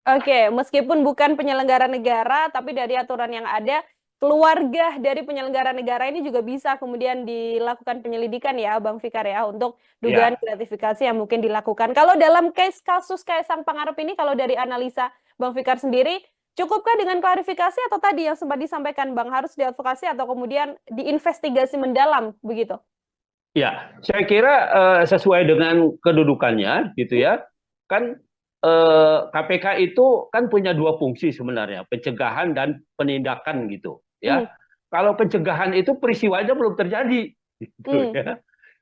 Oke, meskipun bukan penyelenggara negara, tapi dari aturan yang ada, keluarga dari penyelenggara negara ini juga bisa kemudian dilakukan penyelidikan ya, Bang Fikar ya, untuk dugaan Ya, gratifikasi yang mungkin dilakukan. Kalau dalam case kasus Kaisang Pangarep ini, kalau dari analisa Bang Fikar sendiri, cukupkah dengan klarifikasi atau tadi yang sempat disampaikan Bang, harus diadvokasi atau kemudian diinvestigasi mendalam begitu? ya, saya kira sesuai dengan kedudukannya gitu, Hmm, ya. Kan KPK itu kan punya dua fungsi sebenarnya, pencegahan dan penindakan gitu, hmm, ya. Kalau pencegahan itu peristiwanya belum terjadi gitu, hmm, ya.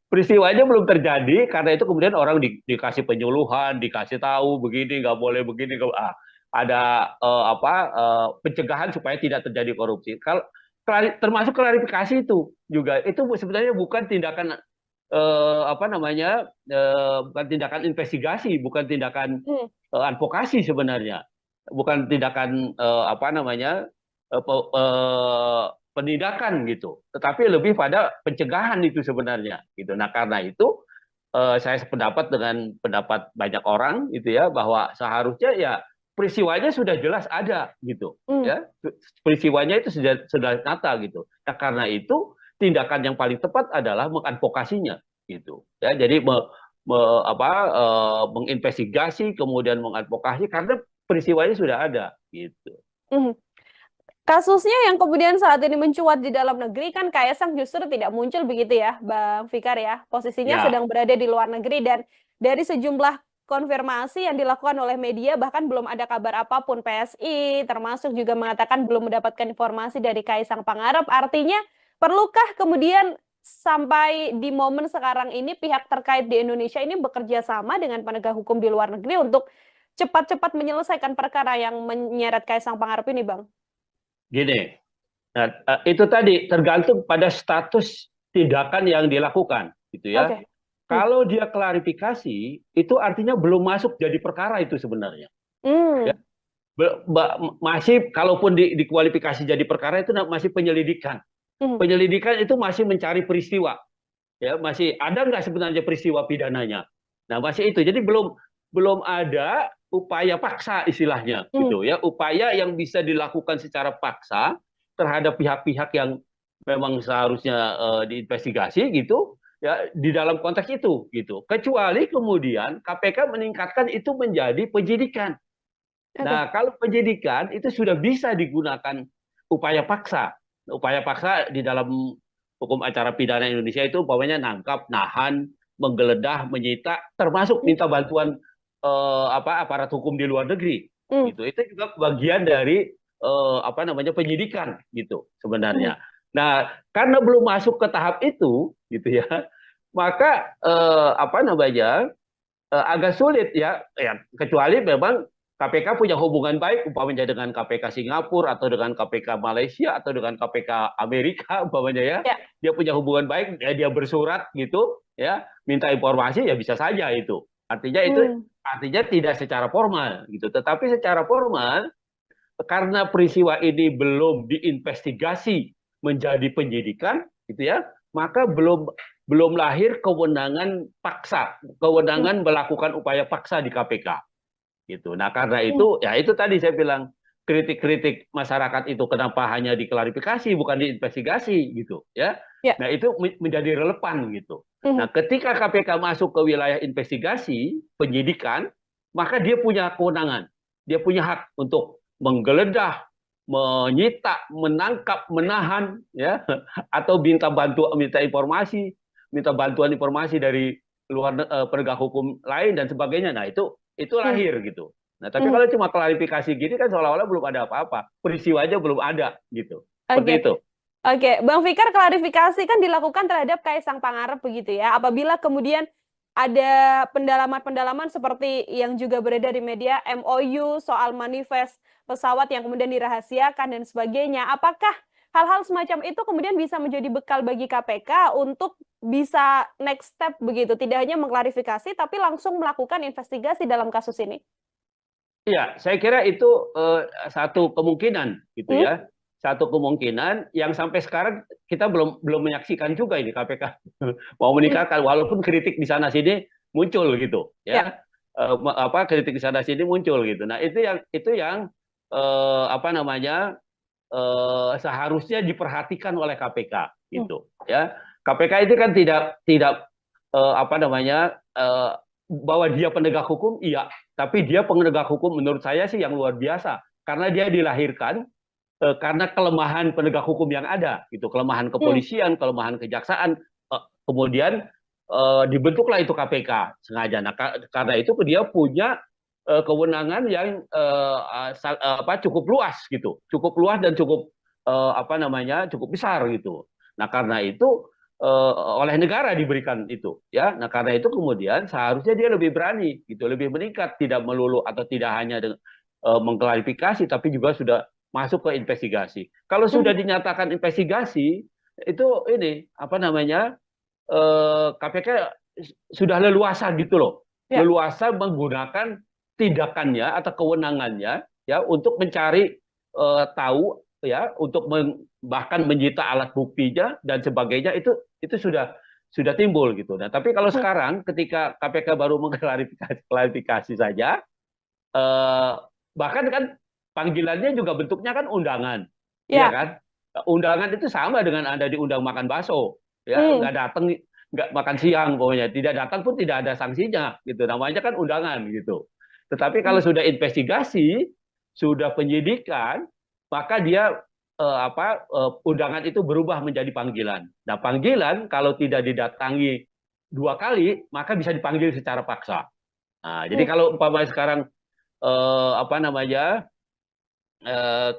Peristiwanya belum terjadi, karena itu kemudian orang dikasih penyuluhan, dikasih tahu begini nggak boleh begini, ada pencegahan supaya tidak terjadi korupsi. Kalau termasuk klarifikasi itu juga, itu sebenarnya bukan tindakan apa namanya, bukan tindakan investigasi, bukan tindakan hmm, advokasi sebenarnya, bukan tindakan apa namanya, penindakan gitu, tetapi lebih pada pencegahan itu sebenarnya gitu. Nah, karena itu saya sependapat dengan pendapat banyak orang gitu, ya, bahwa seharusnya ya peristiwanya sudah jelas ada gitu, hmm. ya, peristiwanya itu sudah nyata gitu. Nah, karena itu tindakan yang paling tepat adalah mengadvokasinya gitu, ya. Jadi menginvestigasi kemudian mengadvokasi karena peristiwanya sudah ada gitu. Hmm. Kasusnya yang kemudian saat ini mencuat di dalam negeri kan Kaisang justru tidak muncul begitu ya, Bang Fikar ya. Posisinya sedang Ya, berada di luar negeri dan dari sejumlah konfirmasi yang dilakukan oleh media bahkan belum ada kabar apapun. PSI termasuk juga mengatakan belum mendapatkan informasi dari Kaisang Pangarep. Artinya perlukah kemudian sampai di momen sekarang ini pihak terkait di Indonesia ini bekerja sama dengan penegak hukum di luar negeri untuk cepat-cepat menyelesaikan perkara yang menyeret Kaisang Pangarep ini, Bang? gini. Nah, itu tadi tergantung pada status tindakan yang dilakukan, gitu ya. Oke. Hmm. Kalau dia klarifikasi, itu artinya belum masuk jadi perkara itu sebenarnya. Ya, Hmm. masih, kalaupun dikualifikasi jadi perkara itu masih penyelidikan. Hmm. Penyelidikan itu masih mencari peristiwa, ya, masih ada nggak sebenarnya peristiwa pidananya. Nah, masih itu. Jadi belum belum ada upaya paksa istilahnya, Hmm. gitu ya. Upaya yang bisa dilakukan secara paksa terhadap pihak-pihak yang memang seharusnya diinvestigasi gitu, ya, di dalam konteks itu gitu. Kecuali kemudian KPK meningkatkan itu menjadi penyidikan. Oke. Nah, kalau penyidikan itu sudah bisa digunakan upaya paksa. Upaya paksa di dalam hukum acara pidana Indonesia itu umpamanya nangkap, nahan, menggeledah, menyita, termasuk minta bantuan aparat hukum di luar negeri. Gitu. Itu juga bagian dari penyidikan gitu sebenarnya. Nah, karena belum masuk ke tahap itu, gitu ya, maka agak sulit ya, kecuali memang KPK punya hubungan baik umpamanya dengan KPK Singapura atau dengan KPK Malaysia atau dengan KPK Amerika umpamanya ya. Dia punya hubungan baik, ya dia bersurat gitu ya, minta informasi ya bisa saja itu. Artinya tidak secara formal gitu. Tetapi secara formal karena peristiwa ini belum diinvestigasi menjadi penyidikan gitu ya, maka belum lahir kewenangan paksa, kewenangan melakukan upaya paksa di KPK gitu. Nah, karena itu ya itu tadi saya bilang kritik-kritik masyarakat itu kenapa hanya diklarifikasi bukan diinvestigasi gitu ya. Nah, itu menjadi relevan gitu. Nah, ketika KPK masuk ke wilayah investigasi, penyidikan, maka dia punya kewenangan. Dia punya hak untuk menggeledah, menyita, menangkap, menahan ya atau minta bantuan informasi dari luar penegak hukum lain dan sebagainya. Nah, itu lahir gitu. Nah, tapi kalau cuma klarifikasi gini kan seolah-olah belum ada apa-apa. Peristiwanya belum ada gitu. Seperti itu. Oke, Bang Fikar, klarifikasi kan dilakukan terhadap Kaisang Pangarep begitu ya. Apabila kemudian ada pendalaman-pendalaman seperti yang juga beredar di media, MOU soal manifest pesawat yang kemudian dirahasiakan dan sebagainya. Apakah hal-hal semacam itu kemudian bisa menjadi bekal bagi KPK untuk bisa next step begitu, tidak hanya mengklarifikasi tapi langsung melakukan investigasi dalam kasus ini? Iya, saya kira itu satu kemungkinan gitu ya. Satu kemungkinan yang sampai sekarang kita belum menyaksikan juga ini KPK mau meningkatkan, walaupun kritik di sana sini muncul gitu ya. Kritik di sana sini muncul gitu. Nah, itu yang seharusnya diperhatikan oleh KPK gitu ya. KPK itu kan tidak bahwa dia penegak hukum, iya, tapi dia penegak hukum menurut saya sih yang luar biasa karena dia dilahirkan karena kelemahan penegak hukum yang ada, gitu, kelemahan kepolisian, kelemahan kejaksaan, kemudian dibentuklah itu KPK sengaja. Nah, karena itu dia punya kewenangan yang cukup luas, gitu, cukup luas dan cukup cukup besar, gitu. Nah, karena itu oleh negara diberikan itu, ya. Nah, karena itu kemudian seharusnya dia lebih berani, gitu, lebih meningkat, tidak melulu atau tidak hanya mengklarifikasi, tapi juga sudah masuk ke investigasi. Kalau sudah dinyatakan investigasi, itu ini KPK sudah leluasa gitu loh, leluasa menggunakan tindakannya atau kewenangannya ya untuk mencari tahu ya, untuk bahkan menyita alat buktinya dan sebagainya, itu sudah timbul gitu. Nah, tapi kalau sekarang ketika KPK baru mengklarifikasi saja, bahkan kan panggilannya juga bentuknya kan undangan, ya kan? Undangan itu sama dengan Anda diundang makan bakso, ya, nggak datang, nggak makan siang, pokoknya tidak datang pun tidak ada sanksinya, gitu. Namanya kan undangan, gitu. Tetapi kalau sudah investigasi, sudah penyidikan, maka dia undangan itu berubah menjadi panggilan. Nah, panggilan kalau tidak didatangi 2 kali, maka bisa dipanggil secara paksa. Nah, jadi kalau umpamanya sekarang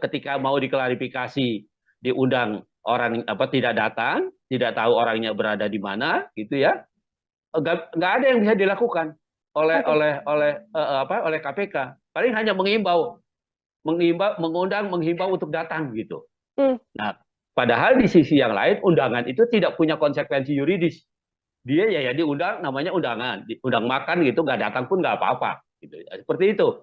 ketika mau diklarifikasi diundang orang tidak datang, tidak tahu orangnya berada di mana, gitu ya, nggak ada yang bisa dilakukan oleh KPK. Paling hanya menghimbau, menghimbau untuk datang gitu. Nah, padahal di sisi yang lain undangan itu tidak punya konsekuensi yuridis. Dia ya diundang, namanya undangan, diundang makan gitu, nggak datang pun nggak apa-apa. Gitu. Seperti itu.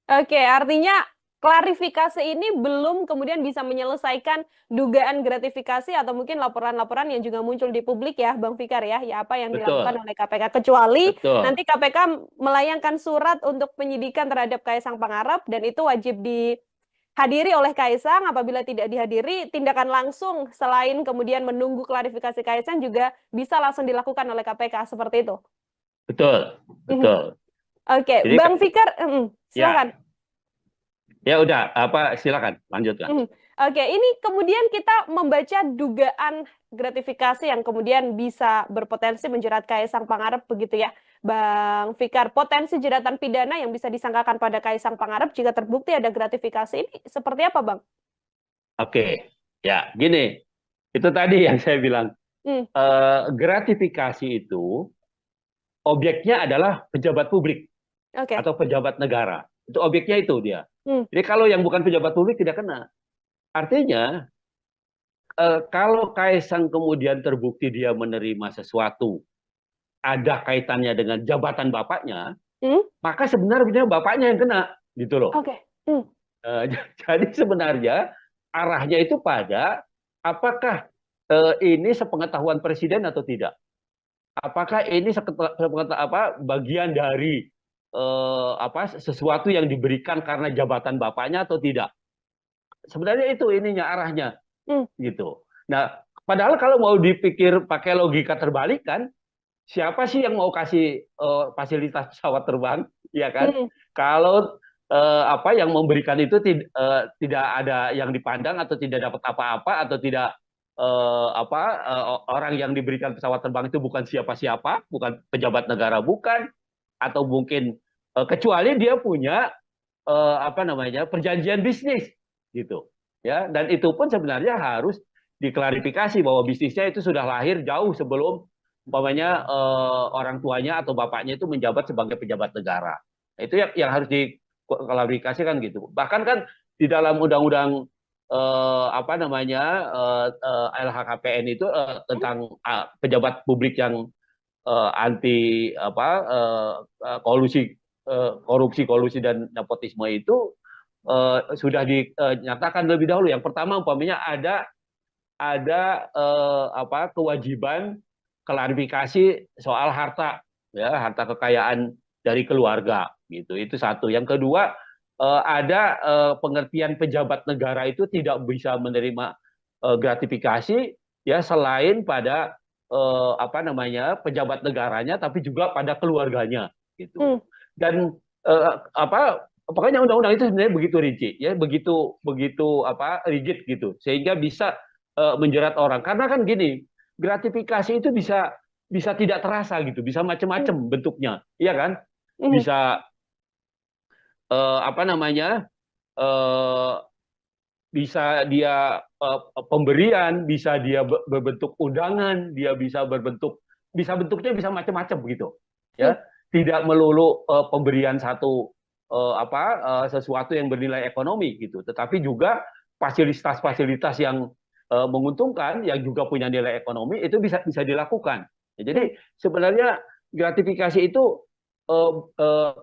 Oke, artinya klarifikasi ini belum kemudian bisa menyelesaikan dugaan gratifikasi atau mungkin laporan-laporan yang juga muncul di publik ya, Bang Fikar ya, apa yang dilakukan oleh KPK. Kecuali nanti KPK melayangkan surat untuk penyidikan terhadap Kaisang Pangarep dan itu wajib dihadiri oleh Kaisang. Apabila tidak dihadiri, tindakan langsung selain kemudian menunggu klarifikasi Kaisang juga bisa langsung dilakukan oleh KPK, seperti itu. Betul. Oke, jadi, Bang Fikar, silakan. Ya udah, silakan lanjutkan. Oke, ini kemudian kita membaca dugaan gratifikasi yang kemudian bisa berpotensi menjerat Kaisang Pangarep begitu ya, Bang Fikar. Potensi jeratan pidana yang bisa disangkakan pada Kaisang Pangarep jika terbukti ada gratifikasi ini seperti apa, Bang? Oke, ya gini, itu tadi yang saya bilang. Hmm, Gratifikasi itu objeknya adalah pejabat publik oke. atau pejabat negara. Itu objeknya itu dia. Hmm, Jadi kalau yang bukan pejabat publik tidak kena. Artinya kalau Kaisang kemudian terbukti dia menerima sesuatu ada kaitannya dengan jabatan bapaknya, hmm, maka sebenarnya bapaknya yang kena, gitu loh. oke. Hmm, Eh, jadi sebenarnya arahnya itu pada apakah ini sepengetahuan presiden atau tidak? Apakah ini bagian dari sesuatu yang diberikan karena jabatan bapaknya atau tidak? Sebenarnya itu ininya arahnya hmm, gitu. Nah, padahal kalau mau dipikir pakai logika terbalik kan, siapa sih yang mau kasih fasilitas pesawat terbang, ya kan? hmm, Kalau yang memberikan itu tidak ada yang dipandang atau tidak dapat apa-apa atau tidak orang yang diberikan pesawat terbang itu bukan siapa-siapa, bukan pejabat negara, bukan, atau mungkin kecuali dia punya perjanjian bisnis gitu, ya. Dan itu pun sebenarnya harus diklarifikasi bahwa bisnisnya itu sudah lahir jauh sebelum umpamanya orang tuanya atau bapaknya itu menjabat sebagai pejabat negara. Itu yang harus diklarifikasikan gitu. Bahkan kan di dalam undang-undang LHKPN itu tentang pejabat publik yang anti korupsi dan nepotisme itu sudah dinyatakan lebih dahulu. Yang pertama umpamanya ada kewajiban klarifikasi soal harta, ya, harta kekayaan dari keluarga gitu. Itu satu. Yang kedua, ada pengertian pejabat negara itu tidak bisa menerima gratifikasi, ya, selain pada pejabat negaranya tapi juga pada keluarganya gitu. hmm, Dan pokoknya undang-undang itu sebenarnya begitu rinci, ya, begitu begitu rigid gitu, sehingga bisa menjerat orang. Karena kan gini, gratifikasi itu bisa bisa tidak terasa gitu, bisa hmm, macam-macam bentuknya, iya kan? hmm, Bisa eh, apa namanya eh, bisa dia pemberian, bisa dia berbentuk undangan, dia bisa bentuknya bisa macam-macam gitu, hmm, ya. Tidak melulu pemberian satu sesuatu yang bernilai ekonomi gitu, tetapi juga fasilitas-fasilitas yang menguntungkan yang juga punya nilai ekonomi itu bisa bisa dilakukan. Ya, hmm, jadi sebenarnya gratifikasi itu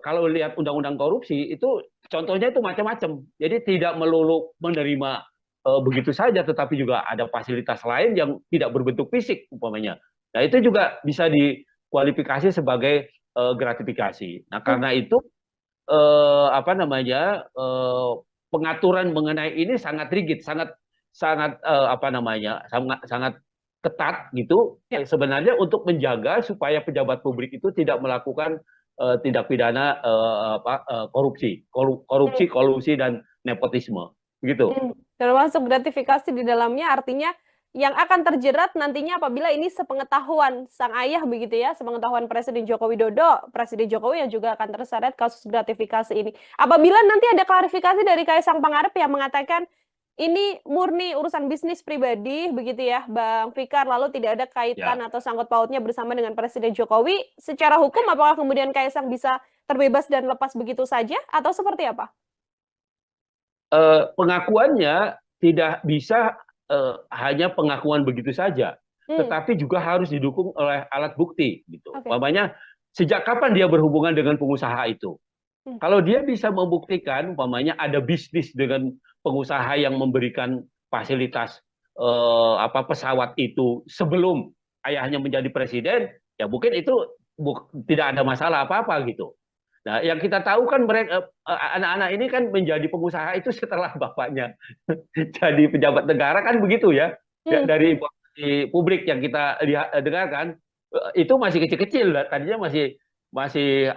kalau lihat undang-undang korupsi itu contohnya itu macam-macam. Jadi tidak melulu menerima begitu saja, tetapi juga ada fasilitas lain yang tidak berbentuk fisik umpamanya. Nah, itu juga bisa dikualifikasi sebagai gratifikasi. Nah, hmm, karena itu pengaturan mengenai ini sangat rigid, sangat sangat sangat sangat ketat gitu, ya. sebenarnya untuk menjaga supaya pejabat publik itu tidak melakukan tindak pidana korupsi, Hmm. kolusi dan nepotisme gitu. Termasuk gratifikasi di dalamnya artinya yang akan terjerat nantinya apabila ini sepengetahuan sang ayah begitu ya, sepengetahuan Presiden Joko Widodo, Presiden Jokowi yang juga akan terseret kasus gratifikasi ini. Apabila nanti ada klarifikasi dari Kaisang Pangarep yang mengatakan ini murni urusan bisnis pribadi begitu ya, Bang Fikar, lalu tidak ada kaitan Ya. atau sangkut pautnya bersama dengan Presiden Jokowi, secara hukum apakah kemudian Kaisang bisa terbebas dan lepas begitu saja atau seperti apa? Pengakuannya tidak bisa hanya pengakuan begitu saja, Hmm, tetapi juga harus didukung oleh alat bukti gitu. oke. Umpamanya sejak kapan dia berhubungan dengan pengusaha itu? Hmm, Kalau dia bisa membuktikan umpamanya ada bisnis dengan pengusaha yang memberikan fasilitas pesawat itu sebelum ayahnya menjadi presiden, ya mungkin itu tidak ada masalah apa-apa gitu. Nah, yang kita tahu kan mereka anak-anak ini kan menjadi pengusaha itu setelah bapaknya jadi pejabat negara kan begitu ya. Ya, hmm, dari informasi publik yang kita dengarkan itu masih kecil-kecil, tadinya masih masih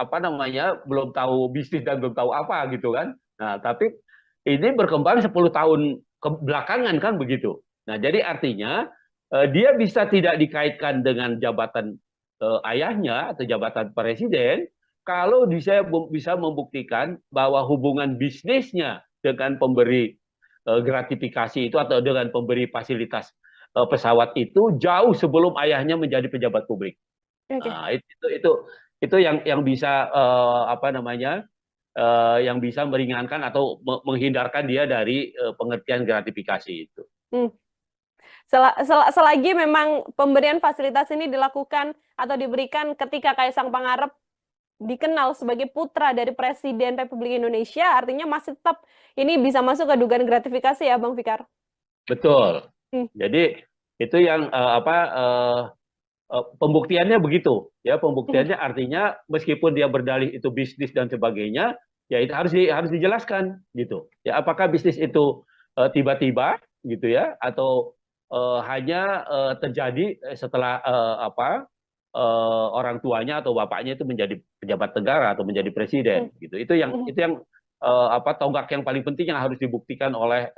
belum tahu bisnis dan belum tahu apa gitu kan. Nah, tapi ini berkembang 10 tahun belakangan kan begitu. Nah, jadi artinya dia bisa tidak dikaitkan dengan jabatan ayahnya atau jabatan presiden kalau bisa membuktikan bahwa hubungan bisnisnya dengan pemberi gratifikasi itu atau dengan pemberi fasilitas pesawat itu jauh sebelum ayahnya menjadi pejabat publik. Oke. Nah, itu yang bisa apa namanya yang bisa meringankan atau menghindarkan dia dari pengertian gratifikasi itu. Selagi memang pemberian fasilitas ini dilakukan atau diberikan ketika Kaisang Pangarep dikenal sebagai putra dari Presiden Republik Indonesia, artinya masih tetap ini bisa masuk ke dugaan gratifikasi ya, Bang Fikar? Betul. Jadi itu yang pembuktiannya begitu, ya pembuktiannya artinya meskipun dia berdalih itu bisnis dan sebagainya, ya itu harus dijelaskan gitu. Ya apakah bisnis itu tiba-tiba gitu ya atau hanya terjadi setelah orang tuanya atau bapaknya itu menjadi pejabat negara atau menjadi presiden gitu. Itu yang tonggak yang paling penting yang harus dibuktikan oleh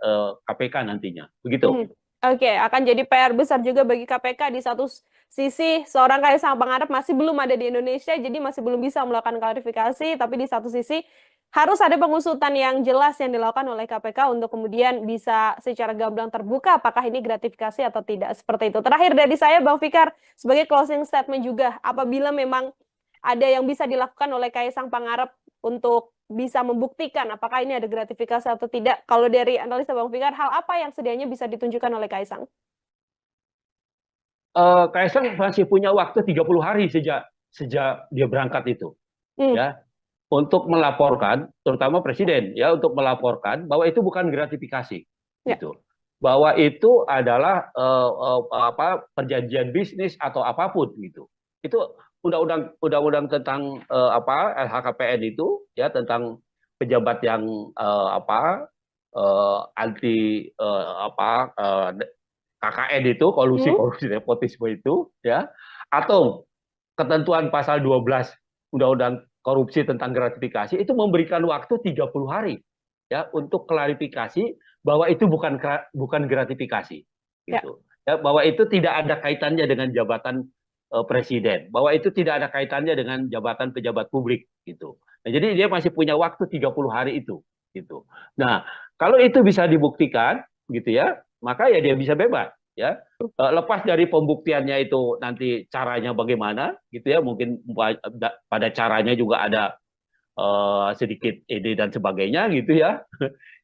KPK nantinya. Begitu. Oke, akan jadi PR besar juga bagi KPK. Di satu sisi seorang Kaisang Pangarep masih belum ada di Indonesia, jadi masih belum bisa melakukan klarifikasi, tapi di satu sisi harus ada pengusutan yang jelas yang dilakukan oleh KPK untuk kemudian bisa secara gamblang terbuka apakah ini gratifikasi atau tidak, seperti itu. Terakhir dari saya, Bang Fikar, sebagai closing statement juga, apabila memang ada yang bisa dilakukan oleh Kaisang Pangarep untuk bisa membuktikan apakah ini ada gratifikasi atau tidak, kalau dari analisa Bang Fikar, hal apa yang sedianya bisa ditunjukkan oleh Kaisang? Kaisang masih punya waktu 30 hari sejak dia berangkat itu, ya, untuk melaporkan, terutama presiden, ya, untuk melaporkan bahwa itu bukan gratifikasi, gitu, bahwa itu adalah perjanjian bisnis atau apapun, gitu. Itu undang-undang tentang LHKPN itu, ya, tentang pejabat yang anti KKN itu, kolusi nepotisme itu, ya, atau ketentuan pasal 12 Undang-Undang korupsi tentang gratifikasi itu memberikan waktu 30 hari ya untuk klarifikasi bahwa itu bukan gratifikasi gitu. Ya, bahwa itu tidak ada kaitannya dengan jabatan presiden, bahwa itu tidak ada kaitannya dengan jabatan pejabat publik gitu. Nah, jadi dia masih punya waktu 30 hari itu gitu. Nah, kalau itu bisa dibuktikan gitu ya, maka ya dia bisa bebas ya. Lepas dari pembuktiannya itu nanti caranya bagaimana gitu ya, mungkin pada caranya juga ada sedikit ide dan sebagainya gitu ya.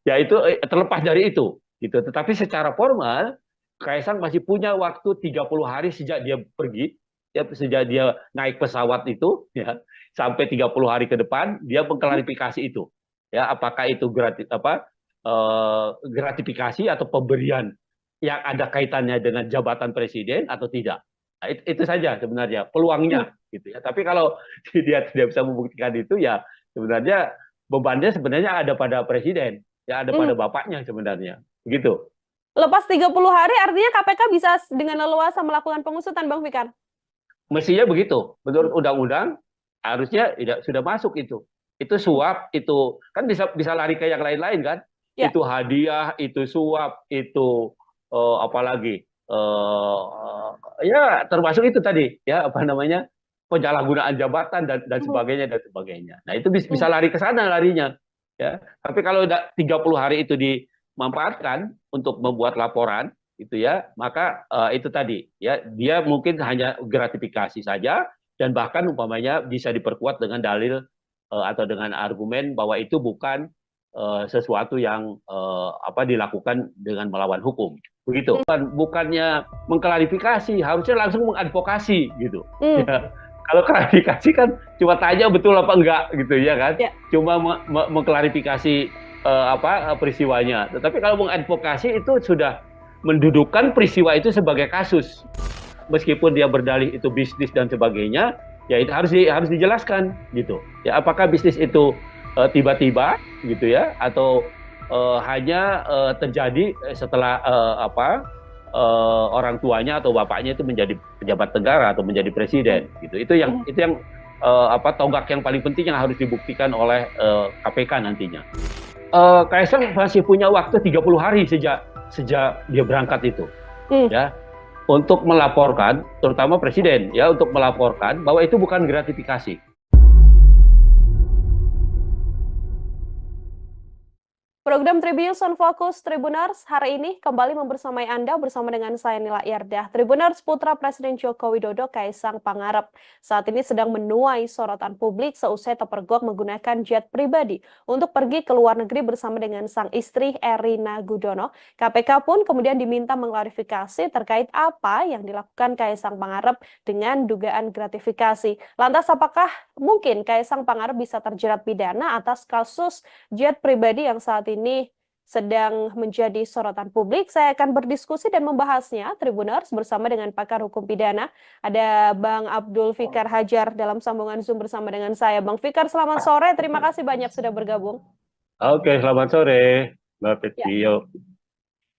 Ya itu terlepas dari itu gitu. Tetapi secara formal Kaisang masih punya waktu 30 hari sejak dia pergi, ya, sejak dia naik pesawat itu ya, sampai 30 hari ke depan dia mengklarifikasi itu. Ya, apakah itu gratifikasi atau pemberian yang ada kaitannya dengan jabatan presiden atau tidak. Nah, itu saja sebenarnya peluangnya gitu ya. Tapi kalau dia tidak bisa membuktikan itu ya sebenarnya bebannya sebenarnya ada pada presiden, ya ada pada bapaknya sebenarnya. Begitu. Lepas 30 hari artinya KPK bisa dengan leluasa melakukan pengusutan, Bang Fikar? Mestinya begitu. Menurut undang-undang harusnya sudah masuk itu. Itu suap, itu kan bisa lari ke yang lain-lain kan? Ya. Itu hadiah, itu suap, itu apalagi ya termasuk itu tadi ya penyalahgunaan jabatan dan sebagainya. Nah itu bisa lari ke sana larinya ya. Tapi kalau 30 hari itu dimanfaatkan untuk membuat laporan itu ya, maka itu tadi ya dia mungkin hanya gratifikasi saja dan bahkan umpamanya bisa diperkuat dengan dalil atau dengan argumen bahwa itu bukan sesuatu yang dilakukan dengan melawan hukum. Begitu. Bukannya mengklarifikasi, harusnya langsung mengadvokasi gitu. Ya. Kalau klarifikasi kan cuma tanya betul apa enggak gitu ya kan. Ya. Cuma mengklarifikasi peristiwanya. Tetapi kalau mengadvokasi itu sudah mendudukkan peristiwa itu sebagai kasus. Meskipun dia berdalih itu bisnis dan sebagainya, ya itu harus dijelaskan gitu. Ya apakah bisnis itu tiba-tiba gitu ya atau hanya terjadi setelah orang tuanya atau bapaknya itu menjadi pejabat negara atau menjadi presiden gitu. Itu yang tonggak yang paling penting yang harus dibuktikan oleh KPK nantinya. Kaisang masih punya waktu 30 hari sejak sejak dia berangkat itu, Hmm. ya, untuk melaporkan, terutama presiden, ya, untuk melaporkan bahwa itu bukan gratifikasi. Program Tribunnews on Fokus Tribuners hari ini kembali membersamai Anda bersama dengan saya Nila Yardah. Tribuners putra Presiden Joko Widodo Kaisang Pangarep saat ini sedang menuai sorotan publik seusai terpergok menggunakan jet pribadi untuk pergi ke luar negeri bersama dengan sang istri Erina Gudono. KPK pun kemudian diminta mengklarifikasi terkait apa yang dilakukan Kaisang Pangarep dengan dugaan gratifikasi. Lantas apakah mungkin Kaisang Pangarep bisa terjerat pidana atas kasus jet pribadi yang saat ini sedang menjadi sorotan publik? Saya akan berdiskusi dan membahasnya, Tribuners, bersama dengan pakar hukum pidana. Ada Bang Abdul Fikar Hajar dalam sambungan Zoom bersama dengan saya. Bang Fikar, selamat sore. Terima kasih banyak sudah bergabung. Oke, selamat sore, Mbak Ya, Petio.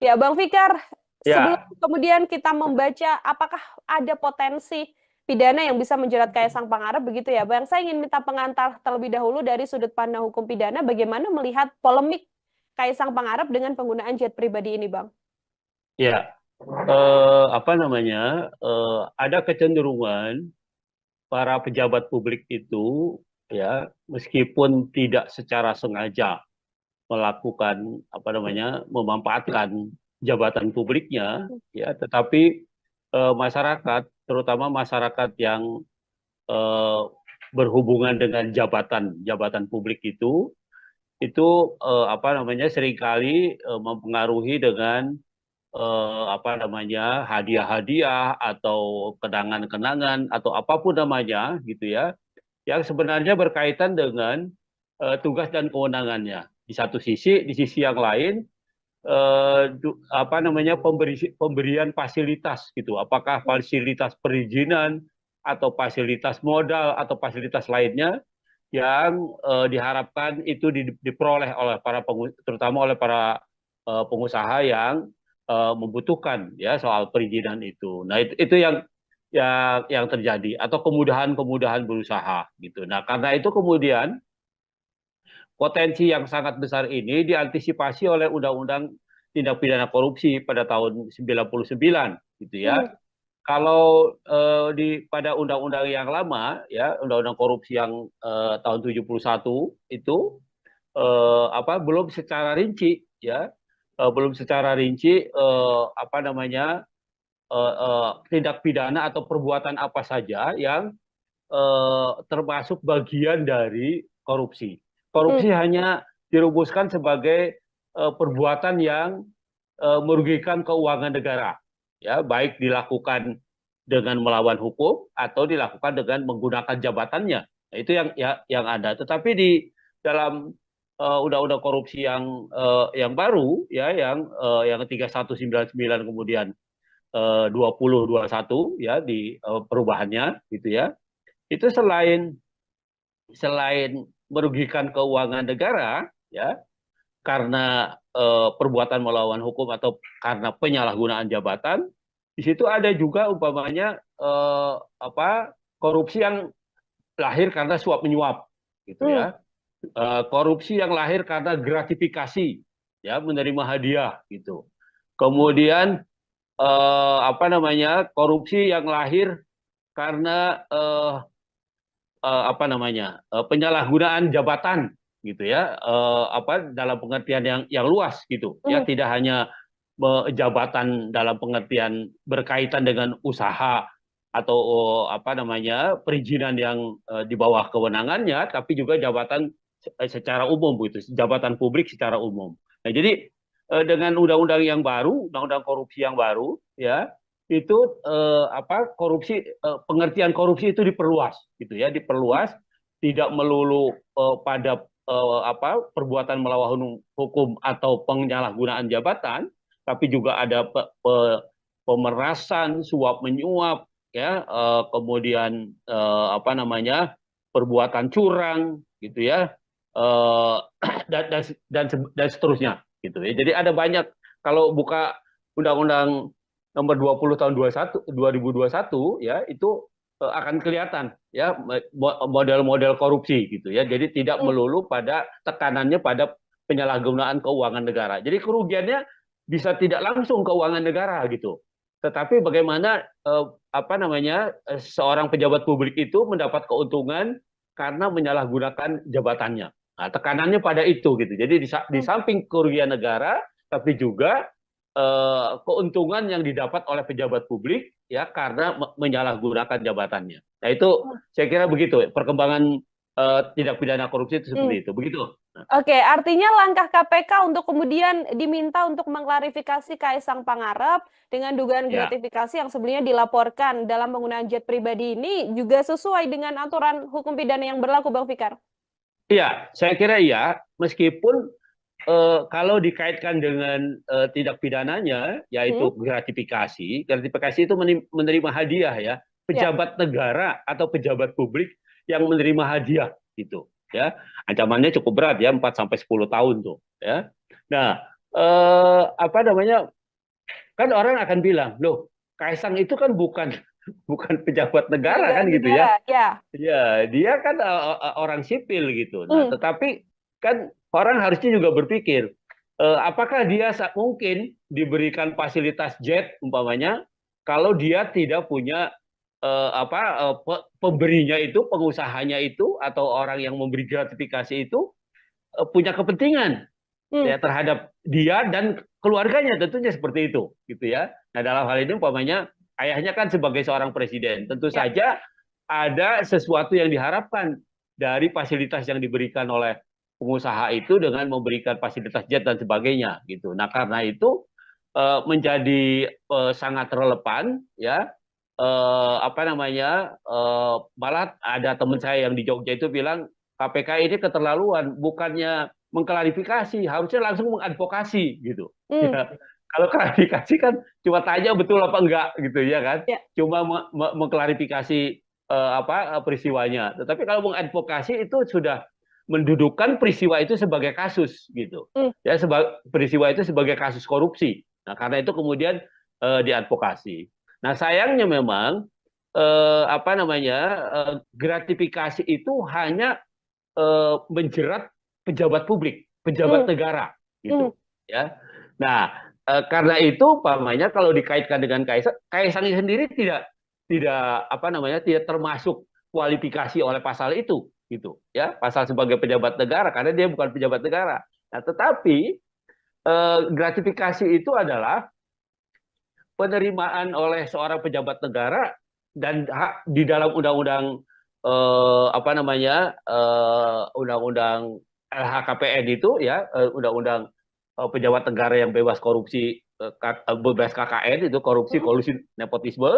ya Bang Fikar, sebelum Ya, kemudian kita membaca apakah ada potensi pidana yang bisa menjerat Kaisang Pangarep begitu ya, Bang? Saya ingin minta pengantar terlebih dahulu dari sudut pandang hukum pidana, bagaimana melihat polemik Kaisang Pangarep dengan penggunaan jet pribadi ini, Bang? ya, apa namanya? Ada kecenderungan para pejabat publik itu, ya, meskipun tidak secara sengaja melakukan apa namanya, memanfaatkan jabatan publiknya, ya, tetapi masyarakat, terutama masyarakat yang eh, berhubungan dengan jabatan publik itu apa namanya, seringkali mempengaruhi dengan apa namanya, hadiah-hadiah atau kenangan-kenangan atau apapun namanya gitu ya, yang sebenarnya berkaitan dengan tugas dan kewenangannya. Di satu sisi, di sisi yang lain apa namanya, pemberian fasilitas gitu. Apakah fasilitas perizinan atau fasilitas modal atau fasilitas lainnya yang diharapkan itu diperoleh oleh terutama oleh para pengusaha yang membutuhkan, ya, soal perizinan itu. Nah, itu yang terjadi, atau kemudahan-kemudahan berusaha gitu. Nah, karena itu kemudian potensi yang sangat besar ini diantisipasi oleh Undang-Undang Tindak Pidana Korupsi pada tahun 99 gitu ya. Kalau pada undang-undang yang lama, ya, undang-undang korupsi yang tahun 71 itu apa, belum secara rinci, ya, belum secara rinci apa namanya, tindak pidana atau perbuatan apa saja yang termasuk bagian dari korupsi. Hmm. Korupsi hanya dirumuskan sebagai perbuatan yang merugikan keuangan negara, ya, baik dilakukan dengan melawan hukum atau dilakukan dengan menggunakan jabatannya. Nah, itu yang ada. Tetapi di dalam undang-undang korupsi yang baru, ya, yang 3199 kemudian 2021, ya, di perubahannya gitu ya. Itu selain merugikan keuangan negara, ya, karena perbuatan melawan hukum atau karena penyalahgunaan jabatan, di situ ada juga umpamanya apa, korupsi yang lahir karena suap menyuap gitu Hmm. ya. Korupsi yang lahir karena gratifikasi, ya, menerima hadiah gitu. Kemudian apa namanya, korupsi yang lahir karena apa namanya, penyalahgunaan jabatan gitu ya, apa, dalam pengertian yang luas gitu ya, Hmm. tidak hanya jabatan dalam pengertian berkaitan dengan usaha atau apa namanya, perizinan yang di bawah kewenangannya, tapi juga jabatan secara umum gitu, jabatan publik secara umum. Nah, jadi dengan undang-undang yang baru, undang-undang korupsi yang baru, ya, itu apa, pengertian korupsi itu diperluas gitu ya, diperluas, tidak melulu pada apa, perbuatan melawan hukum atau penyalahgunaan jabatan, tapi juga ada pemerasan, suap menyuap, ya, kemudian apa namanya, perbuatan curang gitu ya, eh, dan seterusnya gitu ya. Jadi ada banyak, kalau buka undang-undang nomor 20 tahun 2021, ya, itu akan kelihatan, ya, model-model korupsi gitu ya. Jadi tidak Hmm. melulu pada tekanannya pada penyalahgunaan keuangan negara. Jadi kerugiannya bisa tidak langsung keuangan negara gitu. Tetapi bagaimana seorang pejabat publik itu mendapat keuntungan karena menyalahgunakan jabatannya. Nah, tekanannya pada itu gitu. Jadi di samping kerugian negara, tapi juga keuntungan yang didapat oleh pejabat publik ya karena menyalahgunakan jabatannya. Nah itu saya kira begitu perkembangan tindak pidana korupsi itu seperti itu. Begitu. Oke, artinya langkah KPK untuk kemudian diminta untuk mengklarifikasi Kaisang Pangarep dengan dugaan Ya. gratifikasi yang sebelumnya dilaporkan dalam penggunaan jet pribadi ini juga sesuai dengan aturan hukum pidana yang berlaku, Bang Fikar? Iya, saya kira iya. Meskipun kalau dikaitkan dengan tindak pidananya, yaitu gratifikasi, gratifikasi itu menerima hadiah ya, Ya. pejabat negara atau pejabat publik yang menerima hadiah gitu, ya, ancamannya cukup berat ya, 4 sampai 10 tahun tuh, ya. Nah, kan orang akan bilang, loh, Kaisang itu kan bukan bukan pejabat negara Pejabat kan gitu ya. negara, ya. Ya, dia kan orang sipil gitu. Nah, tetapi kan orang harusnya juga berpikir, apakah dia mungkin diberikan fasilitas jet umpamanya kalau dia tidak punya pemberinya itu, pengusahanya itu atau orang yang memberi gratifikasi itu punya kepentingan ya terhadap dia dan keluarganya, tentunya seperti itu gitu ya. Nah, dalam hal ini umpamanya ayahnya kan sebagai seorang presiden, tentu Ya. saja ada sesuatu yang diharapkan dari fasilitas yang diberikan oleh pengusaha itu dengan memberikan fasilitas jet dan sebagainya gitu. Nah, karena itu menjadi sangat relevan ya. Malah ada teman saya yang di Jogja itu bilang KPK ini keterlaluan, bukannya mengklarifikasi, harusnya langsung mengadvokasi gitu. Ya. Kalau klarifikasi kan cuma tanya betul apa enggak gitu ya kan, Ya. cuma mengklarifikasi peristiwanya. Tetapi kalau mengadvokasi itu sudah mendudukan peristiwa itu sebagai kasus gitu, ya peristiwa itu sebagai kasus korupsi. Nah karena itu kemudian diadvokasi. Nah sayangnya memang gratifikasi itu hanya menjerat pejabat publik, pejabat negara, gitu, ya. Nah, karena itu, pamannya kalau dikaitkan dengan Kaisang sendiri tidak termasuk kualifikasi oleh pasal itu, gitu, ya, pasal sebagai pejabat negara karena dia bukan pejabat negara. Nah, tetapi gratifikasi itu adalah penerimaan oleh seorang pejabat negara dan hak di dalam undang-undang undang-undang LHKPN itu ya, undang-undang pejabat negara yang bebas korupsi, bebas KKN itu korupsi, kolusi, nepotisme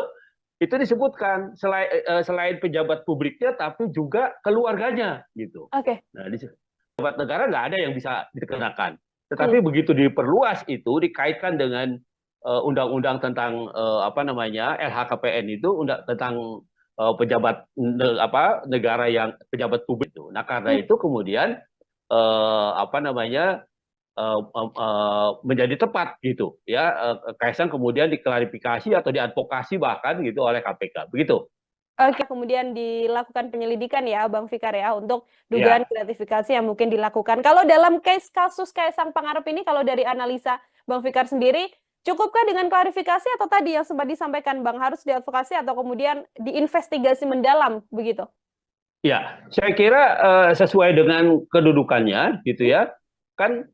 itu disebutkan selain pejabat publiknya tapi juga keluarganya gitu. Oke. Nah, di pejabat negara nggak ada yang bisa dikenakan. Tetapi begitu diperluas itu dikaitkan dengan undang-undang tentang LHKPN itu tentang pejabat negara yang pejabat publik itu. Nah karena itu kemudian menjadi tepat gitu ya, Kaisang kemudian diklarifikasi atau diadvokasi bahkan gitu oleh KPK begitu. Oke, kemudian dilakukan penyelidikan ya, Bang Fikar ya, untuk dugaan Ya. gratifikasi yang mungkin dilakukan. Kalau dalam kasus Kaisang Pangarep ini, kalau dari analisa Bang Fikar sendiri, cukupkah dengan klarifikasi atau tadi yang sempat disampaikan Bang, harus diadvokasi atau kemudian diinvestigasi mendalam begitu? Ya, saya kira sesuai dengan kedudukannya gitu ya. Kan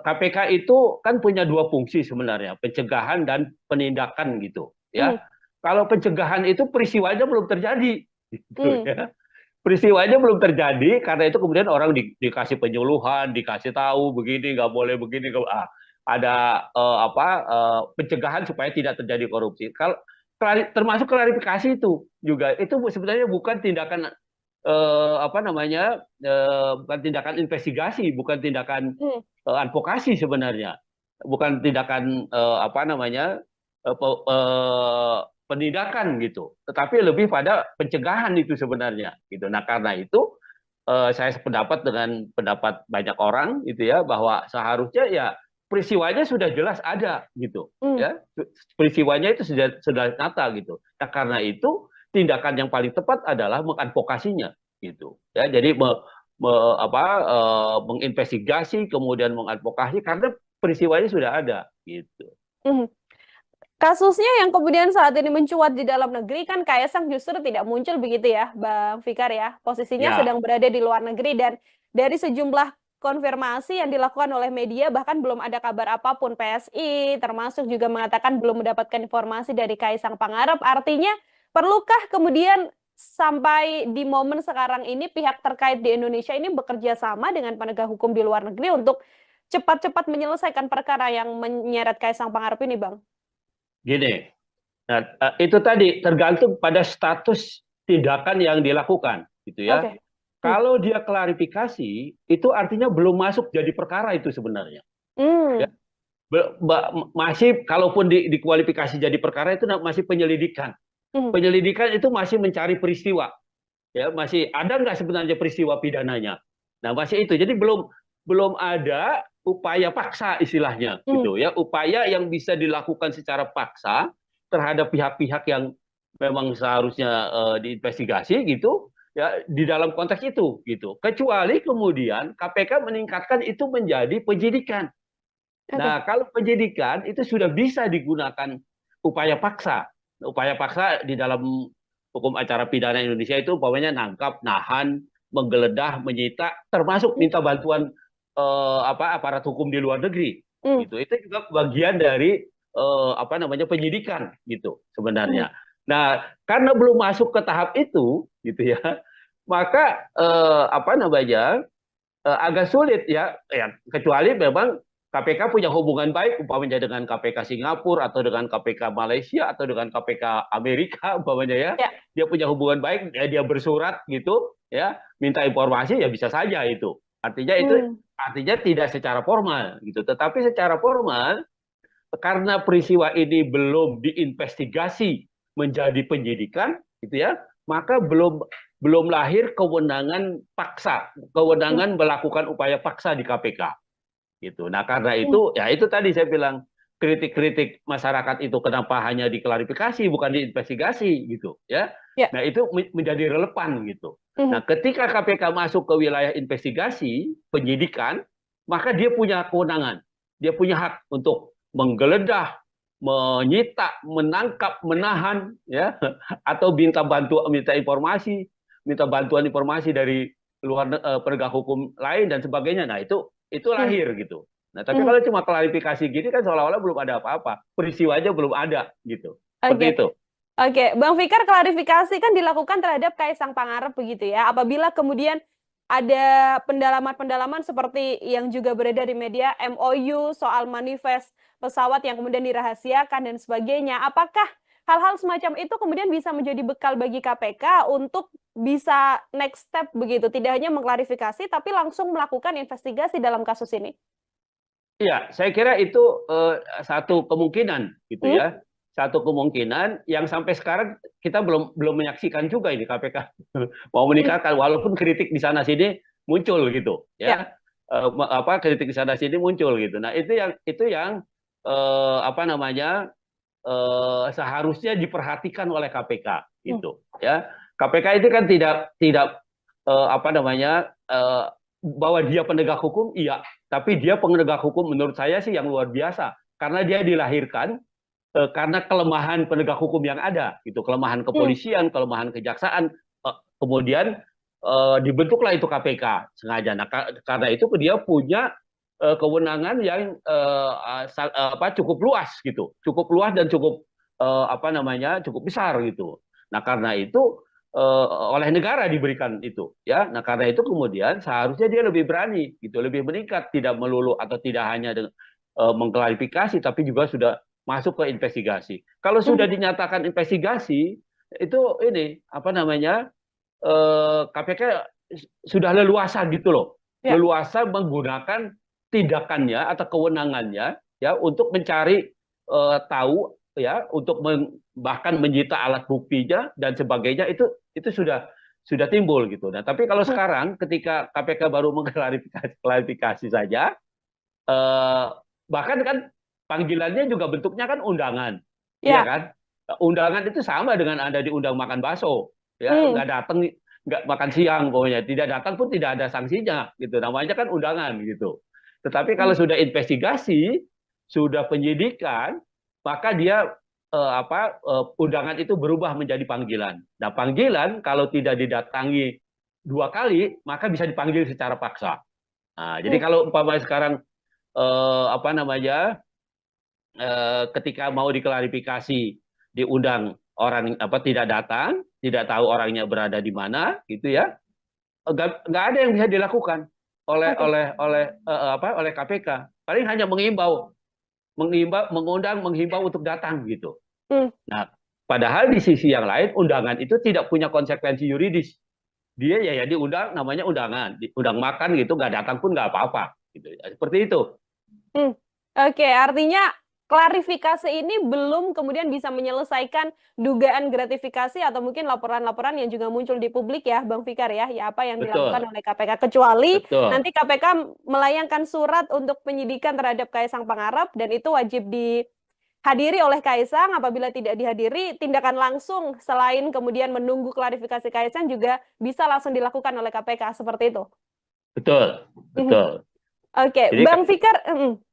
KPK itu kan punya dua fungsi sebenarnya, pencegahan dan penindakan gitu ya. Kalau pencegahan itu peristiwanya belum terjadi gitu ya. Peristiwanya belum terjadi karena itu kemudian orang dikasih penyuluhan, dikasih tahu begini nggak boleh begini, ada pencegahan supaya tidak terjadi korupsi. Kalau termasuk klarifikasi itu juga itu sebenarnya bukan tindakan bukan tindakan investigasi, bukan tindakan advokasi sebenarnya, bukan tindakan penindakan gitu, tetapi lebih pada pencegahan itu sebenarnya gitu. Nah karena itu saya sependapat dengan pendapat banyak orang gitu ya, bahwa seharusnya ya peristiwanya sudah jelas ada gitu ya, peristiwanya itu sudah nyata gitu. Nah karena itu tindakan yang paling tepat adalah mengadvokasinya gitu ya. Jadi menginvestigasi kemudian mengadvokasi karena peristiwanya sudah ada gitu. Mhm. Kasusnya yang kemudian saat ini mencuat di dalam negeri kan Kaisang justru tidak muncul begitu ya, Bang Fikar ya. Posisinya Ya, sedang berada di luar negeri dan dari sejumlah konfirmasi yang dilakukan oleh media bahkan belum ada kabar apapun PSI termasuk juga mengatakan belum mendapatkan informasi dari Kaisang Pangarep. Artinya perlukah kemudian sampai di momen sekarang ini pihak terkait di Indonesia ini bekerja sama dengan penegak hukum di luar negeri untuk cepat-cepat menyelesaikan perkara yang menyeret Kaisang Pangarep ini, Bang? gini. Nah, itu tadi tergantung pada status tindakan yang dilakukan, gitu ya. Oke. Kalau dia klarifikasi, itu artinya belum masuk jadi perkara itu sebenarnya. Ya, Hmm. masih kalaupun dikualifikasi jadi perkara itu masih penyelidikan. Mhm. Penyelidikan itu masih mencari peristiwa. Ya, masih ada nggak sebenarnya peristiwa pidananya. Nah, masih itu. Jadi belum ada upaya paksa istilahnya, Mhm. gitu ya. Upaya yang bisa dilakukan secara paksa terhadap pihak-pihak yang memang seharusnya diinvestigasi gitu ya di dalam konteks itu gitu. Kecuali kemudian KPK meningkatkan itu menjadi penyidikan. Oke. Nah, kalau penyidikan itu sudah bisa digunakan upaya paksa. Upaya paksa di dalam hukum acara pidana Indonesia itu umpamanya nangkap, nahan, menggeledah, menyita, termasuk Mhm. minta bantuan aparat hukum di luar negeri. Mhm. Gitu. Itu juga bagian dari penyidikan gitu Mhm. sebenarnya. Nah, karena belum masuk ke tahap itu gitu ya, maka agak sulit ya kecuali memang KPK punya hubungan baik umpamanya dengan KPK Singapura atau dengan KPK Malaysia atau dengan KPK Amerika umpamanya ya Ya. dia punya hubungan baik ya, dia bersurat gitu ya minta informasi ya bisa saja itu Hmm. artinya tidak secara formal gitu tetapi secara formal karena peristiwa ini belum diinvestigasi menjadi penyidikan gitu ya maka belum lahir kewenangan paksa Hmm. kewenangan melakukan upaya paksa di KPK gitu. Nah, karena Hmm. itu ya itu tadi saya bilang kritik-kritik masyarakat itu kenapa hanya diklarifikasi bukan diinvestigasi gitu ya. Ya. Nah, itu menjadi relevan gitu. Mhm. Nah, ketika KPK masuk ke wilayah investigasi, penyidikan, maka dia punya kewenangan. Dia punya hak untuk menggeledah, menyita, menangkap, menahan ya atau minta bantuan informasi dari penegak hukum lain dan sebagainya. Nah, itu Mhm. lahir gitu. Nah, tapi Mhm. kalau cuma klarifikasi gini kan seolah-olah belum ada apa-apa. Peristiwanya belum ada gitu. Seperti Oke. itu. Oke, Bang Fikar, klarifikasi kan dilakukan terhadap Kaisang Pangarep begitu ya. Apabila kemudian ada pendalaman-pendalaman seperti yang juga beredar di media, MOU soal manifest pesawat yang kemudian dirahasiakan dan sebagainya. Apakah hal-hal semacam itu kemudian bisa menjadi bekal bagi KPK untuk bisa next step begitu, tidak hanya mengklarifikasi tapi langsung melakukan investigasi dalam kasus ini? Iya, saya kira itu satu kemungkinan gitu Hmm? ya. Satu kemungkinan yang sampai sekarang kita belum menyaksikan juga ini KPK mau Hmm. meningkatkan walaupun kritik di sana sini muncul gitu Ya. ya. Kritik di sana sini muncul gitu. Nah, itu yang seharusnya diperhatikan oleh KPK Hmm. gitu ya. KPK itu kan tidak tidak eh, apa namanya eh, bahwa dia penegak hukum iya, tapi dia penegak hukum menurut saya sih yang luar biasa karena dia dilahirkan karena kelemahan penegak hukum yang ada gitu, kelemahan Hmm. kepolisian, kelemahan kejaksaan kemudian dibentuklah itu KPK sengaja. Nah, karena itu dia punya kewenangan yang cukup luas gitu, cukup luas dan cukup cukup besar gitu. Nah karena itu oleh negara diberikan itu ya. Nah karena itu kemudian seharusnya dia lebih berani gitu, lebih meningkat, tidak melulu atau tidak hanya dengan mengklarifikasi, tapi juga sudah masuk ke investigasi. Kalau sudah Hmm. dinyatakan investigasi itu ini KPK sudah leluasa gitu loh, Ya. leluasa menggunakan tindakannya atau kewenangannya ya untuk mencari tahu ya untuk bahkan menyita alat buktinya dan sebagainya itu sudah timbul gitu. Nah, tapi kalau Hmm. sekarang ketika KPK baru mengklarifikasi saja eh, bahkan kan panggilannya juga bentuknya kan undangan. Iya Ya. kan? Undangan itu sama dengan Anda diundang makan bakso, ya, Hmm. nggak datang nggak makan siang pokoknya tidak datang pun tidak ada sanksinya gitu namanya kan undangan gitu. Tetapi kalau sudah investigasi, sudah penyidikan, maka dia undangan itu berubah menjadi panggilan. Nah, panggilan kalau tidak didatangi 2 kali, maka bisa dipanggil secara paksa. Nah, jadi kalau umpamanya sekarang ketika mau diklarifikasi diundang orang tidak datang, tidak tahu orangnya berada di mana, gitu ya, nggak ada yang bisa dilakukan oleh KPK. Paling hanya menghimbau untuk datang gitu. Nah, padahal di sisi yang lain undangan itu tidak punya konsekuensi yuridis. Dia ya diundang, namanya undangan, undang makan gitu, nggak datang pun nggak apa-apa. Gitu. Seperti itu. Oke, artinya klarifikasi ini belum kemudian bisa menyelesaikan dugaan gratifikasi atau mungkin laporan-laporan yang juga muncul di publik ya, Bang Fikar ya, apa yang dilakukan Betul, oleh KPK. Kecuali betul. nanti KPK melayangkan surat untuk penyidikan terhadap Kaisang Pangarep dan itu wajib dihadiri oleh Kaisang. Apabila tidak dihadiri, tindakan langsung selain kemudian menunggu klarifikasi Kaisang juga bisa langsung dilakukan oleh KPK, seperti itu. Betul, betul. Oke, Jadi Bang Fikar,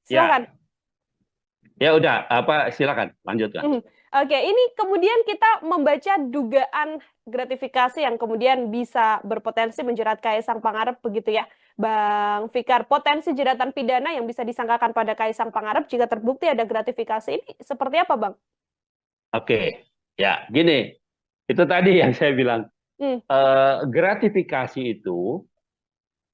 silakan. ya udah silakan lanjutkan. Oke, ini kemudian kita membaca dugaan gratifikasi yang kemudian bisa berpotensi menjerat Kaisang Pangarep begitu ya, Bang Fikar. Potensi jeratan pidana yang bisa disangkakan pada Kaisang Pangarep jika terbukti ada gratifikasi ini seperti apa, Bang? Oke, ya gini, itu tadi yang saya bilang. Gratifikasi itu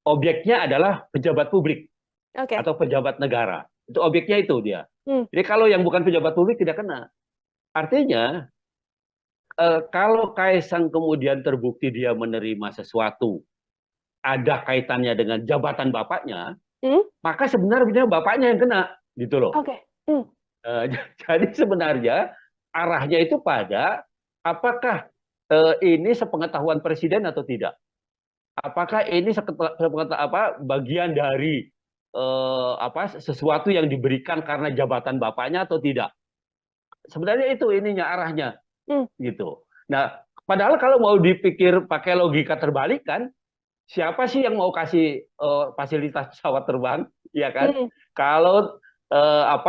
objeknya adalah pejabat publik Oke. atau pejabat negara. Itu objeknya itu dia. Jadi kalau yang bukan pejabat publik tidak kena. Artinya kalau Kaisang kemudian terbukti dia menerima sesuatu ada kaitannya dengan jabatan bapaknya, maka sebenarnya bapaknya yang kena, gitu loh. Oke. Jadi sebenarnya arahnya itu pada apakah ini sepengetahuan presiden atau tidak? Apakah ini bagian dari sesuatu yang diberikan karena jabatan bapaknya atau tidak? Sebenarnya itu ininya arahnya, gitu. Nah, padahal kalau mau dipikir pakai logika terbalik kan, siapa sih yang mau kasih fasilitas pesawat terbang, ya kan? Kalau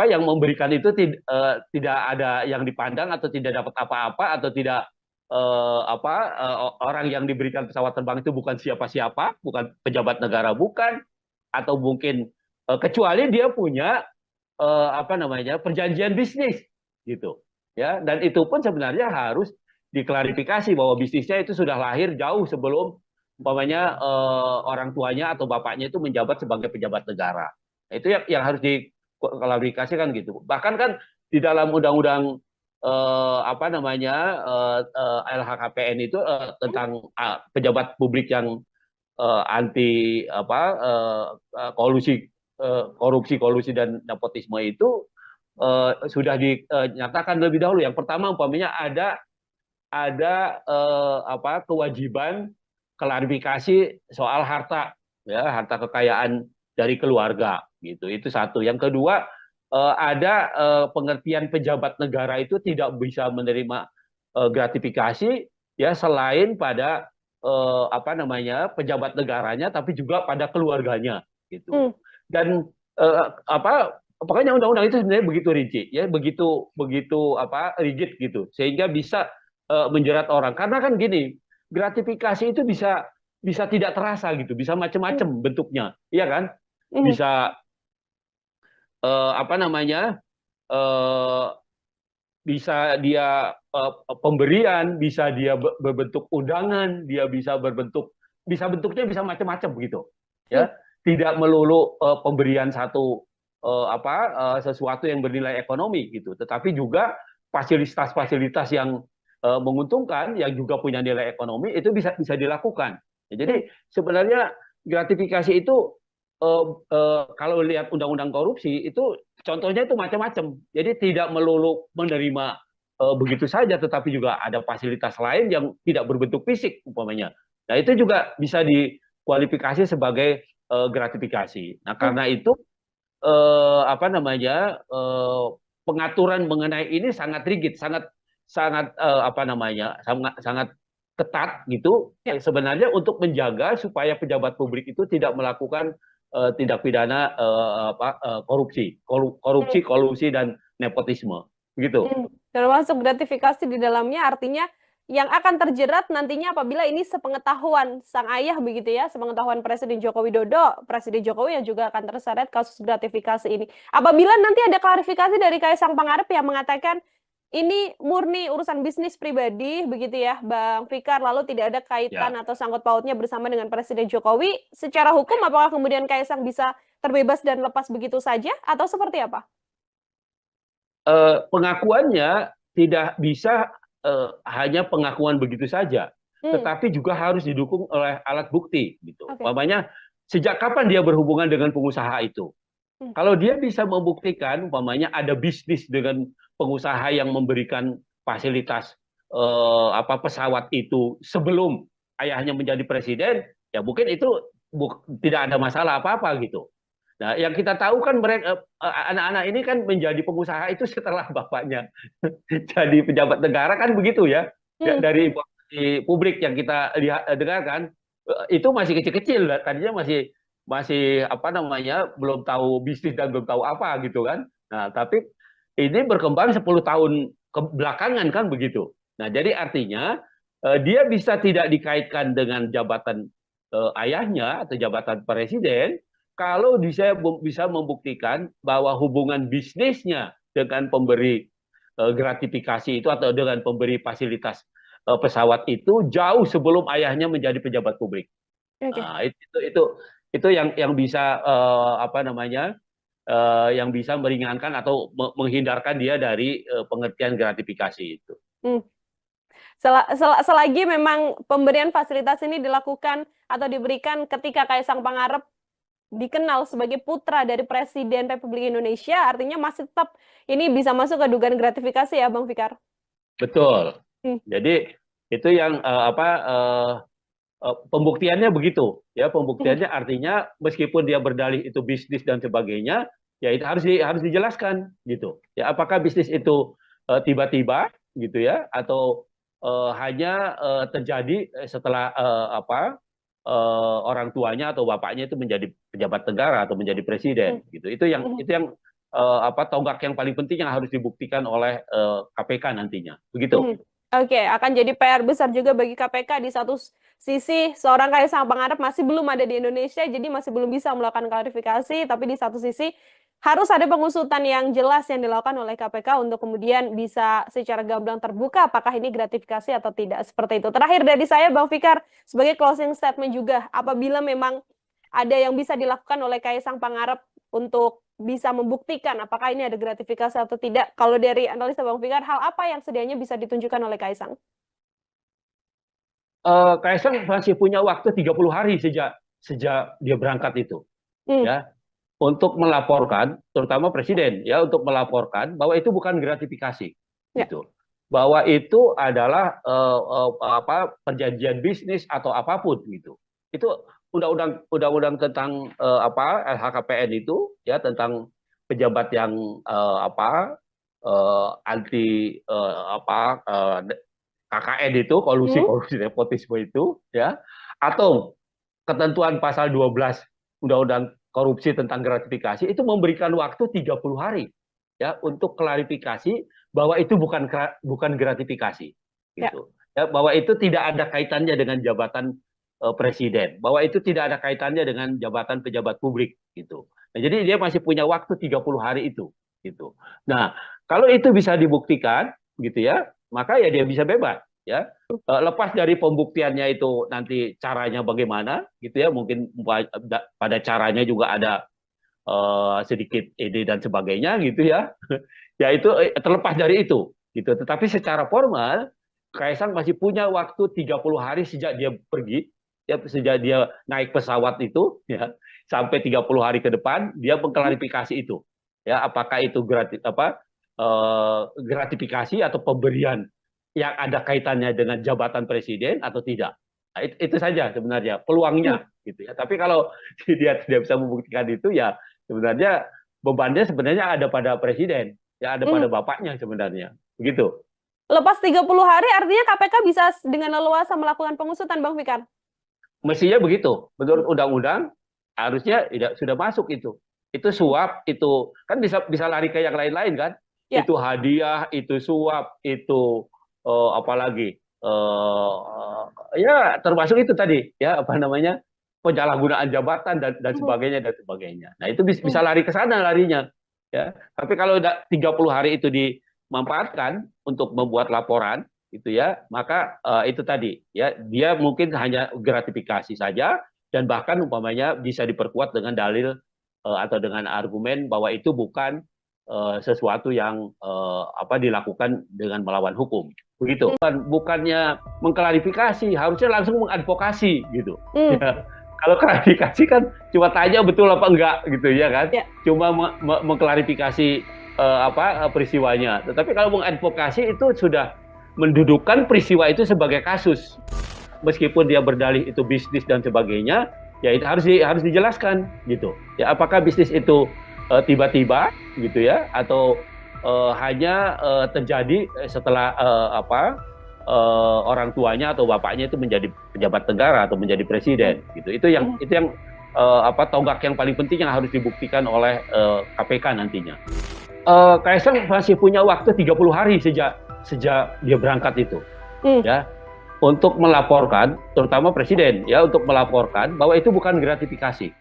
yang memberikan itu tidak ada yang dipandang atau tidak dapat apa-apa atau tidak orang yang diberikan pesawat terbang itu bukan siapa-siapa, bukan pejabat negara, bukan, atau mungkin kecuali dia punya perjanjian bisnis, gitu, ya. Dan itu pun sebenarnya harus diklarifikasi bahwa bisnisnya itu sudah lahir jauh sebelum umpamanya orang tuanya atau bapaknya itu menjabat sebagai pejabat negara. Nah, itu yang harus diklarifikasikan gitu. Bahkan kan di dalam undang-undang LHKPN itu tentang pejabat publik yang anti korupsi dan nepotisme itu sudah dinyatakan lebih dahulu. Yang pertama umpamanya ada kewajiban klarifikasi soal harta, ya, harta kekayaan dari keluarga, gitu. Itu satu. Yang kedua, ada pengertian pejabat negara itu tidak bisa menerima gratifikasi, ya, selain pada pejabat negaranya, tapi juga pada keluarganya, gitu. Dan pokoknya undang-undang itu sebenarnya begitu rinci, ya, begitu rigid gitu, sehingga bisa menjerat orang. Karena kan gini, gratifikasi itu bisa tidak terasa gitu, bisa macam-macam bentuknya, iya kan? Bisa bisa dia pemberian, bisa dia berbentuk undangan, dia bisa bentuknya bisa macam-macam begitu, ya. Tidak melulu pemberian sesuatu yang bernilai ekonomi gitu, tetapi juga fasilitas-fasilitas yang menguntungkan yang juga punya nilai ekonomi itu bisa dilakukan. Jadi sebenarnya gratifikasi itu kalau lihat undang-undang korupsi itu contohnya itu macam-macam. Jadi tidak melulu menerima begitu saja, tetapi juga ada fasilitas lain yang tidak berbentuk fisik umpamanya. Nah, itu juga bisa dikualifikasi sebagai gratifikasi. Nah, karena itu pengaturan mengenai ini sangat rigid, sangat ketat gitu, sebenarnya untuk menjaga supaya pejabat publik itu tidak melakukan tindak pidana korupsi, kolusi dan nepotisme, gitu. Termasuk gratifikasi di dalamnya, artinya yang akan terjerat nantinya apabila ini sepengetahuan sang ayah begitu ya, sepengetahuan Presiden Joko Widodo, Presiden Jokowi yang juga akan terseret kasus gratifikasi ini. Apabila nanti ada klarifikasi dari Kaisang Pangarep yang mengatakan ini murni urusan bisnis pribadi begitu ya, Bang Fikar, lalu tidak ada kaitan Ya. atau sangkut pautnya bersama dengan Presiden Jokowi, secara hukum apakah kemudian Kaisang bisa terbebas dan lepas begitu saja atau seperti apa? Pengakuannya tidak bisa hanya pengakuan begitu saja, Hmm, tetapi juga harus didukung oleh alat bukti, gitu. oke. Umpamanya, sejak kapan dia berhubungan dengan pengusaha itu? Hmm, Kalau dia bisa membuktikan, umpamanya ada bisnis dengan pengusaha yang memberikan fasilitas pesawat itu sebelum ayahnya menjadi presiden, ya mungkin itu tidak ada masalah apa-apa gitu. Nah, yang kita tahu kan mereka anak-anak ini kan menjadi pengusaha itu setelah bapaknya jadi pejabat negara kan begitu ya. Ya, hmm, dari informasi publik yang kita lihat dengarkan itu masih kecil-kecil, tadinya masih masih apa namanya belum tahu bisnis dan belum tahu apa gitu kan. Nah, tapi ini berkembang 10 tahun ke belakangan kan begitu. Nah, jadi artinya dia bisa tidak dikaitkan dengan jabatan ayahnya atau jabatan presiden kalau bisa membuktikan bahwa hubungan bisnisnya dengan pemberi gratifikasi itu atau dengan pemberi fasilitas pesawat itu jauh sebelum ayahnya menjadi pejabat publik. oke. Nah, itu yang bisa apa namanya yang bisa meringankan atau menghindarkan dia dari pengertian gratifikasi itu. Hmm. Selagi memang pemberian fasilitas ini dilakukan atau diberikan ketika Kaisang Pangarep dikenal sebagai putra dari Presiden Republik Indonesia, artinya masih tetap ini bisa masuk ke dugaan gratifikasi ya, Bang Fikar? Betul. Hmm, Jadi itu yang pembuktiannya begitu ya, hmm, pembuktiannya artinya meskipun dia berdalih itu bisnis dan sebagainya, ya itu harus dijelaskan gitu ya, apakah bisnis itu tiba-tiba gitu ya atau hanya terjadi setelah orang tuanya atau bapaknya itu menjadi pejabat negara atau menjadi presiden hmm, gitu. Itu yang tonggak yang paling penting yang harus dibuktikan oleh KPK nantinya begitu. hmm. Oke, akan jadi PR besar juga bagi KPK. Di satu sisi, seorang Kaisang Pangarep masih belum ada di Indonesia, jadi masih belum bisa melakukan klarifikasi. Tapi di satu sisi, harus ada pengusutan yang jelas yang dilakukan oleh KPK untuk kemudian bisa secara gamblang terbuka apakah ini gratifikasi atau tidak. Seperti itu. Terakhir dari saya, Bang Fikar, sebagai closing statement juga, apabila memang ada yang bisa dilakukan oleh Kaisang Pangarep untuk bisa membuktikan apakah ini ada gratifikasi atau tidak. Kalau dari analisa Bang Fikar, hal apa yang sedianya bisa ditunjukkan oleh Kaisang? Kaisang masih punya waktu 30 hari sejak sejak dia berangkat itu Hmm, ya untuk melaporkan terutama presiden ya untuk melaporkan bahwa itu bukan gratifikasi ya. gitu. Bahwa itu adalah perjanjian bisnis atau apapun gitu. Itu undang-undang tentang LHKPN itu ya tentang pejabat yang anti KKN itu kolusi Hmm, kolusi nepotisme itu ya atau ketentuan pasal 12 Undang-Undang Korupsi tentang gratifikasi itu memberikan waktu 30 hari ya untuk klarifikasi bahwa itu bukan gratifikasi ya. gitu. Ya, bahwa itu tidak ada kaitannya dengan jabatan presiden, bahwa itu tidak ada kaitannya dengan jabatan pejabat publik gitu. Nah, jadi dia masih punya waktu 30 hari itu gitu. Nah, kalau itu bisa dibuktikan gitu ya, maka ya dia bisa bebas ya. Lepas dari pembuktiannya itu nanti caranya bagaimana gitu ya, mungkin pada caranya juga ada sedikit ide dan sebagainya gitu ya. Ya itu terlepas dari itu gitu. Tetapi secara formal Kaisang masih punya waktu 30 hari sejak dia pergi ya, sejak dia naik pesawat itu ya sampai 30 hari ke depan dia Hmm, mengklarifikasi itu. Ya, apakah itu gratifikasi atau pemberian yang ada kaitannya dengan jabatan presiden atau tidak. Nah, itu saja sebenarnya hmm, peluangnya gitu ya. Tapi kalau dia tidak bisa membuktikan itu ya sebenarnya bebannya sebenarnya ada pada presiden, ya ada hmm. pada bapaknya sebenarnya. Begitu. Lepas 30 hari artinya KPK bisa dengan leluasa melakukan pengusutan, Bang Fikar? Mestinya begitu. Hmm, Menurut undang-undang harusnya sudah masuk itu suap, itu kan bisa lari ke yang lain-lain kan, Ya. itu hadiah, itu suap, itu apalagi ya termasuk itu tadi ya apa namanya penyalahgunaan jabatan dan sebagainya dan sebagainya. Nah itu bisa lari ke sana larinya ya. Tapi kalau udah 30 hari itu dimanfaatkan untuk membuat laporan itu ya, maka itu tadi ya dia mungkin hanya gratifikasi saja dan bahkan umpamanya bisa diperkuat dengan dalil atau dengan argumen bahwa itu bukan sesuatu yang dilakukan dengan melawan hukum begitu. Bukannya mengklarifikasi, harusnya langsung mengadvokasi gitu ya. Kalau klarifikasi kan cuma tanya betul apa enggak gitu ya kan, cuma mengklarifikasi peristiwanya. Tetapi kalau mengadvokasi itu sudah mendudukkan peristiwa itu sebagai kasus, meskipun dia berdalih itu bisnis dan sebagainya, ya itu harus dijelaskan gitu ya, apakah bisnis itu tiba-tiba gitu ya, atau hanya terjadi setelah orang tuanya atau bapaknya itu menjadi pejabat negara atau menjadi presiden gitu. Itu yang tonggak yang paling penting yang harus dibuktikan oleh KPK nantinya. Kaisang masih punya waktu 30 hari sejak dia berangkat itu ya, untuk melaporkan, terutama presiden ya, untuk melaporkan bahwa itu bukan gratifikasi.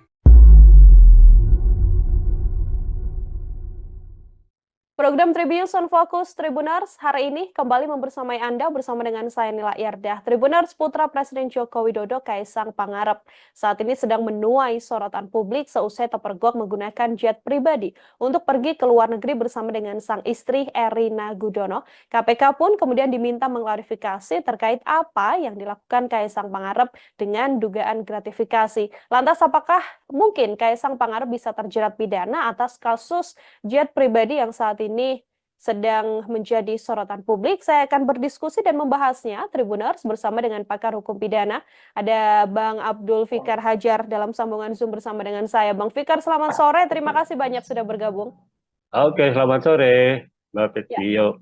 Program Tribunnews on Focus Tribuners hari ini kembali membersamai Anda bersama dengan saya Nila Yardah. Tribuners, putra Presiden Joko Widodo Kaisang Pangarep saat ini sedang menuai sorotan publik seusai terpergok menggunakan jet pribadi untuk pergi ke luar negeri bersama dengan sang istri Erina Gudono. KPK pun kemudian diminta mengklarifikasi terkait apa yang dilakukan Kaisang Pangarep dengan dugaan gratifikasi. Lantas apakah mungkin Kaisang Pangarep bisa terjerat pidana atas kasus jet pribadi yang saat ini sedang menjadi sorotan publik? Saya akan berdiskusi dan membahasnya, Tribuners, bersama dengan pakar hukum pidana. Ada Bang Abdul Fikar Hajar dalam sambungan Zoom bersama dengan saya. Bang Fikar, selamat sore. Terima kasih banyak sudah bergabung. Oke, selamat sore, Mbak Petio.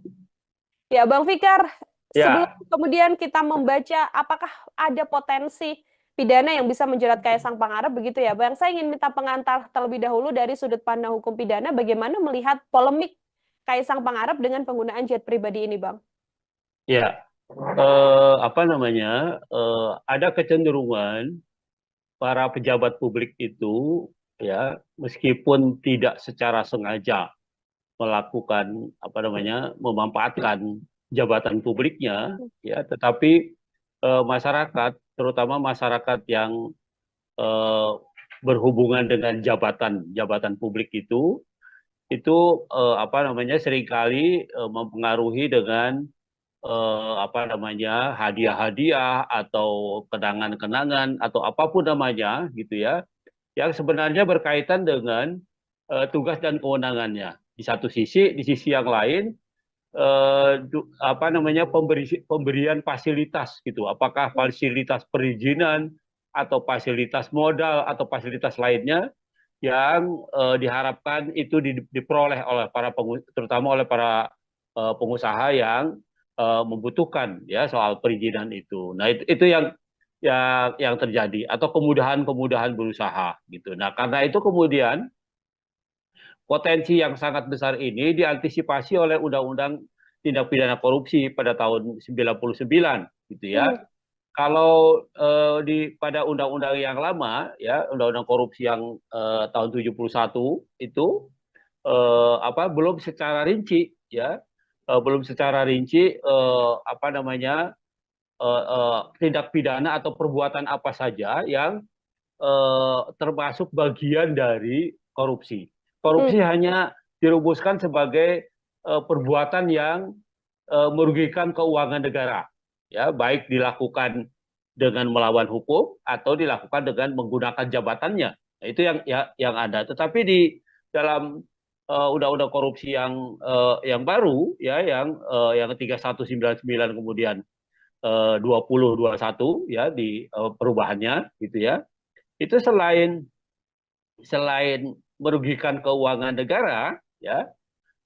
Ya, Bang Fikar, sebelum kemudian kita membaca apakah ada potensi pidana yang bisa menjerat Kaisang Pangarep begitu ya, Bang. Saya ingin minta pengantar terlebih dahulu dari sudut pandang hukum pidana, bagaimana melihat polemik Kaisang Pangarep dengan penggunaan jet pribadi ini, Bang? Ya, ada kecenderungan para pejabat publik itu ya, meskipun tidak secara sengaja melakukan memanfaatkan jabatan publiknya ya, tetapi masyarakat, terutama masyarakat yang berhubungan dengan jabatan publik itu seringkali mempengaruhi dengan hadiah-hadiah atau kenangan-kenangan atau apapun namanya gitu ya, yang sebenarnya berkaitan dengan tugas dan kewenangannya. Di satu sisi, di sisi yang lain pemberian fasilitas gitu, apakah fasilitas perizinan atau fasilitas modal atau fasilitas lainnya yang diharapkan itu diperoleh oleh terutama oleh para pengusaha yang membutuhkan ya soal perizinan itu. Nah itu yang terjadi, atau kemudahan berusaha gitu. Nah karena itu kemudian potensi yang sangat besar ini diantisipasi oleh Undang-Undang Tindak Pidana Korupsi pada tahun 99 gitu ya. Kalau pada undang-undang yang lama ya, undang-undang korupsi yang tahun 71 itu belum secara rinci ya, tindak pidana atau perbuatan apa saja yang termasuk bagian dari korupsi. Korupsi hanya dirumuskan sebagai perbuatan yang merugikan keuangan negara, ya, baik dilakukan dengan melawan hukum atau dilakukan dengan menggunakan jabatannya. Nah, itu yang ada. Tetapi di dalam undang-undang korupsi yang baru, ya, yang 3199 kemudian 2021 ya, di perubahannya gitu ya. Itu selain merugikan keuangan negara ya,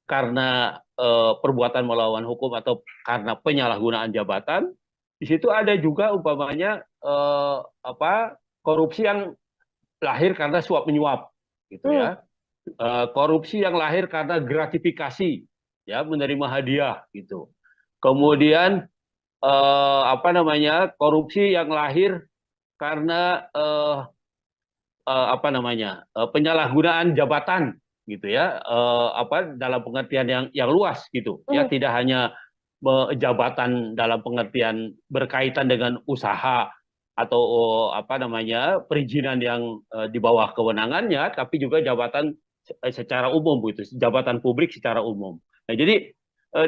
karena perbuatan melawan hukum atau karena penyalahgunaan jabatan, di situ ada juga umpamanya korupsi yang lahir karena suap menyuap, gitu Hmm. ya. Korupsi yang lahir karena gratifikasi, ya, menerima hadiah, gitu. Kemudian apa namanya, korupsi yang lahir karena apa namanya, penyalahgunaan jabatan, gitu ya, apa, dalam pengertian yang luas, gitu ya, Hmm. tidak hanya jabatan dalam pengertian berkaitan dengan usaha atau apa namanya, perizinan yang di bawah kewenangannya, tapi juga jabatan secara umum, gitu, jabatan publik secara umum. Nah, jadi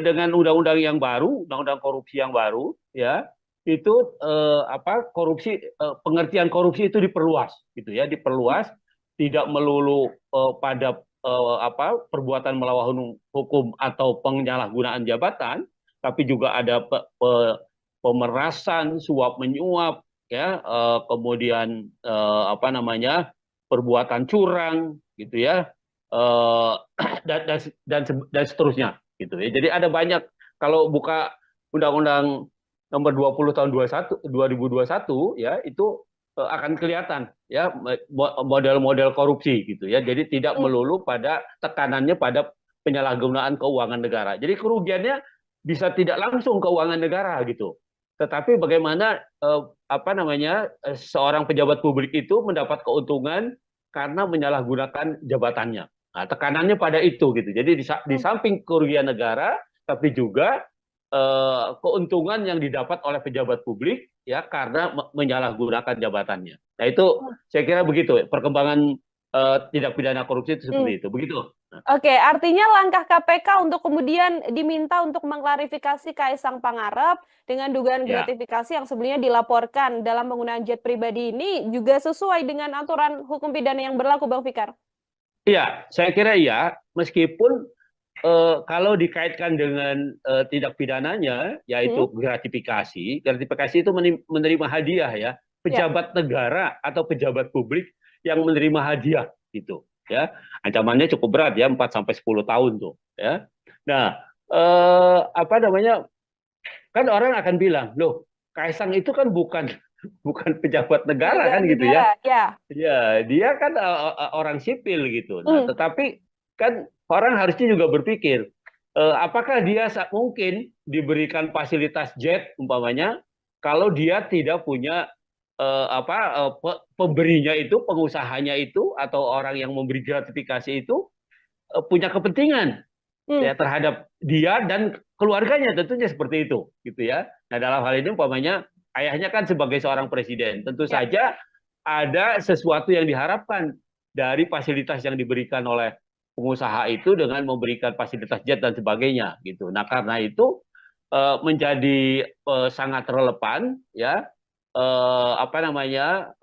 dengan undang-undang yang baru, undang-undang korupsi yang baru, ya, itu apa, korupsi, pengertian korupsi itu diperluas, gitu ya, diperluas, tidak melulu pada apa, perbuatan melawan hukum atau penyalahgunaan jabatan, tapi juga ada pemerasan, suap menyuap, ya, kemudian apa namanya, perbuatan curang, gitu ya, eh, dan seterusnya, gitu ya. Jadi ada banyak, kalau buka undang-undang nomor 20 tahun 2021, ya, itu akan kelihatan, ya, model-model korupsi, gitu ya. Jadi tidak Hmm. melulu pada tekanannya pada penyalahgunaan keuangan negara. Jadi kerugiannya bisa tidak langsung keuangan negara, gitu. Tetapi bagaimana apa namanya, seorang pejabat publik itu mendapat keuntungan karena menyalahgunakan jabatannya. Nah, tekanannya pada itu, gitu. Jadi di Hmm. samping kerugian negara, tapi juga keuntungan yang didapat oleh pejabat publik, ya, karena menyalahgunakan jabatannya. Nah, itu saya kira begitu perkembangan tindak pidana korupsi itu, Hmm. seperti itu. Begitu. Oke, artinya langkah KPK untuk kemudian diminta untuk mengklarifikasi Kaisang Pangarep dengan dugaan Ya. gratifikasi yang sebelumnya dilaporkan dalam penggunaan jet pribadi ini juga sesuai dengan aturan hukum pidana yang berlaku, Bang Fikar? Iya, saya kira iya, meskipun kalau dikaitkan dengan tindak pidananya, Hmm? yaitu gratifikasi, gratifikasi itu menerima hadiah, ya, Ya. pejabat negara atau pejabat publik yang menerima hadiah, gitu, ya, ancamannya cukup berat, ya, 4 sampai 10 tahun tuh, ya. Nah, apa namanya, kan orang akan bilang, loh, Kaisang itu kan bukan bukan pejabat negara, Penyelenggara kan, gitu negara, ya. ya. Ya, dia kan orang sipil, gitu. Nah, Hmm. tetapi kan orang harusnya juga berpikir, apakah dia mungkin diberikan fasilitas jet umpamanya kalau dia tidak punya apa, pemberinya itu, pengusahanya itu, atau orang yang memberi gratifikasi itu punya kepentingan, Hmm. ya, terhadap dia dan keluarganya, tentunya seperti itu, gitu ya. Nah, dalam hal ini umpamanya ayahnya kan sebagai seorang presiden, tentu Ya. saja ada sesuatu yang diharapkan dari fasilitas yang diberikan oleh pengusaha itu dengan memberikan fasilitas jet dan sebagainya, gitu. Nah, karena itu menjadi sangat relevan, ya, apa namanya,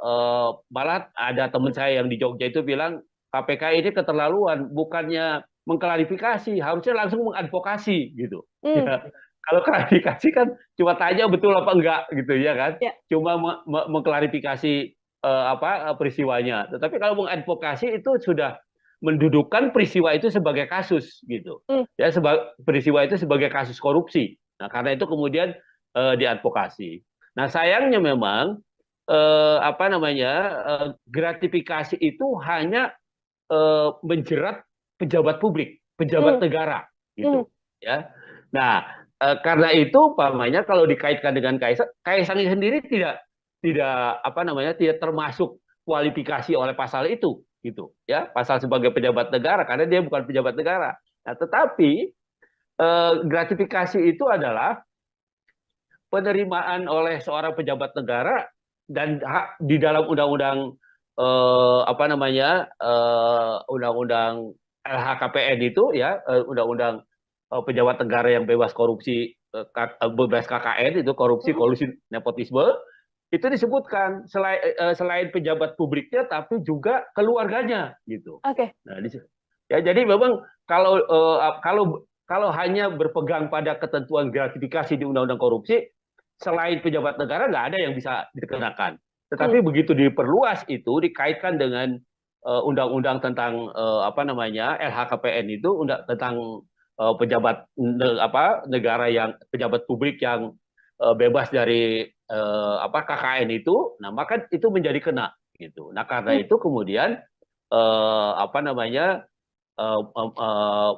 malah ada teman saya yang di Jogja itu bilang KPK ini keterlaluan, bukannya mengklarifikasi, harusnya langsung mengadvokasi, gitu. Hmm. Ya, kalau klarifikasi kan cuma tanya betul apa enggak, gitu ya kan, Ya. cuma mengklarifikasi apa, peristiwanya. Tetapi kalau mengadvokasi itu sudah mendudukkan peristiwa itu sebagai kasus, gitu Hmm. ya, peristiwa itu sebagai kasus korupsi. Nah, karena itu kemudian diadvokasi. Nah, sayangnya memang apa namanya, gratifikasi itu hanya menjerat pejabat publik, Hmm. pejabat negara, Hmm. gitu, ya. Nah, karena itu umpamanya kalau dikaitkan dengan Kaisang, Kaisang sendiri tidak apa namanya, tidak termasuk kualifikasi oleh pasal itu, gitu, ya, pasal sebagai pejabat negara, karena dia bukan pejabat negara. Nah, tetapi gratifikasi itu adalah penerimaan oleh seorang pejabat negara dan hak di dalam undang-undang apa namanya, undang-undang LHKPN itu, ya, undang-undang pejabat negara yang bebas korupsi, bebas KKN itu, korupsi, Hmm. kolusi, nepotisme, itu disebutkan selain pejabat publiknya tapi juga keluarganya, gitu. Oke. Nah, ya, jadi memang kalau kalau hanya berpegang pada ketentuan gratifikasi di undang-undang korupsi, selain pejabat negara nggak ada yang bisa dikenakan. Hmm. Tetapi begitu diperluas itu, dikaitkan dengan undang-undang tentang apa namanya, LHKPN itu, tentang pejabat apa, negara yang pejabat publik yang bebas dari apa, KKN itu, nah, maka itu menjadi kena, gitu. Nah karena itu kemudian apa namanya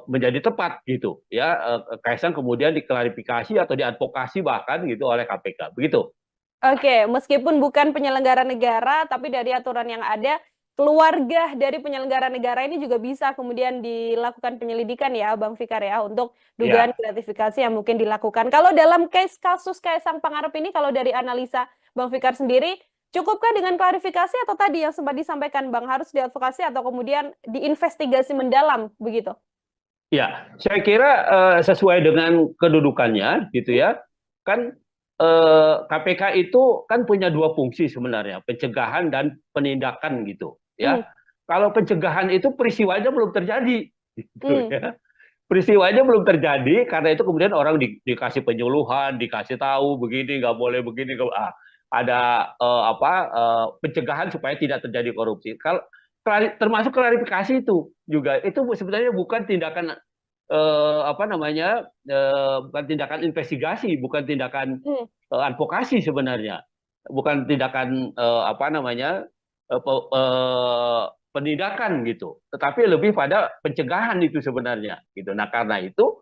menjadi tepat gitu ya, Kaisang kemudian diklarifikasi atau diadvokasi bahkan gitu oleh KPK begitu. Oke, meskipun bukan penyelenggara negara, tapi dari aturan yang ada, keluarga dari penyelenggara negara ini juga bisa kemudian dilakukan penyelidikan ya, Bang Fikar ya, untuk dugaan Ya, gratifikasi yang mungkin dilakukan. Kalau dalam kasus Kaisang Pangarep ini, kalau dari analisa Bang Fikar sendiri, cukupkah dengan klarifikasi atau tadi yang sempat disampaikan Bang, harus diadvokasi atau kemudian diinvestigasi mendalam, begitu? ya, saya kira sesuai dengan kedudukannya gitu Hmm, ya. Kan KPK itu kan punya dua fungsi sebenarnya, pencegahan dan penindakan gitu hmm, ya. Kalau pencegahan itu peristiwanya belum terjadi gitu hmm, ya. Peristiwanya belum terjadi, karena itu kemudian orang dikasih penyuluhan, dikasih tahu begini nggak boleh begini, ada pencegahan supaya tidak terjadi korupsi. Kalau termasuk klarifikasi itu sebenarnya bukan tindakan bukan tindakan investigasi, bukan tindakan hmm, advokasi sebenarnya, bukan tindakan penindakan gitu, tetapi lebih pada pencegahan itu sebenarnya gitu. Nah karena itu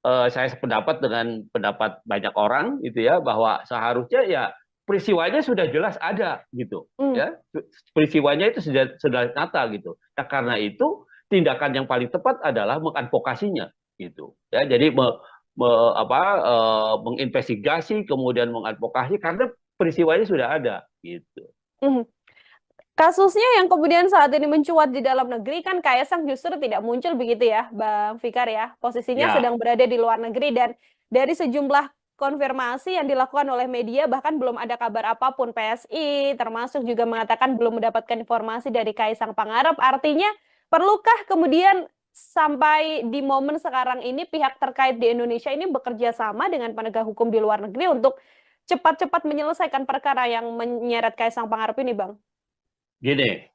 saya sependapat dengan pendapat banyak orang gitu ya, bahwa seharusnya ya peristiwanya sudah jelas ada gitu hmm. ya, peristiwanya itu sudah nyata gitu. Nah karena itu tindakan yang paling tepat adalah mengadvokasinya gitu ya. Jadi menginvestigasi kemudian mengadvokasi karena peristiwanya sudah ada gitu. Hmm. Kasusnya yang kemudian saat ini mencuat di dalam negeri kan Kaisang justru tidak muncul begitu ya, Bang Fikar ya. Posisinya Ya, sedang berada di luar negeri dan dari sejumlah konfirmasi yang dilakukan oleh media bahkan belum ada kabar apapun. PSI termasuk juga mengatakan belum mendapatkan informasi dari Kaisang Pangarep. Artinya perlukah kemudian sampai di momen sekarang ini pihak terkait di Indonesia ini bekerja sama dengan penegak hukum di luar negeri untuk cepat-cepat menyelesaikan perkara yang menyeret Kaisang Pangarep ini, Bang? gini.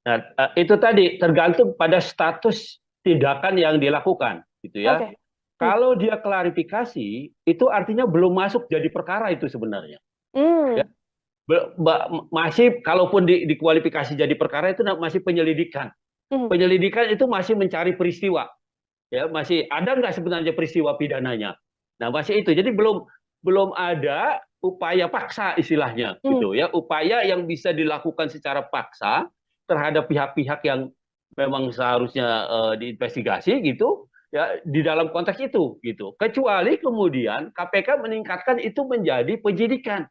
Nah, itu tadi tergantung pada status tindakan yang dilakukan, gitu ya. Oke. Hmm. Kalau dia klarifikasi, itu artinya belum masuk jadi perkara itu sebenarnya. Ya, Hmm. masih kalaupun dikualifikasi jadi perkara itu masih penyelidikan. Hmm. Penyelidikan itu masih mencari peristiwa. Ya, masih ada nggak sebenarnya peristiwa pidananya. Nah, masih itu. Jadi belum belum ada upaya paksa istilahnya Hmm. gitu ya. Upaya yang bisa dilakukan secara paksa terhadap pihak-pihak yang memang seharusnya diinvestigasi gitu ya, di dalam konteks itu gitu. Kecuali kemudian KPK meningkatkan itu menjadi penyidikan.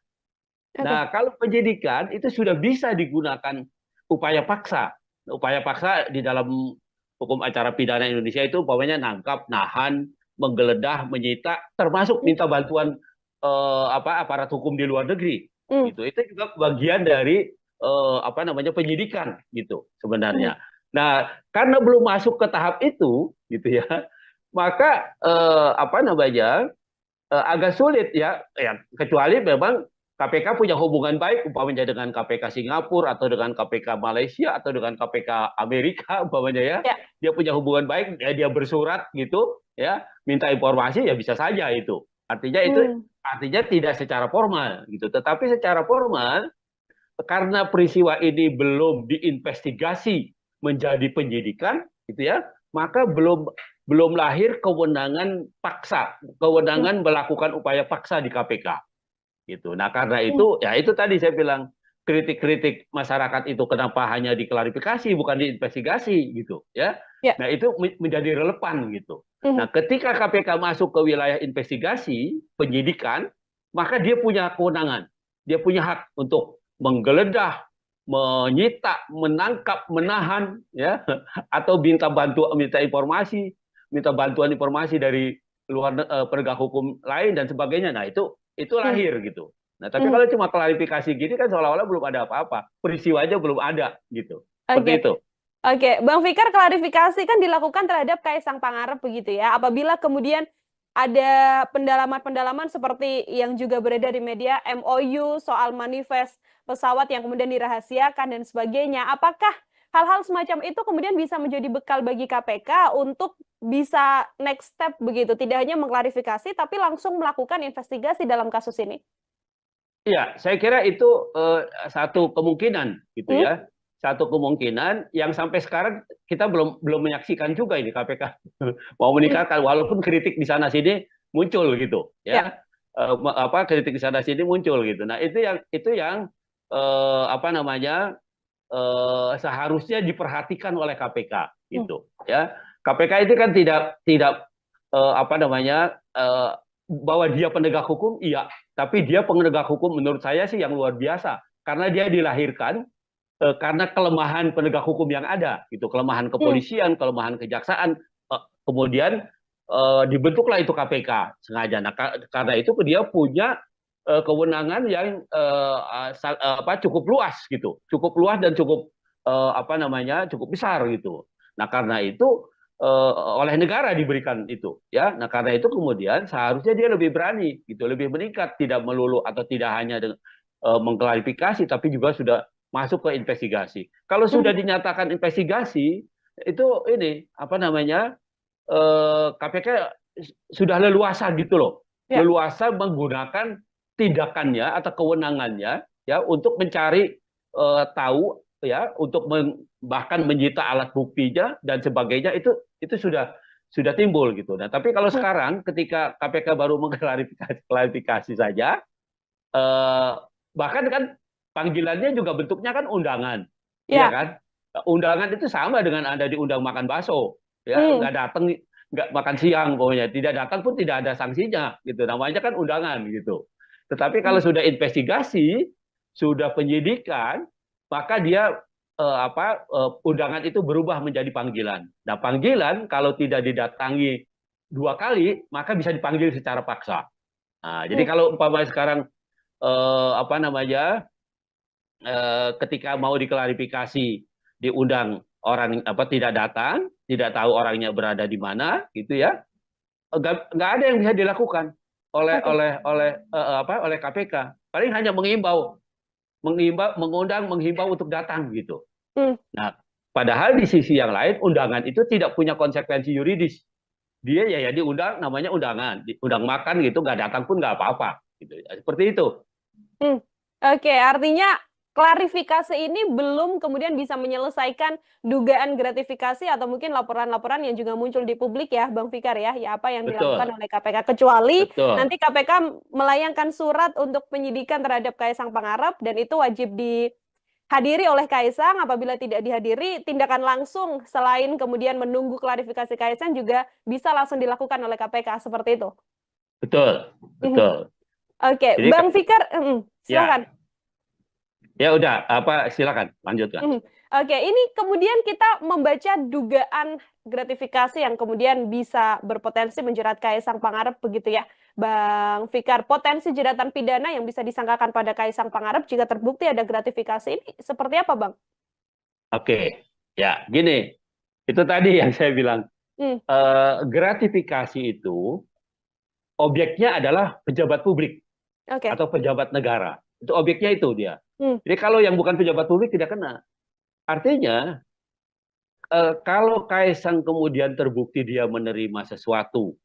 Oke. Nah, kalau penyidikan itu sudah bisa digunakan upaya paksa. Upaya paksa di dalam hukum acara pidana Indonesia itu umpamanya nangkap, nahan, menggeledah, menyita, termasuk Hmm. minta bantuan aparat hukum di luar negeri. Hmm. Gitu. Itu juga bagian dari penyidikan gitu Hmm. sebenarnya. Nah, karena belum masuk ke tahap itu gitu ya, maka agak sulit ya, kecuali memang KPK punya hubungan baik umpamanya dengan KPK Singapura atau dengan KPK Malaysia atau dengan KPK Amerika umpamanya ya, Ya. dia punya hubungan baik ya, dia bersurat gitu ya, minta informasi ya bisa saja itu Hmm. artinya tidak secara formal gitu, tetapi secara formal karena peristiwa ini belum diinvestigasi menjadi penyidikan gitu ya, maka belum belum lahir kewenangan paksa, Hmm. kewenangan melakukan upaya paksa di KPK gitu. Nah, karena Hmm. itu ya itu tadi saya bilang, kritik-kritik masyarakat itu kenapa hanya diklarifikasi bukan diinvestigasi gitu ya. Ya. Nah, itu menjadi relevan gitu. Hmm. Nah, ketika KPK masuk ke wilayah investigasi, penyidikan, maka dia punya kewenangan. Dia punya hak untuk menggeledah, menyita, menangkap, menahan ya, atau minta bantuan informasi dari penegak hukum lain dan sebagainya. Nah, itu Hmm. lahir gitu. Nah, tapi Hmm. kalau cuma klarifikasi gini kan seolah-olah belum ada apa-apa. Peristiwanya belum ada gitu. Seperti Oke. itu. Oke, Bang Fikar, klarifikasi kan dilakukan terhadap Kaisang Pangarep begitu ya. Apabila kemudian ada pendalaman-pendalaman seperti yang juga beredar di media, MOU soal manifest pesawat yang kemudian dirahasiakan dan sebagainya. Apakah hal-hal semacam itu kemudian bisa menjadi bekal bagi KPK untuk bisa next step begitu, tidak hanya mengklarifikasi tapi langsung melakukan investigasi dalam kasus ini? Iya, saya kira itu satu kemungkinan gitu Hmm? ya. satu kemungkinan yang sampai sekarang kita belum menyaksikan juga ini KPK mau meningkatkan, walaupun kritik di sana sini muncul gitu Ya. ya. Kritik di sana sini muncul gitu. Nah, itu yang apa namanya seharusnya diperhatikan oleh KPK gitu ya. KPK itu kan tidak tidak apa namanya bahwa dia penegak hukum, iya, tapi dia penegak hukum menurut saya sih yang luar biasa karena dia dilahirkan karena kelemahan penegak hukum yang ada gitu, kelemahan kepolisian, kelemahan kejaksaan, kemudian dibentuklah itu KPK sengaja. Nah, karena itu dia punya kewenangan yang cukup luas gitu, cukup luas dan cukup apa namanya cukup besar gitu. Nah, karena itu oleh negara diberikan itu ya. Nah, karena itu kemudian seharusnya dia lebih berani gitu, lebih meningkat, tidak melulu atau tidak hanya mengklarifikasi, tapi juga sudah masuk ke investigasi. Kalau sudah dinyatakan investigasi, itu ini apa namanya KPK sudah leluasa gitu loh, Ya. leluasa menggunakan tindakannya atau kewenangannya ya untuk mencari tahu ya, untuk bahkan menyita alat buktinya dan sebagainya, itu sudah timbul gitu. Nah, tapi kalau sekarang ketika KPK baru mengklarifikasi saja, eh, bahkan kan panggilannya juga bentuknya kan undangan, iya Ya. kan? Undangan itu sama dengan Anda diundang makan bakso, ya nggak datang, nggak makan siang, pokoknya tidak datang pun tidak ada sanksinya, gitu. Namanya kan undangan gitu. Tetapi kalau sudah investigasi, sudah penyidikan, maka dia undangan itu berubah menjadi panggilan. Nah, panggilan kalau tidak didatangi 2 kali, maka bisa dipanggil secara paksa. Nah, jadi kalau umpamanya sekarang apa namanya ketika mau diklarifikasi diundang, orang apa tidak datang, tidak tahu orangnya berada di mana gitu ya, nggak ada yang bisa dilakukan oleh Oke. oleh KPK. Paling hanya mengundang, menghimbau untuk datang gitu. Nah, padahal di sisi yang lain undangan itu tidak punya konsekuensi yuridis. Dia ya diundang, namanya undangan, diundang makan gitu, nggak datang pun nggak apa-apa gitu. Seperti itu. Oke, artinya klarifikasi ini belum kemudian bisa menyelesaikan dugaan gratifikasi atau mungkin laporan-laporan yang juga muncul di publik ya, Bang Fikar ya, ya apa yang dilakukan Betul, oleh KPK, kecuali betul. nanti KPK melayangkan surat untuk penyidikan terhadap Kaisang Pangarep dan itu wajib dihadiri oleh Kaisang. Apabila tidak dihadiri, tindakan langsung selain kemudian menunggu klarifikasi Kaisang juga bisa langsung dilakukan oleh KPK seperti itu. Betul, betul. Oke, Jadi Bang Fikar, ya, silakan. ya udah apa silakan lanjutkan. Oke, ini kemudian kita membaca dugaan gratifikasi yang kemudian bisa berpotensi menjerat Kaisang Pangarep begitu ya, Bang Fikar. Potensi jeratan pidana yang bisa disangkakan pada Kaisang Pangarep jika terbukti ada gratifikasi ini seperti apa, Bang? Oke, ya gini, itu tadi yang saya bilang, Hmm, gratifikasi itu objeknya adalah pejabat publik oke. atau pejabat negara. Itu objeknya itu dia. Hmm, Jadi kalau yang bukan pejabat publik tidak kena. Artinya kalau Kaisang kemudian terbukti dia menerima sesuatu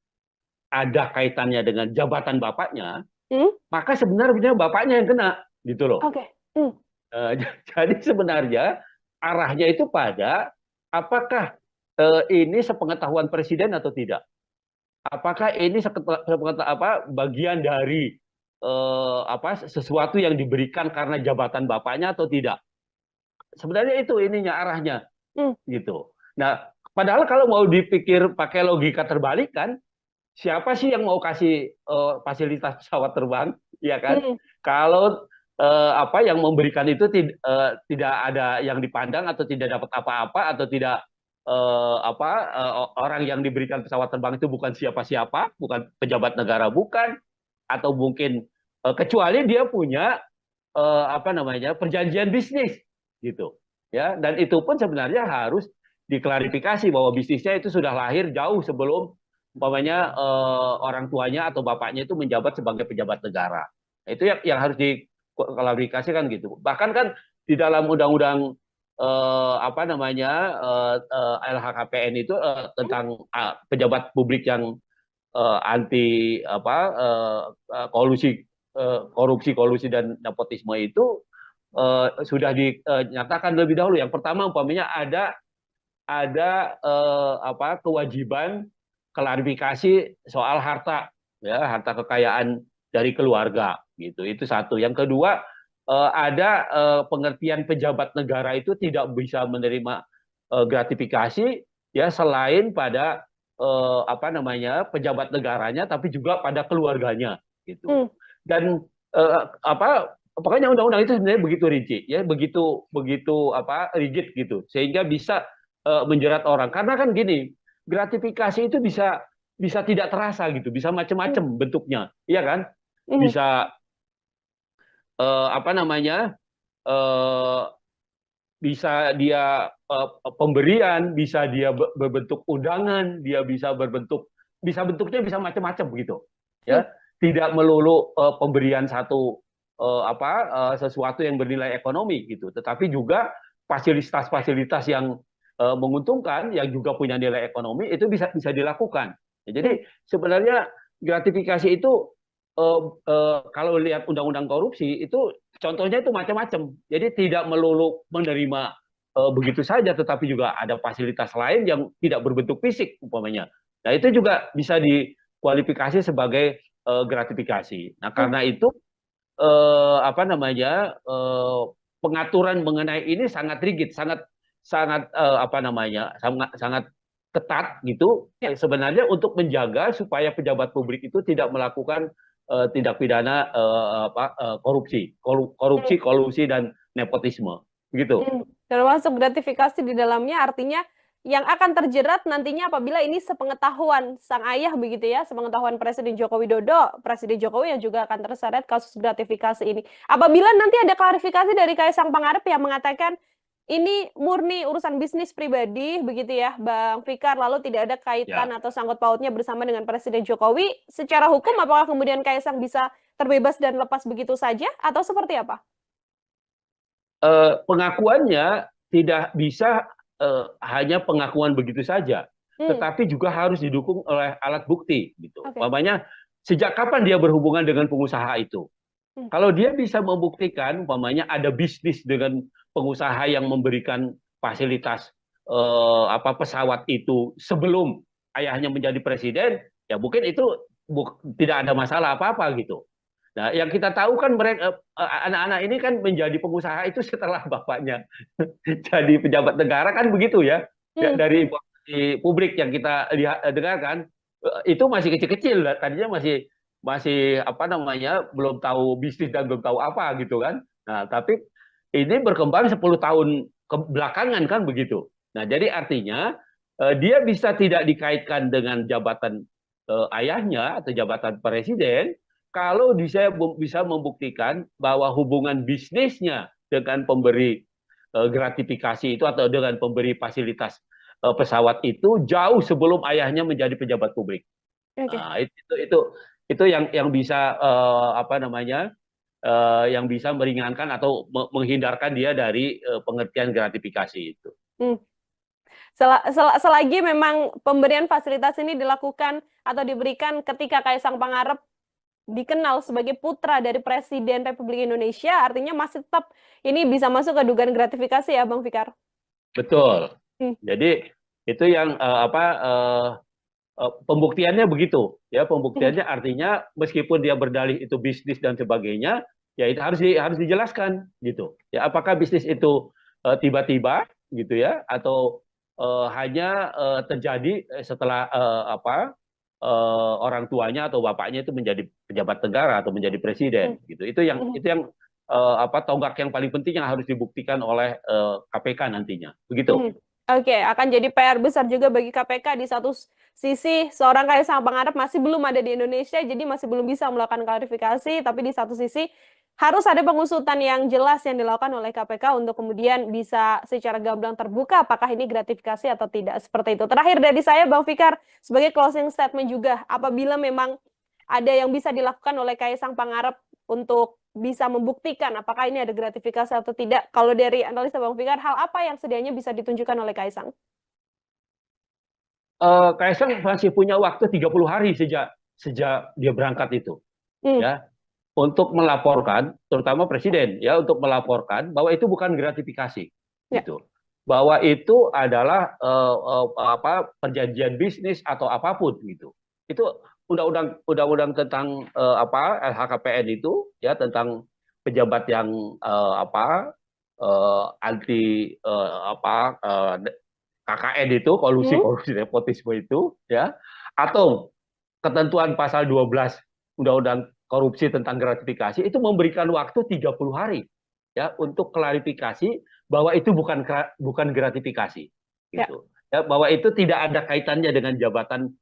ada kaitannya dengan jabatan bapaknya, hmm, maka sebenarnya bapaknya yang kena, gitu loh. oke. Hmm, Eh, jadi sebenarnya arahnya itu pada apakah ini sepengetahuan presiden atau tidak? Apakah ini bagian dari sesuatu yang diberikan karena jabatan bapaknya atau tidak? Sebenarnya itu ininya arahnya hmm, gitu. Nah, padahal kalau mau dipikir pakai logika terbalik kan, siapa sih yang mau kasih fasilitas pesawat terbang, ya kan? hmm, Kalau yang memberikan itu tidak ada yang dipandang atau tidak dapat apa-apa atau tidak orang yang diberikan pesawat terbang itu bukan siapa-siapa, bukan pejabat negara, bukan, atau mungkin kecuali dia punya perjanjian bisnis gitu ya, dan itu pun sebenarnya harus diklarifikasi bahwa bisnisnya itu sudah lahir jauh sebelum umpamanya orang tuanya atau bapaknya itu menjabat sebagai pejabat negara. Itu yang harus diklarifikasikan gitu. Bahkan kan di dalam undang-undang LHKPN itu tentang pejabat publik yang anti kolusi, korupsi dan nepotisme itu sudah dinyatakan lebih dahulu. Yang pertama umpamanya ada kewajiban klarifikasi soal harta, ya, harta kekayaan dari keluarga gitu. Itu satu. Yang kedua, ada pengertian pejabat negara itu tidak bisa menerima gratifikasi, ya, selain pada pejabat negaranya, tapi juga pada keluarganya gitu. Hmm. Dan pokoknya undang-undang itu sebenarnya begitu rinci, ya, begitu begitu rigid gitu, sehingga bisa menjerat orang. Karena kan gini, gratifikasi itu bisa bisa tidak terasa gitu, bisa macam-macam bentuknya, iya kan? Hmm. Bisa eh, apa namanya eh, bisa dia pemberian, bisa dia berbentuk undangan, dia bisa bisa bentuknya bisa macam-macam begitu, Hmm. ya. Tidak melulu pemberian sesuatu yang bernilai ekonomi gitu, tetapi juga fasilitas-fasilitas yang menguntungkan, yang juga punya nilai ekonomi, itu bisa bisa dilakukan. Ya, Hmm. jadi sebenarnya gratifikasi itu kalau lihat undang-undang korupsi itu contohnya itu macam-macam. Jadi tidak melulu menerima begitu saja, tetapi juga ada fasilitas lain yang tidak berbentuk fisik umpamanya. Nah, itu juga bisa dikualifikasi sebagai gratifikasi. Nah, Hmm. karena itu eh, apa namanya eh, pengaturan mengenai ini sangat rigid, sangat sangat sangat sangat ketat gitu, Ya. sebenarnya untuk menjaga supaya pejabat publik itu tidak melakukan tindak pidana korupsi, Hmm. kolusi dan nepotisme, begitu. Termasuk gratifikasi di dalamnya, artinya yang akan terjerat nantinya apabila ini sepengetahuan sang ayah begitu ya, sepengetahuan Presiden Joko Widodo, Presiden Jokowi yang juga akan terseret kasus gratifikasi ini. Apabila nanti ada klarifikasi dari Kaisang Pangarep yang mengatakan ini murni urusan bisnis pribadi begitu ya, Bang Fikar, lalu tidak ada kaitan Ya. atau sangkut pautnya bersama dengan Presiden Jokowi, secara hukum apakah kemudian Kaisang bisa terbebas dan lepas begitu saja atau seperti apa? Pengakuannya tidak bisa hanya pengakuan begitu saja, Hmm, tetapi juga harus didukung oleh alat bukti gitu. oke. Umpamanya sejak kapan dia berhubungan dengan pengusaha itu? Hmm. Kalau dia bisa membuktikan, umpamanya ada bisnis dengan pengusaha yang memberikan fasilitas pesawat itu sebelum ayahnya menjadi presiden, ya mungkin itu tidak ada masalah apa-apa gitu. Nah, yang kita tahu kan mereka anak-anak ini kan menjadi pengusaha itu setelah bapaknya jadi pejabat negara kan begitu ya. Ya, Hmm. dari informasi publik yang kita dengarkan itu masih kecil-kecil, tadinya masih masih belum tahu bisnis dan belum tahu apa gitu kan. Nah, tapi ini berkembang 10 tahun belakangan kan begitu. Nah, jadi artinya dia bisa tidak dikaitkan dengan jabatan ayahnya atau jabatan presiden kalau bisa membuktikan bahwa hubungan bisnisnya dengan pemberi gratifikasi itu atau dengan pemberi fasilitas pesawat itu jauh sebelum ayahnya menjadi pejabat publik. Oke. Nah, itu yang bisa yang bisa meringankan atau menghindarkan dia dari pengertian gratifikasi itu. Hmm. Selagi memang pemberian fasilitas ini dilakukan atau diberikan ketika Kaisang Pangarep dikenal sebagai putra dari Presiden Republik Indonesia, artinya masih tetap ini bisa masuk ke dugaan gratifikasi ya, Bang Fikar? Betul. Hmm. Jadi itu yang pembuktiannya begitu, ya, Hmm. pembuktiannya artinya meskipun dia berdalih itu bisnis dan sebagainya, ya itu harus dijelaskan gitu, ya, apakah bisnis itu tiba-tiba gitu ya, atau hanya terjadi setelah orang tuanya atau bapaknya itu menjadi pejabat negara atau menjadi Hmm. presiden gitu. Hmm. Itu yang tonggak yang paling penting yang harus dibuktikan oleh KPK nantinya begitu. Hmm. Oke, akan jadi PR besar juga bagi KPK. Di satu sisi, seorang Kaisang Pangarep masih belum ada di Indonesia, jadi masih belum bisa melakukan klarifikasi. Tapi di satu sisi, harus ada pengusutan yang jelas yang dilakukan oleh KPK untuk kemudian bisa secara gamblang terbuka apakah ini gratifikasi atau tidak. Seperti itu. Terakhir dari saya, Bang Fikar, sebagai closing statement juga, apabila memang ada yang bisa dilakukan oleh Kaisang Pangarep untuk bisa membuktikan apakah ini ada gratifikasi atau tidak. Kalau dari analisa Bang Fikar, hal apa yang sedianya bisa ditunjukkan oleh Kaisang? Kaisang masih punya waktu 30 hari sejak sejak dia berangkat itu, Hmm. ya. untuk melaporkan, terutama presiden ya, untuk melaporkan bahwa itu bukan gratifikasi, Ya. gitu. Bahwa itu adalah apa perjanjian bisnis atau apapun gitu. Itu undang-undang tentang apa LHKPN itu ya, tentang pejabat yang apa anti apa KKN itu, kolusi Hmm? korupsi nepotisme itu ya, atau ketentuan pasal 12 Undang-Undang Korupsi tentang gratifikasi itu memberikan waktu 30 hari ya untuk klarifikasi bahwa itu bukan gratifikasi Ya. gitu. Ya, bahwa itu tidak ada kaitannya dengan jabatan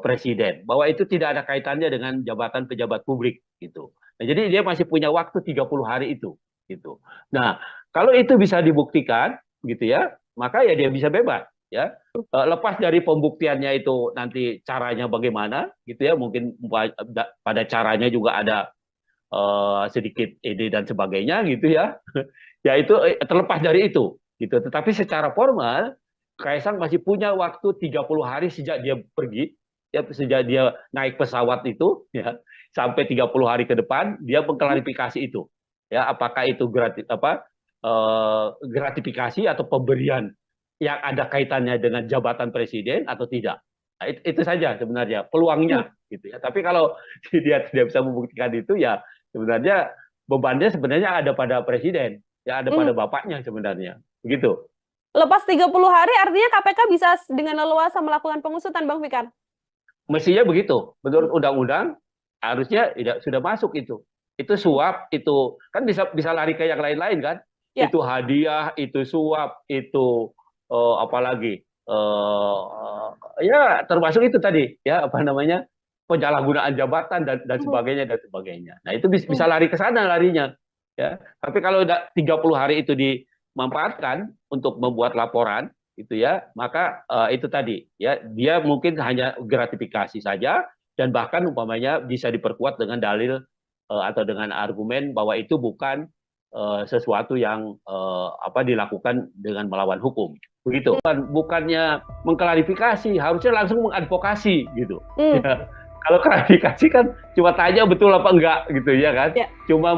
presiden, bahwa itu tidak ada kaitannya dengan jabatan pejabat publik gitu. Nah, jadi dia masih punya waktu 30 hari itu gitu. Nah, kalau itu bisa dibuktikan gitu ya, maka ya dia bisa bebas ya. Lepas dari pembuktiannya itu nanti caranya bagaimana gitu ya, mungkin pada caranya juga ada sedikit ini dan sebagainya gitu ya. Ya itu terlepas dari itu gitu. Tetapi secara formal Kaisang masih punya waktu 30 hari sejak dia pergi ya, sejak dia naik pesawat itu ya, sampai 30 hari ke depan dia Hmm? mengklarifikasi itu ya, apakah itu gratifikasi atau pemberian yang ada kaitannya dengan jabatan presiden atau tidak. Nah, itu saja sebenarnya Hmm. peluangnya gitu ya. Tapi kalau dia tidak bisa membuktikan itu ya, sebenarnya bebannya sebenarnya ada pada presiden, ya ada Hmm. pada bapaknya sebenarnya. Begitu. Lepas 30 hari artinya KPK bisa dengan leluasa melakukan pengusutan, Bang Fikar? Mestinya begitu. Menurut undang-undang harusnya tidak sudah masuk itu. Itu suap, itu kan bisa lari ke yang lain-lain kan? Ya. Itu hadiah, itu suap, itu apalagi ya termasuk itu tadi ya, apa namanya, penyalahgunaan jabatan dan Hmm. sebagainya dan sebagainya. Nah, itu bisa Hmm. lari ke sana larinya ya. Tapi kalau udah 30 hari itu dimanfaatkan untuk membuat laporan gitu ya, maka itu tadi ya, dia mungkin hanya gratifikasi saja, dan bahkan umpamanya bisa diperkuat dengan dalil atau dengan argumen bahwa itu bukan sesuatu yang apa dilakukan dengan melawan hukum begitu. Bukannya mengklarifikasi, harusnya langsung mengadvokasi gitu Hmm. ya. Kalau klarifikasi kan cuma tanya betul apa enggak gitu ya kan, Ya. cuma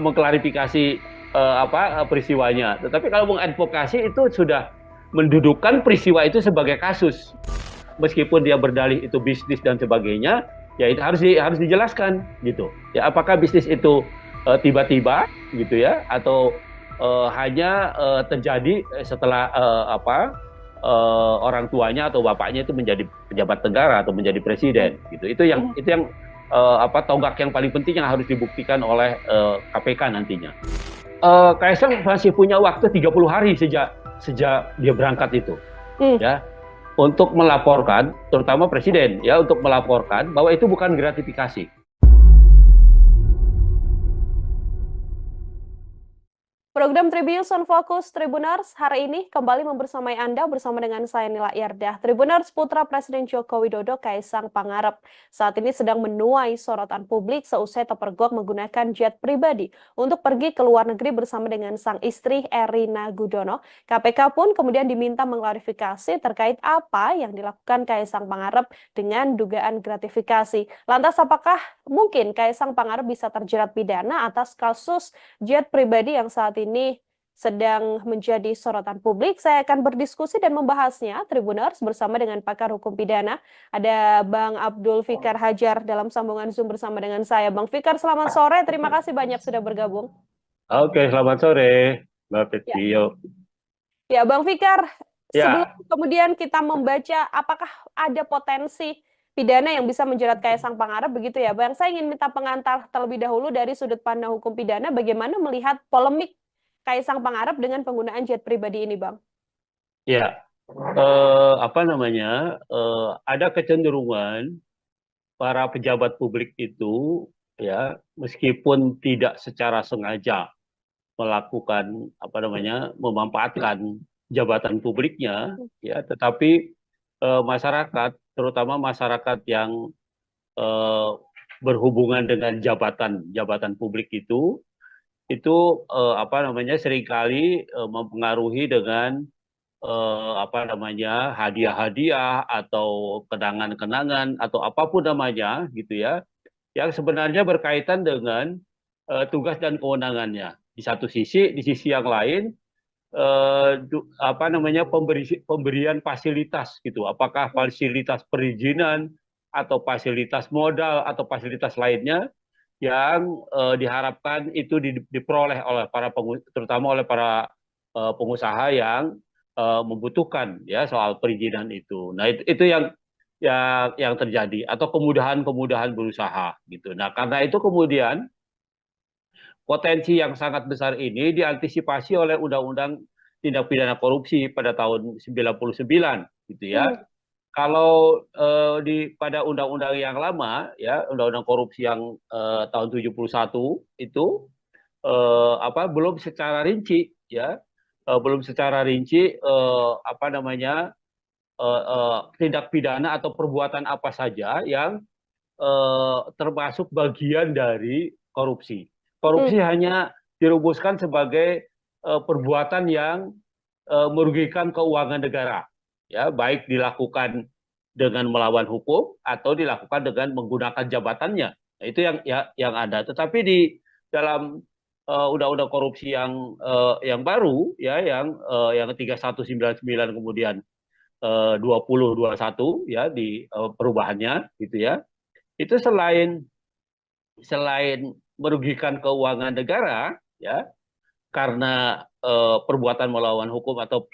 mengklarifikasi apa peristiwanya. Tetapi kalau mengadvokasi itu sudah mendudukkan peristiwa itu sebagai kasus, meskipun dia berdalih itu bisnis dan sebagainya, ya itu harus dijelaskan gitu ya, apakah bisnis itu tiba-tiba gitu ya, atau hanya terjadi setelah apa orang tuanya atau bapaknya itu menjadi pejabat negara atau menjadi Hmm. presiden gitu. Itu yang apa tonggak yang paling penting yang harus dibuktikan oleh KPK nantinya. Kaisang masih punya waktu 30 hari sejak sejak dia berangkat itu Hmm. ya, untuk melaporkan, terutama presiden ya, untuk melaporkan bahwa itu bukan gratifikasi. Program Tribunnews on Fokus Tribuners hari ini kembali membersamai Anda bersama dengan saya Nila Yardah. Tribuners putra Presiden Joko Widodo Kaisang Pangarep saat ini sedang menuai sorotan publik seusai terpergok menggunakan jet pribadi untuk pergi ke luar negeri bersama dengan sang istri Erina Gudono. KPK pun kemudian diminta mengklarifikasi terkait apa yang dilakukan Kaisang Pangarep dengan dugaan gratifikasi. Lantas apakah mungkin Kaisang Pangarep bisa terjerat pidana atas kasus jet pribadi yang saat ini sedang menjadi sorotan publik? Saya akan berdiskusi dan membahasnya, Tribuners, bersama dengan pakar hukum pidana. Ada Bang Abdul Fikar Hajar dalam sambungan Zoom bersama dengan saya. Bang Fikar, selamat sore. Terima kasih banyak sudah bergabung. Oke, selamat sore, Mbak Ya, Petio. ya Bang Fikar, sebelum Ya, kemudian kita membaca apakah ada potensi pidana yang bisa menjerat Kaisang Pangarep begitu ya, Bang. Saya ingin minta pengantar terlebih dahulu dari sudut pandang hukum pidana, bagaimana melihat polemik Kaisang Pangarep dengan penggunaan jet pribadi ini, Bang? ya, apa namanya, ada kecenderungan para pejabat publik itu ya, meskipun tidak secara sengaja melakukan apa namanya, memanfaatkan jabatan publiknya ya, tetapi masyarakat, terutama masyarakat yang eh, berhubungan dengan jabatan publik itu apa namanya, seringkali mempengaruhi dengan apa namanya, hadiah-hadiah atau kenangan-kenangan atau apapun namanya gitu ya, yang sebenarnya berkaitan dengan tugas dan kewenangannya. Di satu sisi, di sisi yang lain pemberian fasilitas gitu. Apakah fasilitas perizinan atau fasilitas modal atau fasilitas lainnya yang diharapkan itu diperoleh oleh terutama oleh para pengusaha yang membutuhkan ya soal perizinan itu. Nah itu yang terjadi atau kemudahan-kemudahan berusaha gitu. Nah karena itu kemudian potensi yang sangat besar ini diantisipasi oleh Undang-Undang Tindak Pidana Korupsi pada tahun 99 gitu ya. Hmm. Kalau pada undang-undang yang lama ya, undang-undang korupsi yang tahun 71 itu belum secara rinci ya, belum secara rinci tindak pidana atau perbuatan apa saja yang termasuk bagian dari korupsi. Korupsi Hmm. hanya dirumuskan sebagai perbuatan yang merugikan keuangan negara, ya baik dilakukan dengan melawan hukum atau dilakukan dengan menggunakan jabatannya. Nah, itu yang ada. Tetapi di dalam undang-undang korupsi yang baru, ya yang 3199 kemudian 2021 ya di perubahannya gitu ya. Itu selain merugikan keuangan negara ya karena perbuatan melawan hukum atau